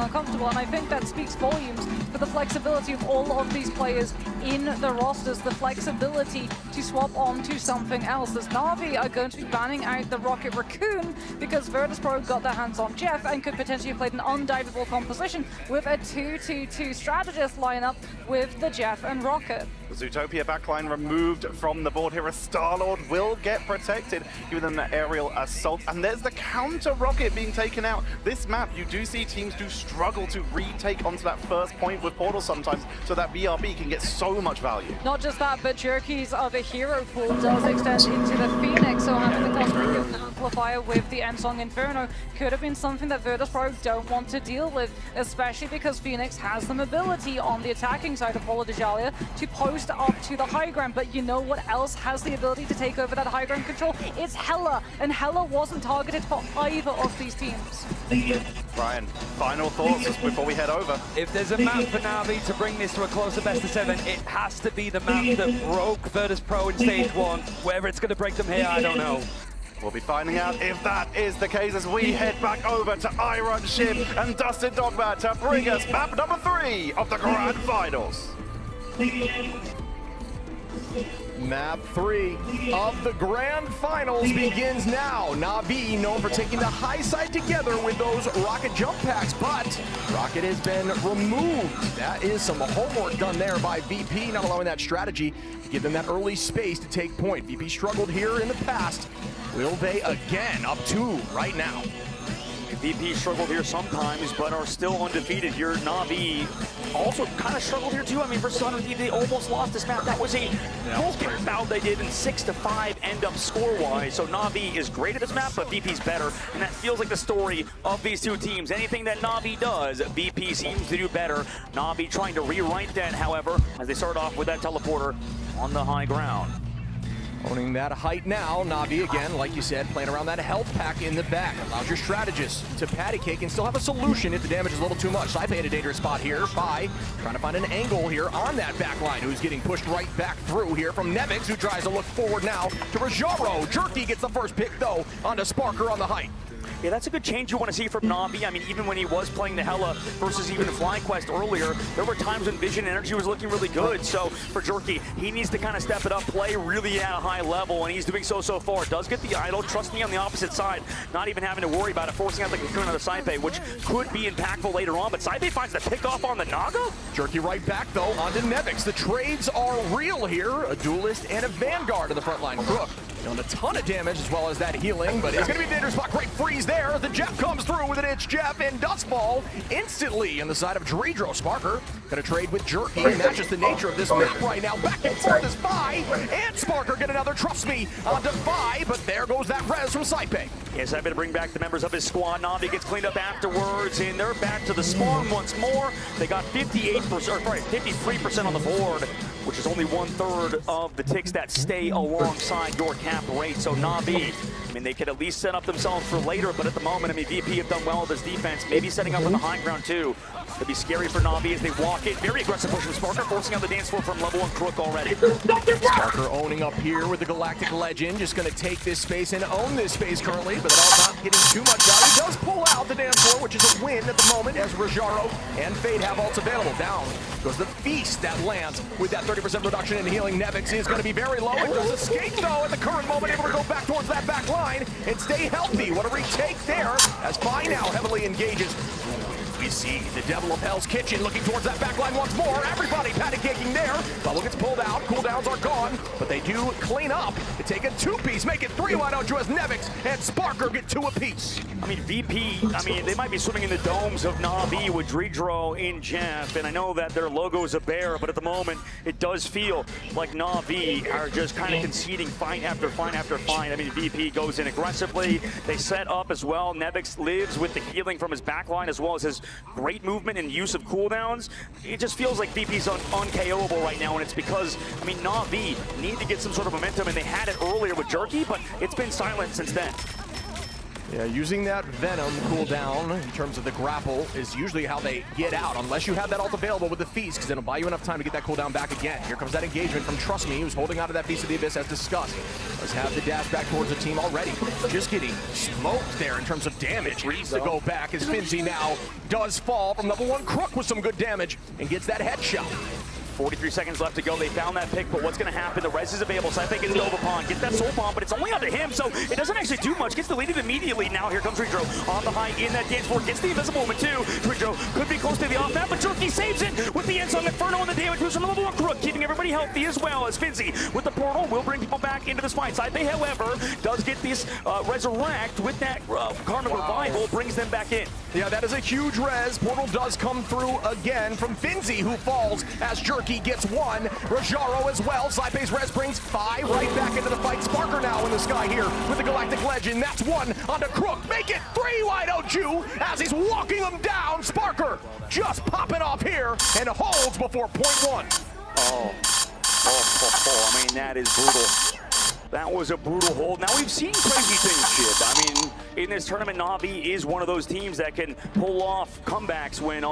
uncomfortable, and I think that speaks volumes for the flexibility of all of these players in the rosters, the flexibility to swap on to something else. As Na'Vi are going to be banning out the Rocket Raccoon because Virtus.pro got their hands on Jeff and could potentially have played an undiveable composition with a 2-2-2 strategist lineup with the Jeff and Rocket. The Zootopia backline removed from the board here. A Star-Lord will get protected, giving them the aerial assault. And there's the counter rocket being taken out. This map, you do see teams do struggle to retake onto that first point with portals sometimes, so that BRB can get so much value. Not just that, but Jerky's other hero pool does extend into the Phoenix, so having the Cosmic Amplifier with the Ensong Inferno could have been something that Virtus.pro don't want to deal with, especially because Phoenix has the mobility on the attacking side of Paula Dejalia to post up to the high ground. But you know what else has the ability to take over that high ground control? It's Hela, and Hela wasn't targeted for either of these teams. Brian, final thoughts just before we head over. If there's a map for Na'Vi to bring this to a closer best of 7, it has to be the map that broke Virtus.pro in stage 1. Whether it's going to break them here, I don't know. We'll be finding out if that is the case as we head back over to Iron Ship and Dustin Dogbat to bring us map number 3 of the Grand Finals. Map 3 of the Grand Finals begins now. Na'Vi known for taking the high side together with those Rocket jump packs, but Rocket has been removed. That is some homework done there by VP, not allowing that strategy to give them that early space to take point. VP struggled here in the past. Will they again? Up 2 right now. VP struggled here sometimes, but are still undefeated here. Na'Vi also kind of struggled here too. I mean, versus 100, they almost lost this map. That was a broken bout they did in 6-5 end up score-wise. So Na'Vi is great at this map, but VP's better. And that feels like the story of these two teams. Anything that Na'Vi does, VP seems to do better. Na'Vi trying to rewrite that, however, as they start off with that teleporter on the high ground. Owning that height now, Na'Vi again, like you said, playing around that health pack in the back. Allows your strategist to patty cake and still have a solution if the damage is a little too much. Saipe in a dangerous spot here. Bai trying to find an angle here on that back line, who's getting pushed right back through here from Nevix, who tries to look forward now to Rajaro. Jerky gets the first pick, though, onto Sparker on the height. Yeah, that's a good change you want to see from Na'Vi. I mean, even when he was playing the Hela versus even FlyQuest earlier, there were times when Vision Energy was looking really good. So for Jerky, he needs to kind of step it up, play really at a high level, and he's doing so far. Does get the idol, trust me, on the opposite side, not even having to worry about it, forcing out the Cocoon on the Saipe, which could be impactful later on, but Saipe finds the pick off on the Naga? Jerky right back, though, onto Nevix. The trades are real here. A Duelist and a Vanguard in the front line. Crook dealing a ton of damage as well as that healing, but it's going to be a dangerous spot. Great freeze there. The Jeff comes through with an itch Jeff and Dustfall instantly on the side of Dredro. Sparker going to trade with Jerky, and that's just the nature of this map right now. Back and forth is Bai, and Sparker get another trust me onto Bai, but there goes that res from Saipe. Yes, Saipe to bring back the members of his squad. Na'Vi gets cleaned up afterwards, and they're back to the spawn once more. They got 53% on the board, which is only 1/3 of the ticks that stay alongside your cap rate. So Na'Vi, I mean, they could at least set up themselves for later, but at the moment, I mean, VP have done well with this defense, maybe setting up on the high ground too. It'd be scary for Na'Vi as they walk in. Very aggressive push from Sparker, forcing out the dance floor from level 1 Crook already. Sparker owning up here with the Galactic Legend, just going to take this space and own this space currently, but all not getting too much value. Does pull out the dance floor, which is a win at the moment, as Rajaro and Fade have ults available. Down goes the Feast that lands with that 30% reduction in healing. Nevix is going to be very low. It does escape, though, at the current moment, able to go back towards that back line and stay healthy. What a retake there, as Bai now heavily engages. We see the Devil of Hell's Kitchen looking towards that back line once more. Everybody patty caking there. Bubble gets pulled out. Cooldowns are gone, but they do clean up to take a 2-piece, make it 3 wide out to as Nevix and Sparker get 2 apiece. I mean, VP, I mean, they might be swimming in the domes of Na'Vi with Dredro in Jeff, and I know that their logo is a bear, but at the moment, it does feel like Na'Vi are just kind of conceding fight after fight after fight. I mean, VP goes in aggressively. They set up as well. Nevix lives with the healing from his backline as well as his great movement and use of cooldowns. It just feels like VP's un-KOable right now, and it's because, I mean, Na'Vi need to get some sort of momentum, and they had it earlier with Jerky, but it's been silent since then. Yeah, using that Venom cooldown in terms of the grapple is usually how they get out, unless you have that ult available with the Feast, because it'll buy you enough time to get that cooldown back again. Here comes that engagement from Trust Me, who's holding onto that Beast of the Abyss as discussed. Let's have the dash back towards the team already. Just getting smoked there in terms of damage. Needs to go back as Finzi now does fall from level 1 Crook with some good damage and gets that headshot. 43 seconds left to go. They found that pick, but what's going to happen? The res is available. So I think it's Nova Pond. Get that Soul Bomb, but it's only onto him, so it doesn't actually do much. Gets deleted immediately. Now here comes Ridro on the high in that dance floor. Gets the Invisible Woman too. Ridro could be close to the off map, but Jerky saves it with the Ensong Inferno and the damage boost from the level 1 Crook, keeping everybody healthy as well as Finzi with the portal will bring people back into this fight. Side Bay, however, does get this resurrect with that Karma Revival, brings them back in. Yeah, that is a huge res. Portal does come through again from Finzi, who falls as Jerky gets 1. Rajaro as well. Saipe's res brings 5 right back into the fight. Sparker now in the sky here with the Galactic Legend. That's 1 onto Crook. Make it 3, why don't you? As he's walking them down. Sparker just popping off here and holds before .1. Oh, I mean, that is brutal. That was a brutal hold. Now we've seen crazy things, Chip. I mean, in this tournament, Na'Vi is one of those teams that can pull off comebacks when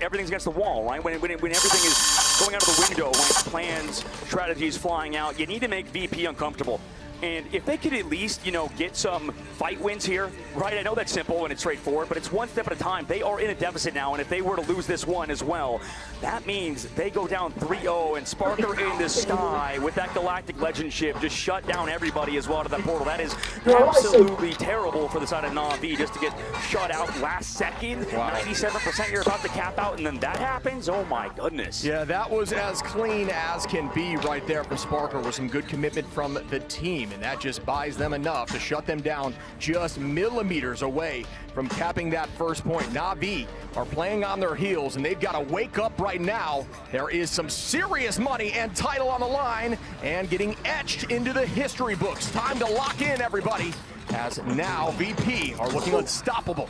everything's against the wall, right? When everything is going out of the window, when plans, strategies flying out, you need to make VP uncomfortable. And if they could at least, you know, get some fight wins here, right? I know that's simple and it's straightforward, but it's one step at a time. They are in a deficit now, and if they were to lose this one as well, that means they go down 3-0, and Sparker in the sky with that Galactic Legend ship just shut down everybody as well to that portal. That is absolutely terrible for the side of Na'Vi just to get shut out last second. Wow. 97% you're about to cap out, and then that happens? Oh my goodness. Yeah, that was as clean as can be right there for Sparker with some good commitment from the team. And that just buys them enough to shut them down just millimeters away from capping that first point. Na'Vi are playing on their heels, and they've got to wake up right now. There is some serious money and title on the line and getting etched into the history books. Time to lock in, everybody, as now VP are looking unstoppable.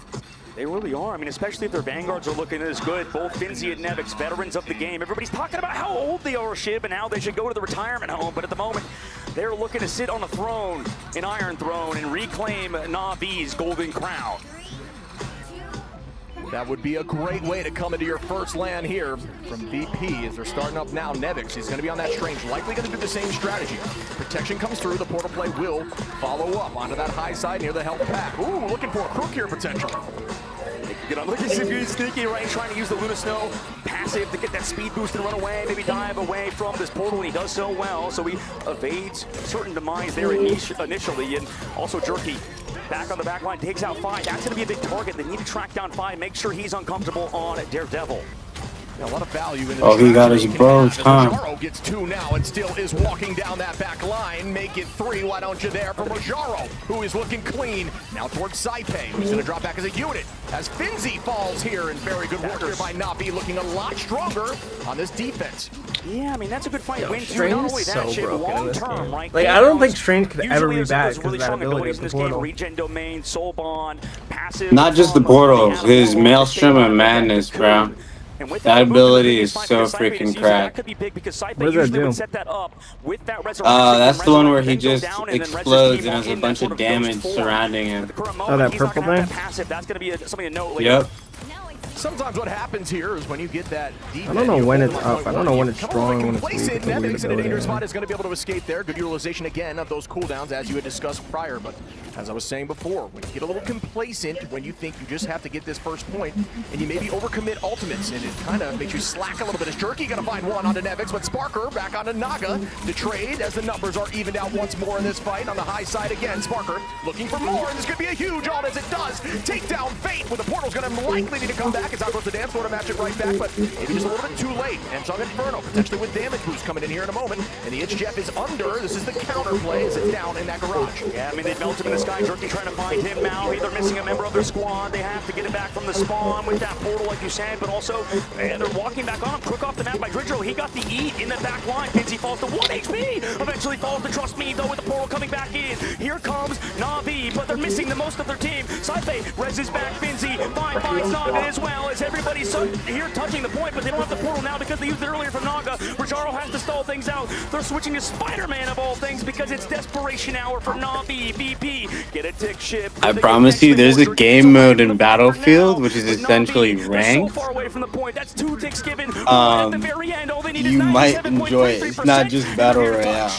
They really are. I mean, especially if their vanguards are looking as good. Both Finzi and Nevix, veterans of the game. Everybody's talking about how old they are, Shib, and how they should go to the retirement home. But at the moment, they're looking to sit on a throne, an Iron Throne, and reclaim Na'Vi's golden crown. That would be a great way to come into your first LAN here from VP as they're starting up now. Nevix, he's going to be on that Strange, likely going to do the same strategy. Protection comes through, the portal play will follow up onto that high side near the health pack. Ooh, looking for a Crook here potential. Look at Sneaky, sneaky, right? Trying to use the Luna Snow passive to get that speed boost and run away, maybe dive away from this portal, and he does so well. So he evades certain demise there initially, and also Jerky back on the back line, takes out 5. That's going to be a big target. They need to track down 5, make sure he's uncomfortable on Daredevil. Yeah, a lot of value in the oh, he got his bros, huh? Rajaro gets 2 now and still is walking down that back line. Make it 3, why don't you there for Rajaro, who is looking clean. Now towards Saipe, who's going to drop back as a unit. As Finzi falls here, and very good work here by Na'Vi, looking a lot stronger on this defense. Yeah, I mean, that's a good fight. Win 2, Strange not only is that, so long term, right? Like, I don't think Strange could ever be there's bad because really of that strong ability abilities of in the this game. portal. Regen Domain, Soul Bond, passive. Not just the portals, his Maelstrom and Madness, bro. That ability is so freaking cracked. What does that do? Set that up with that that's the one where he just explodes and has a bunch of damage surrounding him. Oh, that purple thing? That's going to be something to note later. Yep. Sometimes what happens here is when you get that defense, I don't know when it's up. I don't know when it's strong, when it's weak. It's a Nevix in a dangerous spot is going to be able to escape there. Good utilization again of those cooldowns as you had discussed prior. But as I was saying before, when you get a little complacent, when you think you just have to get this first point, and you maybe overcommit ultimates, and it kind of makes you slack a little bit. As Jerky going to find 1 onto Nevix, but Sparker back onto Naga to trade as the numbers are evened out once more in this fight. On the high side again, Sparker looking for more, and this could be a huge ult as it does take down Fate, where the portal's going to likely need to come back. It's not supposed to dance, sort of match it right back, but maybe just a little bit too late. Ensong Inferno potentially with damage boost coming in here in a moment, and the Itch Jeff is under. This is the counter play as it's down in that garage. Yeah, I mean, they melt him in the sky. Jerky trying to find him now. Either missing a member of their squad. They have to get it back from the spawn with that portal, like you said, but also they're walking back on. Crook off the map by Dridro. He got the eat in the back line. Finzi falls to 1 HP. Eventually falls to Trust Me, though, with the portal coming back in. Here comes Na'Vi, but they're missing the most of their team. Saipe reses back Finzi. Finds Naga as well, as everybody's here touching the point, but they don't have the portal now because they used it earlier from Naga. Rajaro has to stall things out. They're switching to Spider-Man of all things because it's desperation hour for Na'Vi. VP Get a tick ship. I promise you, there's a game mode in Battlefield, which is essentially ranked. That's 2 ticks given. You might enjoy it. It's not just Battle Royale.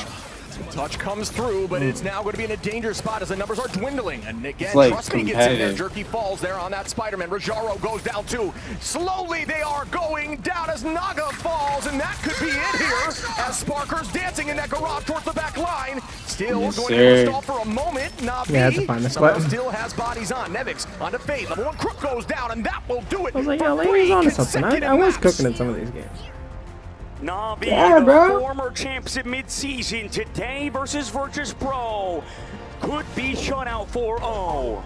Touch comes through, but it's now going to be in a dangerous spot as the numbers are dwindling. And again, like Trust Me gets in there. Jerky falls there on that Spider-Man. Rajaro goes down too. Slowly they are going down as Naga falls, and that could be it here as Sparker's dancing in that garage towards the back line. Still going to stall for a moment. Navi Yeah, to find the spot. still has bodies on. Nevix onto Fade. Level 1 Crook goes down, and that will do it. I was like, yo, Larry's on to something. I was cooking in some of these games. Navi, Yeah, bro. the former champs in mid-season, today versus Virtus Pro. Could be shut out 4-0.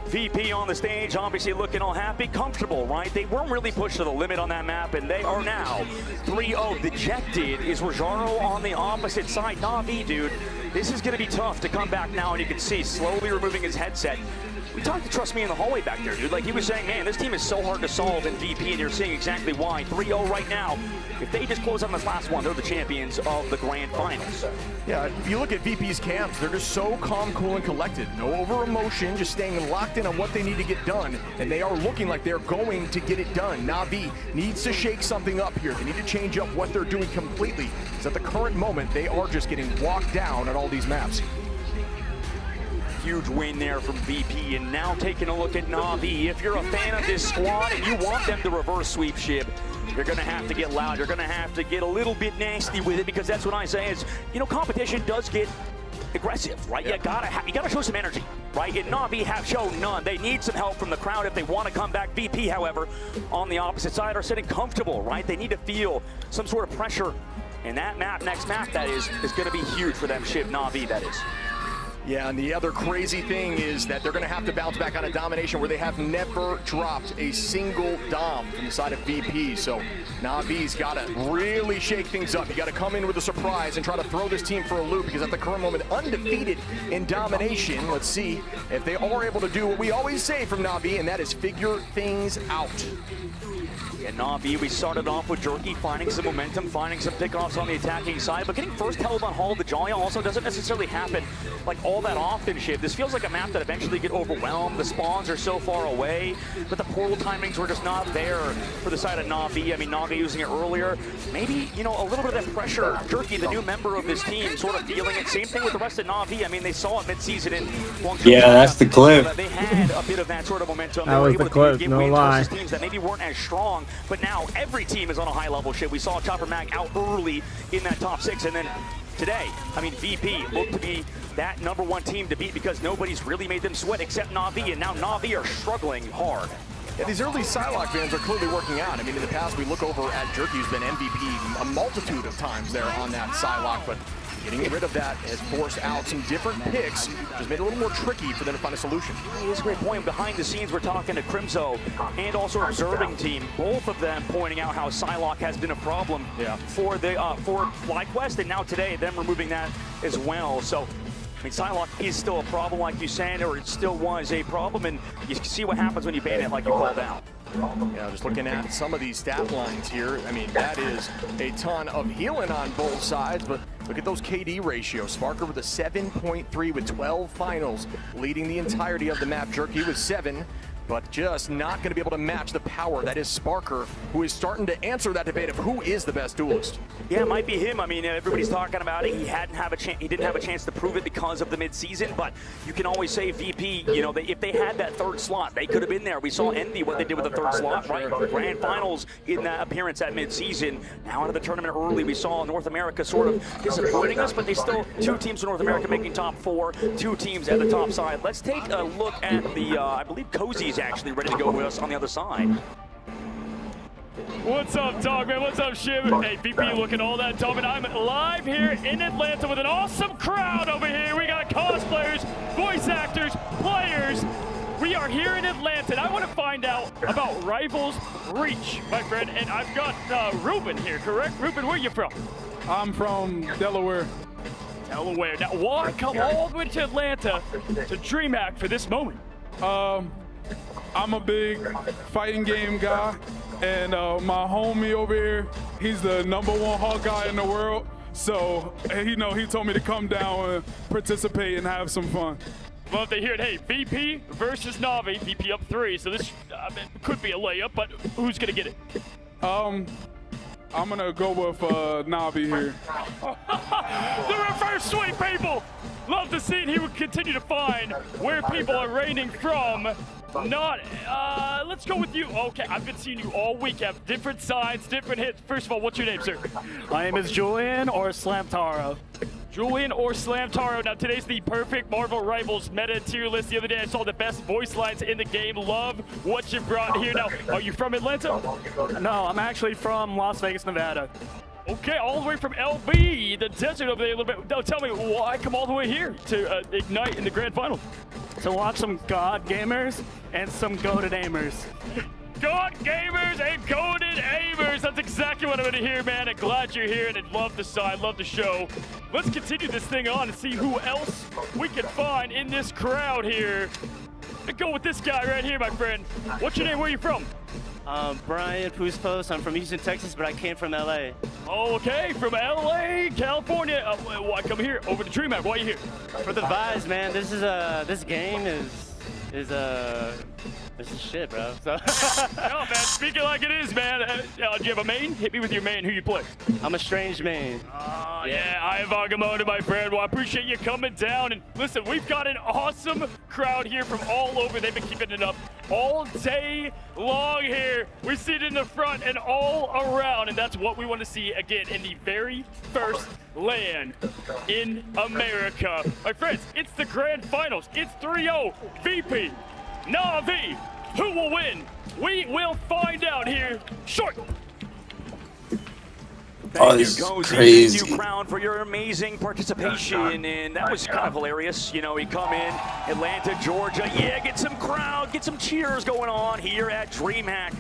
VP on the stage, obviously looking all happy, comfortable, right? They weren't really pushed to the limit on that map, and they are now 3-0. Dejected is Rajaro on the opposite side. Navi, dude, this is going to be tough to come back now, and you can see slowly removing his headset. We talked to Trust Me in the hallway back there, dude. Like, he was saying, man, this team is so hard to solve in VP, and you're seeing exactly why. 3-0 right now. If they just close on this last one, they're the champions of the grand finals. Yeah, if you look at VP's camps, they're just so calm, cool, and collected. No over-emotion, just staying locked in on what they need to get done, and they are looking like they're going to get it done. Navi needs to shake something up here. They need to change up what they're doing completely, because at the current moment, they are just getting walked down on all these maps. Huge win there from VP, and now taking a look at Navi. If you're a fan of this squad and you want them to reverse sweep ship, you're going to have to get loud. You're going to have to get a little bit nasty with it, because that's what I say is, you know, competition does get aggressive, right? Yeah. You gotta show some energy, right? And Navi have shown none. They need some help from the crowd if they want to come back. VP, however, on the opposite side are sitting comfortable, right? They need to feel some sort of pressure, and that map, next map, that is going to be huge for them. Ship Navi, that is. Yeah, and the other crazy thing is that they're going to have to bounce back on a domination where they have never dropped a single dom from the side of VP. So Navi's got to really shake things up. You got to come in with a surprise and try to throw this team for a loop, because at the current moment, undefeated in domination. Let's see if they are able to do what we always say from Navi, and that is figure things out. And Navi, we started off with Jerky finding some momentum, finding some pickoffs on the attacking side, but getting first held on Hall of the Jolly also doesn't necessarily happen like all that often, Shiv. This feels like a map that eventually get overwhelmed. The spawns are so far away, but the portal timings were just not there for the side of Navi. I mean, Naga using it earlier. Maybe, you know, a little bit of that pressure. Jerky, the new member of this team, sort of feeling it. Same thing with the rest of Navi. I mean, they saw it mid-season in Guangzhou. Yeah, that's the clip. They had a bit of that sort of momentum. That was the clip, no lie. Teams that maybe weren't as strong, but now every team is on a high level. Shit, we saw Chopper Mag out early in that top 6, and then today, I mean, VP looked to be that #1 team to beat, because nobody's really made them sweat except Navi, and now Navi are struggling hard. Yeah, these early Psylocke fans are clearly working out. I mean, in the past, we look over at Jerky, who's been MVP a multitude of times there on that Psylocke, but getting rid of that has forced out some different picks, just made it a little more tricky for them to find a solution. It's a great point. Behind the scenes, we're talking to Crimzo and also Observing Team, both of them pointing out how Psylocke has been a problem for the for FlyQuest, and now today, them removing that as well. So, I mean, Psylocke is still a problem, like you said, or it still was a problem, and you see what happens when you ban it like you called out. Yeah, just looking at some of these stat lines here, I mean, that is a ton of healing on both sides, but look at those KD ratios. Sparker with a 7.3 with 12 finals, leading the entirety of the map. Jerky with 7, but just not going to be able to match the power that is Sparker, who is starting to answer that debate of who is the best duelist. Yeah, it might be him. I mean, everybody's talking about it. He didn't have a chance to prove it because of the mid-season, but you can always say VP, you know, if they had that third slot, they could have been there. We saw Envy, what they did with the third slot, right? Grand finals in that appearance at mid-season. Now out of the tournament early, we saw North America sort of disappointing us, but they still, 2 teams in North America making top 4, 2 teams at the top side. Let's take a look at the, I believe Cozy's actually ready to go with us on the other side. What's up, Dogman? What's up, Shiv? Hey, VP looking all that dumb, and I'm live here in Atlanta with an awesome crowd over here. We got cosplayers, voice actors, players. We are here in Atlanta, and I want to find out about Rivals Reach, my friend. And I've got Ruben here, correct? Ruben, where are you from? I'm from Delaware. Delaware. Now, why come all the way to Atlanta to DreamHack for this moment? I'm a big fighting game guy, and my homie over here, he's the #1 Hawkeye in the world. So, you know, he told me to come down and participate and have some fun. Love to hear it. Hey, VP versus Na'Vi. VP up 3, so this could be a layup, but who's going to get it? I'm gonna go with Na'Vi here. The reverse sweep, people! Love to see it. He would continue to find where people are reigning from. Let's go with you. Okay, I've been seeing you all week. You have different sides, different hits. First of all, what's your name, sir? My name is Julian or Slamtaro. Julian or Slamtaro. Now, today's the perfect Marvel Rivals meta tier list. The other day, I saw the best voice lines in the game. Love what you brought here. Now, are you from Atlanta? No, I'm actually from Las Vegas, Nevada. Okay, all the way from LV, the desert over there a little bit. Now, tell me, why come all the way here to Ignite in the Grand Final? To watch some God gamers and some goated aimers. God gamers and goated aimers. That's exactly what I'm going to hear, man. I'm glad you're here, and I love the side, love the show. Let's continue this thing on and see who else we can find in this crowd here. Let's go with this guy right here, my friend. What's your name? Where are you from? Brian Puspos. I'm from Houston, Texas, but I came from LA. Okay, from LA, California. Why come here? Over to DreamHack. Why are you here? For the vibes, man. This is this game this is shit, bro. So no, man, speak it like it is, man. Do you have a main? Hit me with your main. Who you play? I'm a strange main. Yeah, I have Agamotto, my friend. Well, I appreciate you coming down. And listen, we've got an awesome crowd here from all over. They've been keeping it up all day long here. We see it in the front and all around, and that's what we want to see again in the very first LAN in America. My friends, it's the grand finals. It's 3-0 VP Na'Vi. Who will win? We will find out here shortly. Oh, this is crazy. Thank you, crowd, for your amazing participation, and that was kind of hilarious. You know, we come in, Atlanta, Georgia, yeah, get some crowd, get some cheers going on here at DreamHack.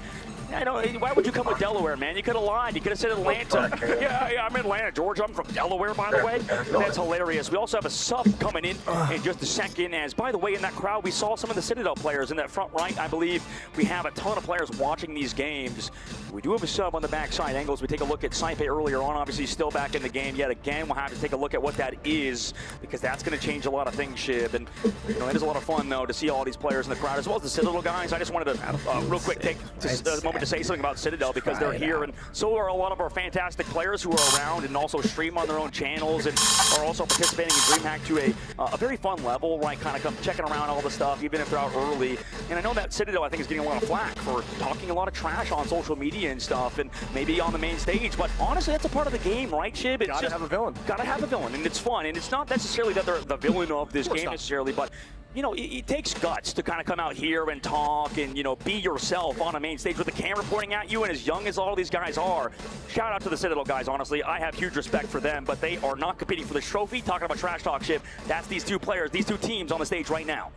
I don't, why would you come with Delaware, man? You could have lied. You could have said Atlanta. Yeah, I'm in Atlanta, Georgia. I'm from Delaware, by the way. That's hilarious. We also have a sub coming in just a second. As, by the way, in that crowd, we saw some of the Citadel players in that front right. I believe we have a ton of players watching these games. We do have a sub on the backside angles. We take a look at Saipe earlier on. Obviously, still back in the game yet again. We'll have to take a look at what that is, because that's going to change a lot of things, Shib. And, you know, it is a lot of fun, though, to see all these players in the crowd, as well as the Citadel guys. I just wanted to, real quick, take just a moment to say something about Citadel, because they're here, and so are a lot of our fantastic players who are around and also stream on their own channels and are also participating in DreamHack to a very fun level, right? Kind of come checking around all the stuff, even if they're out early. And I know that Citadel, I think, is getting a lot of flack for talking a lot of trash on social media and stuff, and maybe on the main stage. But honestly, that's a part of the game, right, Shib? It's gotta have a villain. Gotta have a villain, and it's fun. And it's not necessarily that they're the villain of this game necessarily, but you know, it takes guts to kind of come out here and talk and, you know, be yourself on a main stage with the camera pointing at you. And as young as all these guys are, shout out to the Citadel guys, honestly. I have huge respect for them, but they are not competing for this trophy. Talking about trash talk, Ship, that's these two players, these two teams on the stage right now.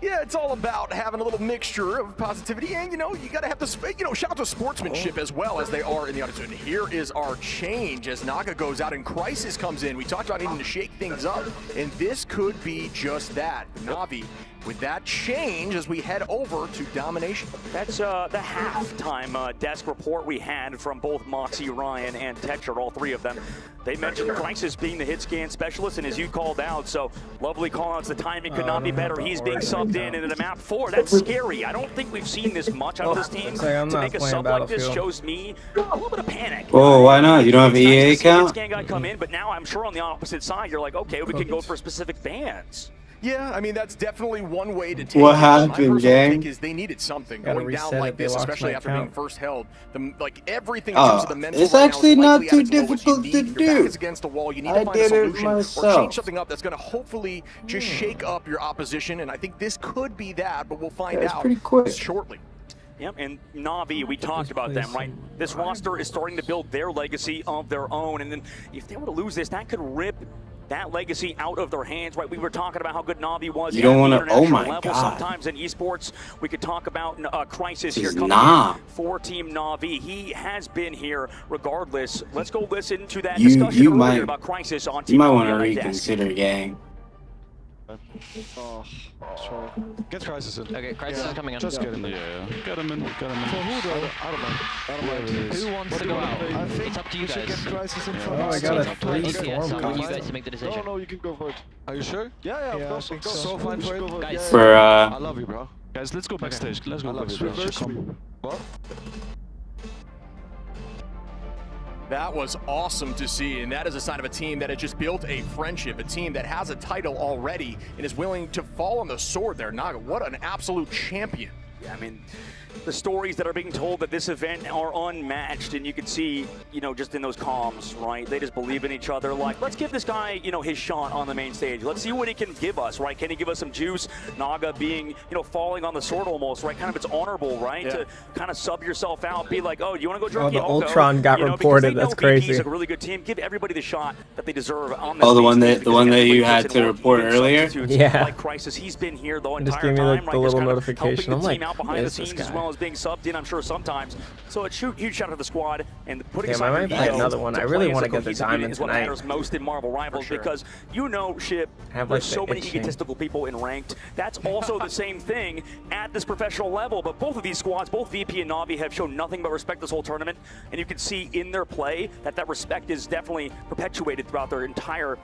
Yeah, it's all about having a little mixture of positivity, and, you know, you got to have this, you know, shout out to sportsmanship as well as they are in the audience. And here is our change as Naga goes out and Crisis comes in. We talked about needing to shake things up, and this could be just that. Na'Vi with that change as we head over to Domination. That's the halftime desk report we had from both Moxie, Ryan, and Texture, all three of them. They mentioned Crisis being the hit scan specialist, and as you called out, so lovely call-outs. The timing could not be better. He's being subbed in into the map 4. That's scary. I don't think we've seen this much out of this team. To make a sub like this shows me a little bit of panic. Oh, why not? You don't have an EA account? Scan guy come in, but now I'm sure on the opposite side, you're like, okay, we can go for specific bans. Yeah, I mean, that's definitely one way to take what it. happened, gang? Think is they needed something going down like this, especially after being first held. Like everything in Oh, terms of the mental it's right now actually is not likely too at its lowest. difficult You to need- Your back do. is against the wall. You need I to find a did it solution or myself. change something up that's going to hopefully just shake up your opposition. And I think this could be that, but we'll find That's out pretty quick. shortly. Yep, and Na'Vi, we talked about them, right? This roster is starting to build their legacy of their own, and then if they were to lose this, that could rip that legacy out of their hands, right? We were talking about how good Na'Vi was. You don't at the wanna- oh international my level. God. Sometimes in esports, we could talk about Crisis here This is coming Nah. in for Team Na'Vi. He has been here regardless. Let's go listen to that You discussion earlier might- about Crisis on You Team might Na'Vi want to on the desk. reconsider, gang. Oh, sure. Get Crisis in. Okay, Crisis is coming in. Just get him in. Yeah, get him in. Get him in. For who though? I don't mind. I don't mind. Who wants to go out? I think It's up to you we should guys. get Crisis in for Oh, us. I got a It's up to 3 APS, storm I want you coming. guys to make the decision. No, you can go for it. Are you sure? Yeah, of course. So fine for it. Guys. Yeah, For I love you, bro. Guys, let's go backstage. Let's I go love you, backstage. bro. What? That was awesome to see, and that is a sign of a team that has just built a friendship, a team that has a title already and is willing to fall on the sword there. Naga, what an absolute champion. Yeah, I mean, the stories that are being told at this event are unmatched, and you can see, you know, just in those comms, right? They just believe in each other. Like, let's give this guy, you know, his shot on the main stage. Let's see what he can give us, right? Can he give us some juice? Naga being, you know, falling on the sword almost, right? Kind of, it's honorable, right? Yeah. To kind of sub yourself out, be like, oh, you want to go Oh, jerky? the I'll go. Ultron got You know, reported. because they know That's crazy. VP's a really good team. Give everybody the shot that they deserve on this Oh, the main one stage, that because you everybody had puts to in work, report even earlier. substitutes Yeah. Like Crisis, he's been here the Just entire gave me time, like right? the Just little kind of notification. helping I'm the like, team out who behind the is this scenes as guy? well as being subbed in, I'm sure, sometimes. So it's huge shout out to the squad and putting Damn, I aside might your buy ego another one. to I really play as wanna a get the cohesive unit diamond is what tonight. matters most in Marvel Rivals, For sure. because you know, Ship, Have, there's like, so the many itching. egotistical people in ranked. That's also the same thing at this professional level, but both of these squads, both VP and Na'Vi, have shown nothing but respect this whole tournament, and you can see in their play that that respect is definitely perpetuated throughout their entire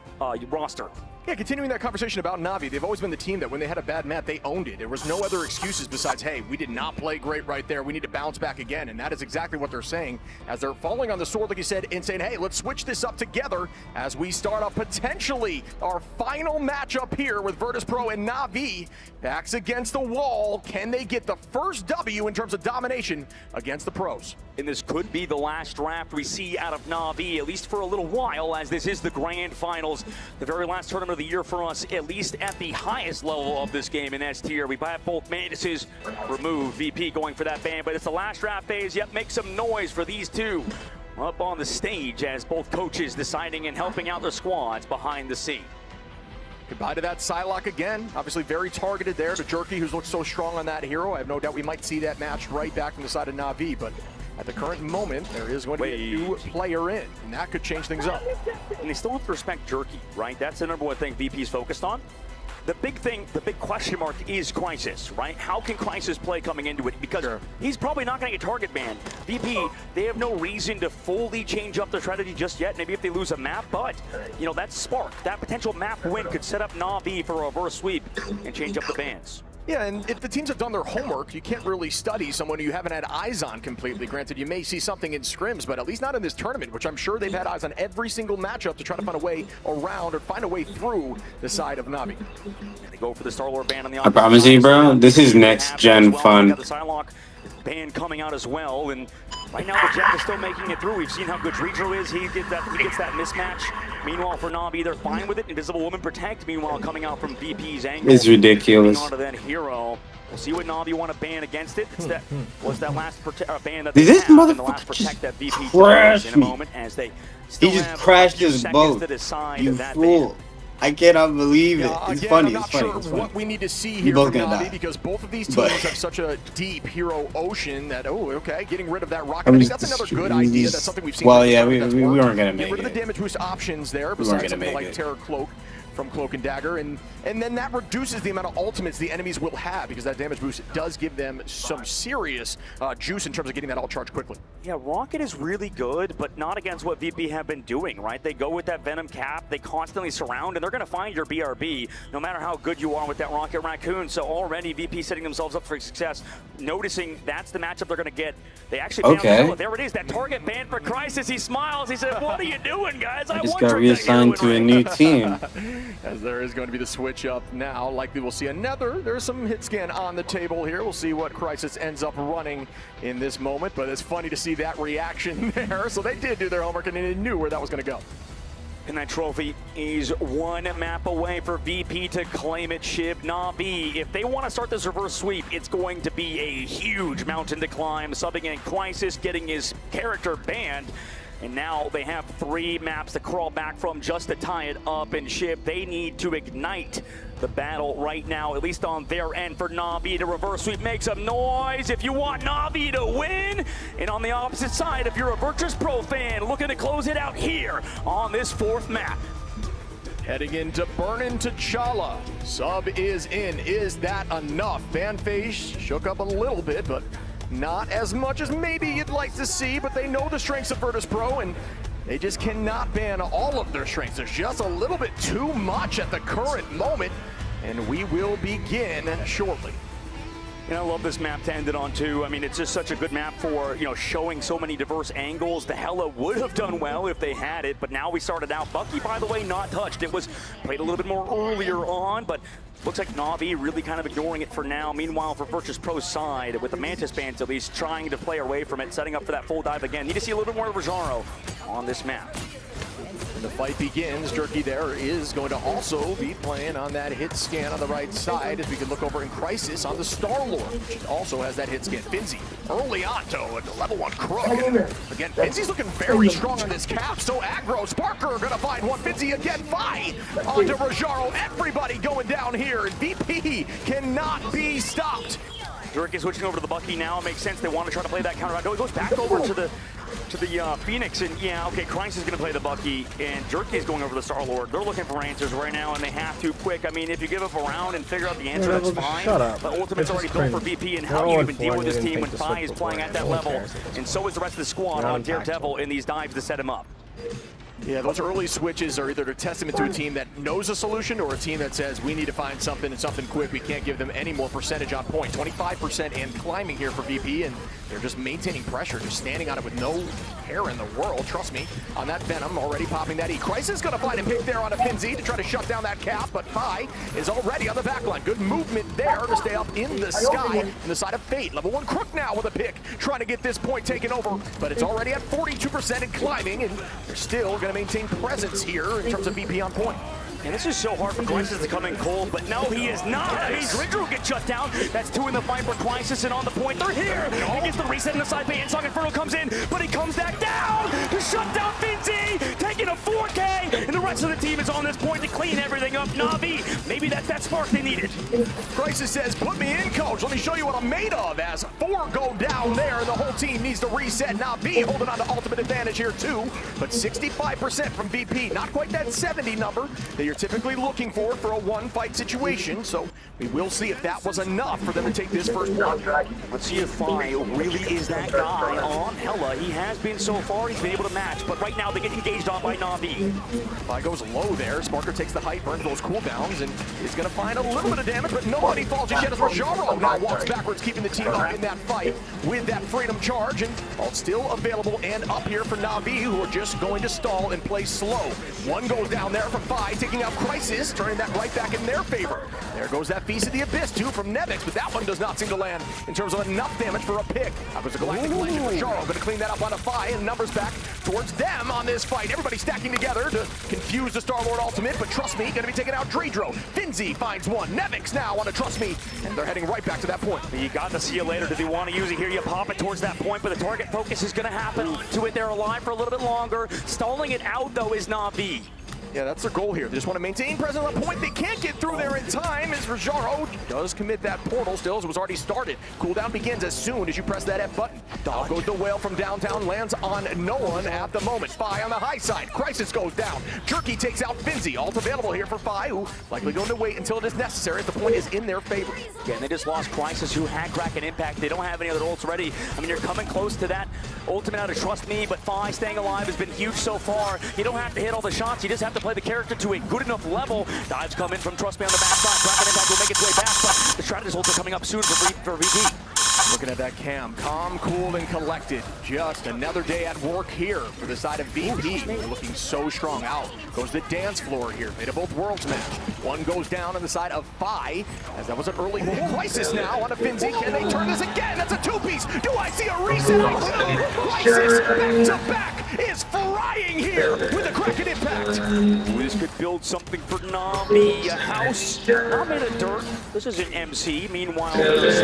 roster. Yeah, continuing that conversation about Na'Vi, they've always been the team that when they had a bad map, they owned it. There was no other excuses besides, hey, we did not play great right there. We need to bounce back again. And that is exactly what they're saying as they're falling on the sword, like you said, and saying, hey, let's switch this up together as we start up potentially our final matchup here with Virtus.pro and Na'Vi. Backs against the wall. Can they get the first W in terms of domination against the pros? And this could be the last draft we see out of Na'Vi, at least for a little while, as this is the grand finals, the very last tournament of the year for us, at least at the highest level of this game in S tier. We have both Mantises removed, VP going for that ban, but it's the last draft phase. Yep, make some noise for these two up on the stage as both coaches deciding and helping out their squads behind the scene. Goodbye to that Psylocke again. Obviously very targeted there to Jerky, who's looked so strong on that hero. I have no doubt we might see that match right back from the side of Na'Vi, but at the current moment, there is going to be a new player in, and that could change things up. And they still have to respect Jerky, right? That's the number one thing VP's focused on. The big thing, the big question mark is Crisis, right? How can Crisis play coming into it? Because he's probably not going to get target banned. VP, they have no reason to fully change up their strategy just yet. Maybe if they lose a map, but, you know, that spark, that potential map win could set up Na'Vi for a reverse sweep and change up the bans. Yeah, and if the teams have done their homework, you can't really study someone who you haven't had eyes on completely. Granted, you may see something in scrims, but at least not in this tournament, which I'm sure they've had eyes on every single matchup to try to find a way around or find a way through the side of Na'Vi. They go for the Star-Lord ban on the I promise you, bro, this is next gen fun. The Psylocke ban coming out as well, and right now the Jet is still making it through. We've seen how good Driedro is. He gets that mismatch. Meanwhile, for Na'Vi, they're fine with it. Invisible Woman protect. Meanwhile, coming out from VP's angle. It's ridiculous. Onto that hero. We'll see what Na'Vi want to ban against it. It's that was that last ban that Did they this have, and the motherfucker last protect that VP does crash in a me? moment as they still He just have crashed a few his seconds boat. to decide You that fool. ban. I cannot believe it. Yeah, It's again, funny. I'm It's not funny. sure It's funny. what we need to see You here both from gonna Na'Vi die. because both of these teams But- have such a deep hero ocean that, oh, okay, getting rid of that rocket. I think that's another good idea. That's something we've seen. Well, from yeah, the we start weren't that's gonna worked. make Get rid of it. the damage boost options there, We weren't besides gonna something make like it. Terror Cloak from Cloak and Dagger, and then that reduces the amount of ultimates the enemies will have because that damage boost does give them some serious juice in terms of getting that all charged quickly. Yeah, Rocket is really good, but not against what VP have been doing, right? They go with that Venom cap, they constantly surround, and they're going to find your BRB, no matter how good you are with that Rocket Raccoon. So already VP setting themselves up for success, noticing that's the matchup they're going to get. They actually Okay. there it is, that target ban for Crisis. He smiles, he said, what are you doing, guys? I just got reassigned to a new team. As there is going to be the switch up now. Likely we'll see another. There's some hit scan on the table here. We'll see what Crisis ends up running in this moment, but it's funny to see that reaction there. So they did do their homework and they knew where that was going to go. And that trophy is one map away for VP to claim it, Shib. Na'Vi, if they want to start this reverse sweep, it's going to be a huge mountain to climb. Subbing in Crisis, getting his character banned. And now they have 3 maps to crawl back from just to tie it up. And Shib, they need to ignite the battle right now, at least on their end, for Na'Vi to reverse sweep. Make some noise if you want Na'Vi to win. And on the opposite side, if you're a Virtus.pro fan looking to close it out here on this 4th map. Heading into Burnin' T'Challa. Sub is in. Is that enough? Fanface shook up a little bit, but not as much as maybe you'd like to see, but they know the strengths of Virtus Pro, and they just cannot ban all of their strengths. There's just a little bit too much at the current moment, and we will begin shortly. You know, I love this map to end it on too. I mean, it's just such a good map for, you know, showing so many diverse angles. The Hella would have done well if they had it, but now we started out. Bucky, by the way, not touched. It was played a little bit more earlier on, but looks like Na'Vi really kind of ignoring it for now. Meanwhile, for Virtus Pro's side, with the Mantis bands at least trying to play away from it, setting up for that full dive again. Need to see a little bit more of Rojaro on this map. And the fight begins. Jerky there is going to also be playing on that hit scan on the right side, as we can look over in Crisis on the Star-Lord, which also has that hit scan. Finzi early on to a level 1 Crook. Again, Finzi's looking very strong on this cap, so aggro. Sparker gonna find one. Finzi again, Fi onto Rojaro. Everybody going down here, and VP cannot be stopped. Jerky switching over to the Bucky now. It makes sense. They want to try to play that counter. No, he goes back over to the Phoenix, and yeah, okay, Crisis is going to play the Bucky, and Jerky is going over the Star-Lord. They're looking for answers right now, and they have to quick. I mean, if you give up a round and figure out the answer, that's fine. But Ultimate's already built for VP, and how do you even deal with this team when Fi is playing at that level, and so is the rest of the squad on Daredevil in these dives to set him up. Yeah, those early switches are either a testament to a team that knows a solution or a team that says we need to find something and something quick. We can't give them any more percentage on point. 25% and climbing here for VP, and they're just maintaining pressure, just standing on it with no care in the world. Trust me, on that Venom, already popping that E. Crisis gonna find a pick there on a Finzi to try to shut down that cap, but Fi is already on the backline. Good movement there to stay up in the sky on the side of Fate. Level 1 Crook now with a pick, trying to get this point taken over, but it's already at 42% and climbing, and they're still gonna maintain presence here in terms of VP on point. And this is so hard for Crisis to come in cold, but no, he is not. That means Ridro gets shut down. That's 2 in the fight for Crisis, and on the point, they're here. He gets the reset in the side bay, and Song Inferno comes in, but he comes back down to shut down Finzi, taking a 4K, and the rest of the team is on this point to clean everything up. Na'Vi, maybe that's that spark they needed. Crisis says, put me in, coach. Let me show you what I'm made of, as 4 go down there, and the whole team needs to reset. Na'Vi holding on to ultimate advantage here too, but 65% from VP. Not quite that 70 number that you're typically looking for a one-fight situation, so we will see if that was enough for them to take this first one. Let's see if Fi really is that guy on Hella. He has been so far, he's been able to match, but right now they get engaged on by Na'Vi. Fi goes low there. Sparker takes the height, burns those cooldowns, and is going to find a little bit of damage, but nobody falls just yet as Rojaro now walks backwards, keeping the team up in that fight with that Freedom Charge, and all still available and up here for Na'Vi, who are just going to stall and play slow. One goes down there from Fi, taking out Crisis, turning that right back in their favor. There goes that Feast of the Abyss, too, from Nevix, but that one does not seem to land in terms of enough damage for a pick. That was a Galactic Legend for Rojaro, going to clean that up on a Fi, and numbers back towards them on this fight. Everybody stacking together to confuse the Star-Lord ultimate, but trust me, going to be taking out Dreidro. Finzi finds one. Nevix now on a Trust Me, and they're heading right back to that point. You got to see you later. Did you want to use it here? You pop it towards that point, but the target focus is going to happen to it. They're alive for a little bit longer. Stalling it out, though, is Na'Vi. Yeah, that's their goal here. They just want to maintain presence on the point. They can't get through there in time as Rojaro does commit that portal still, as it was already started. Cooldown begins as soon as you press that F button. Dog goes the whale from downtown, lands on no one at the moment. Fi on the high side. Crisis goes down. Jerky takes out Finzi. Alt available here for Fi, who likely going to wait until it is necessary as the point is in their favor. Yeah, and they just lost Crisis, who had Crack and Impact. They don't have any other ults ready. I mean, you're coming close to that ultimate out of Trust Me, but Fi staying alive has been huge so far. You don't have to hit all the shots. You just have to play the character to a good enough level. Dives come in from Trust Me on the backside. Crack and Impact will make its way back, but the strategist ults are coming up soon for VP. Looking at that cam, calm, cool, and collected. Just another day at work here for the side of VP. They're looking so strong. Out goes the dance floor here. Made of both worlds match. One goes down on the side of Fi, as that was an early Crisis now on a Finzi. Can they turn this again? That's a two-piece. Do I see a reset? Crisis back-to-back is flying here with a Crack and Impact. Ooh, this could build something for Na'Vi. A house, not made of dirt. This is an MC. Meanwhile, there's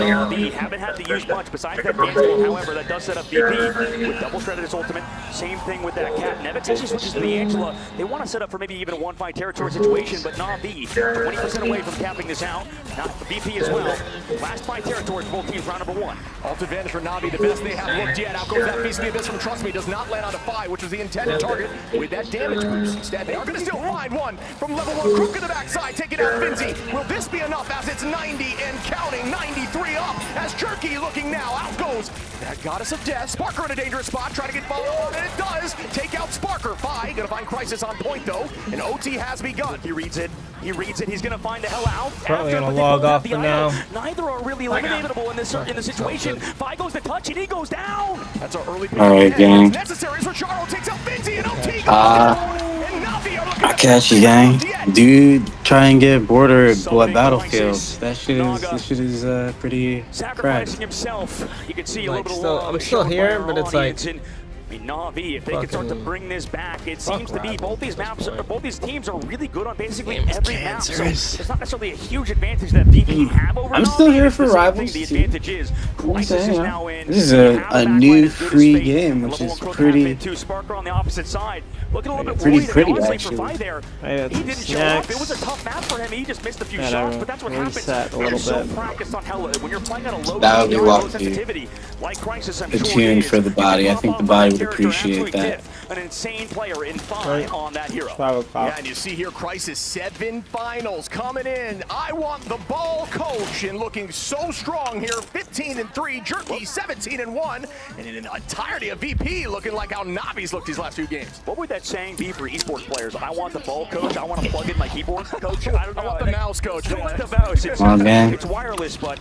Na'Vi haven't had to use much besides that dance floor. However, that does set up VP with double shredded his ultimate. Same thing with that Cap. Nevix actually switches to the Angela. They want to set up for maybe even a one-fight territory situation, but Na'Vi 20% away from capping this out. Not the VP as well. Last fight territory for both teams, round number 1. Ult advantage for Na'Vi, the best they have looked yet. Out goes that Feast of the Abyss from Trust Me. Does not land on Defy, which was the intended target with that damage boost. Instead, they are going to still find one from level 1. Crook in the backside, taking out Finzi. Will this be enough as it's 90 and counting? 93 up as Jerky looking now. Out goes that Goddess of Death. Sparker in a dangerous spot, trying to get followed on, and it does. Take out Sparker. Fi going to find Crisis on point, though, and OT has begun. He reads it. He reads it. He's going to find the hell out. Probably going to log off for now. Neither are really eliminatable in the situation. Fi goes to touch, and he goes down. That's our early pick. All right, gang. Necessary as Rojaro takes out Finzi, and OT goes down. And Na'Vi are looking I catch you, gang. Dude, try and get border Battlefield. That shit is pretty Sacrificing cracked. himself. You can see a Like, little bit of love. I'm still here, but it's like. I mean, Na'Vi, if they can start to bring this back, it seems to be both these maps, both these teams are really good on basically every map. So it's not necessarily a huge advantage that VP have over I'm Na'Vi. still here for Rivals. The advantage is Crisis is now in. This is a new free game, which is pretty Sparker on the opposite side. Looking a little bit pretty worried, pretty honestly, actually. for Fi there. He didn't show up. It was a tough map for him. He just missed a few shots, but that's what happens. When you're so practiced on Hella, when you're playing on a low sensitivity, like Crisis, I'm sure attuned for the body. I think the body would appreciate that. An insane player in Fi on that hero. Yeah, and you see here Crisis 7 finals coming in. I want the ball coach and looking so strong here. 15-3, Jerky 17-1, and in an entirety of VP looking like how Na'Vi's looked these last 2 games. What would that saying be for esports players? I want the ball coach. I want to plug in my keyboard coach. I don't know. I want the mouse coach. I want the mouse. It's wireless, but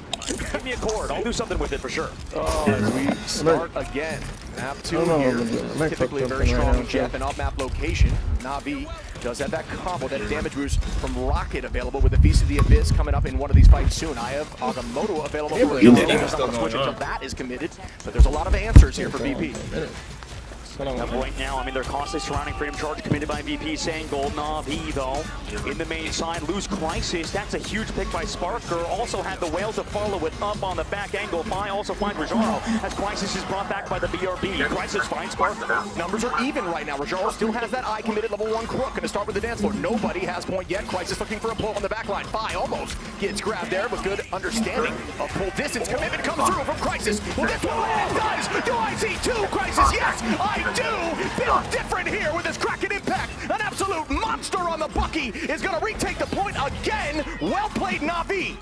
give me a cord. I'll do something with it for sure. As we start again. Map 2 here. Typically a very strong Jeff and off-map location. Na'Vi does have that combo, that damage boost from Rocket available with the Feast of the Abyss coming up in one of these fights soon. I have Agamotto available for the switch until that is committed, but there's a lot of answers here for VP. Right now, I mean, they're constantly surrounding Freedom Charge committed by VP, saying gold. Na'Vi, though, in the main side, lose Crisis. That's a huge pick by Sparker. Also had the Whale to follow it up on the back angle. Fi also finds Rojaro as Crisis is brought back by the BRB. Crisis finds Sparker. Numbers are even right now. Rojaro still has that eye committed level 1 Crook. Going to start with the dance floor. Nobody has point yet. Crisis looking for a pull on the back line. Fi almost gets grabbed there with good understanding of full distance. Commitment comes through from Crisis. Well, this one land does. Do I see 2 Crisis? Yes, I do. Feel different here with his Kraken impact. An absolute monster on the Bucky is going to retake the point again. Well played, Na'Vi.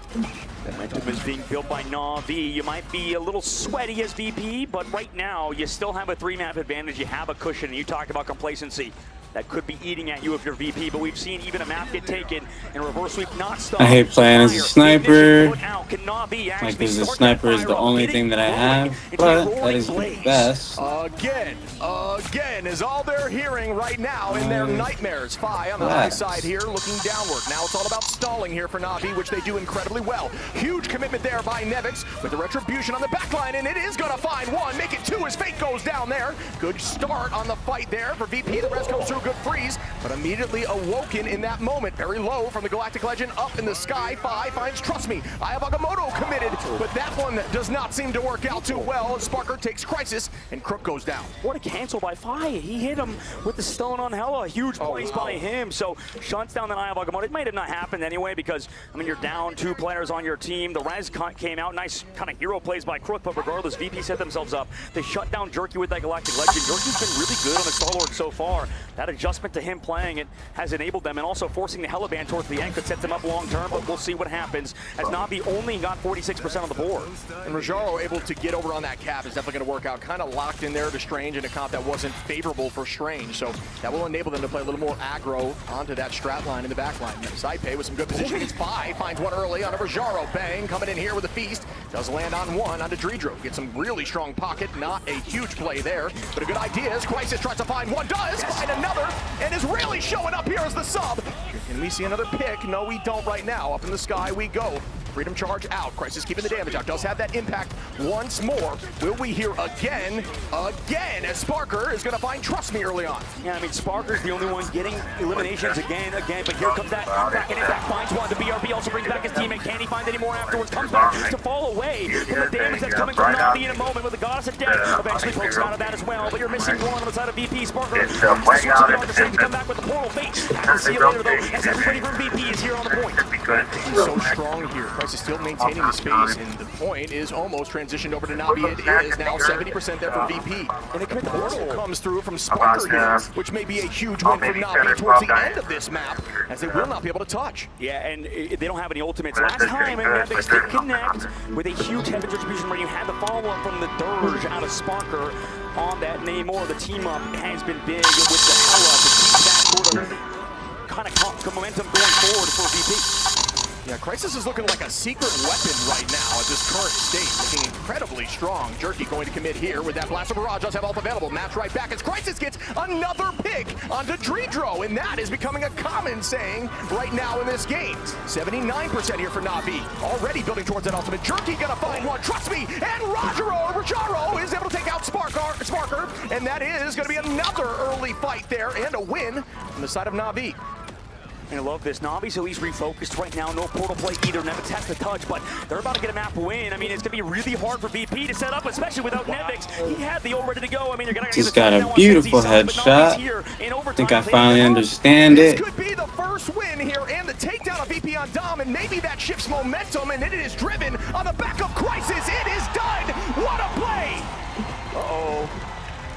Momentum is being built by Na'Vi. You might be a little sweaty as VP, but right now you still have a 3-map advantage. You have a cushion, and you talked about complacency. That could be eating at you if you're VP, but we've seen even a map get taken and reverse sweep not stop. I hate playing as a sniper. Like, because the sniper is the only thing that I have, but that is the best. Again is all they're hearing right now in their nightmares. Fi on the high side here, looking downward. Now it's all about stalling here for Na'Vi, which they do incredibly well. Huge commitment there by Nevix with the retribution on the backline, and it is going to find 1, make it 2 as Fate goes down there. Good start on the fight there for VP. The rest goes through. Good freeze, but immediately awoken in that moment. Very low from the Galactic Legend up in the sky. Fi finds Trust Me. I have Agamotto committed, but that one does not seem to work out too well. Sparker takes Crisis, and Crook goes down. What a cancel by Fi. He hit him with the stone on Hella. A huge place by him. So shuts down the Eye of Agamotto. It might have not happened anyway because, I mean, you're down 2 players on your team. The res came out. Nice kind of hero plays by Crook, but regardless, VP set themselves up. They shut down Jerky with that Galactic Legend. Jerky's been really good on the Star-Lord so far. That adjustment to him playing it has enabled them, and also forcing the Hella ban towards the end could set them up long term, but we'll see what happens as Na'Vi only got 46% on the board. And Rojaro able to get over on that cap is definitely going to work out. Kind of locked in there to Strange in a comp that wasn't favorable for Strange, so that will enable them to play a little more aggro onto that strat line in the back line. Saipei with some good positioning. It's Fi finds one early on a Rojaro. Bang, coming in here with a feast. Does land on 1 onto Dredro. Gets some really strong pocket. Not a huge play there, but a good idea as Crisis tries to find 1. Does find another, and is really showing up here as the sub. Can we see another pick? No, we don't right now. Up in the sky we go. Freedom Charge out. Crisis keeping the damage out. Does have that impact once more. Will we hear again as Sparker is going to find Trust Me early on? Yeah, I mean, Sparker's the only one getting eliminations again, but here comes that back and impact. Finds 1. The BRB also brings back his teammate. Can he find any more afterwards? Comes back to fall away. from the damage that's coming from Na'Vi in a moment with the Goddess of Death. Eventually pokes out of that as well, but you're missing one on the side of VP. Sparker to come back with the portal fate. We'll see you later though, as everybody from VP is here on the point. So strong here. Crisis still maintaining the space, and the point is almost transitioned over to Na'Vi. It is now 70% there for VP. And the portal comes through from Sparker here, which may be a huge win for Na'Vi towards the end of this map, as they will not be able to touch. Yeah, and they don't have any ultimates. Last time, Nevix did connect with a huge heavy distribution where you had the follow-up from the Dirge out of Sparker on that Namor. The team-up has been big with the Hela to keep that sort of kind of momentum going forward for VP. Yeah, Crisis is looking like a secret weapon right now at this current state, looking incredibly strong. Jerky going to commit here with that Blast of Barrage. Does have ult available. Match right back as Crisis gets another pick onto Dreedro, and that is becoming a common saying right now in this game. 79% here for Na'Vi, already building towards that ultimate. Jerky gonna find one, trust me, and Rajaro is able to take out Sparker, and that is gonna be another early fight there and a win on the side of Na'Vi. And I love this. Na'Vi's at least refocused right now. No portal play either. Nevix has to touch, but they're about to get a map win. I mean, it's going to be really hard for VP to set up, especially without Nevix. He had the ult ready to go. I mean, you're going to Just got a beautiful headshot. I think I finally understand it. This could be the first win here and the takedown of VP on Dom, and maybe that shifts momentum, and it is driven on the back of Crisis. It is done. What a play!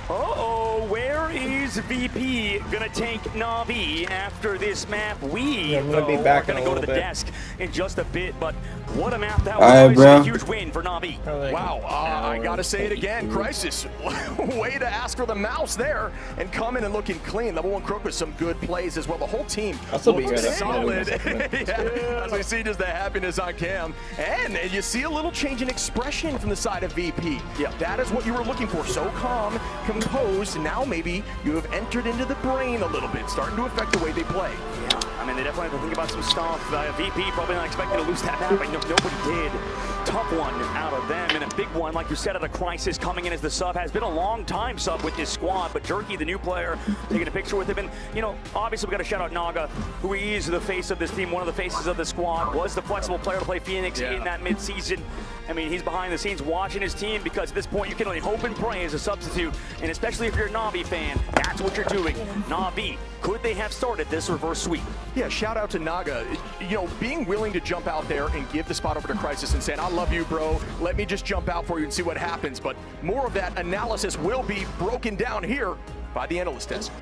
Uh-oh, where is VP gonna take Na'Vi after this map? We I'm gonna be back are gonna in a go to little the bit. desk in just a bit, but what a map that All right, was. bro. A huge win for Na'Vi. Wow, I gotta say it again, Crisis. Way to ask for the mouse there and come in and looking clean. Level 1 Crook with some good plays as well. The whole team looks solid. Yeah, as we see just the happiness on cam. And you see a little change in expression from the side of VP. Yeah, that is what you were looking for. So calm, composed. Now maybe you have entered into the brain a little bit, starting to affect the way they play. Yeah, I mean, they definitely have to think about some stuff. VP probably not expecting to lose that map. I know nobody did. Tough one out of them, and a big one, like you said, out of Crisis coming in as the sub. Has been a long time sub with this squad, but Jerky, the new player, taking a picture with him. And, you know, obviously we got to shout out Naga, who is the face of this team, one of the faces of the squad, was the flexible player to play Phoenix in that mid-season. I mean, he's behind the scenes watching his team, because at this point you can only hope and pray as a substitute, and especially if you're a Na'Vi fan, that's what you're doing. Na'Vi, could they have started this reverse sweep? Yeah, shout out to Naga. You know, being willing to jump out there and give the spot over to Crisis and saying, I love you, bro. Let me just jump out for you and see what happens. But more of that analysis will be broken down here by the analyst desk.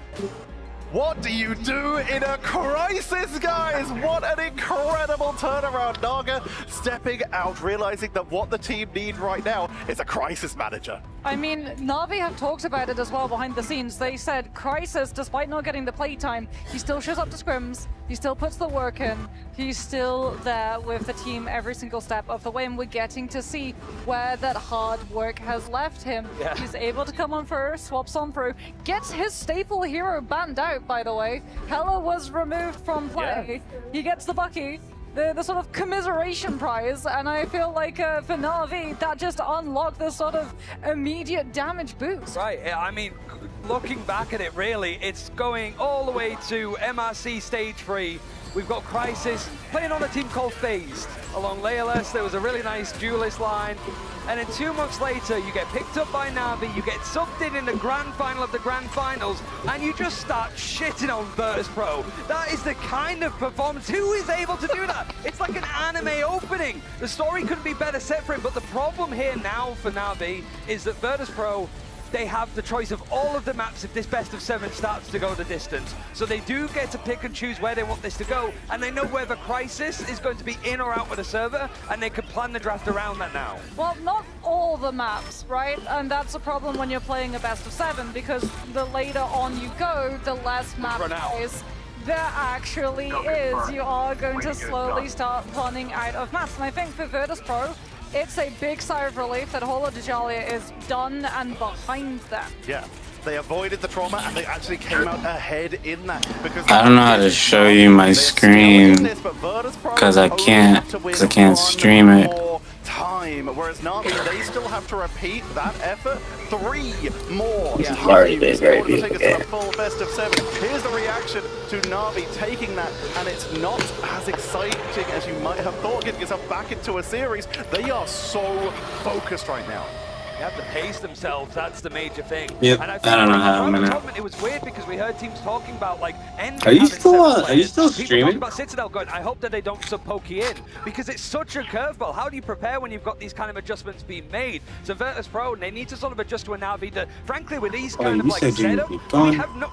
What do you do in a crisis, guys? What an incredible turnaround. Naga stepping out, realizing that what the team need right now is a crisis manager. I mean, Na'Vi have talked about it as well behind the scenes. They said Crisis, despite not getting the playtime, he still shows up to scrims, he still puts the work in, he's still there with the team every single step of the way, and we're getting to see where that hard work has left him. Yeah. He's able to come on through, swaps on through, gets his staple hero banned out, by the way. Hela was removed from play. Yeah. He gets the Bucky, the sort of commiseration prize, and I feel like for Na'Vi, that just unlocked this sort of immediate damage boost. Right, I mean, looking back at it, really, it's going all the way to MRC Stage 3. We've got Crisis playing on a team called Phased. Along Layerless, there was a really nice duelist line. And then 2 months later, you get picked up by Na'Vi, you get subbed in the grand final of the grand finals, and you just start shitting on Virtus.pro. That is the kind of performance. Who is able to do that? It's like an anime opening. The story couldn't be better set for him, but the problem here now for Na'Vi is that Virtus.pro, they have the choice of all of the maps if this best of 7 starts to go the distance. So they do get to pick and choose where they want this to go, and they know whether Crisis is going to be in or out with a server, and they can plan the draft around that now. Well, not all the maps, right? And that's a problem when you're playing a best of 7, because the later on you go, the less map plays there actually is. You are going to slowly start running out of maps. And I think for Virtus.pro, it's a big sigh of relief that Holo Dejalia is done and behind them. Yeah, they avoided the trauma and they actually came out ahead in that. Because I don't know how to show you my screen because I can't stream it. time, whereas Na'Vi, they still have to repeat that effort 3 more times Very in order to good take us to a full best of 7. Here's the reaction to Na'Vi taking that, and it's not as exciting as you might have thought, getting yourself back into a series. They are so focused right now. They have to pace themselves, that's the major thing. Yep, And I don't know how I'm gonna. It was weird because we heard teams talking about like Are you still People streaming? talking about Citadel going, I hope that they don't sub Pokey in, because it's such a curveball. How do you prepare when you've got these kind of adjustments being made? So Virtus Pro, they need to sort of adjust to a Na'Vi that, frankly, with these kind of like setup,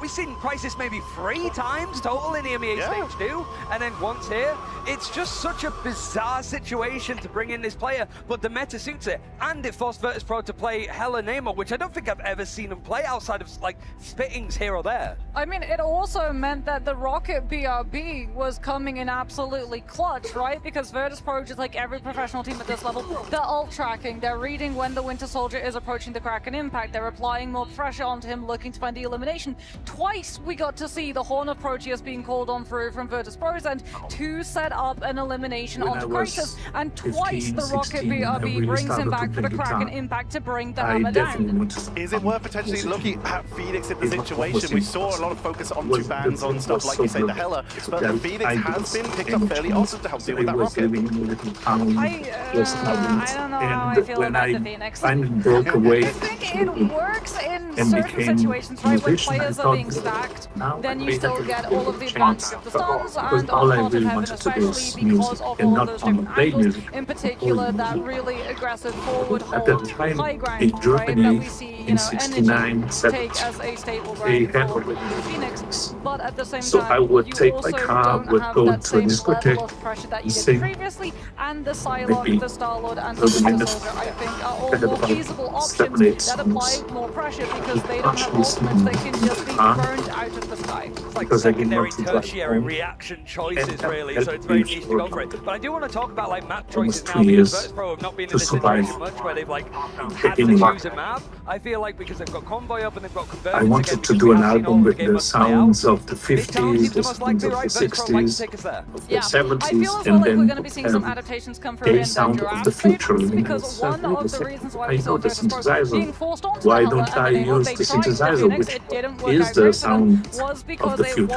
we've seen Crisis maybe 3 times total in EMEA Stage 2, and then once here. It's just such a bizarre situation to bring in this player, but the meta suits it, and it forced Virtus Pro to play Hella Nemo, which I don't think I've ever seen him play outside of like spittings here or there. I mean, it also meant that the Rocket BRB was coming in absolutely clutch, right? Because Virtus Pro, just like every professional team at this level, they're ult tracking, they're reading when the Winter Soldier is approaching the Kraken Impact, they're applying more pressure onto him, looking to find the elimination. Twice we got to see the Horn of Proteus being called on through from Virtus Pro's end to set up an elimination onto Crisis, and twice the Rocket BRB brings him back for the Kraken Impact to bring the hammer down. Is it worth potentially looking at Phoenix in the situation? We saw a lot of focus on 2 bans on stuff like you say, the Hella, but the Phoenix has been picked up fairly often to help deal with that Rocket. I don't know how I feel about the Phoenix. I think it works in certain situations, right? When players are being stacked, then you still get all of the advantage of the stuns and on Heart of Heaven, especially because of all of those different angles. In particular, that really aggressive forward hold, high grind, right, that we see, you know, Energy take as a staple grind for Phoenix. But at the same time, you also don't have that same level of pressure that you did previously, and the Psylocke, the Star-Lord, and the Winter Soldier, I think, are all more feasible options that apply more pressure because they don't have ultimates that can just be burned out of the sky. It's like secondary, tertiary reaction choices, really, so it's very niche to go for it. But I do want to talk about like map choices now, because Virtus Pro have not been in this situation much where they've like had to choose a map. I feel like because they've got Convoy up and they've got Convergence. I wanted to do an album with the sounds of the 50s, the sounds of the 60s, of the 70s, I feel as well like we're going to be seeing some adaptations come through in the Giraffe Phoenix, because one of the reasons why we saw Virtus Pro being forced onto why the don't I use the synthesizer, which is the sound of the future?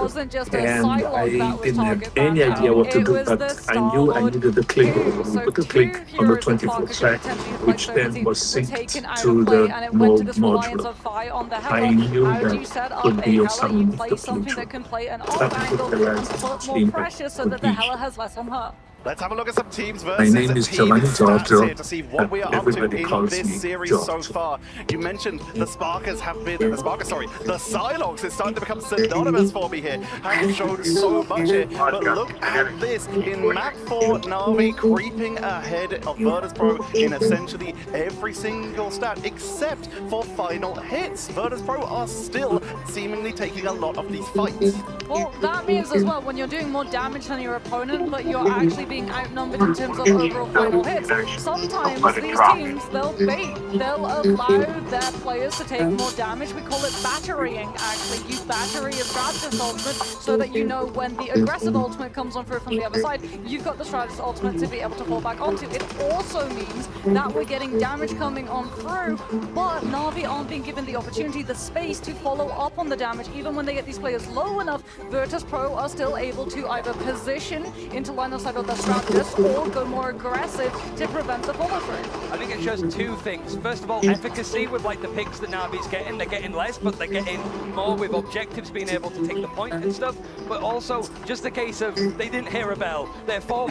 And I didn't have any idea what to do, but I knew I needed a click. We put a click on the 24th track, which then was synced to the mode module. I knew that could be your sound of the future. That put more pressure so that the Hella has less on her. Let's have a look at some teams My versus name is team Giovanni stats Giorgio, here to see what we are up to everybody in calls this me series so Giorgio. far. You mentioned the Sparkers have been, the Psylocks is starting to become synonymous for me here. Have shown so much here, but look at this. In map 4, Na'Vi creeping ahead of Virtus Pro in essentially every single stat, except for final hits. Virtus Pro are still seemingly taking a lot of these fights. Well, that means as well, when you're doing more damage than your opponent, but you're actually being outnumbered in terms of overall final hits, sometimes these teams, they'll bait, they'll allow their players to take more damage. We call it batterying, actually. You battery a Strategist ultimate so that you know when the aggressive ultimate comes on through from the other side, you've got the Strategist ultimate to be able to fall back onto. It also means that we're getting damage coming on through, but Na'Vi aren't being given the opportunity, the space to follow up on the damage. Even when they get these players low enough, Virtus Pro are still able to either position into line of sight of the Strategist or go more aggressive to prevent the follow-through. I think it shows 2 things. First of all, efficacy with like the picks that Na'Vi's getting. They're getting less, but they're getting more with objectives being able to take the point and stuff. But also, just a case of they didn't hear a bell. They're 4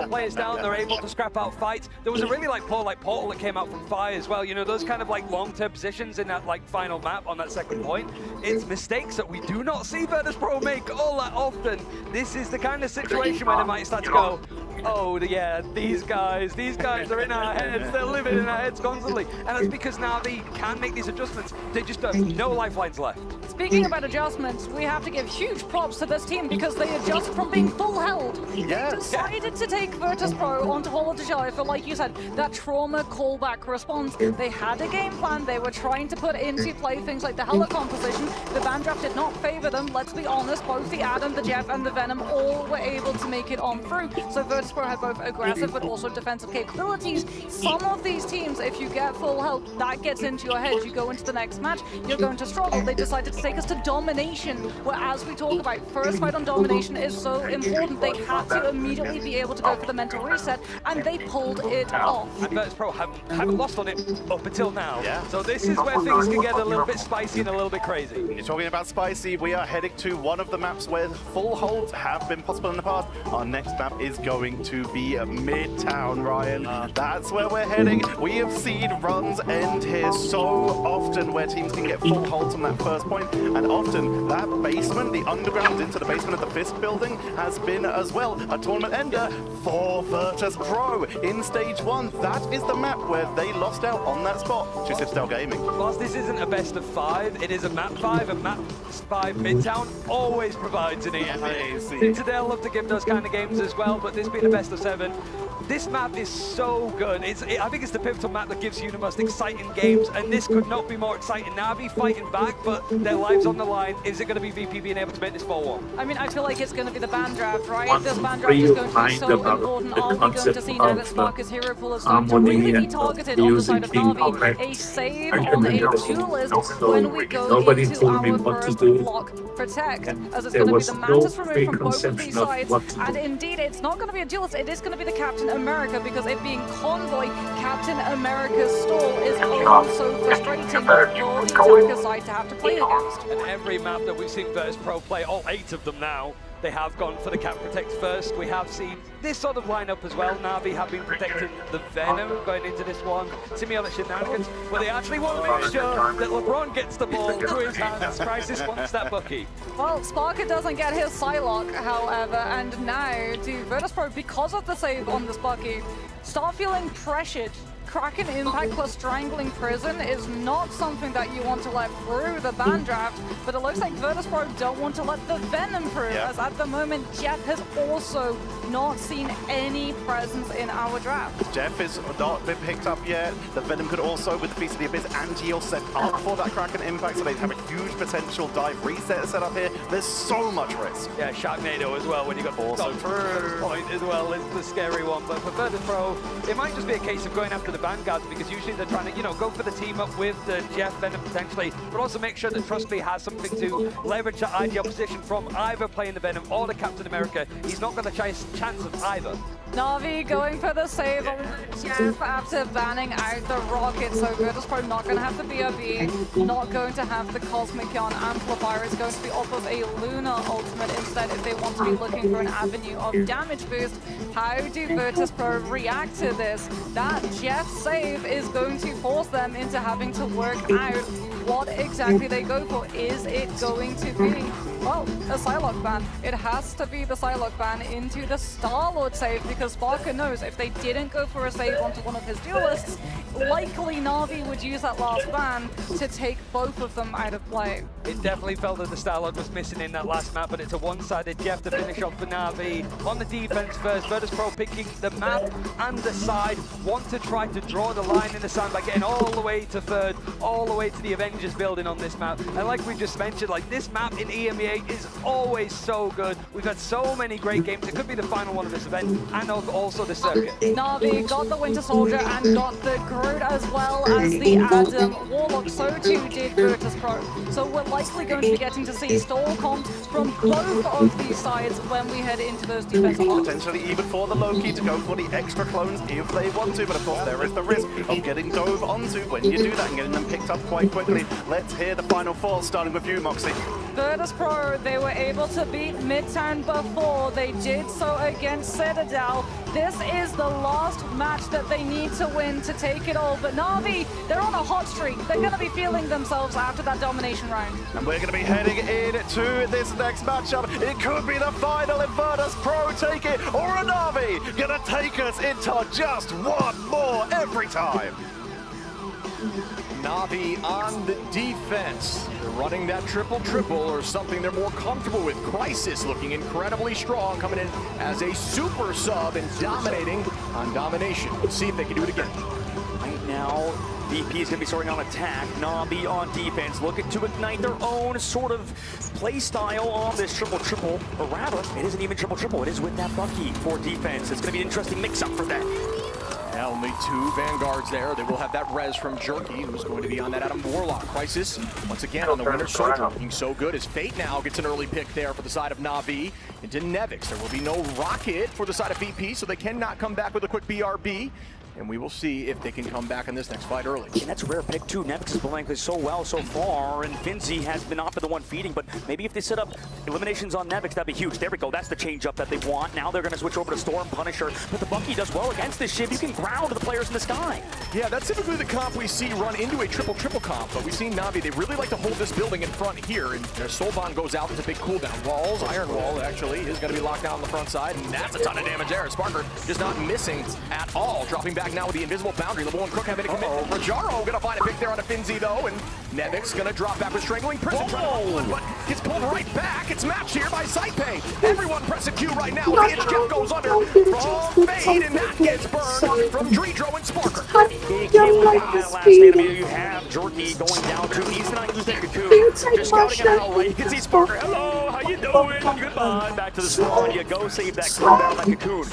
players down, they're able to scrap out fights. There was a really like poor like Portal that came out from Fire as well. You know, those kind of like long-term positions in that like final map on that second point. It's mistakes that we do not see Virtus Pro make all that often. This is the kind of situation where they might start to go, oh yeah, these guys are in our heads, they're living in our heads constantly. And that's because Na'Vi can make these adjustments. They just have no lifelines left. Speaking about adjustments, we have to give huge props to this team because they adjust from being full held. They decided to take Virtus Pro onto Hall of the Shell for, like you said, that trauma callback response. They had a game plan, they were trying to put into play things like the Hella composition. The ban draft did not favor them, let's be honest. Both the Adam, the Jeff, and the Venom all were able to make it on through. So Virtus Virtus.pro have both aggressive but also defensive capabilities. Some of these teams, if you get full health, that gets into your head. You go into the next match, you're going to struggle. They decided to take us to domination, where as we talk about, first fight on domination is so important. They had to immediately be able to go for the mental reset, and they pulled it off. And Virtus.pro haven't lost on it up until now. Yeah. So this is where things can get a little bit spicy and a little bit crazy. You're talking about spicy. We are heading to one of the maps where full holds have been possible in the past. Our next map is going to be Midtown, Ryan. That's where we're heading. We have seen runs end here so often where teams can get full holds on that first point, and often that basement, the underground into the basement of the Fisk building, has been as well a tournament ender for Virtus.pro in stage 1. That is the map where they lost out on that spot to Citadel Gaming. Whilst this isn't a best of 5, it is a map 5, and map 5 Midtown always provides an EMA. Citadel love to give those kind of games as well, but this being a best of 7, this map is so good. I think it's the pivotal map that gives you the most exciting games, and this could not be more exciting. Na'Vi fighting back, but their lives on the line. Is it going to be VP being able to make this 4-1? I mean, I feel like it's going to be the ban draft, right? This ban draft is going to be so important. Are we going to see now that Sparker's hero pool is going to really be targeted on the side of Na'Vi? A save on a duelist when we go into our first block protect, as it's going to be the Mantis removed from both of these sides. And indeed, it's not going to be a duelist, it is going to be the Captain America, because it being Convoy, Captain America's stall is so frustrating for the attacker side to have to play against. And every map that we've seen Virtus.pro play, all 8 of them now, they have gone for the Cap Protect first. We have seen this sort of lineup as well. Na'Vi have been protecting the Venom going into this one. Simeon shenanigans, where they actually want to make sure that LeBron gets the ball to his hands. Crisis wants that bucky. Well, Sparker doesn't get his Psylocke, however, and now do Virtus.pro, because of the save on this bucky, start feeling pressured. Kraken Impact plus Strangling Prison is not something that you want to let through the ban draft, but it looks like Virtus.pro don't want to let the Venom through, as at the moment Jeff has also not seen any presence in our draft. Jeff has not been picked up yet. The Venom could also, with the Feast of the Abyss and Geo set up for that Kraken Impact, so they have a huge potential dive reset set up here. There's so much risk. Yeah, Sharknado as well, when you got also first point as well is the scary one. But for Virtus.pro, it might just be a case of going after the Vanguards, because usually they're trying to, go for the team up with the Jeff Venom potentially, but also make sure that Trustly has something to leverage the ideal position from either playing the Venom or the Captain America. He's not got a chance of either. Na'Vi going for the save on Jeff after banning out the rocket, so Virtus.pro not going to have the BRB, not going to have the Cosmic Yarn Amplifier. It's going to be off of a Luna ultimate instead if they want to be looking for an avenue of damage boost. How do Virtus.pro react to this? That Jeff save is going to force them into having to work out what exactly they go for. Is it going to be, well, a Psylocke ban? It has to be the Psylocke ban into the Star-Lord save, because Sparker knows if they didn't go for a save onto one of his duelists, likely Na'Vi would use that last ban to take both of them out of play. It definitely felt that the Star-Lord was missing in that last map, but it's a one-sided Jeff to finish off for Na'Vi. On the defense first, Virtus.pro picking the map and the side, want to try to draw the line in the sand by getting all the way to third, all the way to the Avengers building on this map. And like we just mentioned, like this map in EMEA is always so good. We've had so many great games. It could be the final one of this event, and also the circuit. Na'Vi got the Winter Soldier and got the Groot as well as the Adam Warlock. So too did Virtus.pro. So we're likely going to be getting to see stall comps from both of these sides when we head into those defensive blocks. Potentially even for the Loki to go for the extra clones if they want to, but of course there is the risk of getting dove onto when you do that and getting them picked up quite quickly. Let's hear the final four, starting with you, Moxie. Virtus.pro, they were able to beat Midtown before. They did so against Citadel. This is the last match that they need to win to take it all. But Na'Vi, they're on a hot streak. They're going to be feeling themselves after that domination round. And we're going to be heading into this next matchup. It could be the final if Virtus.pro take it, or a Na'Vi going to take us into just one more every time. Na'Vi on the defense. They're running that triple-triple, or something they're more comfortable with. Crisis looking incredibly strong, coming in as a super sub and dominating on domination. Let's see if they can do it again. Right now, VP is going to be starting on attack. Na'Vi on defense, looking to ignite their own sort of play style on this triple-triple. Or rather, it isn't even triple-triple. It is with that Bucky for defense. It's going to be an interesting mix-up for them. Now only 2 Vanguards there. They will have that res from Jerky, who's going to be on that Adam Warlock. Crisis, once again, on the Winter Soldier. Looking so good as Fate now gets an early pick there for the side of Na'Vi into Nevix. There will be no Rocket for the side of VP, so they cannot come back with a quick BRB. And we will see if they can come back in this next fight early. And that's a rare pick too. Nevix is playing so well so far, and Finzi has been not been the one feeding, but maybe if they set up eliminations on Nevix, that'd be huge. There we go, that's the change up that they want. Now they're gonna switch over to Storm Punisher, but the Bucky does well against this Shiv. You can ground the players in the sky. Yeah, that's typically the comp we see run into a triple-triple comp, but we've seen Na'Vi, they really like to hold this building in front here, and their Soulbond goes out into big cooldown. Walls, Iron Wall actually is gonna be locked down on the front side, and that's a ton of damage there. Sparker just not missing at all. Dropping back now with the invisible boundary. Level 1 Crook having to commit. Rajaro gonna find a pick there on a Finzi though, and Nevix gonna drop back with Strangling Prison. Trying to hold one, but gets pulled right back. It's matched here by Saipei. Everyone press a Q right now. The itch Jeff goes under from Fade, and that gets burned from Dreedro and Sparker. Big hit with that last enemy. You have Jerky going down to he's not using Cocoon. Just scouting him out right. You can see Sparker. Hello, how you doing? Goodbye. Back to the spawn. You go save that cooldown, that Cocoon.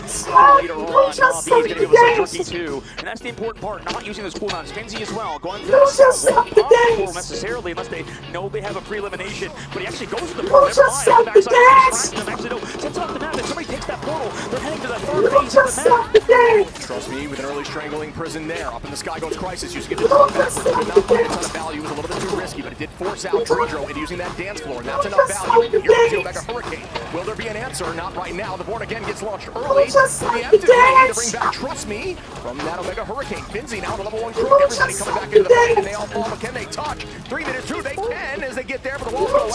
Later on, Na'Vi's gonna give us a Jerky too. And that's the important part, not using those cooldowns. Finzi as well, going for this. Not necessarily, unless they know they have a free elimination. But he actually goes to the portal. Never mind. On the backside, actually, no. Sets off the map. If somebody takes that portal, they're heading to the third phase of the map. Trust me, with an early Strangling Prison there. Up in the sky goes Crisis. Using it to drop backwards. Did not find a ton of value. It was a little bit too risky, but it did force out Dreedro into using that dance floor. And that's enough value. Here comes the Omega Hurricane. Will there be an answer? Not right now. The Born Again gets launched early. The M to bring back Trust Me from that Omega Hurricane. Finzi now to level 1 Crook. Everybody coming back into the fight, and they all fall. But can they touch? 3 minutes 2. They can as they get there, but the walls go out.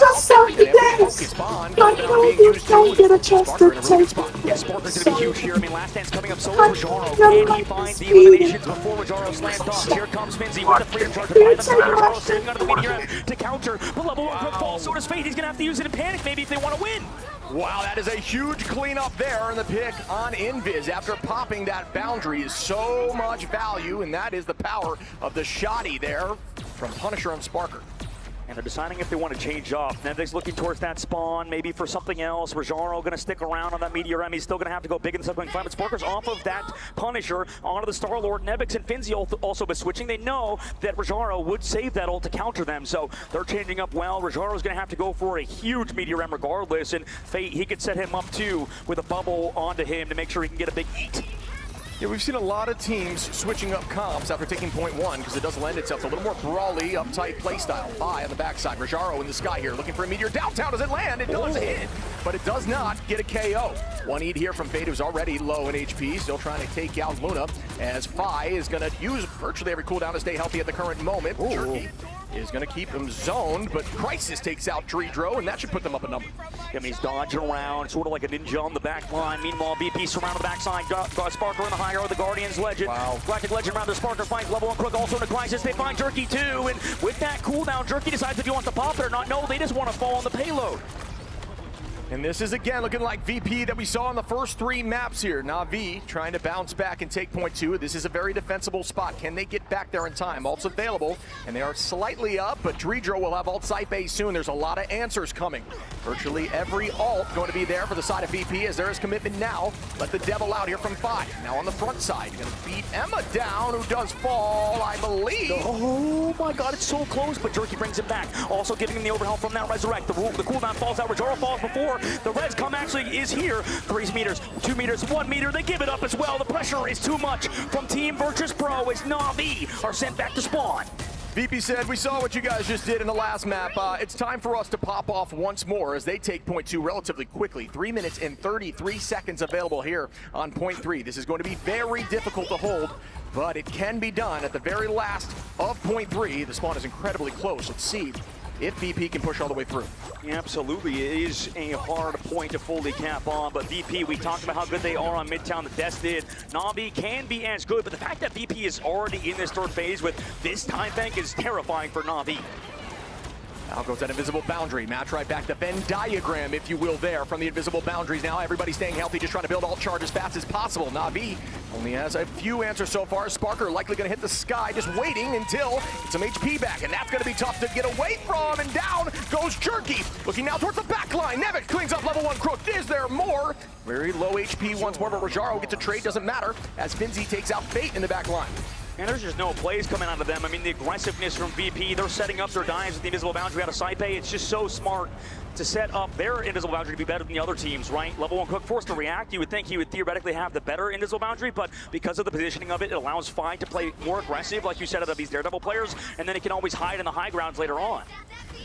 And focus Bond being used to Sparker in a really good spot. Yeah, Sparker's gonna be huge here. I mean, last dance coming up, so is Rajaro. Can he find the eliminations before Rajaro slams off? Here comes Finzi with the freedom charge to buy the side. Rajaro saving out of the meteor to counter. But level 1 Crook falls, so does Fate. He's gonna have to use it in panic maybe if they want to win. Wow, that is a huge cleanup there, and the pick on Invis after popping that boundary is so much value, and that is the power of the shotty there from Punisher and Sparker. And they're deciding if they want to change up. Nevix looking towards that spawn, maybe for something else. Rajaro going to stick around on that Meteor M. He's still going to have to go big in the subsequent fight, but Sparker's off of that Punisher onto the Star-Lord. Nevix and Finzi also been switching. They know that Rajaro would save that ult to counter them, so they're changing up well. Rajaro's going to have to go for a huge Meteor M regardless, and Fate, he could set him up too with a bubble onto him to make sure he can get a big eat. Yeah, we've seen a lot of teams switching up comps after taking point 1 because it does lend itself to a little more brawly, uptight playstyle. Fi on the backside, Rajaro in the sky here, looking for a meteor downtown. Does it land? It does hit, but it does not get a KO. 1 eat here from Fate, who's already low in HP, still trying to take out Luna, as Fi is going to use virtually every cooldown to stay healthy at the current moment. Jerky is going to keep him zoned, but Crisis takes out Dreedro, and that should put them up a number. I mean, he's dodging around, sort of like a ninja on the back line. Meanwhile, BP surrounded the backside. Got Sparker in the high guard, the Guardians Legend. Wow. Galactic Legend around the Sparker finds level 1 Crook, also in the Crisis. They find Jerky too, and with that cooldown, Jerky decides if he wants to pop it or not. No, they just want to fall on the payload. And this is again looking like VP that we saw on the first 3 maps here. Na'Vi trying to bounce back and take point 2. This is a very defensible spot. Can they get back there in time? Ult's available, and they are slightly up, but Dreedro will have ult Saipei soon. There's a lot of answers coming. Virtually every ult going to be there for the side of VP as there is commitment now. Let the devil out here from 5. Now on the front side, gonna beat Emma down, who does fall, I believe. Oh my god, it's so close, but Jerky brings it back. Also giving him the overhaul from that Resurrect. The cooldown falls out. Rajaro falls before. The res come actually is here. 3 meters, 2 meters, 1 meter. They give it up as well. The pressure is too much from Team Virtus Pro as Na'Vi are sent back to spawn. VP said, we saw what you guys just did in the last map. It's time for us to pop off once more as they take point 2 relatively quickly. 3 minutes and 33 seconds available here on point 3. This is going to be very difficult to hold, but it can be done at the very last of point 3. The spawn is incredibly close. Let's see if VP can push all the way through. Yeah, absolutely. It is a hard point to fully cap on, but VP, we talked about how good they are on Midtown. The Death did. Na'Vi can be as good, but the fact that VP is already in this third phase with this time bank is terrifying for Na'Vi. Out goes that invisible boundary. Match right back, the Venn diagram, if you will, there from the invisible boundaries. Now everybody staying healthy, just trying to build alt charge as fast as possible. Na'Vi only has a few answers so far. Sparker likely going to hit the sky, just waiting until it's some HP back, and that's going to be tough to get away from. And down goes Jerky, looking now towards the back line. Nevik cleans up level 1 Crook. Is there more? Very low HP once more, but Rajaro gets a trade, doesn't matter, as Finzi takes out Fate in the back line. And there's just no plays coming out of them. I mean, the aggressiveness from VP, they're setting up their dives with the invisible boundary out of Saipei. It's just so smart to set up their invisible boundary to be better than the other teams, right? Level 1 Crook forced to react. You would think he would theoretically have the better invisible boundary, but because of the positioning of it, it allows Fai to play more aggressive, like you said, out of these Daredevil players, and then he can always hide in the high grounds later on.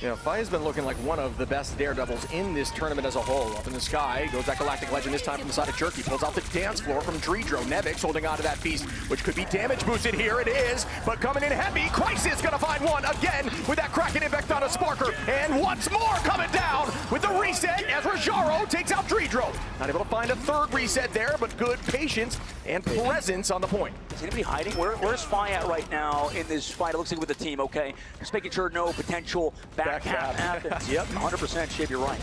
Yeah, Fai has been looking like one of the best Daredevils in this tournament as a whole. Up in the sky, goes that Galactic Legend, this time from the side of Jerky. Pulls out the dance floor from Dreedro. Nevix holding on to that beast, which could be damage boosted. Here it is, but coming in heavy. Crisis gonna find one again with that Kraken impact on a Sparker. And once more coming down with the reset as Rajaro takes out Dreedro. Not able to find a third reset there, but good patience and presence on the point. Is anybody hiding? Where's Fai at right now in this fight? It looks like with the team, okay? Just making sure no potential back half happens. Yep, 100% Shiv, you're right.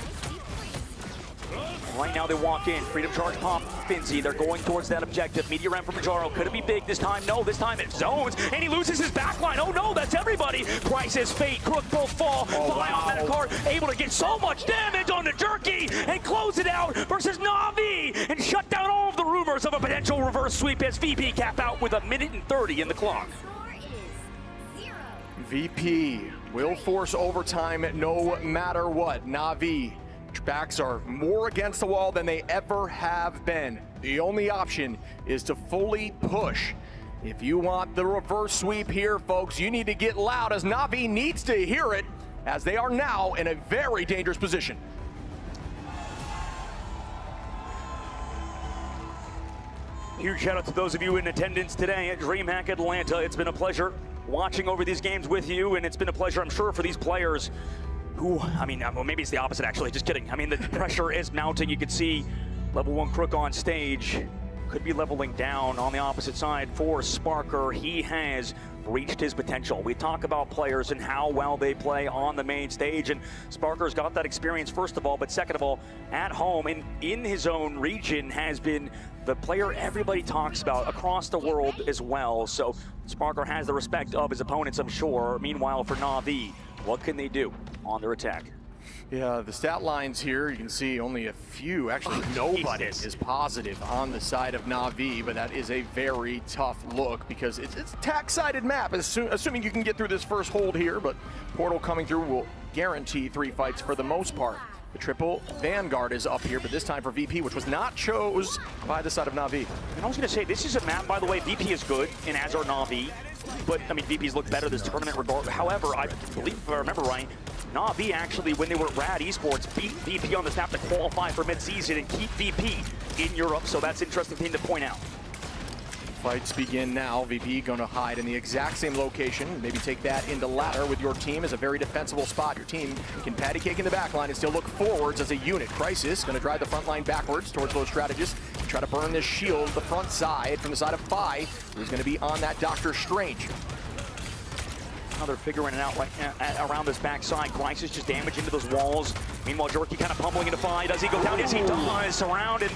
Right now they walk in, Freedom Charge pop, Finzi, they're going towards that objective. Meteor Ram from Rajaro, could it be big this time? No, this time it zones, and he loses his backline. Oh no, that's everybody. Crisis, Fate, Crook both fall. Fly off that card, able to get so much damage on the Jerky and close it out versus Na'Vi and shut down all of the rumors of a potential reverse sweep as VP cap out with 1:30 in the clock. VP will force overtime no matter what. Na'Vi backs are more against the wall than they ever have been. The only option is to fully push. If you want the reverse sweep here, folks, you need to get loud, as Na'Vi needs to hear it, as they are now in a very dangerous position. Huge shout out to those of you in attendance today at DreamHack Atlanta. It's been a pleasure watching over these games with you, and it's been a pleasure, I'm sure, for these players who, I mean, well, maybe it's the opposite, actually, just kidding. I mean, the pressure is mounting. You can see level 1 Crook on stage. Could be leveling down on the opposite side for Sparker. He has reached his potential. We talk about players and how well they play on the main stage, and Sparker's got that experience, first of all, but second of all, at home and in his own region has been the player everybody talks about across the world as well. So Sparker has the respect of his opponents, I'm sure. Meanwhile, for Na'Vi, what can they do on their attack? Yeah, the stat lines here, you can see only a few, actually nobody is positive on the side of Na'Vi, but that is a very tough look because it's a tack-sided map, assuming you can get through this first hold here, but Portal coming through will guarantee 3 fights for the most part. The triple Vanguard is up here, but this time for VP, which was not chose by the side of Na'Vi. And I was going to say, this is a map, by the way, VP is good, and as are Na'Vi, but, I mean, VP's looked better this tournament regard. However, I believe, if I remember right, Na'Vi actually, when they were at Rad Esports, beat VP on this map to qualify for mid-season and keep VP in Europe, so that's an interesting thing to point out. Fights begin now. VP going to hide in the exact same location. Maybe take that into ladder with your team as a very defensible spot. Your team can patty cake in the back line and still look forwards as a unit. Crisis going to drive the front line backwards towards those strategists. Try to burn this shield the front side from the side of Fai, who's going to be on that Doctor Strange. Now they're figuring it out right around this backside. Crisis just damage into those walls. Meanwhile, Jerky kind of pummeling into Fai. Does he go down? Yes, he does. Surrounded.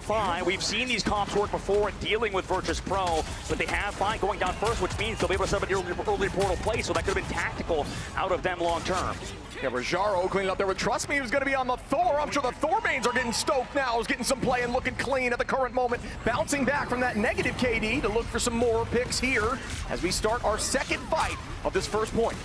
Fai. We've seen these comps work before in dealing with Virtus Pro, but they have Fai going down first, which means they'll be able to set up an early portal play, so that could have been tactical out of them long term. Yeah, Rajaro cleaning up there with Trust Me, who's going to be on the Thor. I'm sure the Thorbanes are getting stoked now. He's getting some play and looking clean at the current moment. Bouncing back from that negative KD to look for some more picks here as we start our second fight of this first point.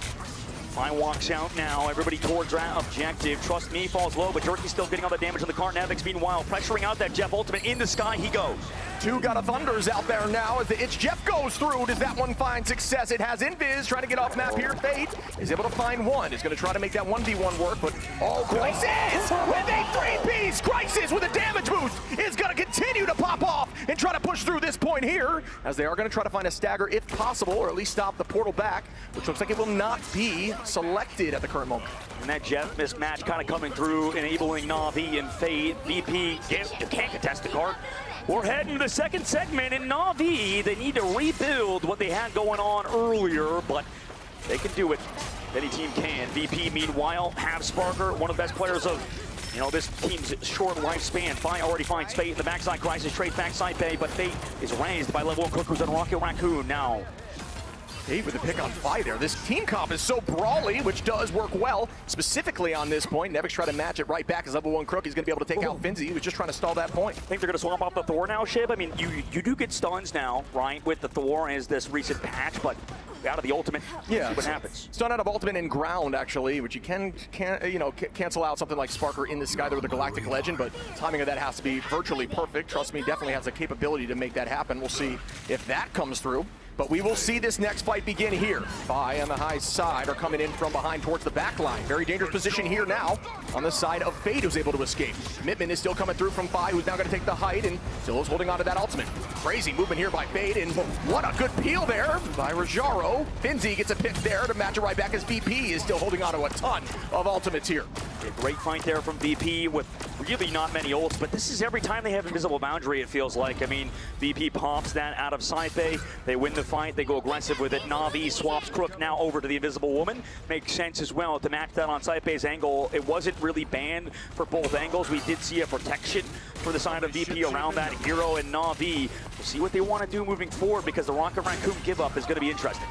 Fai walks out now, everybody towards that objective. Trust Me falls low, but Jerky's still getting all the damage on the cart. Nevix, meanwhile, pressuring out that Jeff Ultimate in the sky, he goes. Two got a Thunders out there now as the It's Jeff goes through. Does that one find success? It has Invis trying to get off map here. Fate is able to find one. Is going to try to make that 1v1 work, but Crisis with a 3-piece. Crisis with a damage boost is going to continue to pop off and try to push through this point here, as they are going to try to find a stagger if possible, or at least stop the portal back, which looks like it will not be selected at the current moment. And that Jeff mismatch kind of coming through, enabling Na'Vi and Fate. VP, you can't contest the cart. We're heading to the second segment, and Na'Vi, they need to rebuild what they had going on earlier, but they can do it. Any team can. VP, meanwhile, have Sparker, one of the best players of this team's short lifespan. Fi already finds Fate in the backside. Crisis trade backside Bay, but Fate is raised by Level 1 Crook, who's on Rocket Raccoon now. Fate with a pick on Fi there. This team comp is so brawly, which does work well, specifically on this point. Nevix try to match it right back as Level 1 Crook. He's going to be able to take out Finzi, who's just trying to stall that point. I think they're going to swap off the Thor now, Shib. I mean, you do get stuns now, right, with the Thor as this recent patch, but out of the ultimate, see what happens. Stun out of ultimate and ground, actually, which you can cancel out something like Sparker in the sky there with a Galactic Legend, but timing of that has to be virtually perfect. Trust me, definitely has the capability to make that happen. We'll see if that comes through. But we will see this next fight begin here. Fi on the high side are coming in from behind towards the back line. Very dangerous position here now on the side of Fade, who's able to escape. Commitment is still coming through from Fi, who's now going to take the height, and still is holding on to that ultimate. Crazy movement here by Fade, and what a good peel there by Rajaro. Finzi gets a pick there to match it right back as VP is still holding on to a ton of ultimates here. A great fight there from VP with really not many ults, but this is every time they have Invisible Boundary, it feels like. I mean, VP pops that out of Saipe. They win the fight, they go aggressive with it. Na'Vi swaps Crook now over to the Invisible Woman. Makes sense as well to match that on Saipe's angle. It wasn't really banned for both angles. We did see a protection for the side of VP around that hero and Na'Vi. We'll see what they want to do moving forward because the Rocket Raccoon give up is going to be interesting.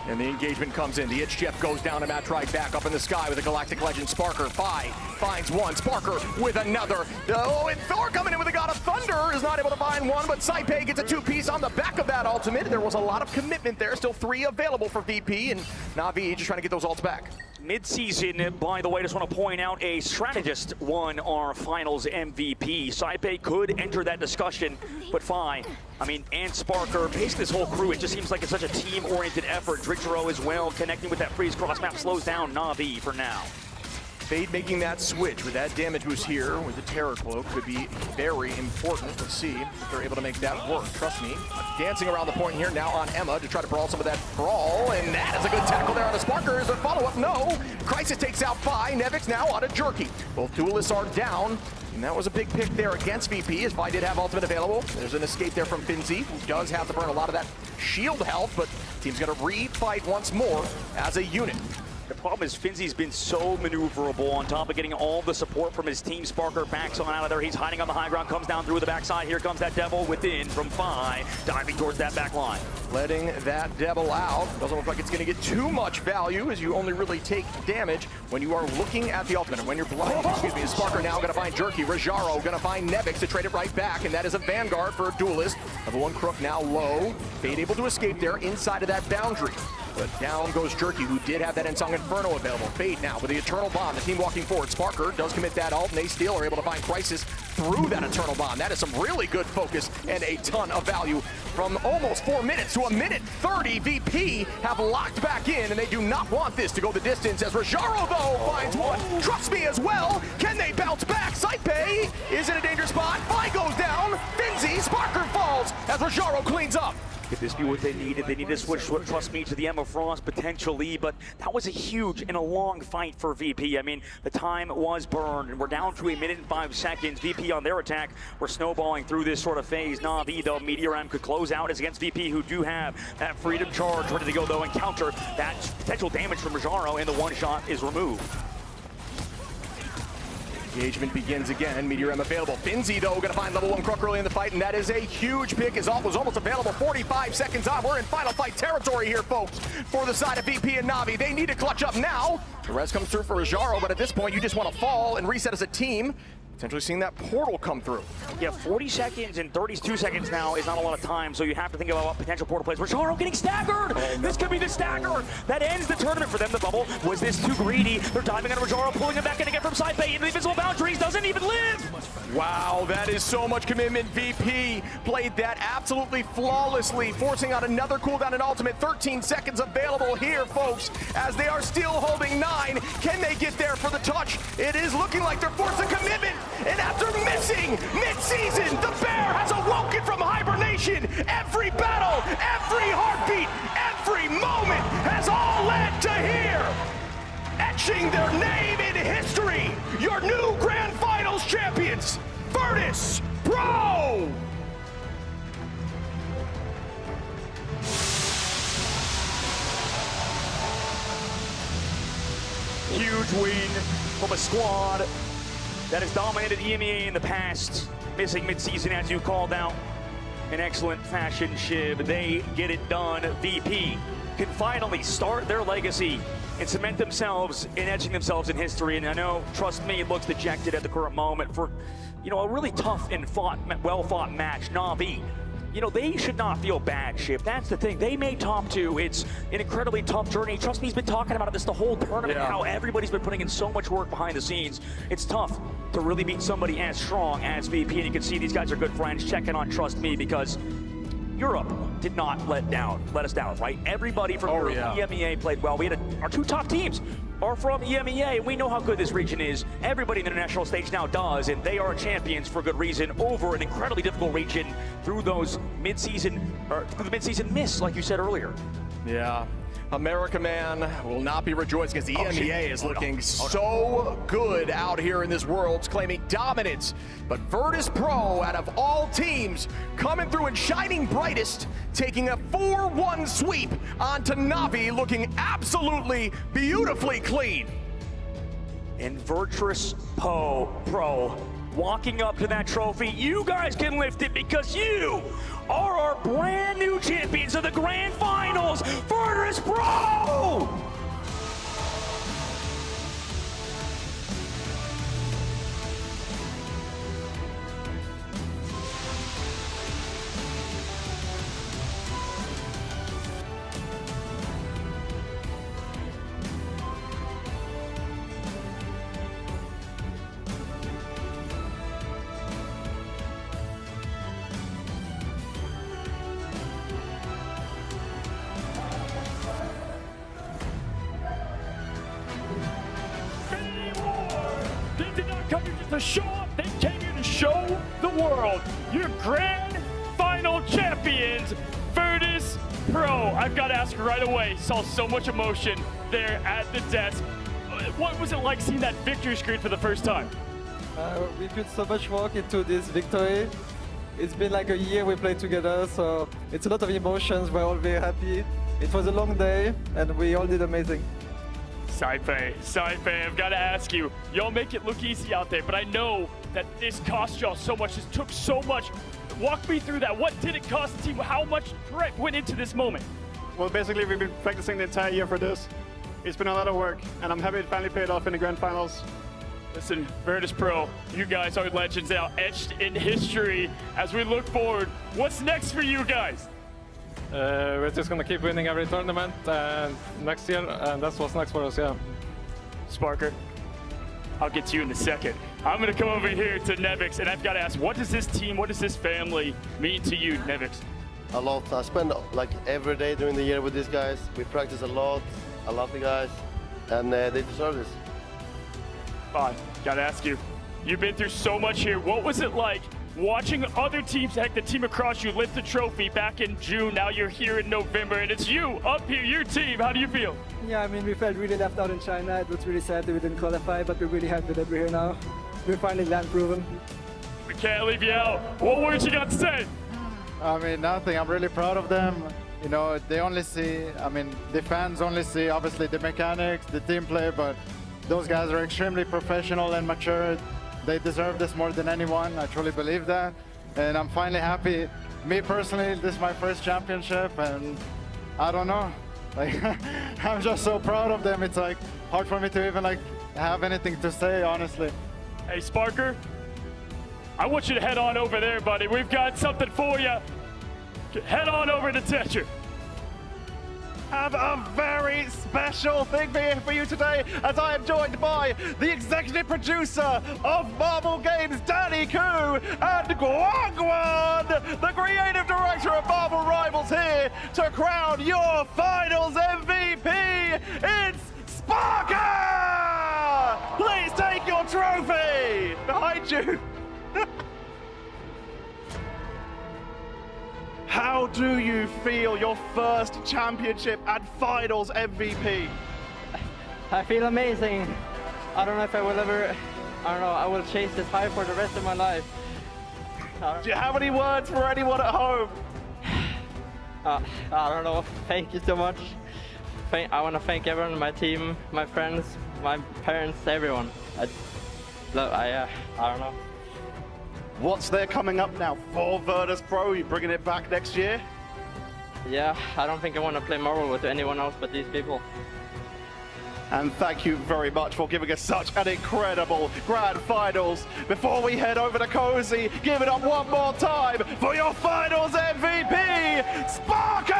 And the engagement comes in. The Itch Jeff goes down to Matt right back up in the sky with a Galactic Legend. Sparker, Fi finds one. Sparker with another. Oh, and Thor coming in with a God of Thunder is not able to find one, but Saipe gets a two-piece on the back of that ultimate. There was a lot of commitment there. Still 3 available for VP, and Na'Vi just trying to get those ults back. Mid-season, by the way, just want to point out a strategist won our finals MVP. Saipe could enter that discussion, but Fi, and Sparker, basically this whole crew, it just seems like it's such a team-oriented effort. Dritro as well, connecting with that freeze cross map, slows down Na'Vi for now. Fade making that switch with that damage boost here with the Terror Cloak could be very important. Let's see if they're able to make that work. Trust me. Dancing around the point here now on Emma to try to brawl some of that brawl, and that is a good tackle there on the Sparker. Is a follow-up? No. Crisis takes out Fi. Nevix now on a Jerky. Both duelists are down. And that was a big pick there against VP, as Vi did have ultimate available. There's an escape there from Finzi, who does have to burn a lot of that shield health, but team's gonna re-fight once more as a unit. The problem is Finzi's been so maneuverable on top of getting all the support from his team. Sparker backs on out of there. He's hiding on the high ground, comes down through the backside. Here comes that Devil within from Fi, diving towards that back line. Letting that Devil out. Doesn't look like it's going to get too much value, as you only really take damage when you are looking at the ultimate. And when you're blind, excuse me, is Sparker now going to find Jerky. Rajaro going to find Nevix to trade it right back, and that is a Vanguard for a Duelist. Level 1 Crook now low. Fade able to escape there inside of that boundary. But down goes Jerky, who did have that Ensong Inferno available. Fade now with the Eternal Bond. The team walking forward. Sparker does commit that ult, and they still are able to find Crisis through that Eternal Bond. That is some really good focus and a ton of value. From almost 4 minutes to 1 minute 30, VP have locked back in, and they do not want this to go the distance, as Rajaro, though, finds one. Trust me as well. Can they bounce back? Saipe is in a dangerous spot. Fi goes down. Finzi, Sparker falls as Rajaro cleans up. Could this be what they needed? They need to switch, trust me, to the Emma Frost potentially, but that was a huge and a long fight for VP. The time was burned, and we're down to 1 minute and 5 seconds. VP on their attack, we're snowballing through this sort of phase. Na'Vi, though, Meteor M could close out as against VP, who do have that Freedom Charge ready to go, though, and counter that potential damage from Rajaro, and the one shot is removed. Engagement begins again. Meteor M available. Finzi, though, going to find level 1 Crook early in the fight, and that is a huge pick. His ult was almost available. 45 seconds on. We're in final fight territory here, folks, for the side of VP and Na'Vi. They need to clutch up now. The rest comes through for Rajaro, but at this point, you just want to fall and reset as a team. Potentially seeing that portal come through. Yeah, 40 seconds and 32 seconds now is not a lot of time, so you have to think about potential portal plays. Rajaro getting staggered! This could be the stagger that ends the tournament for them. The bubble, was this too greedy? They're diving on Rajaro, pulling him back in again from Saipe into the Invisible Boundaries, doesn't even live! Wow, that is so much commitment. VP played that absolutely flawlessly, forcing out another cooldown and ultimate. 13 seconds available here, folks, as they are still holding 9. Can they get there for the touch? It is looking like they're forcing commitment. And after missing mid-season, the Bear has awoken from hibernation. Every battle, every heartbeat, every moment has all led to here. Etching their name in history, your new Grand Finals champions, Virtus Pro! huge win from a squad that has dominated EMEA in the past, missing midseason as you called out. In excellent fashion, Shiv. They get it done. VP can finally start their legacy and cement themselves in etching themselves in history. And I know, trust me, it looks dejected at the current moment for, you know, a really tough and well-fought match. Na'Vi, you know, they should not feel bad, Shiv. That's the thing. They made top 2. It's an incredibly tough journey. Trust me, he's been talking about this the whole tournament, how everybody's been putting in so much work behind the scenes. It's tough to really beat somebody as strong as VP, and you can see these guys are good friends checking on Trust Me, because Europe did not let us down, right? Everybody from Europe, EMEA played well. We had our 2 top teams are from EMEA, and we know how good this region is. Everybody in the international stage now does, and they are champions for good reason over an incredibly difficult region through those mid-season, or through the mid-season miss, like you said earlier. Yeah. America Man will not be rejoicing because the EMEA is looking so good out here in this Worlds, claiming dominance. But Virtus Pro, out of all teams, coming through and shining brightest, taking a 4-1 sweep onto Na'Vi, looking absolutely beautifully clean. And Virtus Pro walking up to that trophy. You guys can lift it because you are our brand new champions of the Grand Finals, Virtus Pro! To show up, they came here to show the world. Your grand final champions, Virtus Pro. I've got to ask right away, saw so much emotion there at the desk. What was it like seeing that victory screen for the first time? We put so much work into this victory. It's been like a year we played together, so it's a lot of emotions. We're all very happy. It was a long day, and we all did amazing. Saife, I've got to ask you, y'all make it look easy out there, but I know that this cost y'all so much, this took so much. Walk me through that. What did it cost the team? How much prep went into this moment? Well, basically, we've been practicing the entire year for this. It's been a lot of work, and I'm happy it finally paid off in the Grand Finals. Listen, Virtus Pro, you guys are legends now, etched in history. As we look forward, what's next for you guys? We're just gonna keep winning every tournament next year, and that's what's next for us, yeah. Sparker, I'll get to you in a second. I'm gonna come over here to Nevix, and I've got to ask, what does this team, what does this family mean to you, Nevix? A lot. I spend like every day during the year with these guys. We practice a lot. I love the guys, and they deserve this. Fine, gotta ask you, you've been through so much here. What was it like watching other teams, heck, the team across you lift the trophy back in June? Now you're here in November, and it's you up here, your team. How do you feel? Yeah, I mean, we felt really left out in China. It was really sad that we didn't qualify, but we're really happy that we're here now. We're finally land proven. We can't leave you out. What words you got to say? I mean, nothing. I'm really proud of them. You know, they only see, I mean, the fans only see, obviously, the mechanics, the team play, but those guys are extremely professional and mature. They deserve this more than anyone. I truly believe that. And I'm finally happy. Me personally, this is my first championship, and I don't know. Like, I'm just so proud of them. It's like hard for me to even like have anything to say, honestly. Hey, Sparker, I want you to head on over there, buddy. We've got something for you. Head on over to Tetra. Have a very special thing for you today, as I am joined by the executive producer of Marvel Games, Danny Koo, and Guangguan, the creative director of Marvel Rivals, here to crown your finals MVP. It's Sparker! Please take your trophy behind you. How do you feel your first championship and finals MVP? I feel amazing. I don't know if I will ever, I will chase this high for the rest of my life. Do you have any words for anyone at home? I don't know. Thank you so much. want to thank everyone, my team, my friends, my parents, everyone. I don't know. What's there coming up now for Virtus Pro? You bringing it back next year? Yeah, I don't think I want to play Marvel with anyone else but these people. And thank you very much for giving us such an incredible grand finals. Before we head over to Cozy, give it up one more time for your finals MVP, Sparker!